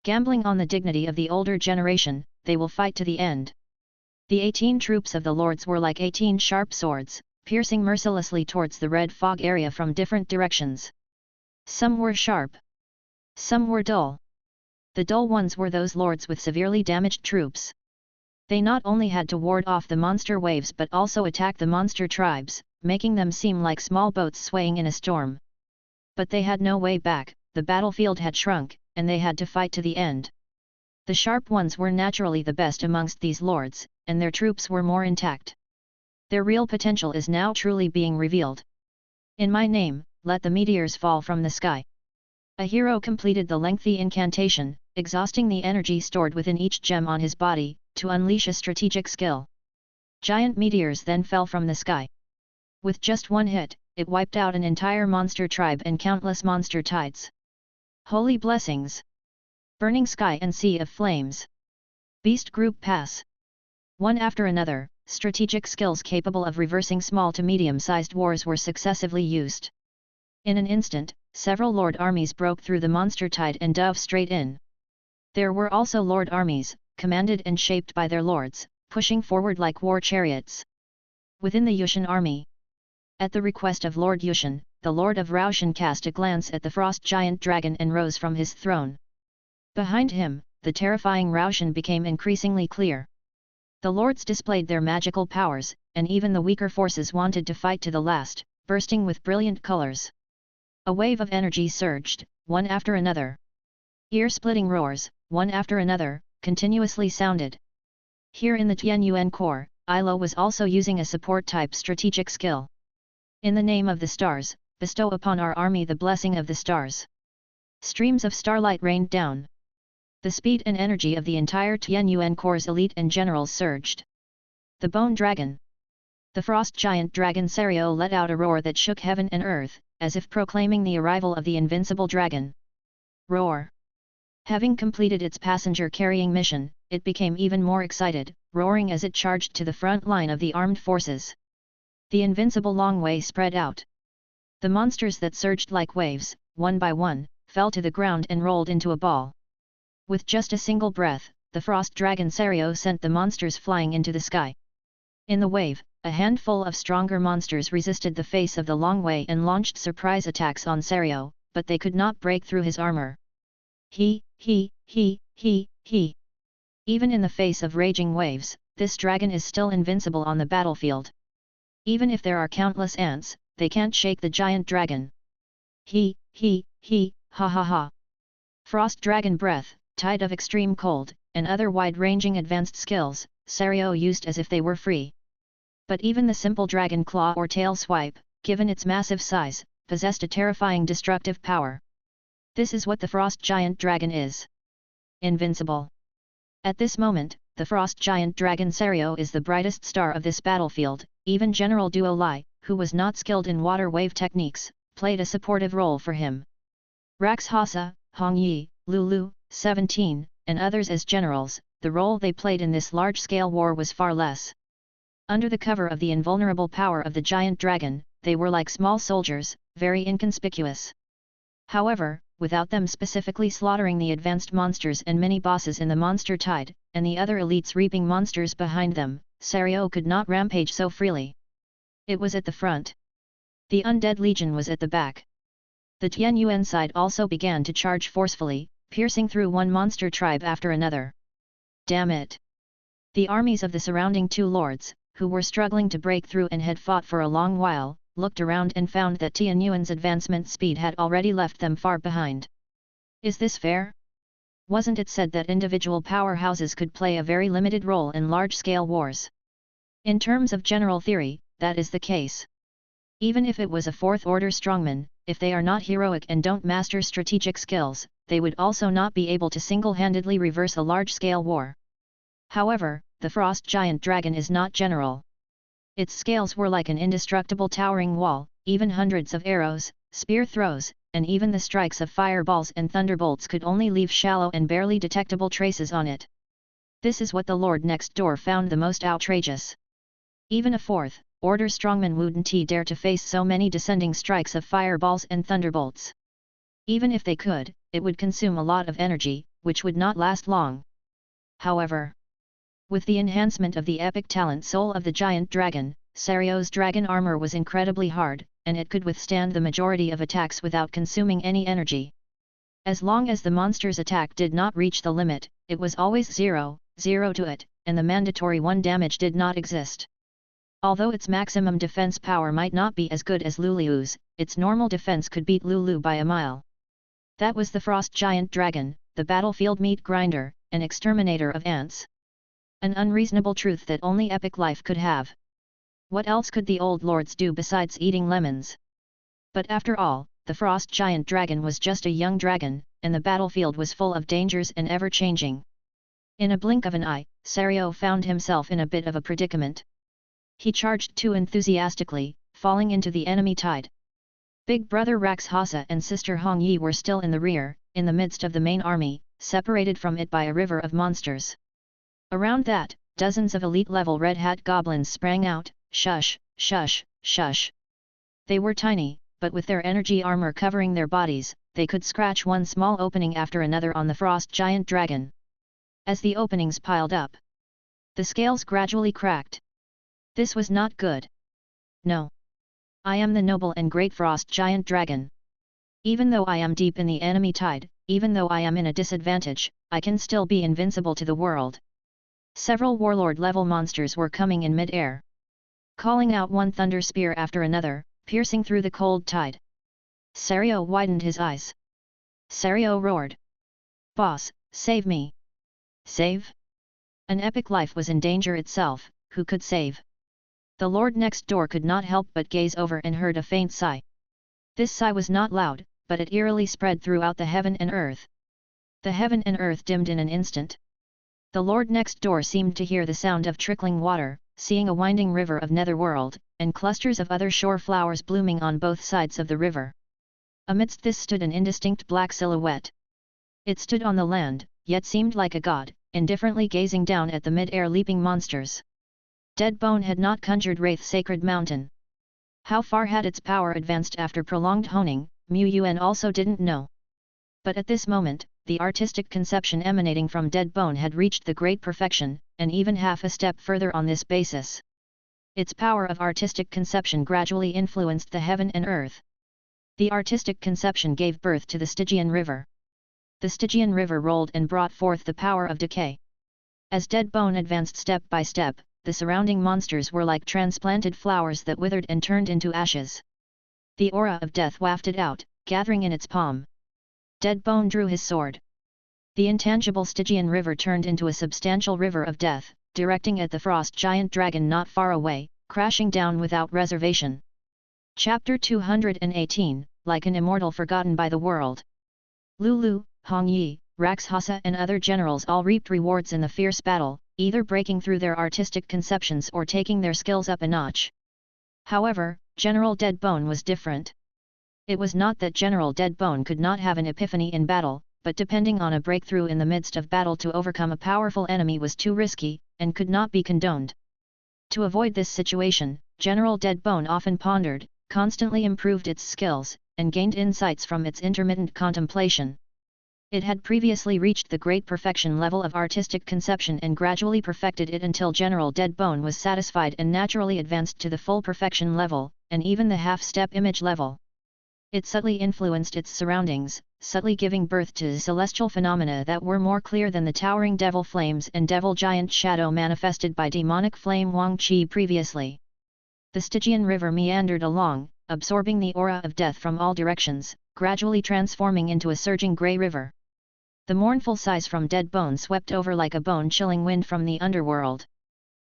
Gambling on the dignity of the older generation, they will fight to the end. The 18 troops of the lords were like 18 sharp swords, piercing mercilessly towards the red fog area from different directions. Some were sharp. Some were dull. The dull ones were those lords with severely damaged troops. They not only had to ward off the monster waves but also attack the monster tribes, making them seem like small boats swaying in a storm. But they had no way back, the battlefield had shrunk, and they had to fight to the end. The sharp ones were naturally the best amongst these lords, and their troops were more intact. Their real potential is now truly being revealed. In my name, let the meteors fall from the sky. A hero completed the lengthy incantation, exhausting the energy stored within each gem on his body, to unleash a strategic skill. Giant meteors then fell from the sky. With just one hit, it wiped out an entire monster tribe and countless monster tides. Holy blessings! Burning sky and sea of flames. Beast group pass. One after another, strategic skills capable of reversing small to medium-sized wars were successively used. In an instant, several lord armies broke through the monster tide and dove straight in. There were also lord armies, commanded and shaped by their lords, pushing forward like war chariots. Within the Yuan army, at the request of Lord Yuan, the Lord of Raoshan cast a glance at the frost giant dragon and rose from his throne. Behind him, the terrifying Raoshan became increasingly clear. The lords displayed their magical powers, and even the weaker forces wanted to fight to the last, bursting with brilliant colors. A wave of energy surged, one after another. Ear-splitting roars, one after another, continuously sounded. Here in the Tian Yuan Corps, Ilo was also using a support-type strategic skill. In the name of the stars, bestow upon our army the blessing of the stars. Streams of starlight rained down. The speed and energy of the entire Tian Yuan Corps' elite and generals surged. The bone dragon. The frost giant dragon Serio let out a roar that shook heaven and earth, as if proclaiming the arrival of the invincible dragon. Roar. Having completed its passenger-carrying mission, it became even more excited, roaring as it charged to the front line of the armed forces. The invincible long way spread out. The monsters that surged like waves, one by one, fell to the ground and rolled into a ball. With just a single breath, the frost dragon Serio sent the monsters flying into the sky. In the wave, a handful of stronger monsters resisted the face of the Long Way and launched surprise attacks on Serio, but they could not break through his armor. He. Even in the face of raging waves, this dragon is still invincible on the battlefield. Even if there are countless ants, they can't shake the giant dragon. Ha. Frost dragon breath, tide of extreme cold, and other wide-ranging advanced skills, Serio used as if they were free. But even the simple dragon claw or tail swipe, given its massive size, possessed a terrifying destructive power. This is what the frost giant dragon is. Invincible. At this moment, the frost giant dragon Serio is the brightest star of this battlefield. Even General Duo Lai, who was not skilled in water wave techniques, played a supportive role for him. Rakshasa, Hong Yi, Lulu, 17, and others as generals, the role they played in this large-scale war was far less. Under the cover of the invulnerable power of the giant dragon, they were like small soldiers, very inconspicuous. However, without them specifically slaughtering the advanced monsters and mini-bosses in the monster tide, and the other elites reaping monsters behind them, Serio could not rampage so freely. It was at the front. The Undead Legion was at the back. The Tian Yuan side also began to charge forcefully, piercing through one monster tribe after another. Damn it! The armies of the surrounding two lords, who were struggling to break through and had fought for a long while, looked around and found that Tian Yuan's advancement speed had already left them far behind. Is this fair? Wasn't it said that individual powerhouses could play a very limited role in large-scale wars? In terms of general theory, that is the case. Even if it was a fourth-order strongman, if they are not heroic and don't master strategic skills, they would also not be able to single-handedly reverse a large-scale war. However, the frost giant dragon is not general. Its scales were like an indestructible towering wall, even hundreds of arrows, spear throws, and even the strikes of fireballs and thunderbolts could only leave shallow and barely detectable traces on it. This is what the lord next door found the most outrageous. Even a fourth-order strongman wouldn't dare to face so many descending strikes of fireballs and thunderbolts. Even if they could, it would consume a lot of energy, which would not last long. However, with the enhancement of the epic talent soul of the giant dragon, Serio's dragon armor was incredibly hard, and it could withstand the majority of attacks without consuming any energy. As long as the monster's attack did not reach the limit, it was always 0 to it, and the mandatory 1 damage did not exist. Although its maximum defense power might not be as good as Lulu's, its normal defense could beat Lulu by a mile. That was the frost giant dragon, the battlefield meat grinder, an exterminator of ants. An unreasonable truth that only epic life could have. What else could the old lords do besides eating lemons? But after all, the frost giant dragon was just a young dragon, and the battlefield was full of dangers and ever-changing. In a blink of an eye, Serio found himself in a bit of a predicament. He charged too enthusiastically, falling into the enemy tide. Big brother Rakshasa and sister Hong Yi were still in the rear, in the midst of the main army, separated from it by a river of monsters. Around that, dozens of elite-level Red Hat goblins sprang out, shush, shush, shush. They were tiny, but with their energy armor covering their bodies, they could scratch one small opening after another on the frost giant dragon. As the openings piled up, the scales gradually cracked. This was not good. No. I am the noble and great frost giant dragon. Even though I am deep in the enemy tide, even though I am in a disadvantage, I can still be invincible to the world. Several warlord-level monsters were coming in mid-air, calling out one thunder spear after another, piercing through the cold tide. Serio widened his eyes. Serio roared. Boss, save me! Save? An epic life was in danger itself, who could save? The lord next door could not help but gaze over and heard a faint sigh. This sigh was not loud, but it eerily spread throughout the heaven and earth. The heaven and earth dimmed in an instant. The lord next door seemed to hear the sound of trickling water, seeing a winding river of netherworld, and clusters of other shore flowers blooming on both sides of the river. Amidst this stood an indistinct black silhouette. It stood on the land, yet seemed like a god, indifferently gazing down at the mid-air leaping monsters. Deadbone had not conjured Wraith Sacred Mountain. How far had its power advanced after prolonged honing, Yuan also didn't know. But at this moment, the artistic conception emanating from dead bone had reached the great perfection, and even half a step further on this basis. Its power of artistic conception gradually influenced the heaven and earth. The artistic conception gave birth to the Stygian river. The Stygian river rolled and brought forth the power of decay. As dead bone advanced step by step, the surrounding monsters were like transplanted flowers that withered and turned into ashes. The aura of death wafted out, gathering in its palm. Dead bone drew his sword. The intangible Stygian river turned into a substantial river of death, directing at the frost giant dragon not far away, crashing down without reservation. Chapter 218, like an immortal forgotten by the world. Lulu, Hong Yi, Rakshasa and other generals all reaped rewards in the fierce battle, either breaking through their artistic conceptions or taking their skills up a notch. However, General Deadbone was different. It was not that General Deadbone could not have an epiphany in battle, but depending on a breakthrough in the midst of battle to overcome a powerful enemy was too risky, and could not be condoned. To avoid this situation, General Deadbone often pondered, constantly improved its skills, and gained insights from its intermittent contemplation. It had previously reached the great perfection level of artistic conception and gradually perfected it until General Deadbone was satisfied and naturally advanced to the full perfection level, and even the half-step image level. It subtly influenced its surroundings, subtly giving birth to celestial phenomena that were more clear than the towering devil flames and devil giant shadow manifested by demonic flame Wang Qi previously. The Stygian river meandered along, absorbing the aura of death from all directions, gradually transforming into a surging grey river. The mournful sighs from dead bone swept over like a bone-chilling wind from the underworld.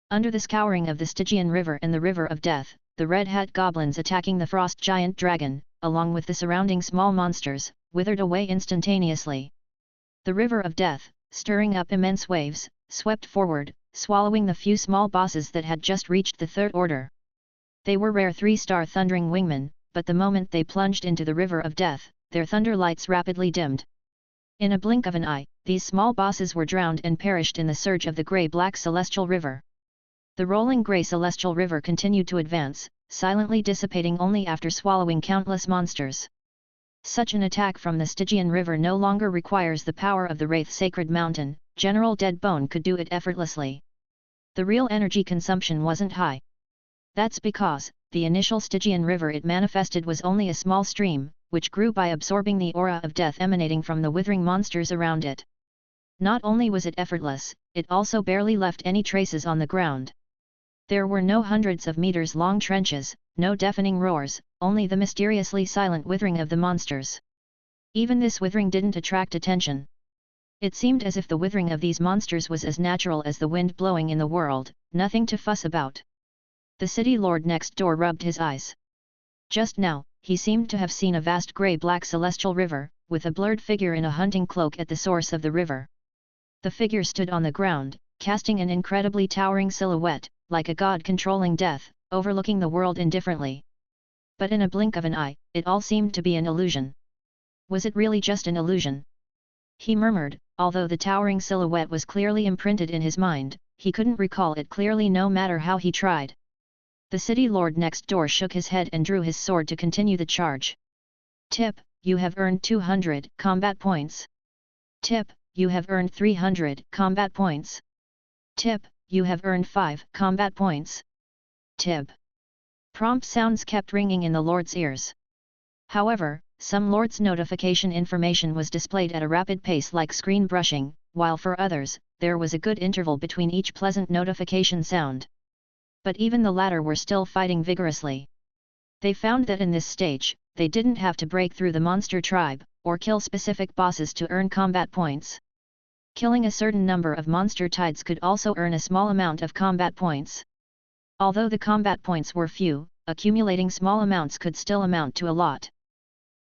Under the scouring of the Stygian river and the river of death, the red hat goblins attacking the frost giant dragon, along with the surrounding small monsters, withered away instantaneously. The river of death, stirring up immense waves, swept forward, swallowing the few small bosses that had just reached the third order. They were rare 3-star thundering wingmen, but the moment they plunged into the river of death, their thunder lights rapidly dimmed. In a blink of an eye, these small bosses were drowned and perished in the surge of the grey-black celestial river. The rolling grey celestial river continued to advance, silently dissipating only after swallowing countless monsters. Such an attack from the Stygian river no longer requires the power of the Wraith Sacred Mountain. General Deadbone could do it effortlessly. The real energy consumption wasn't high. That's because, the initial Stygian river it manifested was only a small stream, which grew by absorbing the aura of death emanating from the withering monsters around it. Not only was it effortless, it also barely left any traces on the ground. There were no hundreds of meters long trenches, no deafening roars, only the mysteriously silent withering of the monsters. Even this withering didn't attract attention. It seemed as if the withering of these monsters was as natural as the wind blowing in the world, nothing to fuss about. The city lord next door rubbed his eyes. Just now, he seemed to have seen a vast grey-black celestial river, with a blurred figure in a hunting cloak at the source of the river. The figure stood on the ground, casting an incredibly towering silhouette, like a god controlling death, overlooking the world indifferently. But in a blink of an eye, it all seemed to be an illusion. Was it really just an illusion? He murmured, although the towering silhouette was clearly imprinted in his mind, he couldn't recall it clearly no matter how he tried. The city lord next door shook his head and drew his sword to continue the charge. Tip, you have earned 200 combat points. Tip, you have earned 300 combat points. Tip, you have earned 5 combat points. Tip. Prompt sounds kept ringing in the lord's ears. However, some lords' notification information was displayed at a rapid pace like screen brushing, while for others, there was a good interval between each pleasant notification sound. But even the latter were still fighting vigorously. They found that in this stage, they didn't have to break through the monster tribe, or kill specific bosses to earn combat points. Killing a certain number of monster tides could also earn a small amount of combat points. Although the combat points were few, accumulating small amounts could still amount to a lot.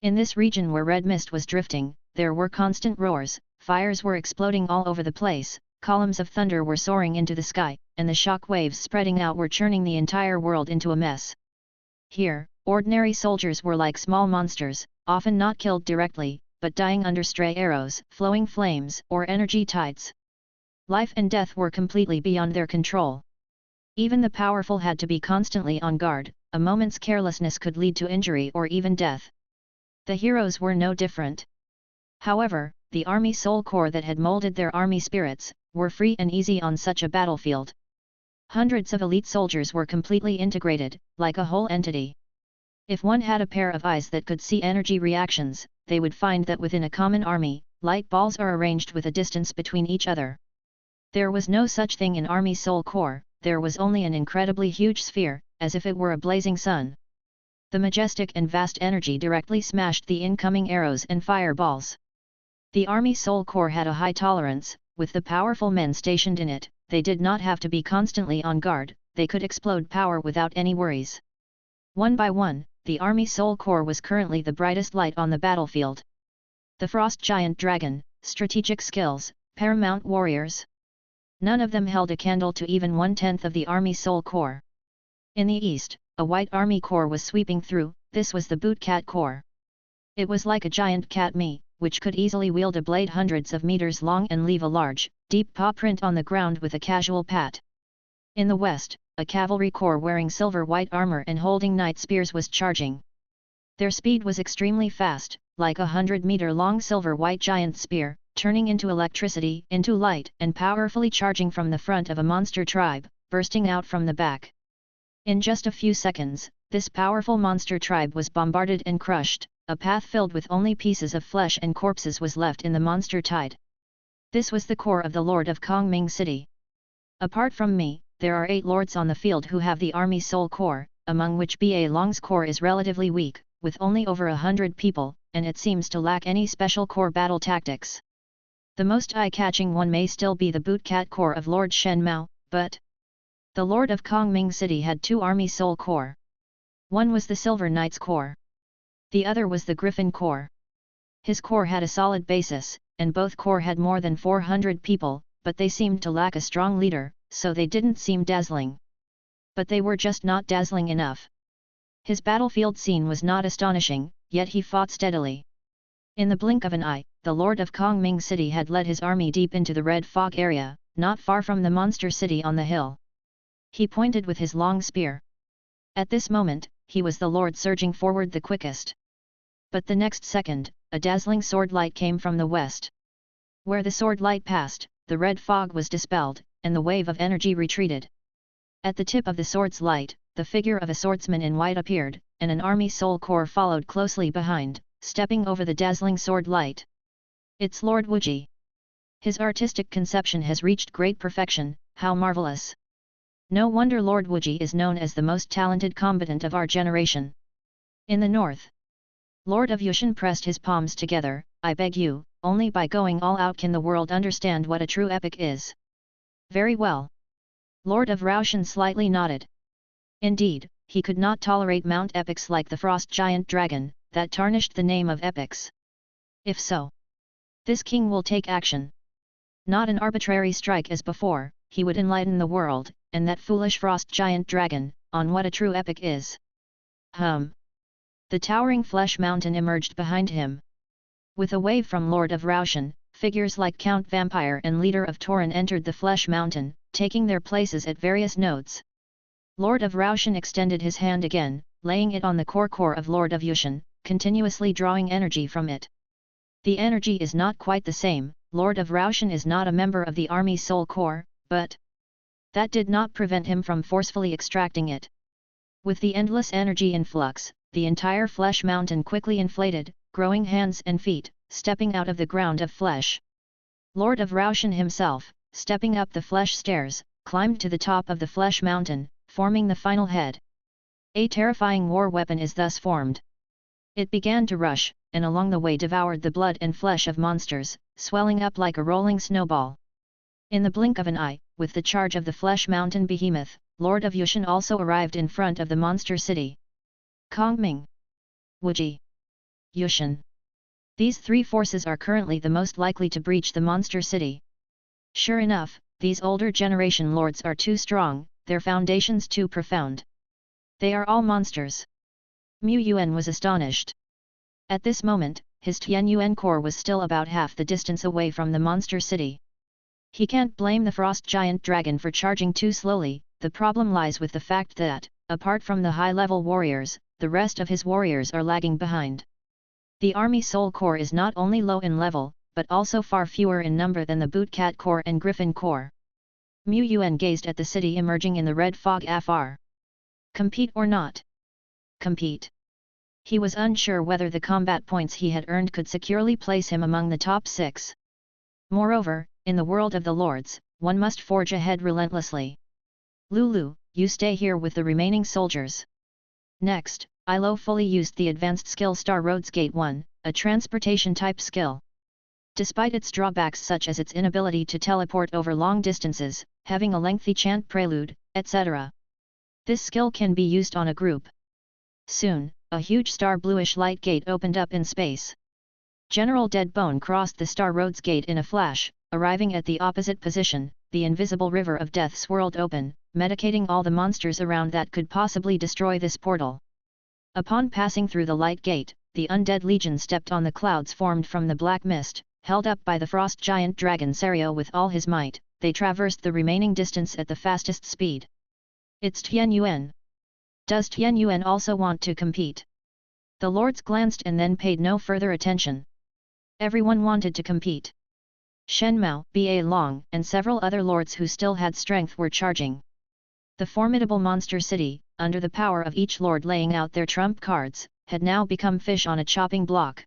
In this region where red mist was drifting, there were constant roars, fires were exploding all over the place, columns of thunder were soaring into the sky, and the shock waves spreading out were churning the entire world into a mess. Here, ordinary soldiers were like small monsters, often not killed directly, but dying under stray arrows, flowing flames, or energy tides. Life and death were completely beyond their control. Even the powerful had to be constantly on guard, a moment's carelessness could lead to injury or even death. The heroes were no different. However, the army soul core that had molded their army spirits, were free and easy on such a battlefield. Hundreds of elite soldiers were completely integrated, like a whole entity. If one had a pair of eyes that could see energy reactions, they would find that within a common army, light balls are arranged with a distance between each other. There was no such thing in army soul core, there was only an incredibly huge sphere, as if it were a blazing sun. The majestic and vast energy directly smashed the incoming arrows and fireballs. The army soul core had a high tolerance, with the powerful men stationed in it, they did not have to be constantly on guard, they could explode power without any worries. One by one, the army soul core was currently the brightest light on the battlefield. The frost giant dragon, strategic skills, paramount warriors. None of them held a candle to even 1/10 of the army soul core. In the east, a white army corps was sweeping through, this was the boot cat corps. It was like a giant cat which could easily wield a blade hundreds of meters long and leave a large, deep paw print on the ground with a casual pat. In the west, a cavalry corps wearing silver-white armor and holding knight spears was charging. Their speed was extremely fast, like a 100-meter-long silver-white giant spear, turning into electricity, into light, and powerfully charging from the front of a monster tribe, bursting out from the back. In just a few seconds, this powerful monster tribe was bombarded and crushed. A path filled with only pieces of flesh and corpses was left in the monster tide. This was the core of the Lord of Kongming City. Apart from me, there are 8 lords on the field who have the army soul core, among which Ba Long's core is relatively weak, with only over 100 people, and it seems to lack any special core battle tactics. The most eye-catching one may still be the boot cat core of Lord Shen Mao, but the Lord of Kongming City had 2 army soul core. One was the Silver Knight's core. The other was the Griffin core. His core had a solid basis, and both core had more than 400 people, but they seemed to lack a strong leader, so they didn't seem dazzling. But they were just not dazzling enough. His battlefield scene was not astonishing, yet he fought steadily. In the blink of an eye, the Lord of Kongming City had led his army deep into the red fog area, not far from the monster city on the hill. He pointed with his long spear. At this moment, he was the Lord surging forward the quickest. But the next second, a dazzling sword light came from the west. Where the sword light passed, the red fog was dispelled, and the wave of energy retreated. At the tip of the sword's light, the figure of a swordsman in white appeared, and an army soul core followed closely behind, stepping over the dazzling sword light. It's Lord Wuji. His artistic conception has reached great perfection, how marvelous! No wonder Lord Wuji is known as the most talented combatant of our generation. In the north, Lord of Yushan pressed his palms together. I beg you, only by going all out can the world understand what a true epic is. Very well. Lord of Raoshan slightly nodded. Indeed, he could not tolerate mount epics like the frost giant dragon, that tarnished the name of epics. If so, this king will take action. Not an arbitrary strike as before, he would enlighten the world, and that foolish frost giant dragon, on what a true epic is. The towering flesh mountain emerged behind him. With a wave from Lord of Raoshan, figures like Count Vampire and leader of Tauren entered the flesh mountain, taking their places at various nodes. Lord of Raoshan extended his hand again, laying it on the core of Lord of Yushan, continuously drawing energy from it. The energy is not quite the same. Lord of Raoshan is not a member of the army soul core, but that did not prevent him from forcefully extracting it. With the endless energy influx, the entire flesh mountain quickly inflated, growing hands and feet, stepping out of the ground of flesh. Lord of Raoshan himself, stepping up the flesh stairs, climbed to the top of the flesh mountain, forming the final head. A terrifying war weapon is thus formed. It began to rush, and along the way devoured the blood and flesh of monsters, swelling up like a rolling snowball. In the blink of an eye, with the charge of the flesh mountain behemoth, Lord of Yushan also arrived in front of the monster city. Kongming, Wuji, Yushan. These 3 forces are currently the most likely to breach the monster city. Sure enough, these older generation lords are too strong, their foundations too profound. They are all monsters. Yuan was astonished. At this moment, his Tianyuan core was still about half the distance away from the monster city. He can't blame the frost giant dragon for charging too slowly, the problem lies with the fact that, apart from the high-level warriors, the rest of his warriors are lagging behind. The Army Soul Corps is not only low in level, but also far fewer in number than the Bootcat Corps and Griffin Corps. Yuan gazed at the city emerging in the red fog afar. Compete or not? Compete. He was unsure whether the combat points he had earned could securely place him among the top 6. Moreover, in the world of the Lords, one must forge ahead relentlessly. Lulu, you stay here with the remaining soldiers. Next, Ilo fully used the advanced skill Star Roads Gate 1, a transportation-type skill. Despite its drawbacks such as its inability to teleport over long distances, having a lengthy chant prelude, etc., this skill can be used on a group. Soon, a huge star bluish light gate opened up in space. General Deadbone crossed the Star Roads Gate in a flash, arriving at the opposite position. The invisible river of death swirled open, medicating all the monsters around that could possibly destroy this portal. Upon passing through the light gate, the undead legion stepped on the clouds formed from the black mist, held up by the frost giant dragon Serio with all his might. They traversed the remaining distance at the fastest speed. It's Tian Yuan. Does Tian Yuan also want to compete? The lords glanced and then paid no further attention. Everyone wanted to compete. Shen Mao, Ba Long, and several other lords who still had strength were charging. The formidable monster city, under the power of each lord laying out their trump cards, had now become fish on a chopping block.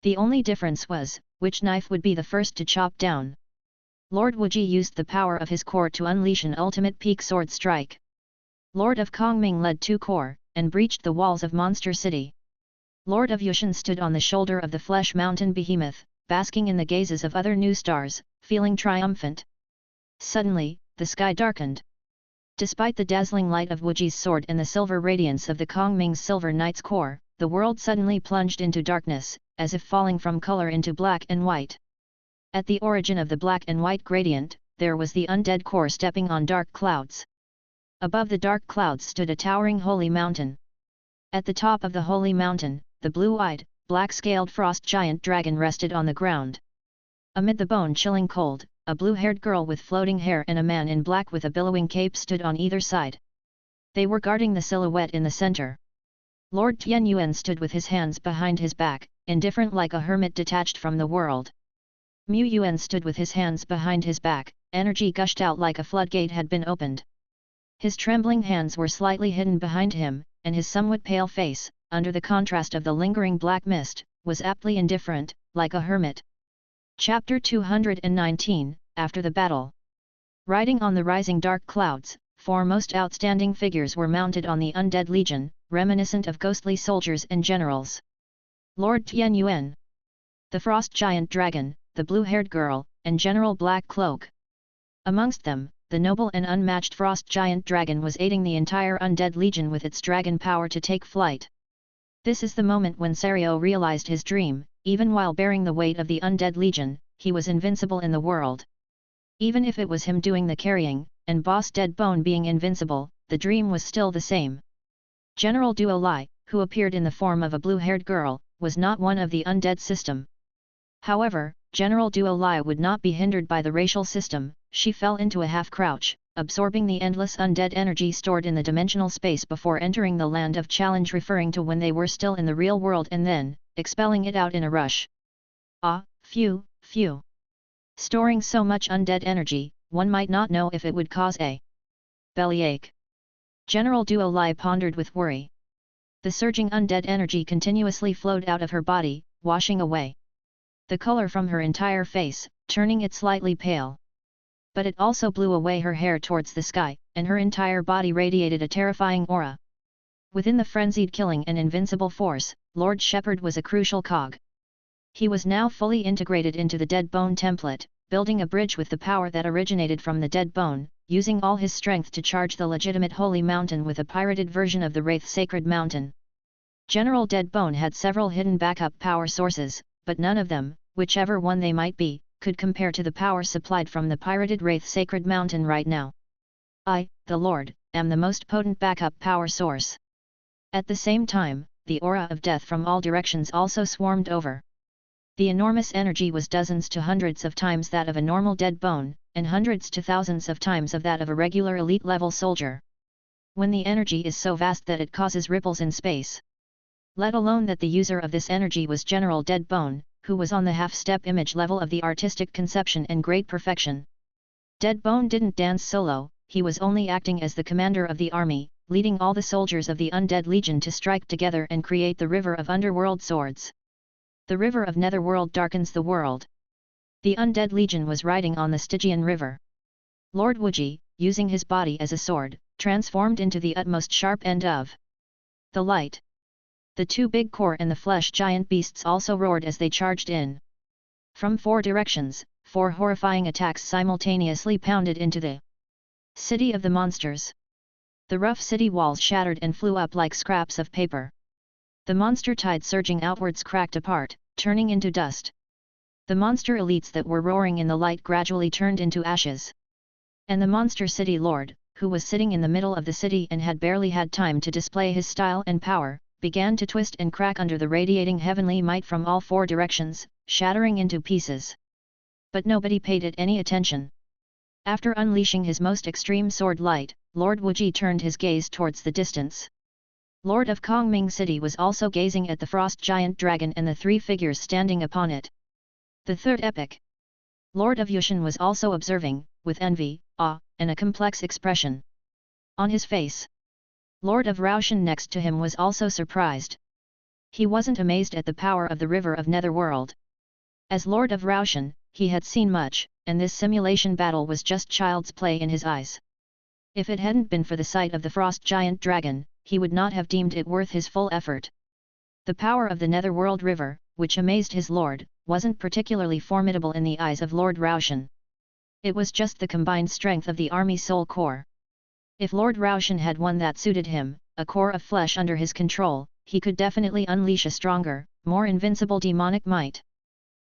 The only difference was, which knife would be the first to chop down. Lord Wuji used the power of his core to unleash an ultimate peak sword strike. Lord of Kongming led 2 core, and breached the walls of Monster City. Lord of Yushan stood on the shoulder of the Flesh Mountain Behemoth, basking in the gazes of other new stars, feeling triumphant. Suddenly, the sky darkened. Despite the dazzling light of Wuji's sword and the silver radiance of the Kongming's Silver Knight's core, the world suddenly plunged into darkness, as if falling from color into black and white. At the origin of the black and white gradient, there was the undead core stepping on dark clouds. Above the dark clouds stood a towering holy mountain. At the top of the holy mountain, the blue-eyed, black-scaled frost giant dragon rested on the ground. Amid the bone-chilling cold, a blue-haired girl with floating hair and a man in black with a billowing cape stood on either side. They were guarding the silhouette in the center. Lord Tian Yuan stood with his hands behind his back, indifferent like a hermit detached from the world. Mu Yuan stood with his hands behind his back, energy gushed out like a floodgate had been opened. His trembling hands were slightly hidden behind him, and his somewhat pale face, under the contrast of the lingering black mist, was aptly indifferent, like a hermit. Chapter 219, After the Battle. Riding on the rising dark clouds, 4 most outstanding figures were mounted on the undead legion, reminiscent of ghostly soldiers and generals. Lord Tian Yuan, the frost giant dragon, the blue-haired girl, and General Black Cloak. Amongst them, the noble and unmatched frost giant dragon was aiding the entire undead legion with its dragon power to take flight. This is the moment when Serio realized his dream. Even while bearing the weight of the undead legion, he was invincible in the world. Even if it was him doing the carrying, and Boss Deadbone being invincible, the dream was still the same. General Duo Lai, who appeared in the form of a blue-haired girl, was not one of the undead system. However, General Duo Lai would not be hindered by the racial system. She fell into a half-crouch, absorbing the endless undead energy stored in the dimensional space before entering the land of challenge, referring to when they were still in the real world, and then expelling it out in a rush. Ah, phew. Storing so much undead energy, one might not know if it would cause a bellyache. General Duo Lai pondered with worry. The surging undead energy continuously flowed out of her body, washing away the color from her entire face, turning it slightly pale. But it also blew away her hair towards the sky, and her entire body radiated a terrifying aura. Within the frenzied killing and invincible force, Lord Shepherd was a crucial cog. He was now fully integrated into the Dead Bone template, building a bridge with the power that originated from the Dead Bone, using all his strength to charge the legitimate Holy Mountain with a pirated version of the Wraith Sacred Mountain. General Dead Bone had several hidden backup power sources, but none of them, whichever one they might be, could compare to the power supplied from the pirated Wraith Sacred Mountain right now. I, the Lord, am the most potent backup power source. At the same time, the aura of death from all directions also swarmed over. The enormous energy was dozens to hundreds of times that of a normal Dead Bone, and hundreds to thousands of times of that of a regular elite-level soldier. When the energy is so vast that it causes ripples in space, Let alone that the user of this energy was General Dead Bone, who was on the half-step image level of the artistic conception and great perfection. Dead Bone didn't dance solo, he was only acting as the commander of the army, leading all the soldiers of the Undead Legion to strike together and create the river of underworld swords. The river of netherworld darkens the world. The Undead Legion was riding on the Stygian river. Lord Wuji, using his body as a sword, transformed into the utmost sharp end of the light. The two big core and the flesh giant beasts also roared as they charged in. From 4 directions, 4 horrifying attacks simultaneously pounded into the city of the monsters. The rough city walls shattered and flew up like scraps of paper. The monster tide surging outwards cracked apart, turning into dust. The monster elites that were roaring in the light gradually turned into ashes. And the monster city lord, who was sitting in the middle of the city and had barely had time to display his style and power, began to twist and crack under the radiating heavenly might from all 4 directions, shattering into pieces. But nobody paid it any attention. After unleashing his most extreme sword light, Lord Wuji turned his gaze towards the distance. Lord of Kongming City was also gazing at the frost giant dragon and the 3 figures standing upon it. The third epic. Lord of Yushan was also observing, with envy, awe, and a complex expression on his face. Lord of Raoshan next to him was also surprised. He wasn't amazed at the power of the river of Netherworld. As Lord of Raoshan, he had seen much, and this simulation battle was just child's play in his eyes. If it hadn't been for the sight of the frost giant dragon, he would not have deemed it worth his full effort. The power of the Netherworld River, which amazed his lord, wasn't particularly formidable in the eyes of Lord Raoshan. It was just the combined strength of the army soul core. If Lord Raoshan had one that suited him, a core of flesh under his control, he could definitely unleash a stronger, more invincible demonic might.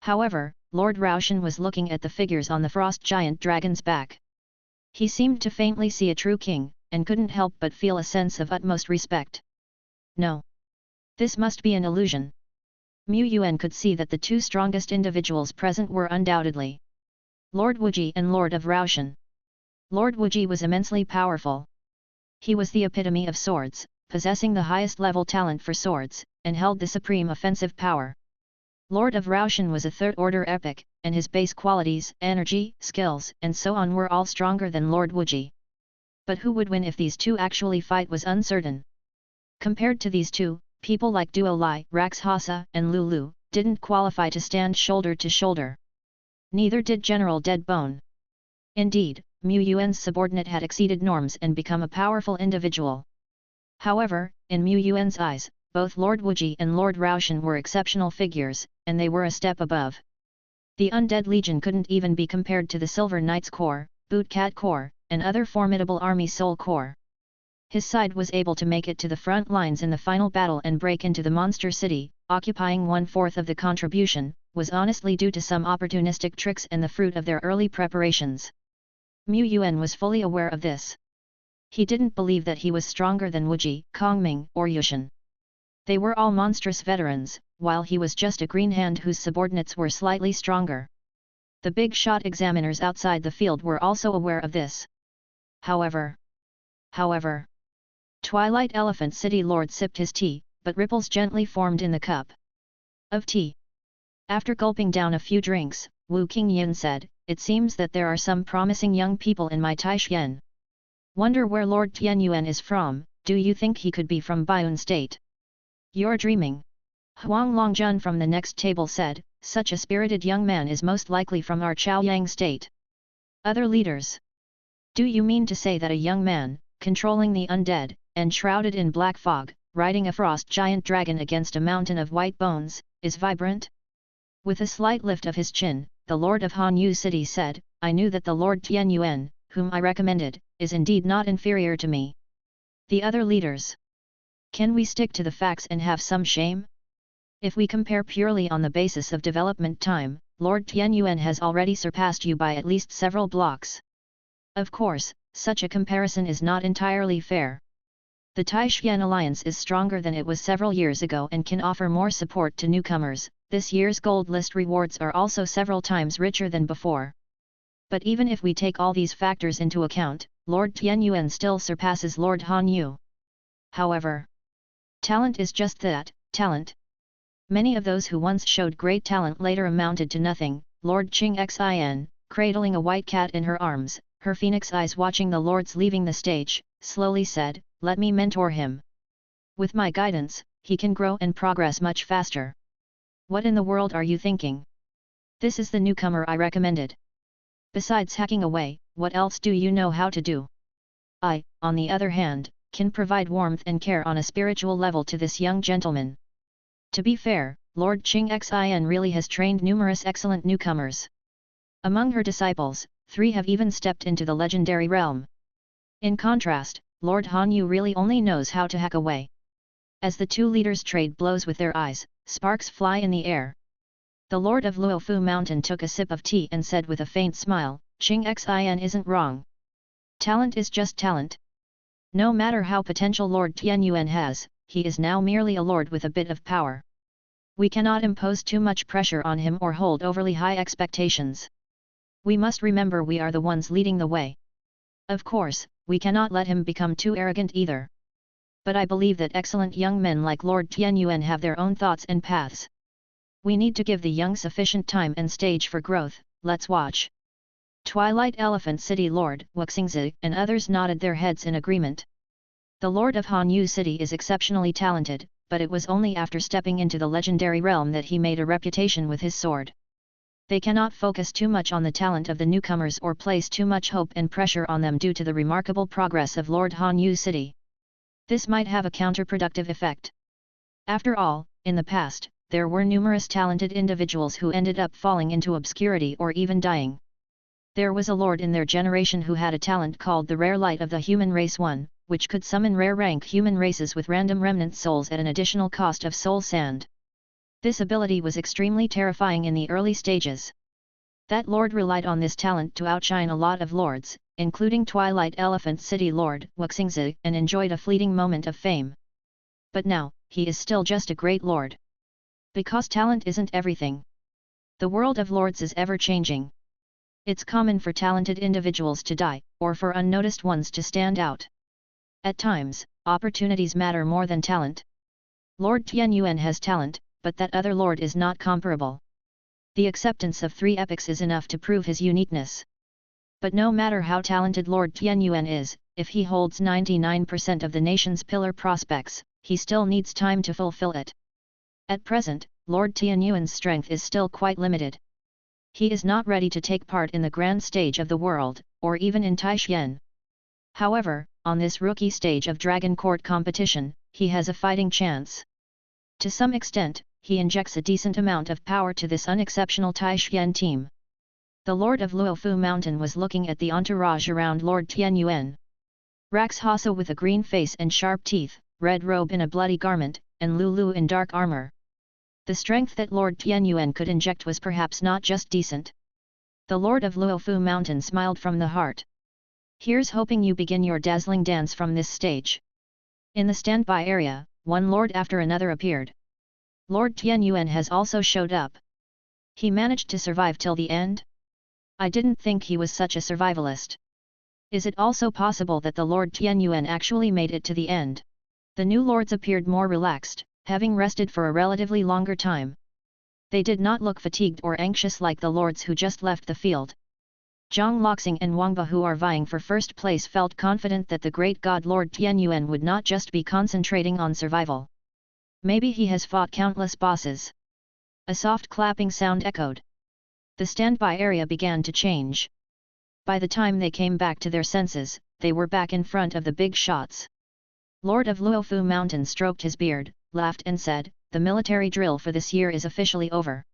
However, Lord Raoshan was looking at the figures on the frost giant dragon's back. He seemed to faintly see a true king, and couldn't help but feel a sense of utmost respect. No. This must be an illusion. Yuan could see that the 2 strongest individuals present were undoubtedly Lord Wuji and Lord of Raoshan. Lord Wuji was immensely powerful. He was the epitome of swords, possessing the highest level talent for swords, and held the supreme offensive power. Lord of Raoshan was a 3rd-order epic, and his base qualities, energy, skills, and so on were all stronger than Lord Wuji. But who would win if these 2 actually fight was uncertain. Compared to these 2, people like Duo Lai, Rakshasa, and Lulu, didn't qualify to stand shoulder to shoulder. Neither did General Dead Bone. Indeed, Yuan's subordinate had exceeded norms and become a powerful individual. However, in Yuan's eyes, both Lord Wuji and Lord Raoshan were exceptional figures, and they were a step above. The Undead Legion couldn't even be compared to the Silver Knights Corps, Boot Cat Corps, and other formidable army soul corps. His side was able to make it to the front lines in the final battle and break into the monster city, occupying 1/4 of the contribution, was honestly due to some opportunistic tricks and the fruit of their early preparations. Yuan was fully aware of this. He didn't believe that he was stronger than Wuji, Kongming, or Yushan. They were all monstrous veterans, while he was just a green hand whose subordinates were slightly stronger. The big shot examiners outside the field were also aware of this. However, Twilight Elephant City Lord sipped his tea, but ripples gently formed in the cup of tea. After gulping down a few drinks, Wu Qingyan said, "It seems that there are some promising young people in my Taishan. Wonder where Lord Tianyuan is from, do you think he could be from Baiyun State?" "You're dreaming." Huang Longjun from the next table said, "Such a spirited young man is most likely from our Chaoyang State." Other leaders. "Do you mean to say that a young man, controlling the undead, and shrouded in black fog, riding a frost giant dragon against a mountain of white bones, is vibrant?" With a slight lift of his chin, the Lord of Hanyu City said, "I knew that the Lord Tianyuan, whom I recommended, is indeed not inferior to me." The other leaders. "Can we stick to the facts and have some shame? If we compare purely on the basis of development time, Lord Tianyuan has already surpassed you by at least several blocks. Of course, such a comparison is not entirely fair. The Taishan Alliance is stronger than it was several years ago and can offer more support to newcomers. This year's gold list rewards are also several times richer than before. But even if we take all these factors into account, Lord Tianyuan still surpasses Lord Hanyu. However, talent is just that, Talent. Many of those who once showed great talent later amounted to nothing. Lord Qing Xin, cradling a white cat in her arms, her phoenix eyes watching the lords leaving the stage, slowly said, "Let me mentor him. With my guidance, he can grow and progress much faster." "What in the world are you thinking? This is the newcomer I recommended. Besides hacking away, what else do you know how to do? I, on the other hand, can provide warmth and care on a spiritual level to this young gentleman." To be fair, Lord Qing Xin really has trained numerous excellent newcomers. Among her disciples, 3 have even stepped into the legendary realm. In contrast, Lord Han Yu really only knows how to hack away. As the 2 leaders trade blows with their eyes, sparks fly in the air. The Lord of Luofu Mountain took a sip of tea and said with a faint smile, "Qing Xin isn't wrong. Talent is just talent. No matter how potential Lord Tianyuan has, he is now merely a lord with a bit of power. We cannot impose too much pressure on him or hold overly high expectations. We must remember we are the ones leading the way. Of course, we cannot let him become too arrogant either. But I believe that excellent young men like Lord Tianyuan have their own thoughts and paths. We need to give the young sufficient time and stage for growth. Let's watch." Twilight Elephant City Lord Wuxingzi and others nodded their heads in agreement. The Lord of Hanyu City is exceptionally talented, but it was only after stepping into the legendary realm that he made a reputation with his sword. They cannot focus too much on the talent of the newcomers or place too much hope and pressure on them due to the remarkable progress of Lord Hanyu City. This might have a counterproductive effect. After all, in the past, there were numerous talented individuals who ended up falling into obscurity or even dying. There was a lord in their generation who had a talent called the rare light of the human race 1, which could summon rare rank human races with random remnant souls at an additional cost of soul sand. This ability was extremely terrifying in the early stages. That lord relied on this talent to outshine a lot of lords, including Twilight Elephant City Lord Wuxingzi, and enjoyed a fleeting moment of fame. But now, he is still just a great lord. Because talent isn't everything. The world of lords is ever-changing. It's common for talented individuals to die, or for unnoticed ones to stand out. At times, opportunities matter more than talent. Lord Tianyuan has talent, but that other lord is not comparable. The acceptance of 3 epochs is enough to prove his uniqueness. But no matter how talented Lord Tianyuan is, if he holds 99% of the nation's pillar prospects, he still needs time to fulfill it. At present, Lord Tianyuan's strength is still quite limited. He is not ready to take part in the grand stage of the world, or even in Taishan. However, on this rookie stage of Dragon Court competition, he has a fighting chance. To some extent, he injects a decent amount of power to this unexceptional Taishan team. The Lord of Luofu Mountain was looking at the entourage around Lord Tianyuan. Rax Hasa with a green face and sharp teeth, red robe in a bloody garment, and Lulu in dark armor. The strength that Lord Tianyuan could inject was perhaps not just decent. The Lord of Luofu Mountain smiled from the heart. "Here's hoping you begin your dazzling dance from this stage." In the standby area, one lord after another appeared. Lord Tianyuan has also showed up. He managed to survive till the end? I didn't think he was such a survivalist. Is it also possible that the Lord Tianyuan actually made it to the end? The new lords appeared more relaxed, having rested for a relatively longer time. They did not look fatigued or anxious like the lords who just left the field. Zhang Loxing and Wang Ba, who are vying for first place, felt confident that the great god Lord Tianyuan would not just be concentrating on survival. Maybe he has fought countless bosses. A soft clapping sound echoed. The standby area began to change. By the time they came back to their senses, they were back in front of the big shots. Lord of Luofu Mountain stroked his beard, laughed and said, "The military drill for this year is officially over.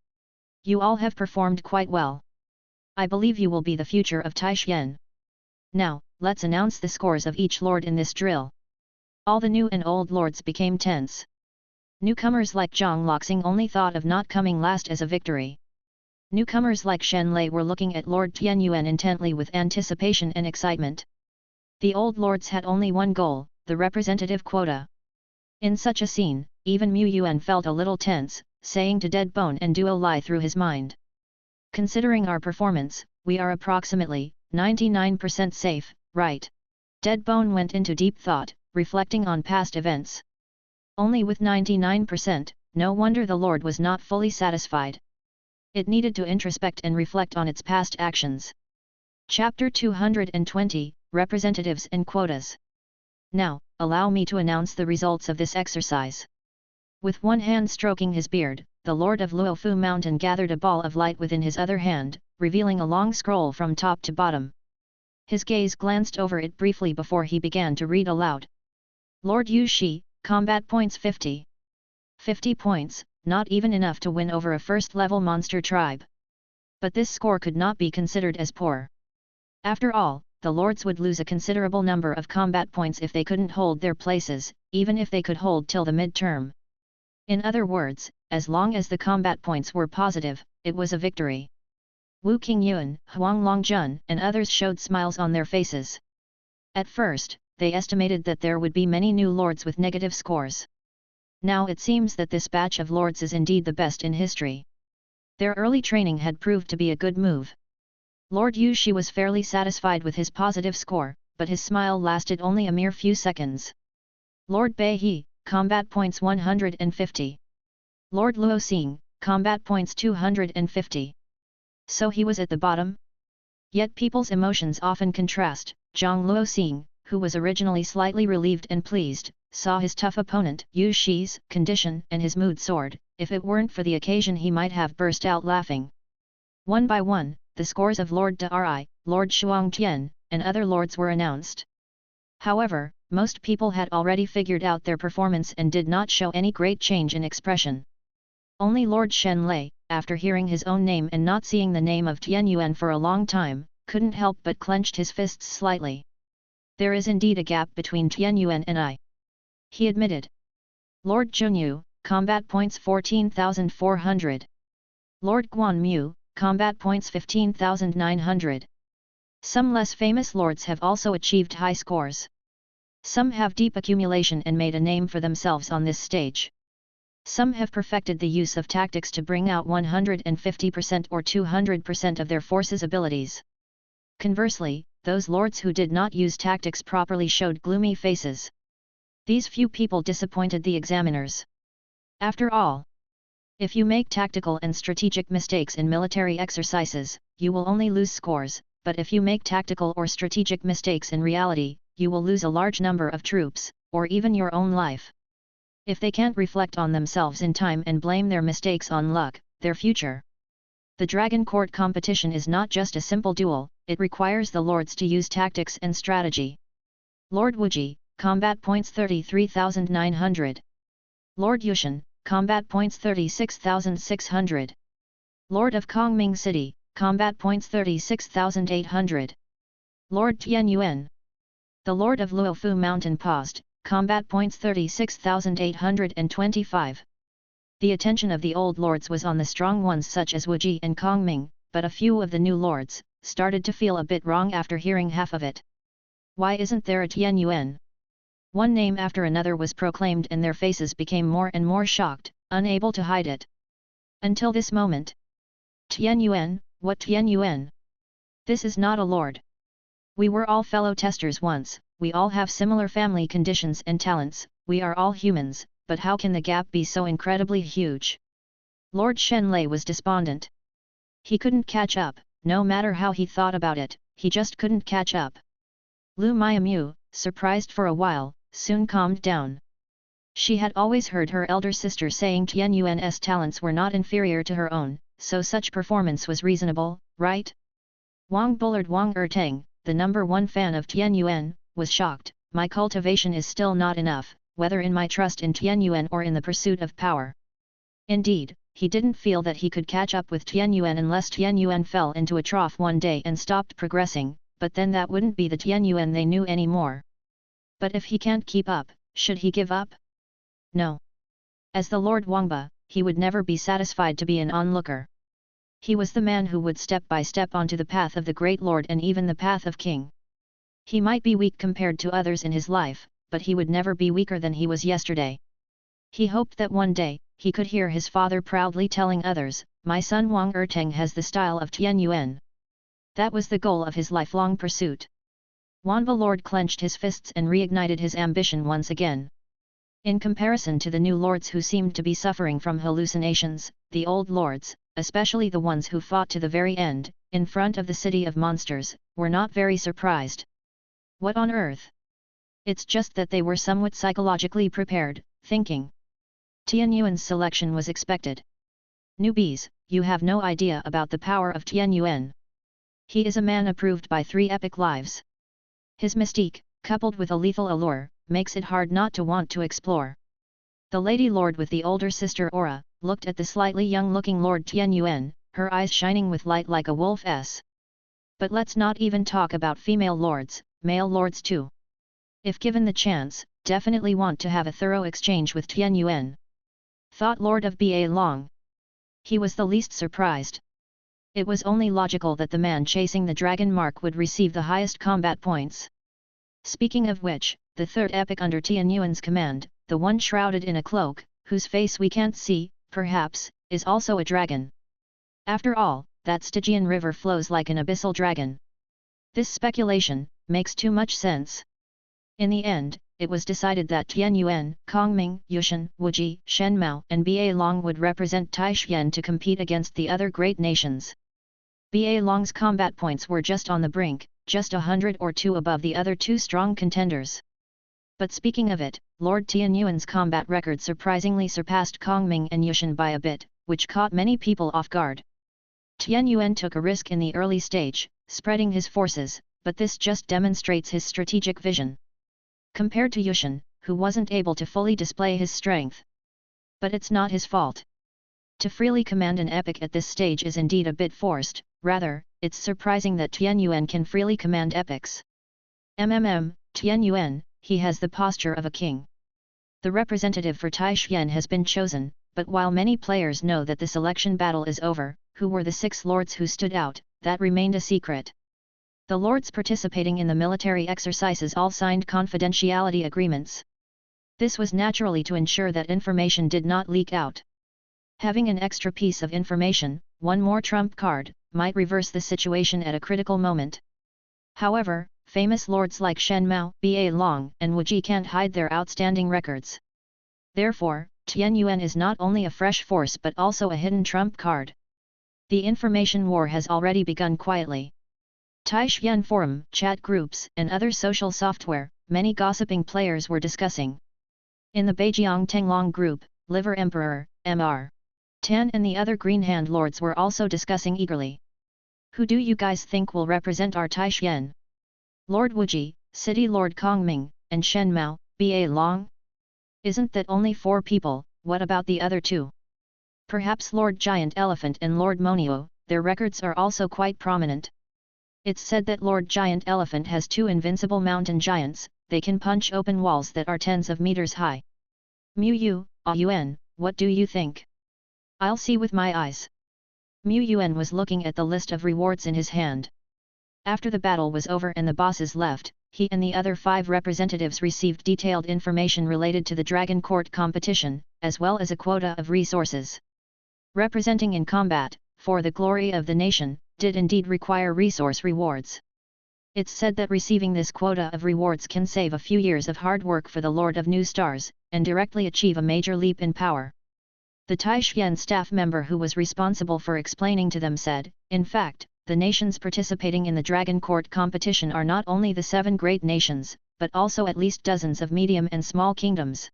You all have performed quite well. I believe you will be the future of Taishan. Now, let's announce the scores of each lord in this drill." All the new and old lords became tense. Newcomers like Zhang Loxing only thought of not coming last as a victory. Newcomers like Shen Lei were looking at Lord Tianyuan intently with anticipation and excitement. The old lords had only one goal, the representative quota. In such a scene, even Mu Yuan felt a little tense, saying to Dead Bone and Duo Lai through his mind. "Considering our performance, we are approximately 99% safe, right?" Dead Bone went into deep thought, reflecting on past events. Only with 99%, no wonder the Lord was not fully satisfied. It needed to introspect and reflect on its past actions. Chapter 220, Representatives and Quotas. Now, allow me to announce the results of this exercise. With one hand stroking his beard, the Lord of Luofu Mountain gathered a ball of light within his other hand, revealing a long scroll from top to bottom. His gaze glanced over it briefly before he began to read aloud. Lord Yu Shi, combat points 50. 50 points, not even enough to win over a first-level monster tribe. But this score could not be considered as poor. After all, the lords would lose a considerable number of combat points if they couldn't hold their places, even if they could hold till the mid-term. In other words, as long as the combat points were positive, it was a victory. Wu Qingyuan, Huang Longjun, and others showed smiles on their faces. At first, they estimated that there would be many new lords with negative scores. Now it seems that this batch of lords is indeed the best in history. Their early training had proved to be a good move. Lord Yu Shi was fairly satisfied with his positive score, but his smile lasted only a mere few seconds. Lord Bai He, combat points 150. Lord Luo Xing, combat points 250. So he was at the bottom? Yet people's emotions often contrast. Zhang Luo Xing, who was originally slightly relieved and pleased, saw his tough opponent Yu Shi's condition and his mood soared. If it weren't for the occasion he might have burst out laughing. One by one, the scores of Lord Dari, Lord Shuangtian, and other lords were announced. However, most people had already figured out their performance and did not show any great change in expression. Only Lord Shen Lei, after hearing his own name and not seeing the name of Tian Yuan for a long time, couldn't help but clenched his fists slightly. There is indeed a gap between Tian Yuan and I, he admitted. Lord Junyu, combat points 14,400. Lord Guanmu, combat points 15,900. Some less famous lords have also achieved high scores. Some have deep accumulation and made a name for themselves on this stage. Some have perfected the use of tactics to bring out 150% or 200% of their forces' abilities. Conversely, those lords who did not use tactics properly showed gloomy faces. These few people disappointed the examiners. After all, if you make tactical and strategic mistakes in military exercises, you will only lose scores, but if you make tactical or strategic mistakes in reality, you will lose a large number of troops, or even your own life. If they can't reflect on themselves in time and blame their mistakes on luck, their future. The Dragon Court competition is not just a simple duel, it requires the lords to use tactics and strategy. Lord Wuji, combat points 33,900. Lord Yushan, combat points 36,600. Lord of Kongming City, combat points 36,800. Lord Tian Yuan. The Lord of Luofu Mountain paused, combat points 36,825. The attention of the old lords was on the strong ones such as Wuji and Kongming, but a few of the new lords started to feel a bit wrong after hearing half of it. Why isn't there a Tian Yuan? One name after another was proclaimed and their faces became more and more shocked, unable to hide it. Until this moment. Tian Yuan, what Tian Yuan? This is not a lord. We were all fellow testers once, we all have similar family conditions and talents, we are all humans, but how can the gap be so incredibly huge? Lord Shen Lei was despondent. He couldn't catch up, no matter how he thought about it, he just couldn't catch up. Lu Miamu, surprised for a while, soon calmed down. She had always heard her elder sister saying Tian Yuan's talents were not inferior to her own, so such performance was reasonable, right? Wang Bullard Wang Ertang, the number one fan of Tian Yuan, was shocked. My cultivation is still not enough, whether in my trust in Tian Yuan or in the pursuit of power. Indeed, he didn't feel that he could catch up with Tian Yuan unless Tian Yuan fell into a trough one day and stopped progressing, but then that wouldn't be the Tian Yuan they knew anymore. But if he can't keep up, should he give up? No. As the Lord Wangba, he would never be satisfied to be an onlooker. He was the man who would step by step onto the path of the Great Lord and even the path of King. He might be weak compared to others in his life, but he would never be weaker than he was yesterday. He hoped that one day, he could hear his father proudly telling others, "My son Wang Ertang has the style of Tian Yuan." That was the goal of his lifelong pursuit. Wanba Lord clenched his fists and reignited his ambition once again. In comparison to the new lords who seemed to be suffering from hallucinations, the old lords, especially the ones who fought to the very end, in front of the city of monsters, were not very surprised. What on earth? It's just that they were somewhat psychologically prepared, thinking. Tian Yuan's selection was expected. Newbies, you have no idea about the power of Tian Yuan. He is a man approved by 3 epic lives. His mystique, coupled with a lethal allure, makes it hard not to want to explore. The lady lord with the older sister aura, looked at the slightly young-looking Lord Tian Yuan, her eyes shining with light like a wolf's. But let's not even talk about female lords, male lords too. If given the chance, definitely want to have a thorough exchange with Tian Yuan. Thought Lord of Ba Long. He was the least surprised. It was only logical that the man chasing the dragon mark would receive the highest combat points. Speaking of which, the 3rd epic under Tian Yuan's command, the one shrouded in a cloak, whose face we can't see, perhaps, is also a dragon. After all, that Stygian river flows like an abyssal dragon. This speculation makes too much sense. In the end, it was decided that Tian Yuan, Kongming, Yushan, Wuji, Shen Mao and Ba Long would represent Taishan to compete against the other great nations. Ba Long's combat points were just on the brink, just 100 or 2 above the other 2 strong contenders. But speaking of it, Lord Tian Yuan's combat record surprisingly surpassed Kongming and Yushan by a bit, which caught many people off guard. Tian Yuan took a risk in the early stage, spreading his forces, but this just demonstrates his strategic vision. Compared to Yushan, who wasn't able to fully display his strength. But it's not his fault. To freely command an epic at this stage is indeed a bit forced, rather, it's surprising that Tian Yuan can freely command epics. Tian Yuan, he has the posture of a king. The representative for Taishan has been chosen, but while many players know that the selection battle is over, who were the 6 lords who stood out, that remained a secret. The lords participating in the military exercises all signed confidentiality agreements. This was naturally to ensure that information did not leak out. Having an extra piece of information, one more trump card, might reverse the situation at a critical moment. However, famous lords like Shen Mao, Ba Long and Wuji can't hide their outstanding records. Therefore, Tian Yuan is not only a fresh force but also a hidden trump card. The information war has already begun quietly. Taishan forum, chat groups, and other social software, many gossiping players were discussing. In the Beijiang Tenglong group, Liver Emperor, Mr. Tan and the other Green Hand lords were also discussing eagerly. Who do you guys think will represent our Taishan? Lord Wuji, City Lord Kongming, and Shen Mao, Ba Long? Isn't that only 4 people, what about the other 2? Perhaps Lord Giant Elephant and Lord Monio, their records are also quite prominent. It's said that Lord Giant Elephant has 2 invincible mountain giants, they can punch open walls that are tens of meters high. Mu Yuan, what do you think? I'll see with my eyes. Mu Yuan was looking at the list of rewards in his hand. After the battle was over and the bosses left, he and the other 5 representatives received detailed information related to the Dragon Court competition, as well as a quota of resources. Representing in combat, for the glory of the nation, did indeed require resource rewards. It's said that receiving this quota of rewards can save a few years of hard work for the Lord of New Stars, and directly achieve a major leap in power. The Taishan staff member who was responsible for explaining to them said, in fact, the nations participating in the Dragon Court competition are not only the 7 great nations, but also at least dozens of medium and small kingdoms.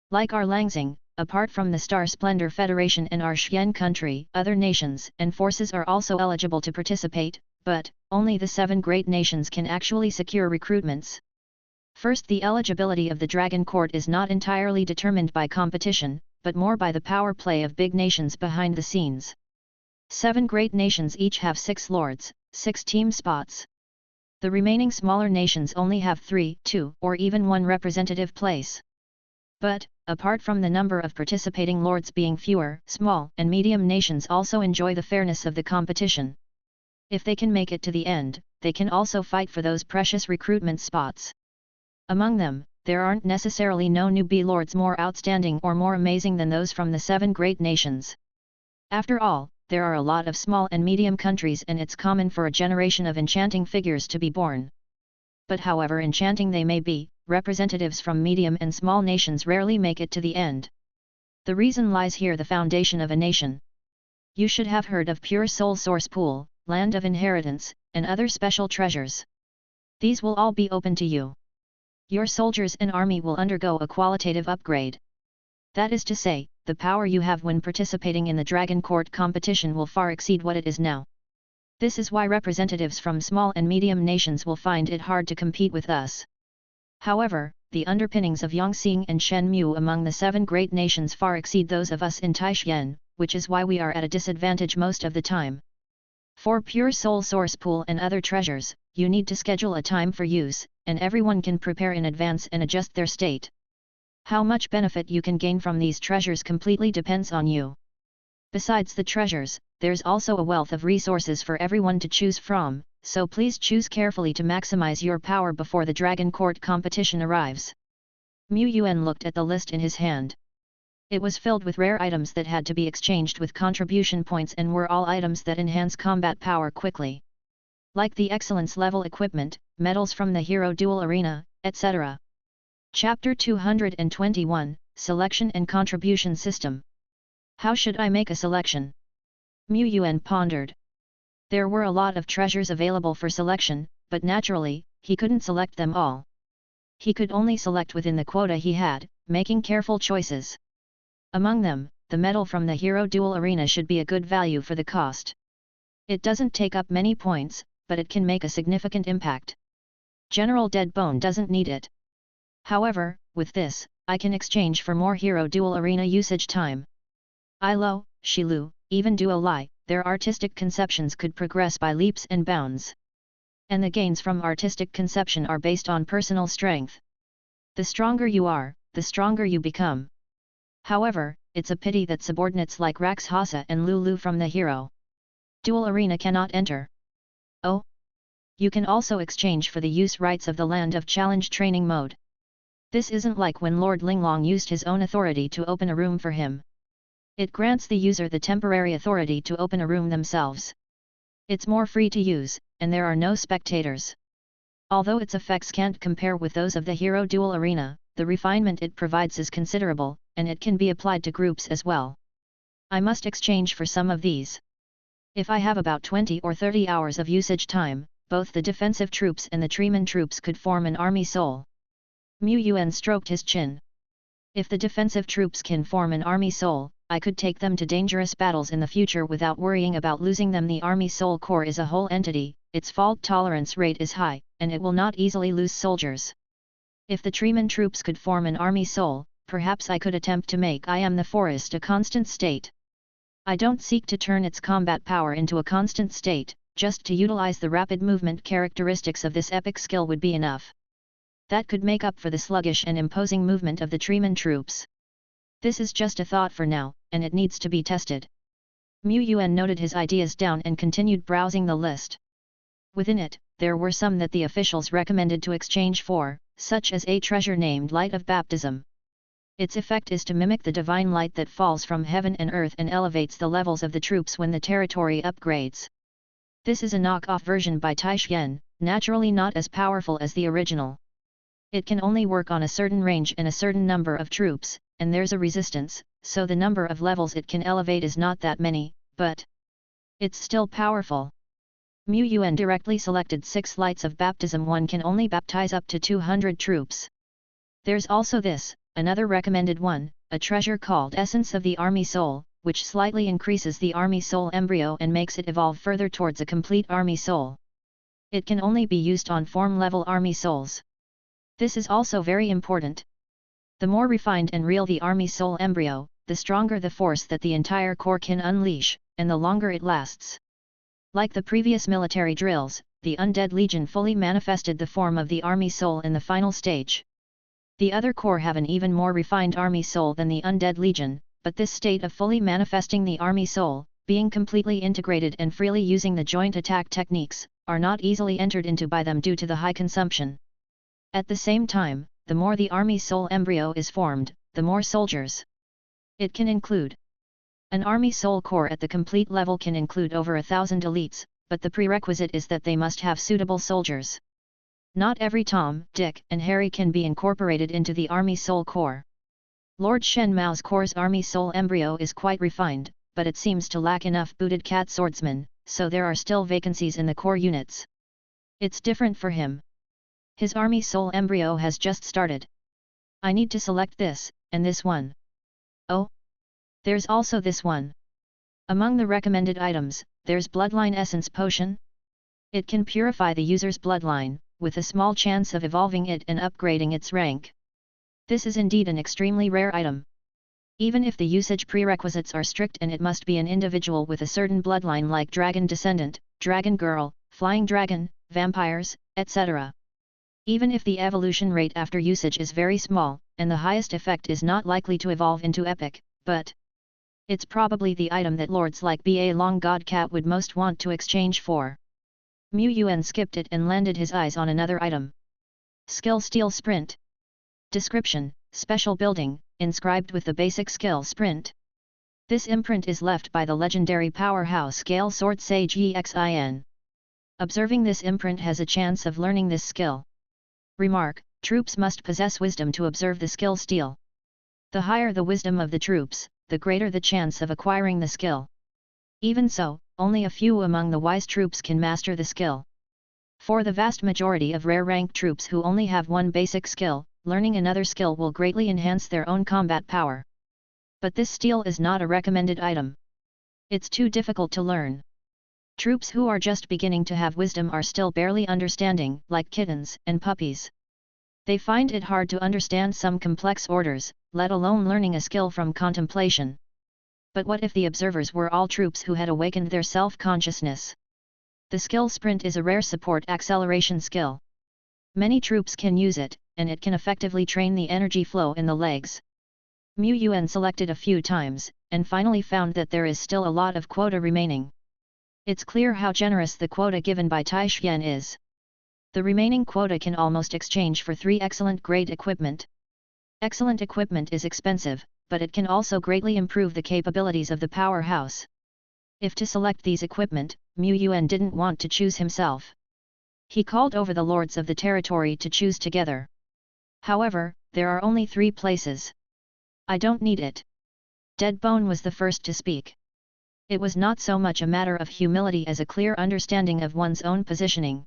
Like our Langxing, apart from the Star Splendor Federation and our Xian country, other nations and forces are also eligible to participate, but only the 7 great nations can actually secure recruitments. First, the eligibility of the Dragon Court is not entirely determined by competition, but more by the power play of big nations behind the scenes. 7 great nations each have 6 lords, 6 team spots. The remaining smaller nations only have 3, 2, or even 1 representative place. But, apart from the number of participating lords being fewer, small and medium nations also enjoy the fairness of the competition. If they can make it to the end, they can also fight for those precious recruitment spots. Among them, there aren't necessarily no newbie lords more outstanding or more amazing than those from the 7 great nations. After all, there are a lot of small and medium countries and it's common for a generation of enchanting figures to be born. But however enchanting they may be, representatives from medium and small nations rarely make it to the end. The reason lies here: the foundation of a nation. You should have heard of Pure Soul Source Pool, Land of Inheritance, and other special treasures. These will all be open to you. Your soldiers and army will undergo a qualitative upgrade. That is to say, the power you have when participating in the Dragon Court competition will far exceed what it is now. This is why representatives from small and medium nations will find it hard to compete with us. However, the underpinnings of Yongxing and Shenmue among the 7 great nations far exceed those of us in Taishan, which is why we are at a disadvantage most of the time. For Pure Soul Source Pool and other treasures, you need to schedule a time for use, and everyone can prepare in advance and adjust their state. How much benefit you can gain from these treasures completely depends on you. Besides the treasures, there's also a wealth of resources for everyone to choose from, so please choose carefully to maximize your power before the Dragon Court competition arrives. Mu Yuan looked at the list in his hand. It was filled with rare items that had to be exchanged with contribution points and were all items that enhance combat power quickly. Like the excellence level equipment, medals from the hero duel arena, etc. Chapter 221, Selection and Contribution System. How should I make a selection? Mu Yuan pondered. There were a lot of treasures available for selection, but naturally, he couldn't select them all. He could only select within the quota he had, making careful choices. Among them, the medal from the hero duel arena should be a good value for the cost. It doesn't take up many points, but it can make a significant impact. General Deadbone doesn't need it. However, with this, I can exchange for more hero duel arena usage time. Ilo, Shilu, even Duo Lai, their artistic conceptions could progress by leaps and bounds. And the gains from artistic conception are based on personal strength. The stronger you are, the stronger you become. However, it's a pity that subordinates like Raxhasa and Lulu from the hero duel arena cannot enter. Oh! You can also exchange for the use rights of the Land of Challenge training mode. This isn't like when Lord Linglong used his own authority to open a room for him. It grants the user the temporary authority to open a room themselves. It's more free to use, and there are no spectators. Although its effects can't compare with those of the hero duel arena, the refinement it provides is considerable, and it can be applied to groups as well. I must exchange for some of these. If I have about 20 or 30 hours of usage time, both the defensive troops and the treeman troops could form an army soul. Mu Yuan stroked his chin. If the defensive troops can form an army soul, I could take them to dangerous battles in the future without worrying about losing them. The army soul core is a whole entity, its fault tolerance rate is high, and it will not easily lose soldiers. If the treeman troops could form an army soul, perhaps I could attempt to make I Am the Forest a constant state. I don't seek to turn its combat power into a constant state, just to utilize the rapid movement characteristics of this epic skill would be enough. That could make up for the sluggish and imposing movement of the treeman troops. This is just a thought for now, and it needs to be tested. Mu Yuan noted his ideas down and continued browsing the list. Within it, there were some that the officials recommended to exchange for, such as a treasure named Light of Baptism. Its effect is to mimic the divine light that falls from heaven and earth and elevates the levels of the troops when the territory upgrades. This is a knock-off version by Taishan, naturally not as powerful as the original. It can only work on a certain range and a certain number of troops, and there's a resistance, so the number of levels it can elevate is not that many, but it's still powerful. Mu Yuan directly selected 6 lights of baptism. One can only baptize up to 200 troops. There's also this, another recommended one, a treasure called Essence of the Army Soul, which slightly increases the Army Soul embryo and makes it evolve further towards a complete Army Soul. It can only be used on form-level Army Souls. This is also very important. The more refined and real the Army Soul embryo, the stronger the force that the entire corps can unleash, and the longer it lasts. Like the previous military drills, the Undead Legion fully manifested the form of the Army Soul in the final stage. The other corps have an even more refined Army Soul than the Undead Legion, but this state of fully manifesting the Army Soul, being completely integrated and freely using the joint attack techniques, are not easily entered into by them due to the high consumption. At the same time, the more the Army Soul embryo is formed, the more soldiers it can include. An Army Soul Corps at the complete level can include over 1,000 elites, but the prerequisite is that they must have suitable soldiers. Not every Tom, Dick, and Harry can be incorporated into the Army Soul Corps. Lord Shen Mao's Corps' Army Soul embryo is quite refined, but it seems to lack enough booted cat swordsmen, so there are still vacancies in the core units. It's different for him. His Army Soul embryo has just started. I need to select this, and this one. Oh! There's also this one. Among the recommended items, there's Bloodline Essence Potion. It can purify the user's bloodline, with a small chance of evolving it and upgrading its rank. This is indeed an extremely rare item. Even if the usage prerequisites are strict and it must be an individual with a certain bloodline like Dragon Descendant, Dragon Girl, Flying Dragon, Vampires, etc. Even if the evolution rate after usage is very small, and the highest effect is not likely to evolve into epic, but it's probably the item that lords like Ba Long God Cat would most want to exchange for. Yuan skipped it and landed his eyes on another item. Skill Steel Sprint. Description: Special building, inscribed with the basic skill Sprint. This imprint is left by the legendary powerhouse Gale Sword Sage EXIN. Observing this imprint has a chance of learning this skill. Remark: Troops must possess wisdom to observe the skill Steel. The higher the wisdom of the troops, the greater the chance of acquiring the skill. Even so, only a few among the wise troops can master the skill. For the vast majority of rare rank troops who only have one basic skill, learning another skill will greatly enhance their own combat power. But this steel is not a recommended item. It's too difficult to learn. Troops who are just beginning to have wisdom are still barely understanding, like kittens and puppies. They find it hard to understand some complex orders, let alone learning a skill from contemplation. But what if the observers were all troops who had awakened their self-consciousness? The skill Sprint is a rare support acceleration skill. Many troops can use it, and it can effectively train the energy flow in the legs. Yuan selected a few times, and finally found that there is still a lot of quota remaining. It's clear how generous the quota given by Tai Xian is. The remaining quota can almost exchange for 3 excellent grade equipment. Excellent equipment is expensive, but it can also greatly improve the capabilities of the powerhouse. If to select these equipment, Yuan didn't want to choose himself. He called over the lords of the territory to choose together. However, there are only 3 places. I don't need it. Deadbone was the first to speak. It was not so much a matter of humility as a clear understanding of one's own positioning.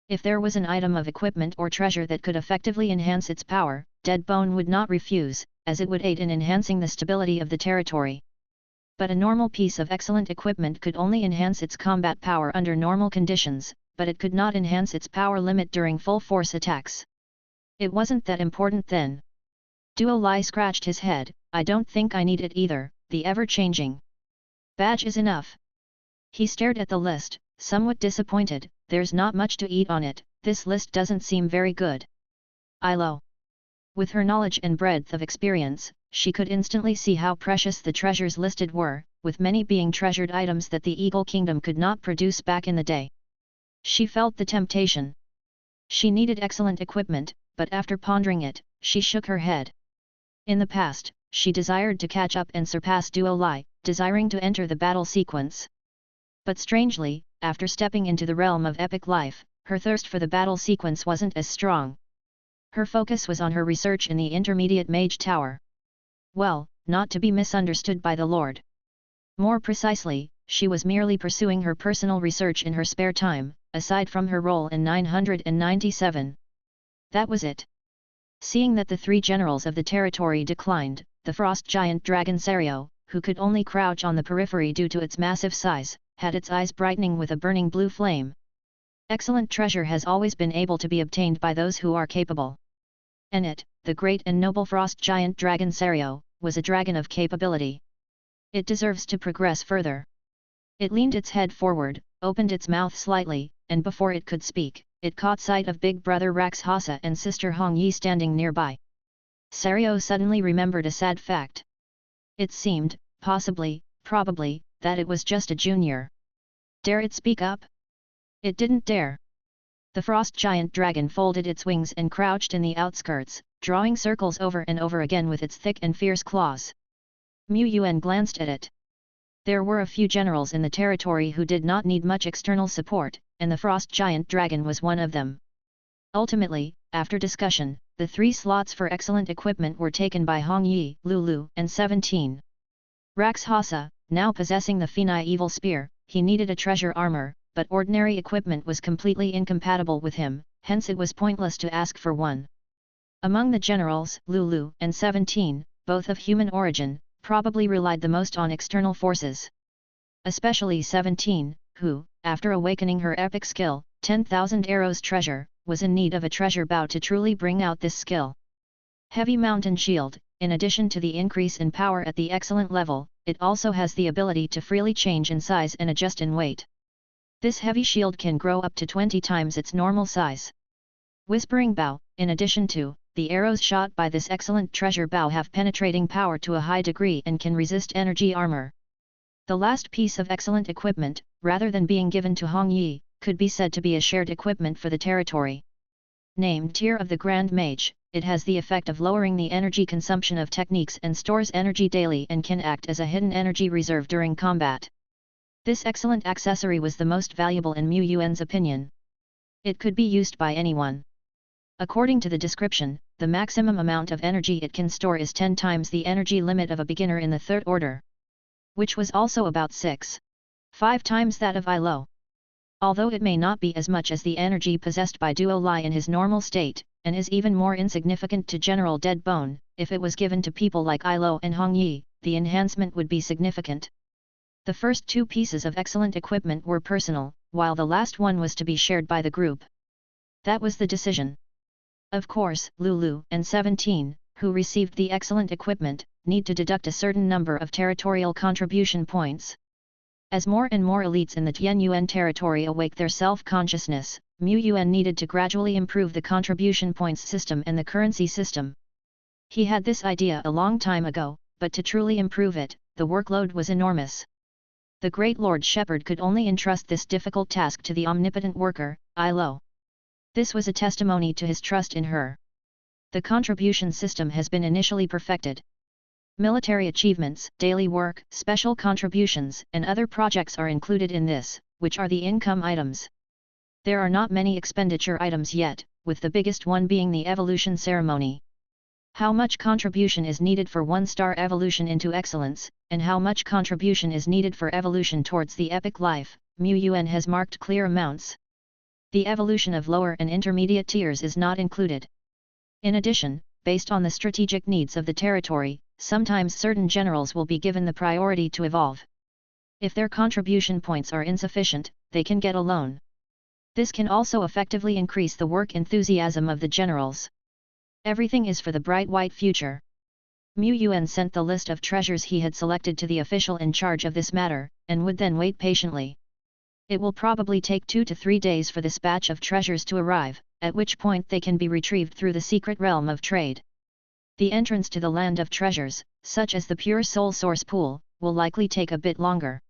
If there was an item of equipment or treasure that could effectively enhance its power, Deadbone would not refuse, as it would aid in enhancing the stability of the territory. But a normal piece of excellent equipment could only enhance its combat power under normal conditions, but it could not enhance its power limit during full force attacks. It wasn't that important then. Duo Lai scratched his head. I don't think I need it either, the ever-changing badge is enough. He stared at the list, somewhat disappointed. There's not much to eat on it, this list doesn't seem very good. Ilo. With her knowledge and breadth of experience, she could instantly see how precious the treasures listed were, with many being treasured items that the Eagle Kingdom could not produce back in the day. She felt the temptation. She needed excellent equipment, but after pondering it, she shook her head. In the past, she desired to catch up and surpass Duo Lai, desiring to enter the battle sequence. But strangely, after stepping into the realm of epic life, her thirst for the battle sequence wasn't as strong. Her focus was on her research in the intermediate mage tower. Well, not to be misunderstood by the Lord. More precisely, she was merely pursuing her personal research in her spare time, aside from her role in 997. That was it. Seeing that the 3 generals of the territory declined, the frost giant dragon Serio, who could only crouch on the periphery due to its massive size, had its eyes brightening with a burning blue flame. Excellent treasure has always been able to be obtained by those who are capable. And it, the great and noble frost giant dragon Serio, was a dragon of capability. It deserves to progress further. It leaned its head forward, opened its mouth slightly, and before it could speak, it caught sight of big brother Rax Hasa and sister Hong Yi standing nearby. Serio suddenly remembered a sad fact. It seemed, possibly, probably, that it was just a junior. Dare it speak up? It didn't dare. The frost giant dragon folded its wings and crouched in the outskirts, drawing circles over and over again with its thick and fierce claws. Yuan glanced at it. There were a few generals in the territory who did not need much external support, and the frost giant dragon was one of them. Ultimately, after discussion, the 3 slots for excellent equipment were taken by Hong Yi, Lulu, and 17. Rakshasa, now possessing the Fenai evil spear, he needed a treasure armor, but ordinary equipment was completely incompatible with him, hence it was pointless to ask for one. Among the generals, Lulu and 17, both of human origin, probably relied the most on external forces. Especially 17, who, after awakening her epic skill, 10,000 arrows treasure, was in need of a treasure bow to truly bring out this skill. Heavy Mountain Shield, in addition to the increase in power at the excellent level, it also has the ability to freely change in size and adjust in weight. This heavy shield can grow up to 20 times its normal size. Whispering Bow, in addition to, the arrows shot by this excellent treasure bow have penetrating power to a high degree and can resist energy armor. The last piece of excellent equipment, rather than being given to Hong Yi, could be said to be a shared equipment for the territory. Named Tear of the Grand Mage, it has the effect of lowering the energy consumption of techniques and stores energy daily and can act as a hidden energy reserve during combat. This excellent accessory was the most valuable in Mu Yuan's opinion. It could be used by anyone. According to the description, the maximum amount of energy it can store is 10 times the energy limit of a beginner in the 3rd order, which was also about 5 times that of Ilo. Although it may not be as much as the energy possessed by Duo Lai in his normal state, and is even more insignificant to General Deadbone, if it was given to people like Ilo and Hong Yi, the enhancement would be significant. The first 2 pieces of excellent equipment were personal, while the last one was to be shared by the group. That was the decision. Of course, Lulu and 17, who received the excellent equipment, need to deduct a certain number of territorial contribution points. As more and more elites in the Tian Yuan territory awake their self-consciousness, Mu Yuan needed to gradually improve the contribution points system and the currency system. He had this idea a long time ago, but to truly improve it, the workload was enormous. The great Lord Shepherd could only entrust this difficult task to the omnipotent worker, Ilo. This was a testimony to his trust in her. The contribution system has been initially perfected. Military achievements, daily work, special contributions, and other projects are included in this, which are the income items. There are not many expenditure items yet, with the biggest one being the evolution ceremony. How much contribution is needed for 1-star evolution into excellence, and how much contribution is needed for evolution towards the epic life, Mu Yuan has marked clear amounts. The evolution of lower and intermediate tiers is not included. In addition, based on the strategic needs of the territory, sometimes certain generals will be given the priority to evolve. If their contribution points are insufficient, they can get a loan. This can also effectively increase the work enthusiasm of the generals. Everything is for the bright white future. Mu Yuan sent the list of treasures he had selected to the official in charge of this matter, and would then wait patiently. It will probably take 2 to 3 days for this batch of treasures to arrive, at which point they can be retrieved through the secret realm of trade. The entrance to the land of treasures, such as the pure soul source pool, will likely take a bit longer.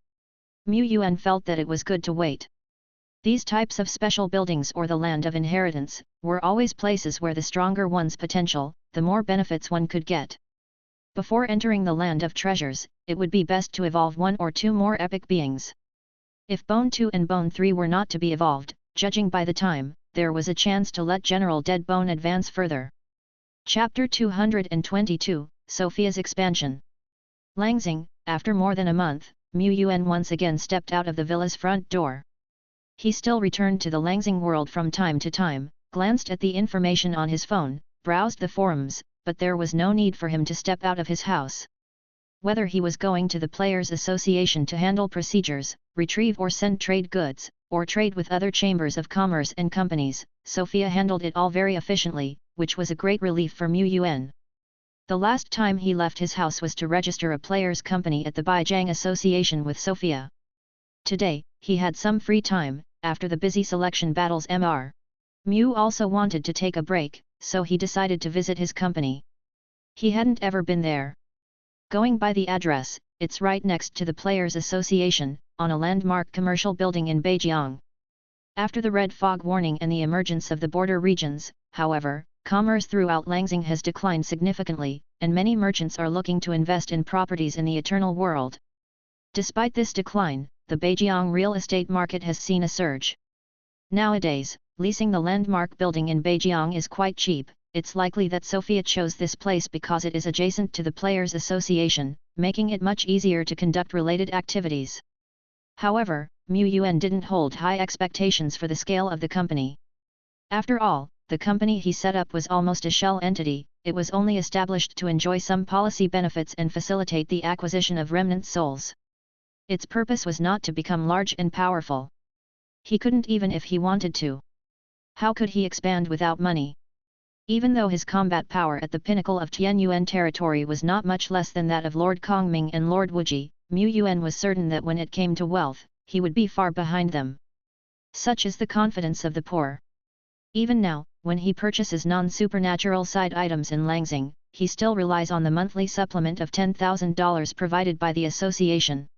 Mu Yuan felt that it was good to wait. These types of special buildings or the land of inheritance, were always places where the stronger one's potential, the more benefits one could get. Before entering the land of treasures, it would be best to evolve 1 or 2 more epic beings. If Bone 2 and Bone 3 were not to be evolved, judging by the time, there was a chance to let General Deadbone advance further. Chapter 222, Sophia's Expansion. Langxing, after more than a month, Mu Yuan once again stepped out of the villa's front door. He still returned to the Langxing world from time to time, glanced at the information on his phone, browsed the forums, but there was no need for him to step out of his house. Whether he was going to the Players' Association to handle procedures, retrieve or send trade goods, or trade with other chambers of commerce and companies, Sophia handled it all very efficiently, which was a great relief for Mu Yuan. The last time he left his house was to register a players' company at the Beijing Association with Sophia. Today, he had some free time, after the busy selection battles Mr. Mu also wanted to take a break, so he decided to visit his company. He hadn't ever been there. Going by the address, it's right next to the Players' Association, on a landmark commercial building in Beijing. After the red fog warning and the emergence of the border regions, however, commerce throughout Langxing has declined significantly, and many merchants are looking to invest in properties in the eternal world. Despite this decline, the Beijing real estate market has seen a surge. Nowadays, leasing the landmark building in Beijiang is quite cheap. It's likely that Sophia chose this place because it is adjacent to the Players Association, making it much easier to conduct related activities. However, Yuan didn't hold high expectations for the scale of the company. After all, the company he set up was almost a shell entity. It was only established to enjoy some policy benefits and facilitate the acquisition of remnant souls. Its purpose was not to become large and powerful. He couldn't even if he wanted to. How could he expand without money? Even though his combat power at the pinnacle of Tianyuan territory was not much less than that of Lord Kongming and Lord Wuji, Yuan was certain that when it came to wealth, he would be far behind them. Such is the confidence of the poor. Even now, when he purchases non-supernatural side items in Langxing, he still relies on the monthly supplement of $10,000 provided by the association.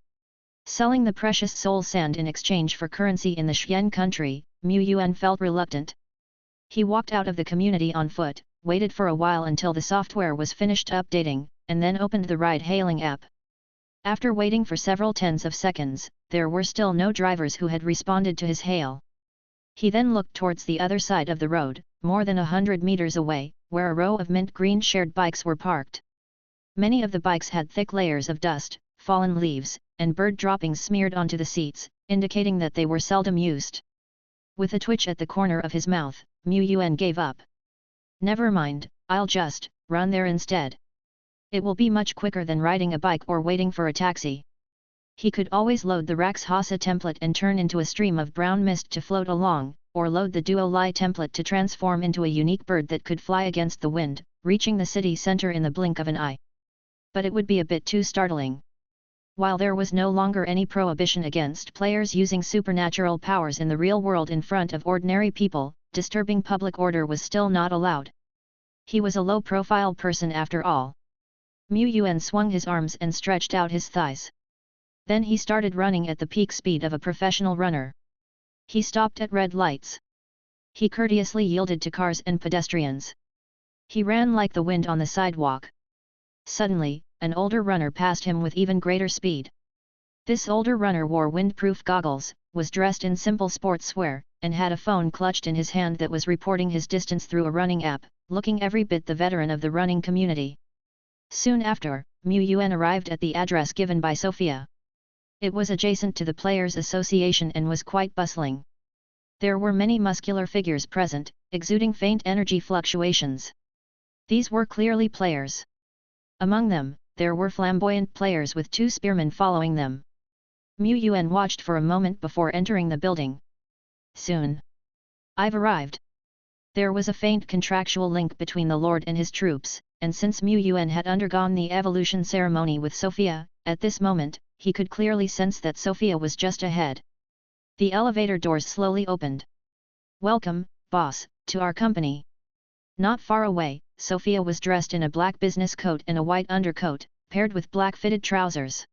Selling the precious soul sand in exchange for currency in the Xian country, Yuan felt reluctant. He walked out of the community on foot, waited for a while until the software was finished updating, and then opened the ride-hailing app. After waiting for several tens of seconds, there were still no drivers who had responded to his hail. He then looked towards the other side of the road, more than 100 meters away, where a row of mint green shared bikes were parked. Many of the bikes had thick layers of dust, fallen leaves, and bird droppings smeared onto the seats, indicating that they were seldom used. With a twitch at the corner of his mouth, Yuan gave up. Never mind, I'll just run there instead. It will be much quicker than riding a bike or waiting for a taxi. He could always load the Rakshasa template and turn into a stream of brown mist to float along, or load the Duo Lai template to transform into a unique bird that could fly against the wind, reaching the city center in the blink of an eye. But it would be a bit too startling. While there was no longer any prohibition against players using supernatural powers in the real world in front of ordinary people, disturbing public order was still not allowed. He was a low-profile person after all. Yuan swung his arms and stretched out his thighs. Then he started running at the peak speed of a professional runner. He stopped at red lights. He courteously yielded to cars and pedestrians. He ran like the wind on the sidewalk. Suddenly, an older runner passed him with even greater speed. This older runner wore windproof goggles, was dressed in simple sportswear, and had a phone clutched in his hand that was reporting his distance through a running app, looking every bit the veteran of the running community. Soon after, Yuan arrived at the address given by Sophia. It was adjacent to the Players Association and was quite bustling. There were many muscular figures present, exuding faint energy fluctuations. These were clearly players. Among them, there were flamboyant players with 2 spearmen following them. Yuan watched for a moment before entering the building. Soon. I've arrived. There was a faint contractual link between the Lord and his troops, and since Yuan had undergone the evolution ceremony with Sophia, at this moment, he could clearly sense that Sophia was just ahead. The elevator doors slowly opened. Welcome, boss, to our company. Not far away, Sophia was dressed in a black business coat and a white undercoat, paired with black fitted trousers.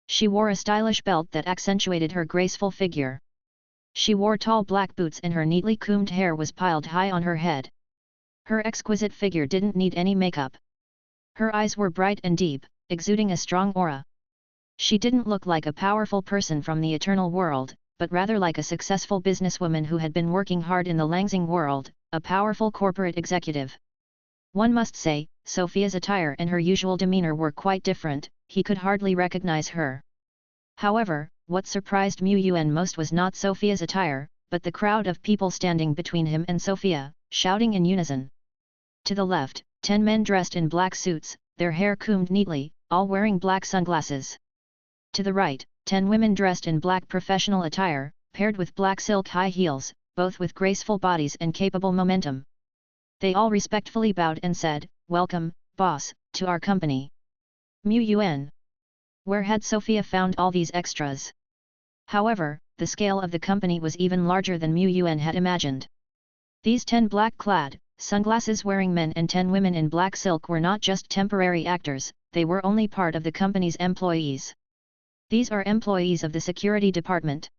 She wore a stylish belt that accentuated her graceful figure. She wore tall black boots and her neatly combed hair was piled high on her head. Her exquisite figure didn't need any makeup. Her eyes were bright and deep, exuding a strong aura. She didn't look like a powerful person from the eternal world, but rather like a successful businesswoman who had been working hard in the Langxing world, a powerful corporate executive. One must say, Sophia's attire and her usual demeanor were quite different. He could hardly recognize her. However, what surprised Yuan most was not Sophia's attire, but the crowd of people standing between him and Sophia, shouting in unison. To the left, 10 men dressed in black suits, their hair combed neatly, all wearing black sunglasses. To the right, 10 women dressed in black professional attire, paired with black silk high heels, both with graceful bodies and capable momentum. They all respectfully bowed and said, "Welcome, boss, to our company." Yuan. Where had Sophia found all these extras? However, the scale of the company was even larger than Yuan had imagined. These 10 black-clad, sunglasses-wearing men and 10 women in black silk were not just temporary actors, they were only part of the company's employees. These are employees of the security department.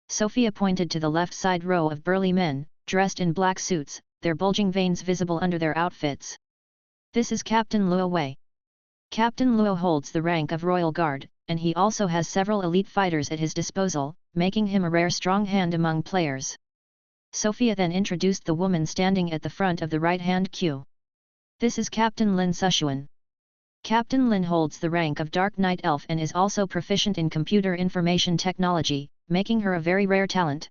Sophia pointed to the left side row of burly men, dressed in black suits, their bulging veins visible under their outfits. This is Captain Luo Wei. Captain Luo holds the rank of Royal Guard, and he also has several elite fighters at his disposal, making him a rare strong hand among players. Sophia then introduced the woman standing at the front of the right-hand queue. This is Captain Lin Sushuan. Captain Lin holds the rank of Dark Knight Elf and is also proficient in computer information technology, making her a very rare talent.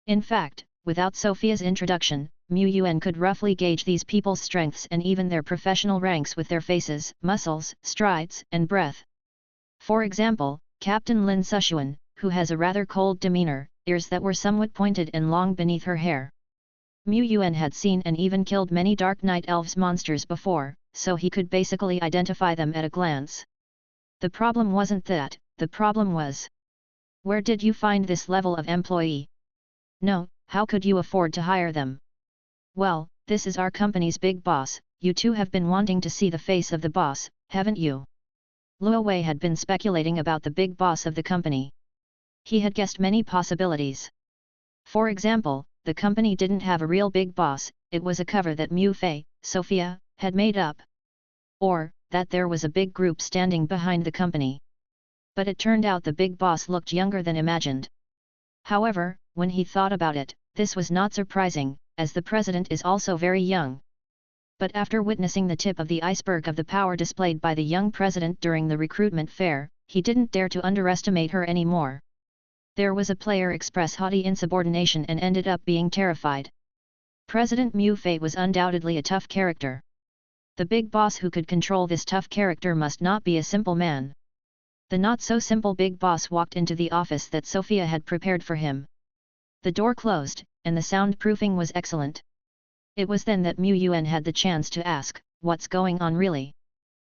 In fact, without Sophia's introduction, Yuan could roughly gauge these people's strengths and even their professional ranks with their faces, muscles, strides, and breath. For example, Captain Lin Sushuan, who has a rather cold demeanor, ears that were somewhat pointed and long beneath her hair. Yuan had seen and even killed many Dark Knight Elves monsters before, so he could basically identify them at a glance. The problem wasn't that, the problem was, where did you find this level of employee? No, how could you afford to hire them? Well, this is our company's big boss, you two have been wanting to see the face of the boss, haven't you? Luo Wei had been speculating about the big boss of the company. He had guessed many possibilities. For example, the company didn't have a real big boss, it was a cover that Mu Fei, Sophia, had made up. Or, that there was a big group standing behind the company. But it turned out the big boss looked younger than imagined. However, when he thought about it, this was not surprising, as the president is also very young. But after witnessing the tip of the iceberg of the power displayed by the young president during the recruitment fair, he didn't dare to underestimate her anymore. There was a player express haughty insubordination and ended up being terrified. President Mu Fei was undoubtedly a tough character. The big boss who could control this tough character must not be a simple man. The not-so-simple big boss walked into the office that Sophia had prepared for him. The door closed, and the soundproofing was excellent. It was then that Yuan had the chance to ask, what's going on really?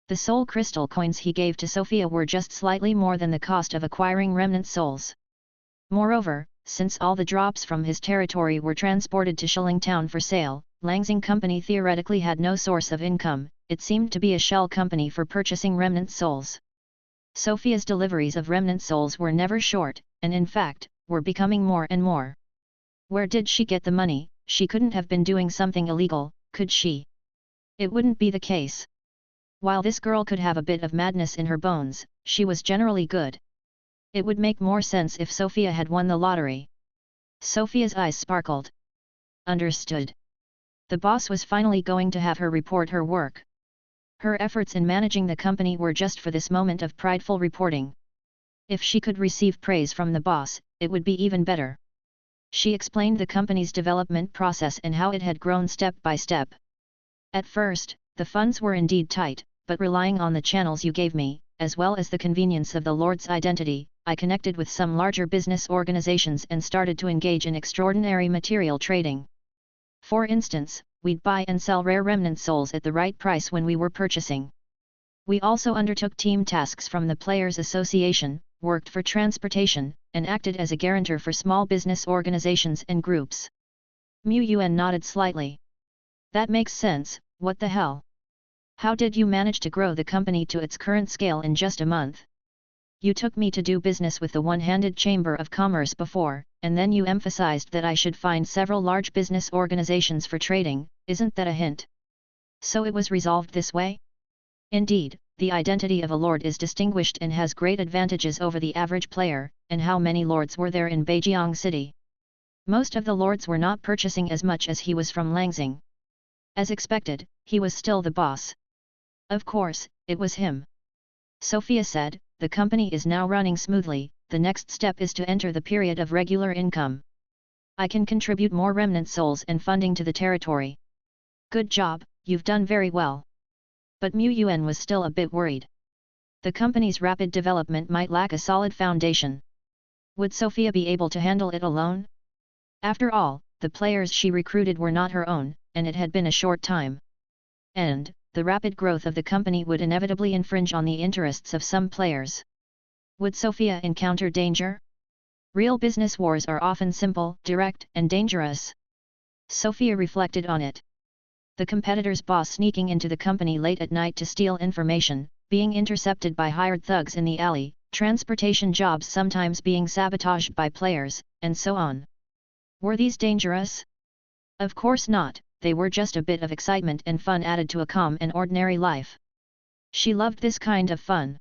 The soul crystal coins he gave to Sophia were just slightly more than the cost of acquiring remnant souls. Moreover, since all the drops from his territory were transported to Shilling Town for sale, Langxing Company theoretically had no source of income, it seemed to be a shell company for purchasing remnant souls. Sophia's deliveries of remnant souls were never short, and in fact, were becoming more and more. Where did she get the money? She couldn't have been doing something illegal, could she? It wouldn't be the case. While this girl could have a bit of madness in her bones, she was generally good. It would make more sense if Sophia had won the lottery. Sophia's eyes sparkled. Understood. The boss was finally going to have her report her work. Her efforts in managing the company were just for this moment of prideful reporting. If she could receive praise from the boss, it would be even better. She explained the company's development process and how it had grown step by step. At first, the funds were indeed tight, but relying on the channels you gave me, as well as the convenience of the Lord's identity, I connected with some larger business organizations and started to engage in extraordinary material trading. For instance, we'd buy and sell rare remnant souls at the right price when we were purchasing. We also undertook team tasks from the Players Association, worked for transportation, and acted as a guarantor for small business organizations and groups. Yuan nodded slightly. That makes sense, what the hell? How did you manage to grow the company to its current scale in just a month? You took me to do business with the One-Handed Chamber of Commerce before, and then you emphasized that I should find several large business organizations for trading, isn't that a hint? So it was resolved this way? Indeed, the identity of a lord is distinguished and has great advantages over the average player, and how many lords were there in Beijiang City? Most of the lords were not purchasing as much as he was from Langxing. As expected, he was still the boss. Of course, it was him. Sophia said, the company is now running smoothly, the next step is to enter the period of regular income. I can contribute more remnant souls and funding to the territory. Good job, you've done very well. But Yuan was still a bit worried. The company's rapid development might lack a solid foundation. Would Sophia be able to handle it alone? After all, the players she recruited were not her own, and it had been a short time. And, the rapid growth of the company would inevitably infringe on the interests of some players. Would Sophia encounter danger? Real business wars are often simple, direct, and dangerous. Sophia reflected on it. The competitor's boss sneaking into the company late at night to steal information, being intercepted by hired thugs in the alley, transportation jobs sometimes being sabotaged by players, and so on. Were these dangerous? Of course not, they were just a bit of excitement and fun added to a calm and ordinary life. She loved this kind of fun.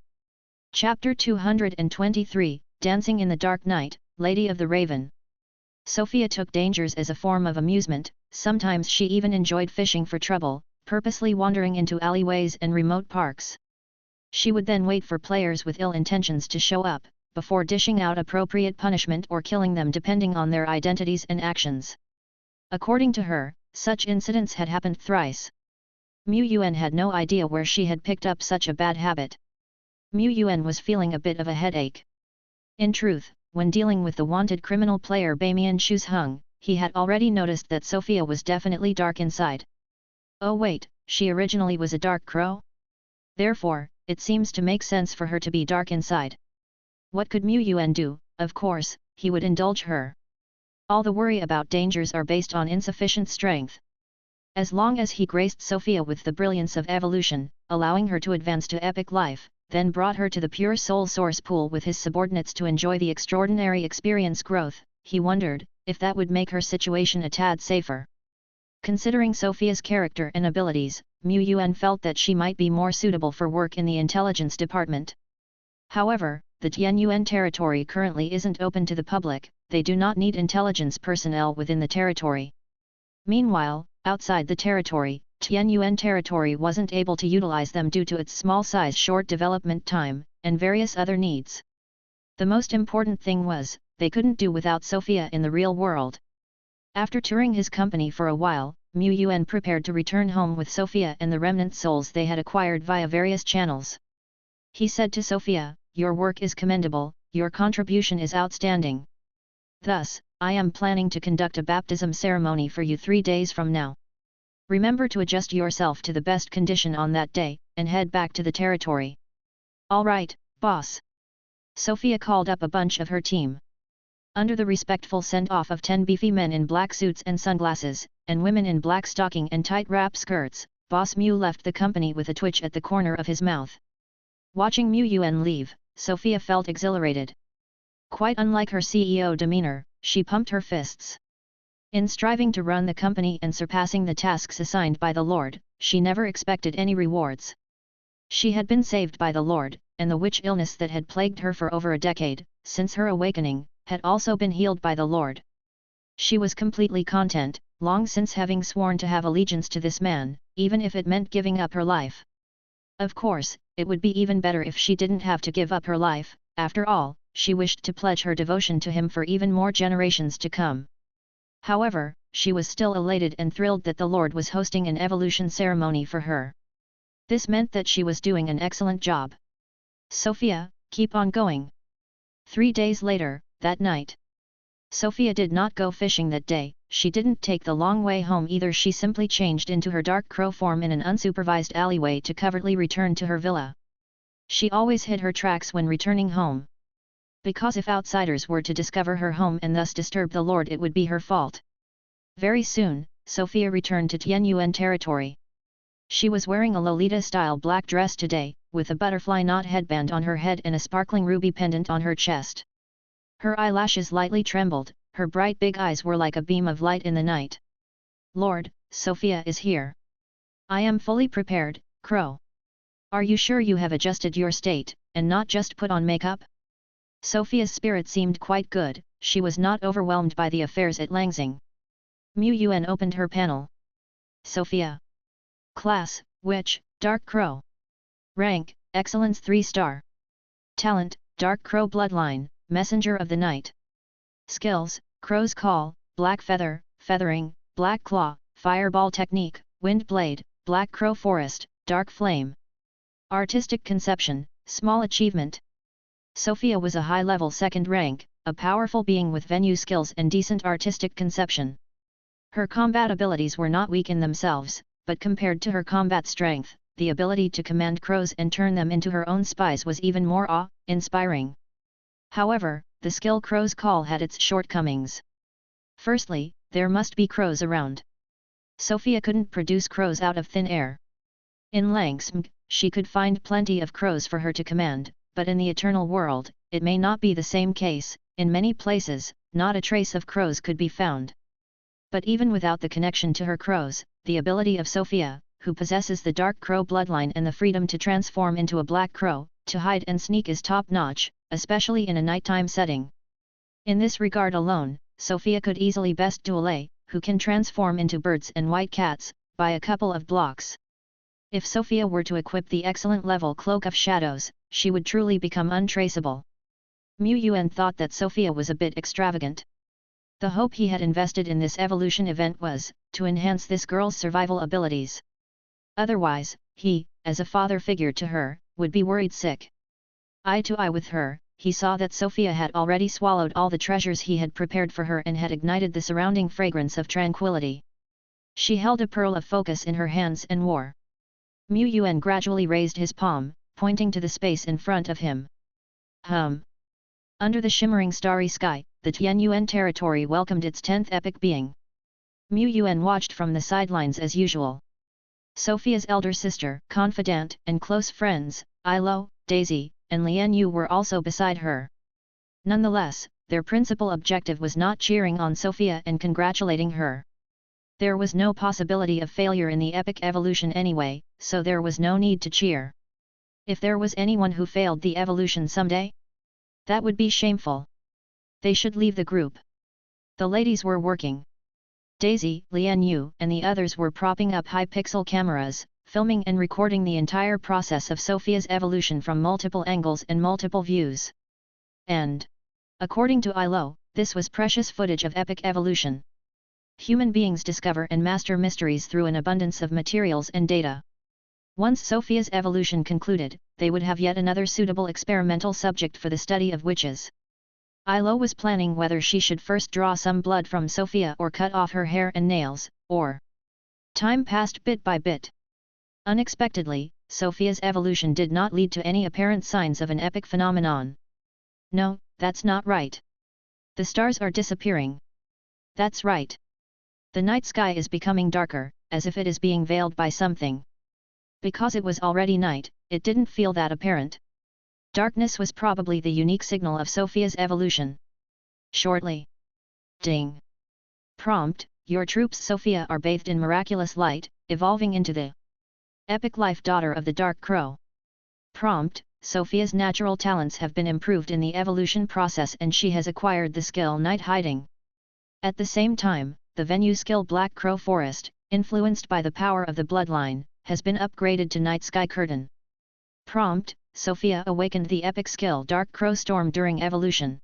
Chapter 223, Dancing in the Dark Night, Lady of the Raven. Sophia took dangers as a form of amusement, sometimes she even enjoyed fishing for trouble, purposely wandering into alleyways and remote parks. She would then wait for players with ill intentions to show up, before dishing out appropriate punishment or killing them depending on their identities and actions. According to her, such incidents had happened thrice. Yuan had no idea where she had picked up such a bad habit. Yuan was feeling a bit of a headache. In truth, when dealing with the wanted criminal player Bamian Shuzheng, he had already noticed that Sophia was definitely dark inside. Oh wait, she originally was a dark crow? Therefore, it seems to make sense for her to be dark inside. What could Yuan do? Of course, he would indulge her. All the worry about dangers are based on insufficient strength. As long as he graced Sophia with the brilliance of evolution, allowing her to advance to epic life, then brought her to the pure soul source pool with his subordinates to enjoy the extraordinary experience growth, he wondered if that would make her situation a tad safer. Considering Sophia's character and abilities, Yuan felt that she might be more suitable for work in the intelligence department. However, the Tianyuan territory currently isn't open to the public, they do not need intelligence personnel within the territory. Meanwhile, outside the territory, Tianyuan territory wasn't able to utilize them due to its small size, short development time, and various other needs. The most important thing was, they couldn't do without Sophia in the real world. After touring his company for a while, Yuan prepared to return home with Sophia and the remnant souls they had acquired via various channels. He said to Sophia, "Your work is commendable, your contribution is outstanding. Thus, I am planning to conduct a baptism ceremony for you 3 days from now. Remember to adjust yourself to the best condition on that day, and head back to the territory." "All right, boss." Sophia called up a bunch of her team. Under the respectful send-off of 10 beefy men in black suits and sunglasses, and women in black stocking and tight wrap skirts, Boss Mu left the company with a twitch at the corner of his mouth. Watching Yuan leave, Sophia felt exhilarated. Quite unlike her CEO demeanor, she pumped her fists. In striving to run the company and surpassing the tasks assigned by the Lord, she never expected any rewards. She had been saved by the Lord, and the witch illness that had plagued her for over a decade, since her awakening, had also been healed by the Lord. She was completely content, long since having sworn to have allegiance to this man, even if it meant giving up her life. Of course, it would be even better if she didn't have to give up her life, after all, she wished to pledge her devotion to him for even more generations to come. However, she was still elated and thrilled that the Lord was hosting an evolution ceremony for her. This meant that she was doing an excellent job. "Sophia, keep on going." 3 days later, that night. Sophia did not go fishing that day, she didn't take the long way home either. She simply changed into her dark crow form in an unsupervised alleyway to covertly return to her villa. She always hid her tracks when returning home. Because if outsiders were to discover her home and thus disturb the Lord, it would be her fault. Very soon, Sophia returned to Tianyuan territory. She was wearing a Lolita-style black dress today, with a butterfly knot headband on her head and a sparkling ruby pendant on her chest. Her eyelashes lightly trembled, her bright big eyes were like a beam of light in the night. "Lord, Sophia is here. I am fully prepared, Crow. Are you sure you have adjusted your state, and not just put on makeup?" Sophia's spirit seemed quite good, she was not overwhelmed by the affairs at Langxing. Yuan opened her panel. "Sophia. Class, Witch, Dark Crow. Rank, Excellence 3-star. Talent, Dark Crow Bloodline, Messenger of the Night. Skills, Crow's Call, Black Feather, Feathering, Black Claw, Fireball Technique, Wind Blade, Black Crow Forest, Dark Flame. Artistic Conception, Small Achievement." Sophia was a high-level 2nd rank, a powerful being with venue skills and decent artistic conception. Her combat abilities were not weak in themselves, but compared to her combat strength, the ability to command crows and turn them into her own spies was even more awe-inspiring. However, the skill Crow's Call had its shortcomings. Firstly, there must be crows around. Sophia couldn't produce crows out of thin air. In Langxing, she could find plenty of crows for her to command, but in the eternal world, it may not be the same case. In many places, not a trace of crows could be found. But even without the connection to her crows, the ability of Sophia, who possesses the dark crow bloodline and the freedom to transform into a black crow, to hide and sneak is top-notch, especially in a nighttime setting. In this regard alone, Sophia could easily best Duale, who can transform into birds and white cats, by a couple of blocks. If Sophia were to equip the excellent level Cloak of Shadows, she would truly become untraceable. Yuan thought that Sophia was a bit extravagant. The hope he had invested in this evolution event was, to enhance this girl's survival abilities. Otherwise, he, as a father figure to her, would be worried sick. Eye to eye with her, he saw that Sophia had already swallowed all the treasures he had prepared for her and had ignited the surrounding fragrance of tranquility. She held a pearl of focus in her hands and wore. Yuan gradually raised his palm, pointing to the space in front of him. Under the shimmering starry sky, the Tianyuan territory welcomed its 10th epic being. Yuan watched from the sidelines as usual. Sophia's elder sister, confidant, and close friends, Ilo, Daisy, and Lian were also beside her. Nonetheless, their principal objective was not cheering on Sophia and congratulating her. There was no possibility of failure in the epic evolution anyway, so there was no need to cheer. If there was anyone who failed the evolution someday, that would be shameful. They should leave the group. The ladies were working. Daisy, Lian and the others were propping up high-pixel cameras, filming and recording the entire process of Sophia's evolution from multiple angles and multiple views. And, according to Ilo, this was precious footage of epic evolution. Human beings discover and master mysteries through an abundance of materials and data. Once Sophia's evolution concluded, they would have yet another suitable experimental subject for the study of witches. Ilo was planning whether she should first draw some blood from Sophia or cut off her hair and nails, or... Time passed bit by bit. Unexpectedly, Sophia's evolution did not lead to any apparent signs of an epic phenomenon. No, that's not right. The stars are disappearing. That's right. The night sky is becoming darker, as if it is being veiled by something. Because it was already night, it didn't feel that apparent. Darkness was probably the unique signal of Sophia's evolution. Shortly. Ding. Prompt: your troops Sophia are bathed in miraculous light, evolving into the epic life daughter of the Dark Crow. Prompt: Sophia's natural talents have been improved in the evolution process and she has acquired the skill Night Hiding. At the same time, the venue skill Black Crow Forest, influenced by the power of the bloodline, has been upgraded to Night Sky Curtain. Prompt: Sophia awakened the epic skill Dark Crow Storm during evolution.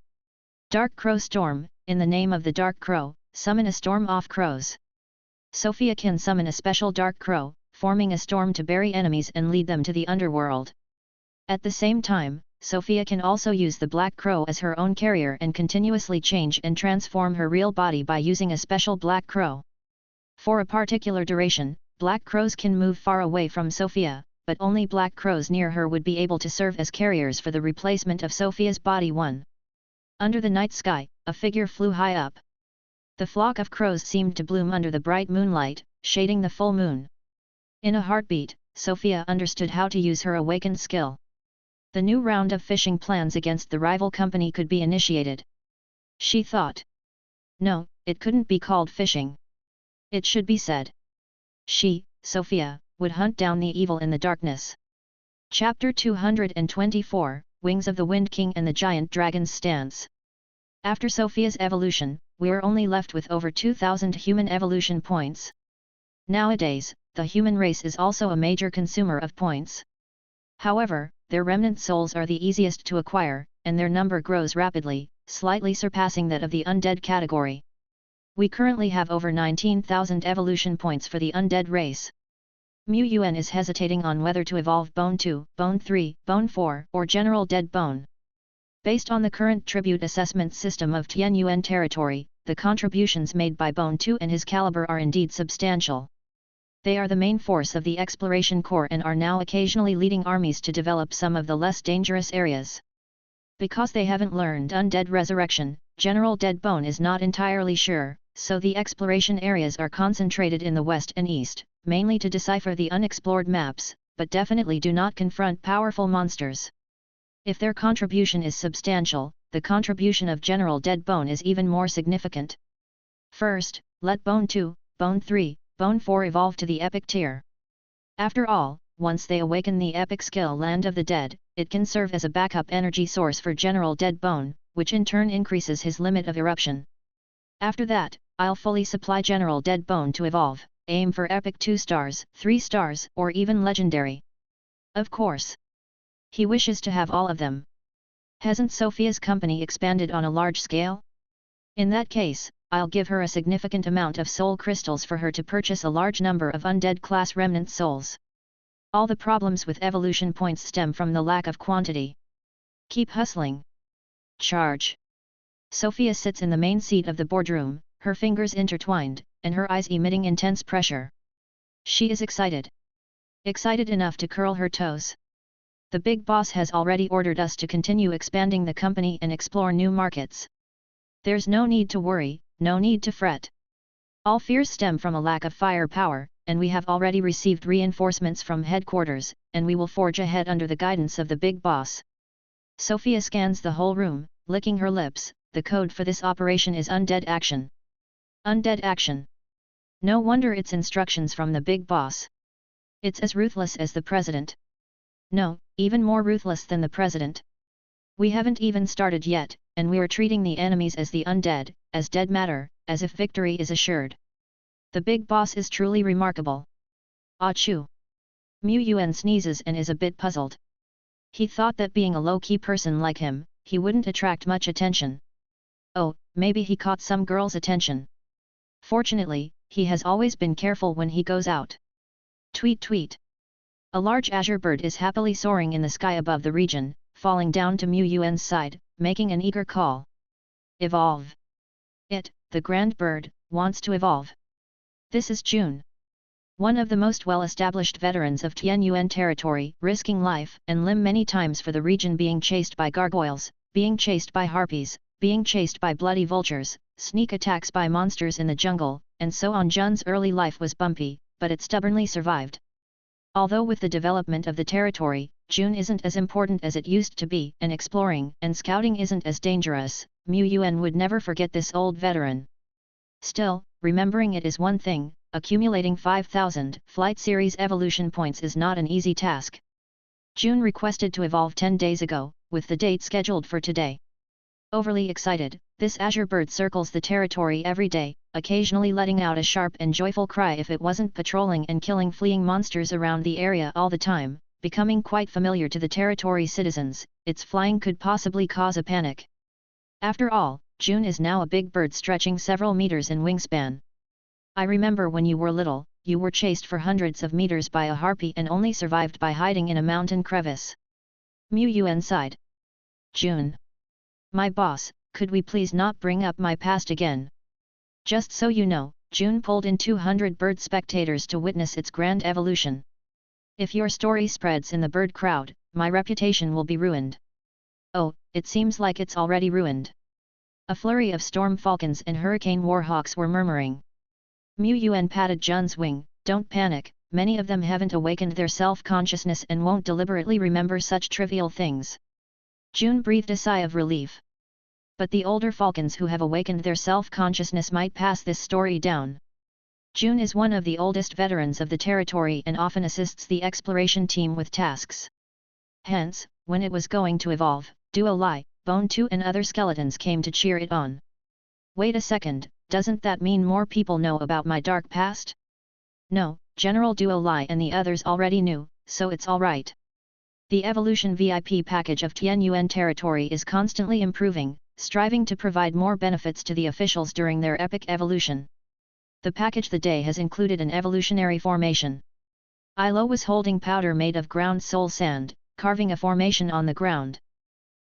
Dark Crow Storm: in the name of the Dark Crow, summon a storm of crows. Sophia can summon a special Dark Crow, forming a storm to bury enemies and lead them to the underworld. At the same time, Sophia can also use the Black Crow as her own carrier and continuously change and transform her real body by using a special Black Crow. For a particular duration, Black Crows can move far away from Sophia, but only Black Crows near her would be able to serve as carriers for the replacement of Sophia's body. 1. Under the night sky, a figure flew high up. The flock of crows seemed to bloom under the bright moonlight, shading the full moon. In a heartbeat, Sophia understood how to use her awakened skill. The new round of fishing plans against the rival company could be initiated. She thought. No, it couldn't be called fishing. It should be said. She, Sophia, would hunt down the evil in the darkness. Chapter 224, Wings of the Wind King and the Giant Dragon's Stance. After Sophia's evolution, we're only left with over 2,000 human evolution points. Nowadays, the human race is also a major consumer of points. However, their remnant souls are the easiest to acquire, and their number grows rapidly, slightly surpassing that of the undead category. We currently have over 19,000 evolution points for the undead race. Yuan is hesitating on whether to evolve Bone 2, Bone 3, Bone 4, or General Dead Bone. Based on the current tribute assessment system of Tianyuan territory, the contributions made by Bone 2 and his caliber are indeed substantial. They are the main force of the Exploration Corps and are now occasionally leading armies to develop some of the less dangerous areas. Because they haven't learned Undead Resurrection, General Dead Bone is not entirely sure, so the exploration areas are concentrated in the west and east, mainly to decipher the unexplored maps, but definitely do not confront powerful monsters. If their contribution is substantial, the contribution of General Dead Bone is even more significant. First, let Bone 2, Bone 3, Bone 4 evolve to the epic tier. After all, once they awaken the epic skill Land of the Dead, it can serve as a backup energy source for General Dead Bone, which in turn increases his limit of eruption. After that, I'll fully supply General Deadbone to evolve, aim for epic 2 stars, 3 stars, or even legendary. Of course. He wishes to have all of them. Hasn't Sophia's company expanded on a large scale? In that case, I'll give her a significant amount of soul crystals for her to purchase a large number of undead class remnant souls. All the problems with evolution points stem from the lack of quantity. Keep hustling. Charge. Sophia sits in the main seat of the boardroom, her fingers intertwined, and her eyes emitting intense pressure. She is excited. Excited enough to curl her toes. The big boss has already ordered us to continue expanding the company and explore new markets. There's no need to worry, no need to fret. All fears stem from a lack of firepower, and we have already received reinforcements from headquarters, and we will forge ahead under the guidance of the big boss. Sophia scans the whole room, licking her lips. The code for this operation is undead action. Undead action. No wonder it's instructions from the big boss. It's as ruthless as the president. No, even more ruthless than the president. We haven't even started yet, and we are treating the enemies as the undead, as dead matter, as if victory is assured. The big boss is truly remarkable. Achoo! Yuan sneezes and is a bit puzzled. He thought that being a low-key person like him, he wouldn't attract much attention. Oh, maybe he caught some girl's attention. Fortunately, he has always been careful when he goes out. Tweet tweet. A large azure bird is happily soaring in the sky above the region, falling down to Yuan's side, making an eager call. Evolve. It, the grand bird, wants to evolve. This is June. One of the most well-established veterans of Tianyuan territory, risking life and limb many times for the region, being chased by gargoyles, being chased by harpies, being chased by bloody vultures, sneak attacks by monsters in the jungle, and so on. Jun's early life was bumpy, but it stubbornly survived. Although with the development of the territory, June isn't as important as it used to be, and exploring and scouting isn't as dangerous, Yuan would never forget this old veteran. Still, remembering it is one thing, accumulating 5,000 Flight Series evolution points is not an easy task. June requested to evolve 10 days ago, with the date scheduled for today. Overly excited, this azure bird circles the territory every day, occasionally letting out a sharp and joyful cry if it wasn't patrolling and killing fleeing monsters around the area all the time, becoming quite familiar to the territory's citizens. Its flying could possibly cause a panic. After all, June is now a big bird stretching several meters in wingspan. I remember when you were little, you were chased for hundreds of meters by a harpy and only survived by hiding in a mountain crevice. Yuan sighed. June. My boss, could we please not bring up my past again? Just so you know, June pulled in 200 bird spectators to witness its grand evolution. If your story spreads in the bird crowd, my reputation will be ruined. Oh, it seems like it's already ruined. A flurry of storm falcons and hurricane warhawks were murmuring. Yuan patted Jun's wing. Don't panic, many of them haven't awakened their self-consciousness and won't deliberately remember such trivial things. June breathed a sigh of relief. But the older falcons who have awakened their self-consciousness might pass this story down. June is one of the oldest veterans of the territory and often assists the exploration team with tasks. Hence, when it was going to evolve, Duo Lai, Bone 2 and other skeletons came to cheer it on. Wait a second, doesn't that mean more people know about my dark past? No, General Duo Lai and the others already knew, so it's alright. The Evolution VIP package of Tianyuan territory is constantly improving, striving to provide more benefits to the officials during their epic evolution. The package the day has included an evolutionary formation. Ilo was holding powder made of ground soul sand, carving a formation on the ground.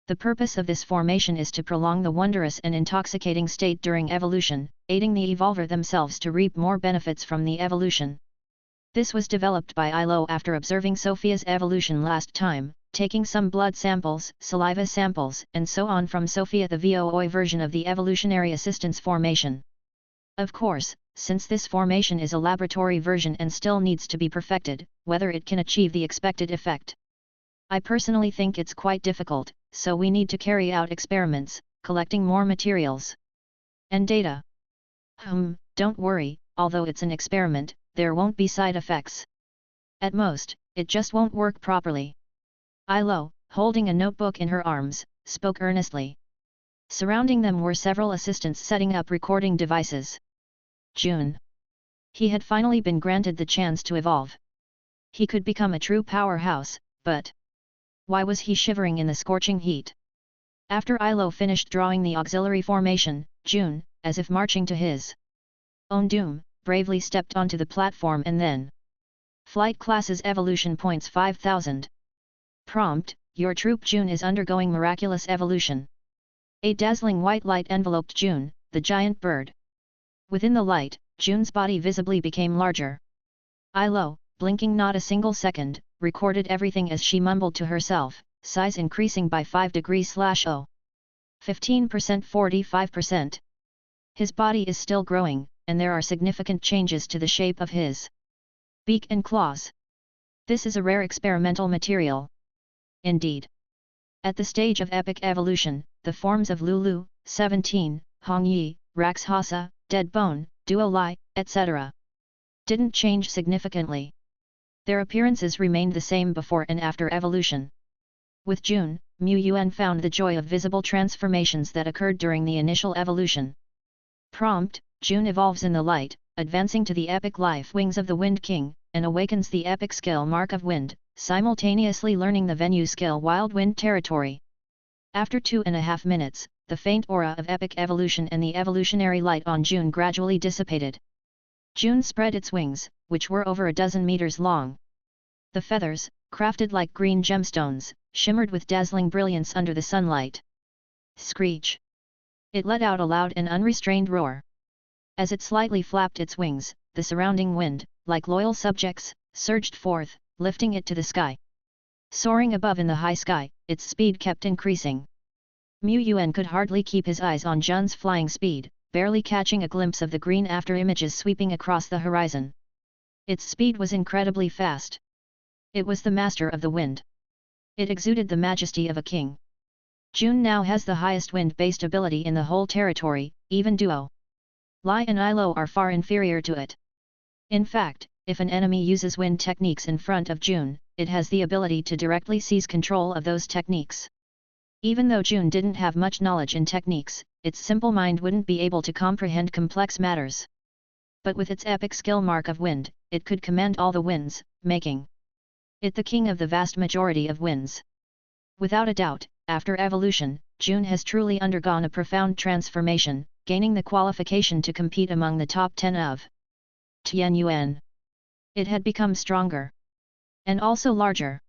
The purpose of this formation is to prolong the wondrous and intoxicating state during evolution, aiding the evolver themselves to reap more benefits from the evolution. This was developed by Ilo after observing Sophia's evolution last time, taking some blood samples, saliva samples, and so on from Sophia, the VOOI version of the evolutionary assistance formation. Of course, since this formation is a laboratory version and still needs to be perfected, whether it can achieve the expected effect. I personally think it's quite difficult, so we need to carry out experiments, collecting more materials and data. Don't worry, although it's an experiment, there won't be side effects. At most, it just won't work properly. Ilo, holding a notebook in her arms, spoke earnestly. Surrounding them were several assistants setting up recording devices. June. He had finally been granted the chance to evolve. He could become a true powerhouse, but why was he shivering in the scorching heat? After Ilo finished drawing the auxiliary formation, June, as if marching to his own doom, bravely stepped onto the platform and then. Flight classes evolution points 5000. Prompt: your troop June is undergoing miraculous evolution. A dazzling white light enveloped June, the giant bird. Within the light, June's body visibly became larger. Ilo, blinking not a single second, recorded everything as she mumbled to herself, size increasing by 5 degrees /0. 15%, 45%. His body is still growing, and there are significant changes to the shape of his beak and claws. This is a rare experimental material. Indeed. At the stage of epic evolution, the forms of Lulu, 17, Hongyi, Rakshasa, Dead Bone, Duolai, etc. didn't change significantly. Their appearances remained the same before and after evolution. With June, Yuan found the joy of visible transformations that occurred during the initial evolution. Prompt: June evolves in the light, advancing to the epic life wings of the Wind King, and awakens the epic skill mark of Wind, simultaneously learning the Venue skill Wild Wind Territory. After 2.5 minutes, the faint aura of epic evolution and the evolutionary light on June gradually dissipated. June spread its wings, which were over a dozen meters long. The feathers, crafted like green gemstones, shimmered with dazzling brilliance under the sunlight. Screech! It let out a loud and unrestrained roar. As it slightly flapped its wings, the surrounding wind, like loyal subjects, surged forth, lifting it to the sky. Soaring above in the high sky, its speed kept increasing. Yuan could hardly keep his eyes on June's flying speed, barely catching a glimpse of the green after images sweeping across the horizon. Its speed was incredibly fast. It was the master of the wind. It exuded the majesty of a king. June now has the highest wind-based ability in the whole territory, even Duo Lai and Ilo are far inferior to it. In fact, if an enemy uses wind techniques in front of June, it has the ability to directly seize control of those techniques. Even though June didn't have much knowledge in techniques, its simple mind wouldn't be able to comprehend complex matters. But with its epic skill mark of wind, it could command all the winds, making it the king of the vast majority of winds. Without a doubt, after evolution, June has truly undergone a profound transformation, gaining the qualification to compete among the top 10 of Tianyuan. It had become stronger. And also larger.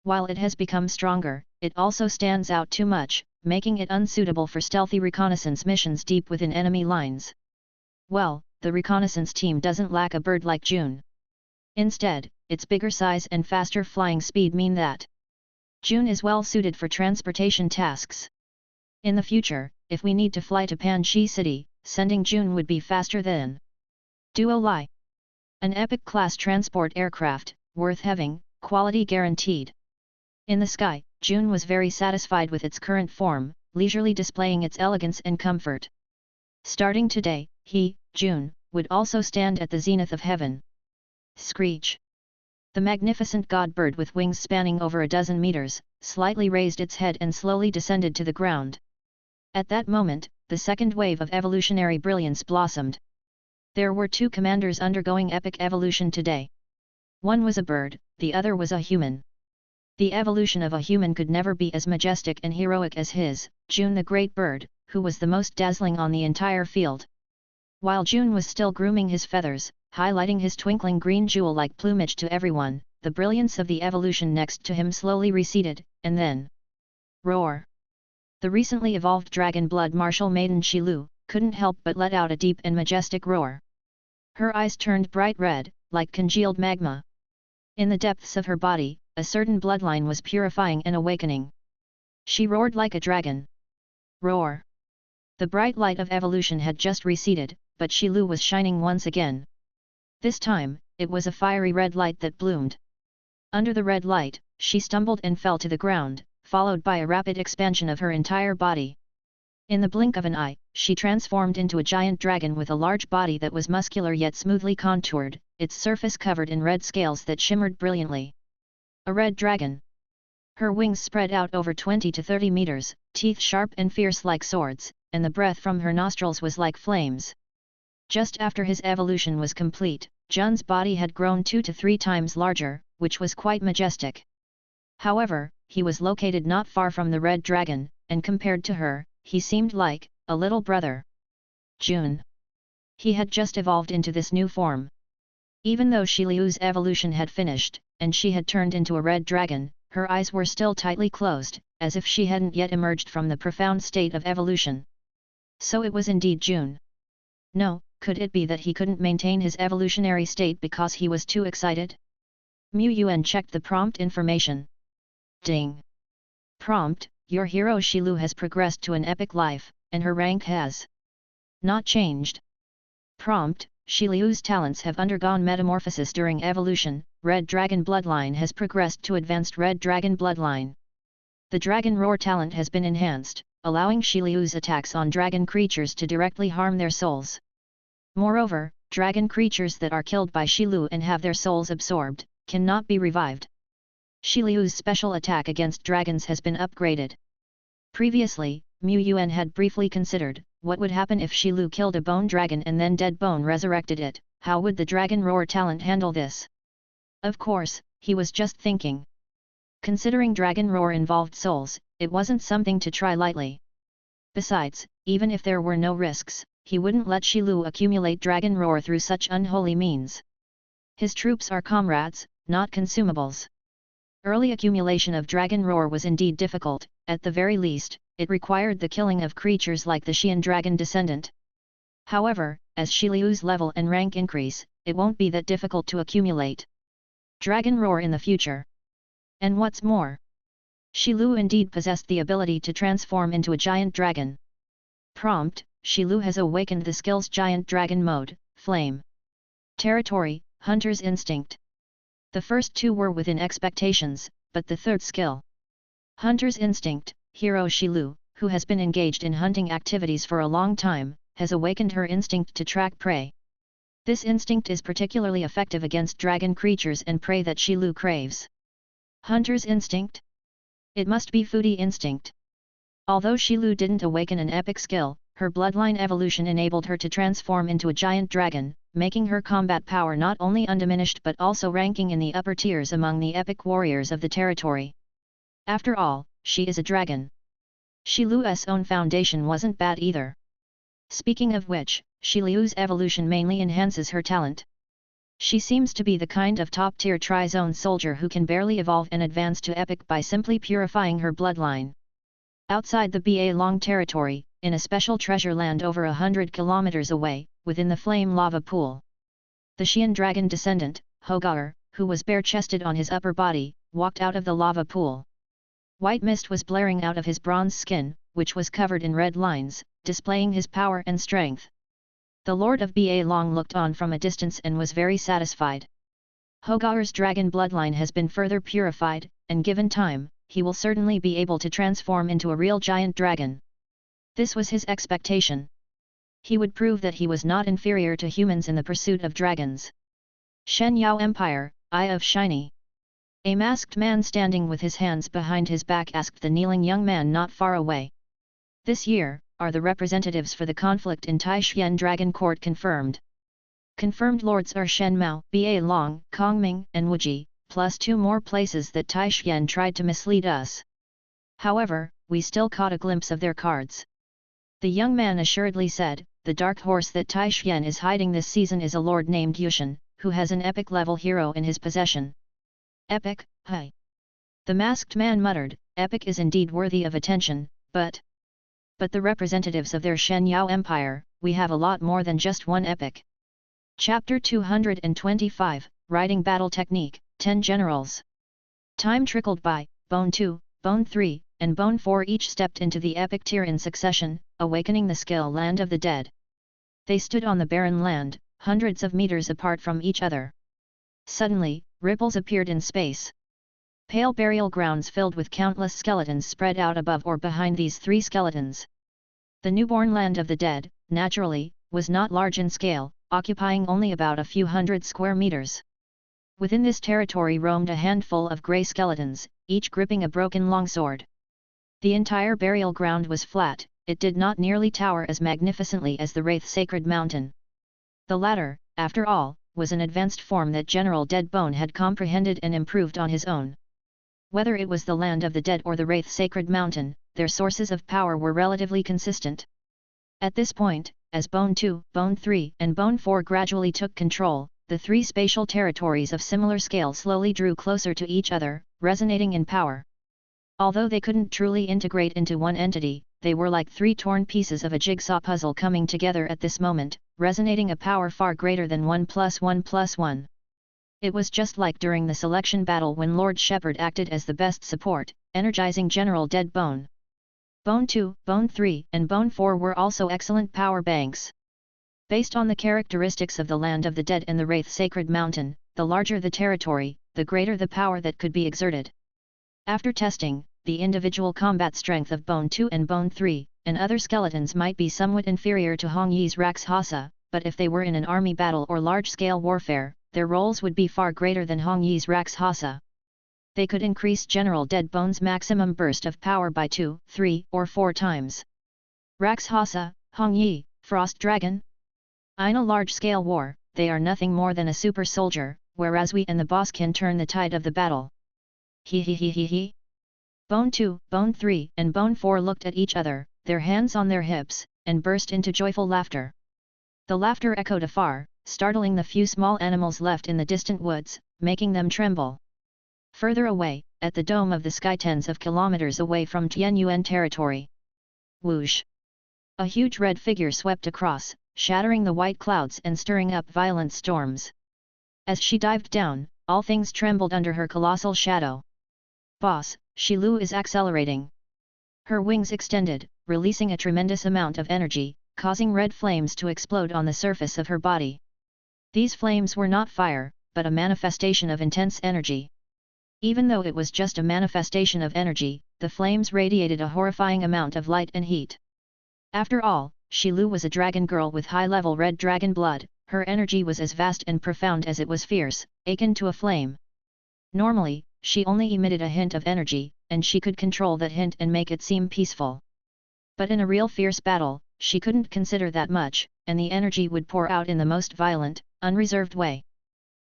While it has become stronger, it also stands out too much, making it unsuitable for stealthy reconnaissance missions deep within enemy lines. Well, the reconnaissance team doesn't lack a bird like June. Instead, its bigger size and faster flying speed mean that June is well suited for transportation tasks. In the future, if we need to fly to Panchi City, sending June would be faster than Duo Lai. An epic class transport aircraft, worth having, quality guaranteed. In the sky, June was very satisfied with its current form, leisurely displaying its elegance and comfort. Starting today, he, June, would also stand at the zenith of heaven. Screech! The magnificent god bird with wings spanning over a dozen meters, slightly raised its head and slowly descended to the ground. At that moment, the second wave of evolutionary brilliance blossomed. There were two commanders undergoing epic evolution today. One was a bird, the other was a human. The evolution of a human could never be as majestic and heroic as his, June the great bird, who was the most dazzling on the entire field. While June was still grooming his feathers, highlighting his twinkling green jewel-like plumage to everyone, the brilliance of the evolution next to him slowly receded, and then roar! The recently evolved dragon blood martial maiden Shilu couldn't help but let out a deep and majestic roar. Her eyes turned bright red, like congealed magma. In the depths of her body, a certain bloodline was purifying and awakening. She roared like a dragon. Roar! The bright light of evolution had just receded, but Shilu was shining once again. This time, it was a fiery red light that bloomed. Under the red light, she stumbled and fell to the ground, followed by a rapid expansion of her entire body. In the blink of an eye, she transformed into a giant dragon with a large body that was muscular yet smoothly contoured, its surface covered in red scales that shimmered brilliantly. A red dragon. Her wings spread out over 20 to 30 meters, teeth sharp and fierce like swords, and the breath from her nostrils was like flames. Just after his evolution was complete, Jun's body had grown 2 to 3 times larger, which was quite majestic. However, he was located not far from the red dragon, and compared to her, he seemed like a little brother. Jun. He had just evolved into this new form. Even though Shi Liu's evolution had finished, and she had turned into a red dragon, her eyes were still tightly closed, as if she hadn't yet emerged from the profound state of evolution. So it was indeed Jun. No, could it be that he couldn't maintain his evolutionary state because he was too excited? Yuan checked the prompt information. Ding! Prompt: your hero Shi Liu has progressed to an epic life, and her rank has not changed. Prompt: Shi Liu's talents have undergone metamorphosis during evolution. Red Dragon Bloodline has progressed to Advanced Red Dragon Bloodline. The Dragon Roar talent has been enhanced, allowing Shi Liu's attacks on dragon creatures to directly harm their souls. Moreover, dragon creatures that are killed by Shi Liu and have their souls absorbed, cannot be revived. Shi Liu's special attack against dragons has been upgraded. Previously, Yuan had briefly considered, what would happen if Shi Liu killed a bone dragon and then Dead Bone resurrected it, how would the Dragon Roar talent handle this? Of course, he was just thinking. Considering Dragon Roar involved souls, it wasn't something to try lightly. Besides, even if there were no risks, he wouldn't let Shi Liu accumulate Dragon Roar through such unholy means. His troops are comrades, not consumables. Early accumulation of Dragon Roar was indeed difficult, at the very least, it required the killing of creatures like the Xian dragon descendant. However, as Shi Liu's level and rank increase, it won't be that difficult to accumulate Dragon Roar in the future. And what's more, Shi Liu indeed possessed the ability to transform into a giant dragon. Prompt: Shi Liu has awakened the skills Giant Dragon Mode, Flame. Territory: Hunter's Instinct. The first two were within expectations, but the third skill, Hunter's Instinct, hero Shi Liu, who has been engaged in hunting activities for a long time, has awakened her instinct to track prey. This instinct is particularly effective against dragon creatures and prey that Shi Liu craves. Hunter's Instinct? It must be Foodie Instinct. Although Shi Liu didn't awaken an epic skill, her bloodline evolution enabled her to transform into a giant dragon, making her combat power not only undiminished but also ranking in the upper tiers among the epic warriors of the territory. After all, she is a dragon. Shi Liu's own foundation wasn't bad either. Speaking of which, Shi Liu's evolution mainly enhances her talent. She seems to be the kind of top-tier tri-zone soldier who can barely evolve and advance to epic by simply purifying her bloodline. Outside the Ba Long territory, in a special treasure land over 100 kilometers away, within the flame lava pool, the Xian dragon descendant, Hogar, who was bare-chested on his upper body, walked out of the lava pool. White mist was blaring out of his bronze skin, which was covered in red lines, displaying his power and strength. The Lord of Ba Long looked on from a distance and was very satisfied. Hogar's dragon bloodline has been further purified, and given time, he will certainly be able to transform into a real giant dragon. This was his expectation. He would prove that he was not inferior to humans in the pursuit of dragons. Shen Yao Empire, Eye of Shiny. A masked man standing with his hands behind his back asked the kneeling young man not far away. This year, are the representatives for the conflict in Taishan Dragon Court confirmed? Confirmed lords are Shen Mao, Ba Long, Kongming and Wuji, plus 2 more places that Taishan tried to mislead us. However, we still caught a glimpse of their cards. The young man assuredly said, the dark horse that Taishan is hiding this season is a lord named Yushan, who has an epic level hero in his possession. Epic, hi. The masked man muttered, epic is indeed worthy of attention, but the representatives of their Shen Yao Empire, we have a lot more than just one epic. Chapter 225, Riding Battle Technique, 10 Generals. Time trickled by, Bone 2, Bone 3, and Bone 4 each stepped into the epic tier in succession, awakening the skill Land of the Dead. They stood on the barren land, hundreds of meters apart from each other. Suddenly, ripples appeared in space. Pale burial grounds filled with countless skeletons spread out above or behind these 3 skeletons. The newborn Land of the Dead, naturally, was not large in scale, occupying only about a few hundred square meters. Within this territory roamed a handful of grey skeletons, each gripping a broken longsword. The entire burial ground was flat, it did not nearly tower as magnificently as the Wraith Sacred Mountain. The latter, after all, was an advanced form that General Deadbone had comprehended and improved on his own. Whether it was the land of the dead or the Wraith Sacred Mountain, their sources of power were relatively consistent. At this point, as Bone 2, Bone 3, and Bone 4 gradually took control, the three spatial territories of similar scale slowly drew closer to each other, resonating in power. Although they couldn't truly integrate into one entity, they were like three torn pieces of a jigsaw puzzle coming together at this moment, resonating a power far greater than 1 + 1 + 1. It was just like during the selection battle when Lord Shepherd acted as the best support, energizing General Deadbone. Bone 2, Bone 3, and Bone 4 were also excellent power banks. Based on the characteristics of the land of the dead and the Wraith Sacred Mountain, the larger the territory, the greater the power that could be exerted. After testing, the individual combat strength of Bone 2 and Bone 3, and other skeletons might be somewhat inferior to Hong Yi's Rakshasa, but if they were in an army battle or large-scale warfare, their roles would be far greater than Hong Yi's Rakshasa. They could increase General Deadbone's maximum burst of power by 2, 3, or 4 times. Rakshasa, Hong Yi, Frost Dragon? In a large-scale war, they are nothing more than a super soldier, whereas we and the boss can turn the tide of the battle. He he he he he. Bone 2, Bone 3, and Bone 4 looked at each other, their hands on their hips, and burst into joyful laughter. The laughter echoed afar, startling the few small animals left in the distant woods, making them tremble. Further away, at the dome of the sky tens of kilometers away from Tianyuan territory. Whoosh! A huge red figure swept across, shattering the white clouds and stirring up violent storms. As she dived down, all things trembled under her colossal shadow. Boss, Shilu is accelerating. Her wings extended, releasing a tremendous amount of energy, causing red flames to explode on the surface of her body. These flames were not fire, but a manifestation of intense energy. Even though it was just a manifestation of energy, the flames radiated a horrifying amount of light and heat. After all, Shilu was a dragon girl with high-level red dragon blood, her energy was as vast and profound as it was fierce, akin to a flame. Normally, she only emitted a hint of energy, and she could control that hint and make it seem peaceful. But in a real fierce battle, she couldn't consider that much, and the energy would pour out in the most violent, unreserved way.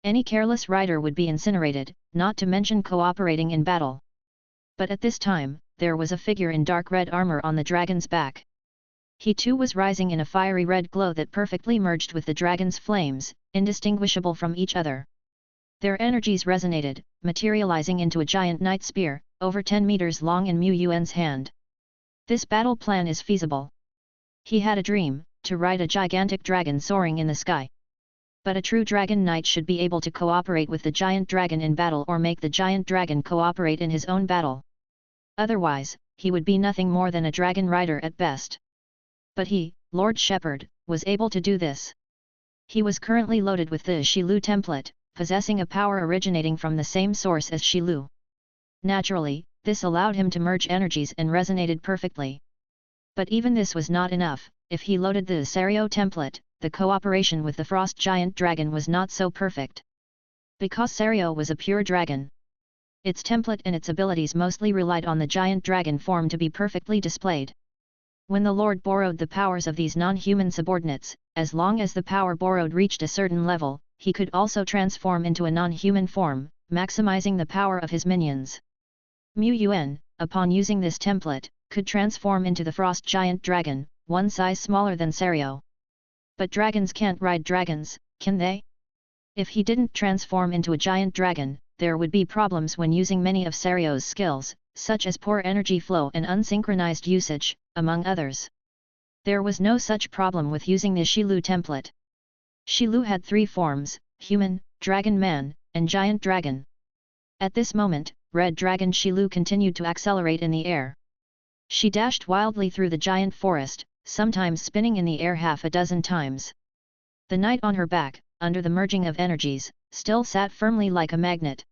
Any careless rider would be incinerated, not to mention cooperating in battle. But at this time, there was a figure in dark red armor on the dragon's back. He too was rising in a fiery red glow that perfectly merged with the dragon's flames, indistinguishable from each other. Their energies resonated, materializing into a giant night spear, over 10 meters long in Mu Yuan's hand. This battle plan is feasible. He had a dream, to ride a gigantic dragon soaring in the sky. But a true dragon knight should be able to cooperate with the giant dragon in battle or make the giant dragon cooperate in his own battle. Otherwise, he would be nothing more than a dragon rider at best. But he, Lord Shepherd, was able to do this. He was currently loaded with the Shilu template, possessing a power originating from the same source as Shilu. Naturally, this allowed him to merge energies and resonated perfectly. But even this was not enough. If he loaded the Serio template, the cooperation with the frost giant dragon was not so perfect. Because Serio was a pure dragon. Its template and its abilities mostly relied on the giant dragon form to be perfectly displayed. When the Lord borrowed the powers of these non-human subordinates, as long as the power borrowed reached a certain level, he could also transform into a non-human form, maximizing the power of his minions. Mu Yuan, upon using this template, could transform into the frost giant dragon, one size smaller than Serio. But dragons can't ride dragons, can they? If he didn't transform into a giant dragon, there would be problems when using many of Serio's skills, such as poor energy flow and unsynchronized usage, among others. There was no such problem with using the Shilu template. Shilu had 3 forms, human, dragon man, and giant dragon. At this moment, Red Dragon Shilu continued to accelerate in the air. She dashed wildly through the giant forest, sometimes spinning in the air half a dozen times. The knight on her back, under the merging of energies, still sat firmly like a magnet.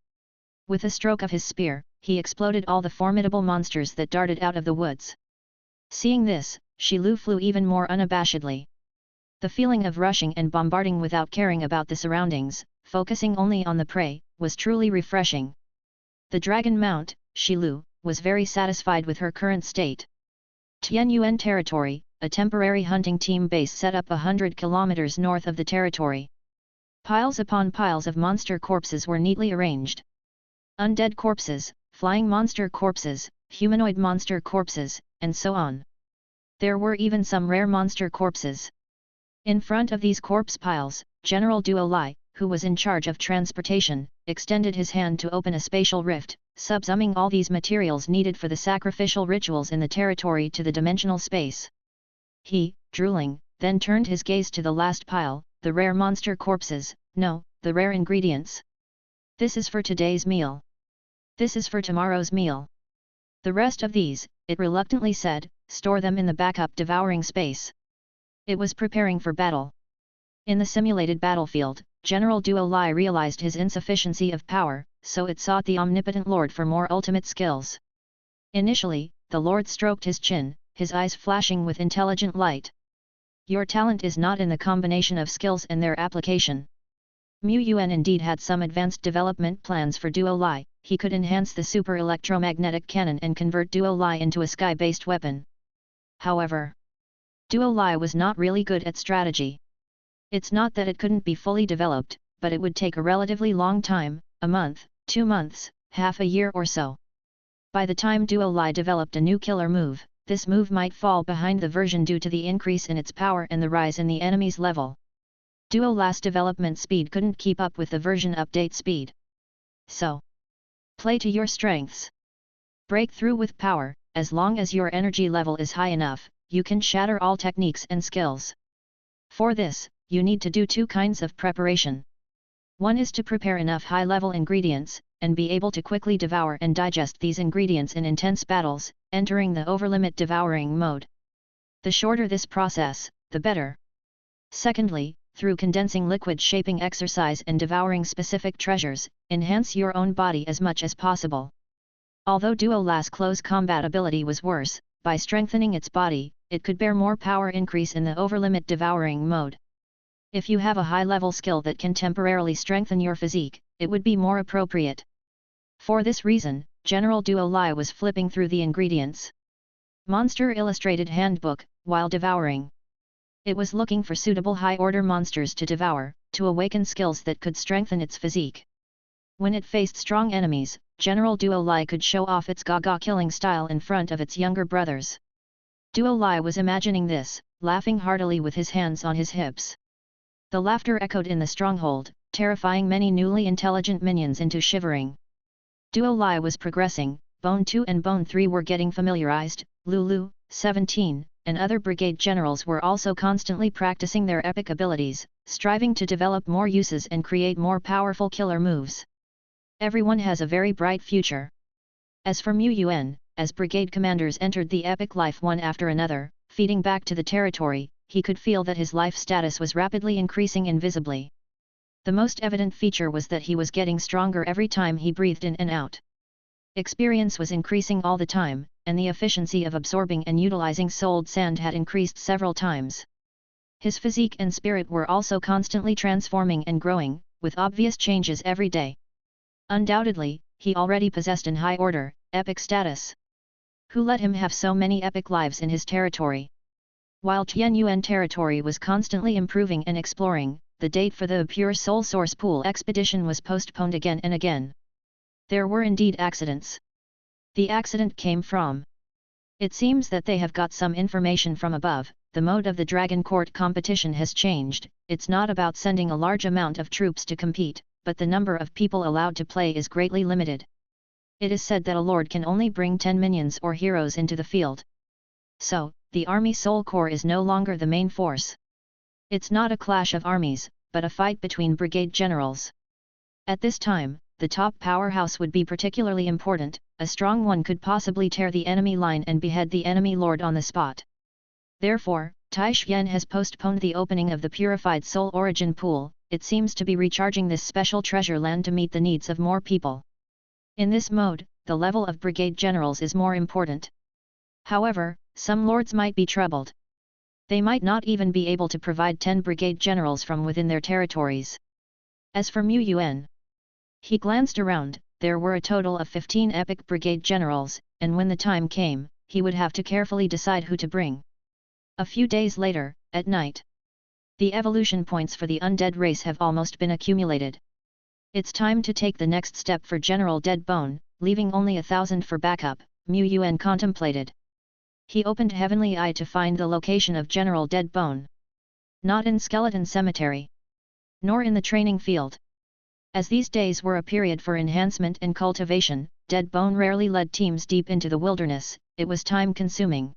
With a stroke of his spear, he exploded all the formidable monsters that darted out of the woods. Seeing this, Shilu flew even more unabashedly. The feeling of rushing and bombarding without caring about the surroundings, focusing only on the prey, was truly refreshing. The dragon mount, Shilu, was very satisfied with her current state. Tianyuan territory, a temporary hunting team base set up 100 kilometers north of the territory. Piles upon piles of monster corpses were neatly arranged. Undead corpses, flying monster corpses, humanoid monster corpses, and so on. There were even some rare monster corpses. In front of these corpse piles, General Duo Lai, who was in charge of transportation, extended his hand to open a spatial rift, subsuming all these materials needed for the sacrificial rituals in the territory to the dimensional space. He, drooling, then turned his gaze to the last pile, the rare monster corpses, no, the rare ingredients. This is for today's meal. This is for tomorrow's meal. The rest of these, it reluctantly said, store them in the backup devouring space. It was preparing for battle. In the simulated battlefield, General Duo Lai realized his insufficiency of power, so it sought the omnipotent Lord for more ultimate skills. Initially, the Lord stroked his chin, his eyes flashing with intelligent light. Your talent is not in the combination of skills and their application. Mu Yuan indeed had some advanced development plans for Duo Lai. He could enhance the super electromagnetic cannon and convert Duo Lai into a sky-based weapon. However, Duo Lai was not really good at strategy. It's not that it couldn't be fully developed, but it would take a relatively long time, a month, 2 months, half a year or so. By the time Duo Lai developed a new killer move, this move might fall behind the version due to the increase in its power and the rise in the enemy's level. Duo Lai's development speed couldn't keep up with the version update speed. So, play to your strengths. Break through with power. As long as your energy level is high enough, you can shatter all techniques and skills. For this, you need to do 2 kinds of preparation. One is to prepare enough high-level ingredients, and be able to quickly devour and digest these ingredients in intense battles, entering the overlimit devouring mode. The shorter this process, the better. Secondly, through condensing liquid shaping exercise and devouring specific treasures, enhance your own body as much as possible. Although Duo Lai's close combat ability was worse, by strengthening its body, it could bear more power increase in the overlimit devouring mode. If you have a high-level skill that can temporarily strengthen your physique, it would be more appropriate. For this reason, General Duo Lai was flipping through the ingredients. Monster Illustrated Handbook, while devouring. It was looking for suitable high-order monsters to devour, to awaken skills that could strengthen its physique. When it faced strong enemies, General Duo Lai could show off its gaga killing style in front of its younger brothers. Duo Lai was imagining this, laughing heartily with his hands on his hips. The laughter echoed in the stronghold, terrifying many newly intelligent minions into shivering. Duo Lai was progressing, Bone 2 and Bone 3 were getting familiarized, Lulu, 17, and other brigade generals were also constantly practicing their epic abilities, striving to develop more uses and create more powerful killer moves. Everyone has a very bright future. As for Mu Yuan, as brigade commanders entered the epic life one after another, feeding back to the territory, he could feel that his life status was rapidly increasing invisibly. The most evident feature was that he was getting stronger every time he breathed in and out. Experience was increasing all the time, and the efficiency of absorbing and utilizing souled sand had increased several times. His physique and spirit were also constantly transforming and growing, with obvious changes every day. Undoubtedly, he already possessed an high-order, epic status. Who let him have so many epic lives in his territory? While Tianyuan territory was constantly improving and exploring, the date for the Pure Soul Source Pool expedition was postponed again and again. There were indeed accidents. The accident came from. It seems that they have got some information from above. The mode of the Dragon Court competition has changed. It's not about sending a large amount of troops to compete, but the number of people allowed to play is greatly limited. It is said that a lord can only bring 10 minions or heroes into the field. So, the Army Soul Corps is no longer the main force. It's not a clash of armies, but a fight between brigade generals. At this time, the top powerhouse would be particularly important. A strong one could possibly tear the enemy line and behead the enemy lord on the spot. Therefore, Taishyan has postponed the opening of the Purified Soul Origin Pool. It seems to be recharging this special treasure land to meet the needs of more people. In this mode, the level of brigade generals is more important. However, some lords might be troubled. They might not even be able to provide 10 brigade generals from within their territories. As for Mu Yuan, he glanced around, there were a total of 15 epic brigade generals, and when the time came, he would have to carefully decide who to bring. A few days later, at night, the evolution points for the undead race have almost been accumulated. It's time to take the next step for General Deadbone, leaving only 1,000 for backup, Yuan contemplated. He opened Heavenly Eye to find the location of General Deadbone. Not in Skeleton Cemetery. Nor in the training field. As these days were a period for enhancement and cultivation, Deadbone rarely led teams deep into the wilderness, it was time-consuming.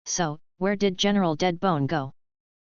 So, where did General Deadbone go?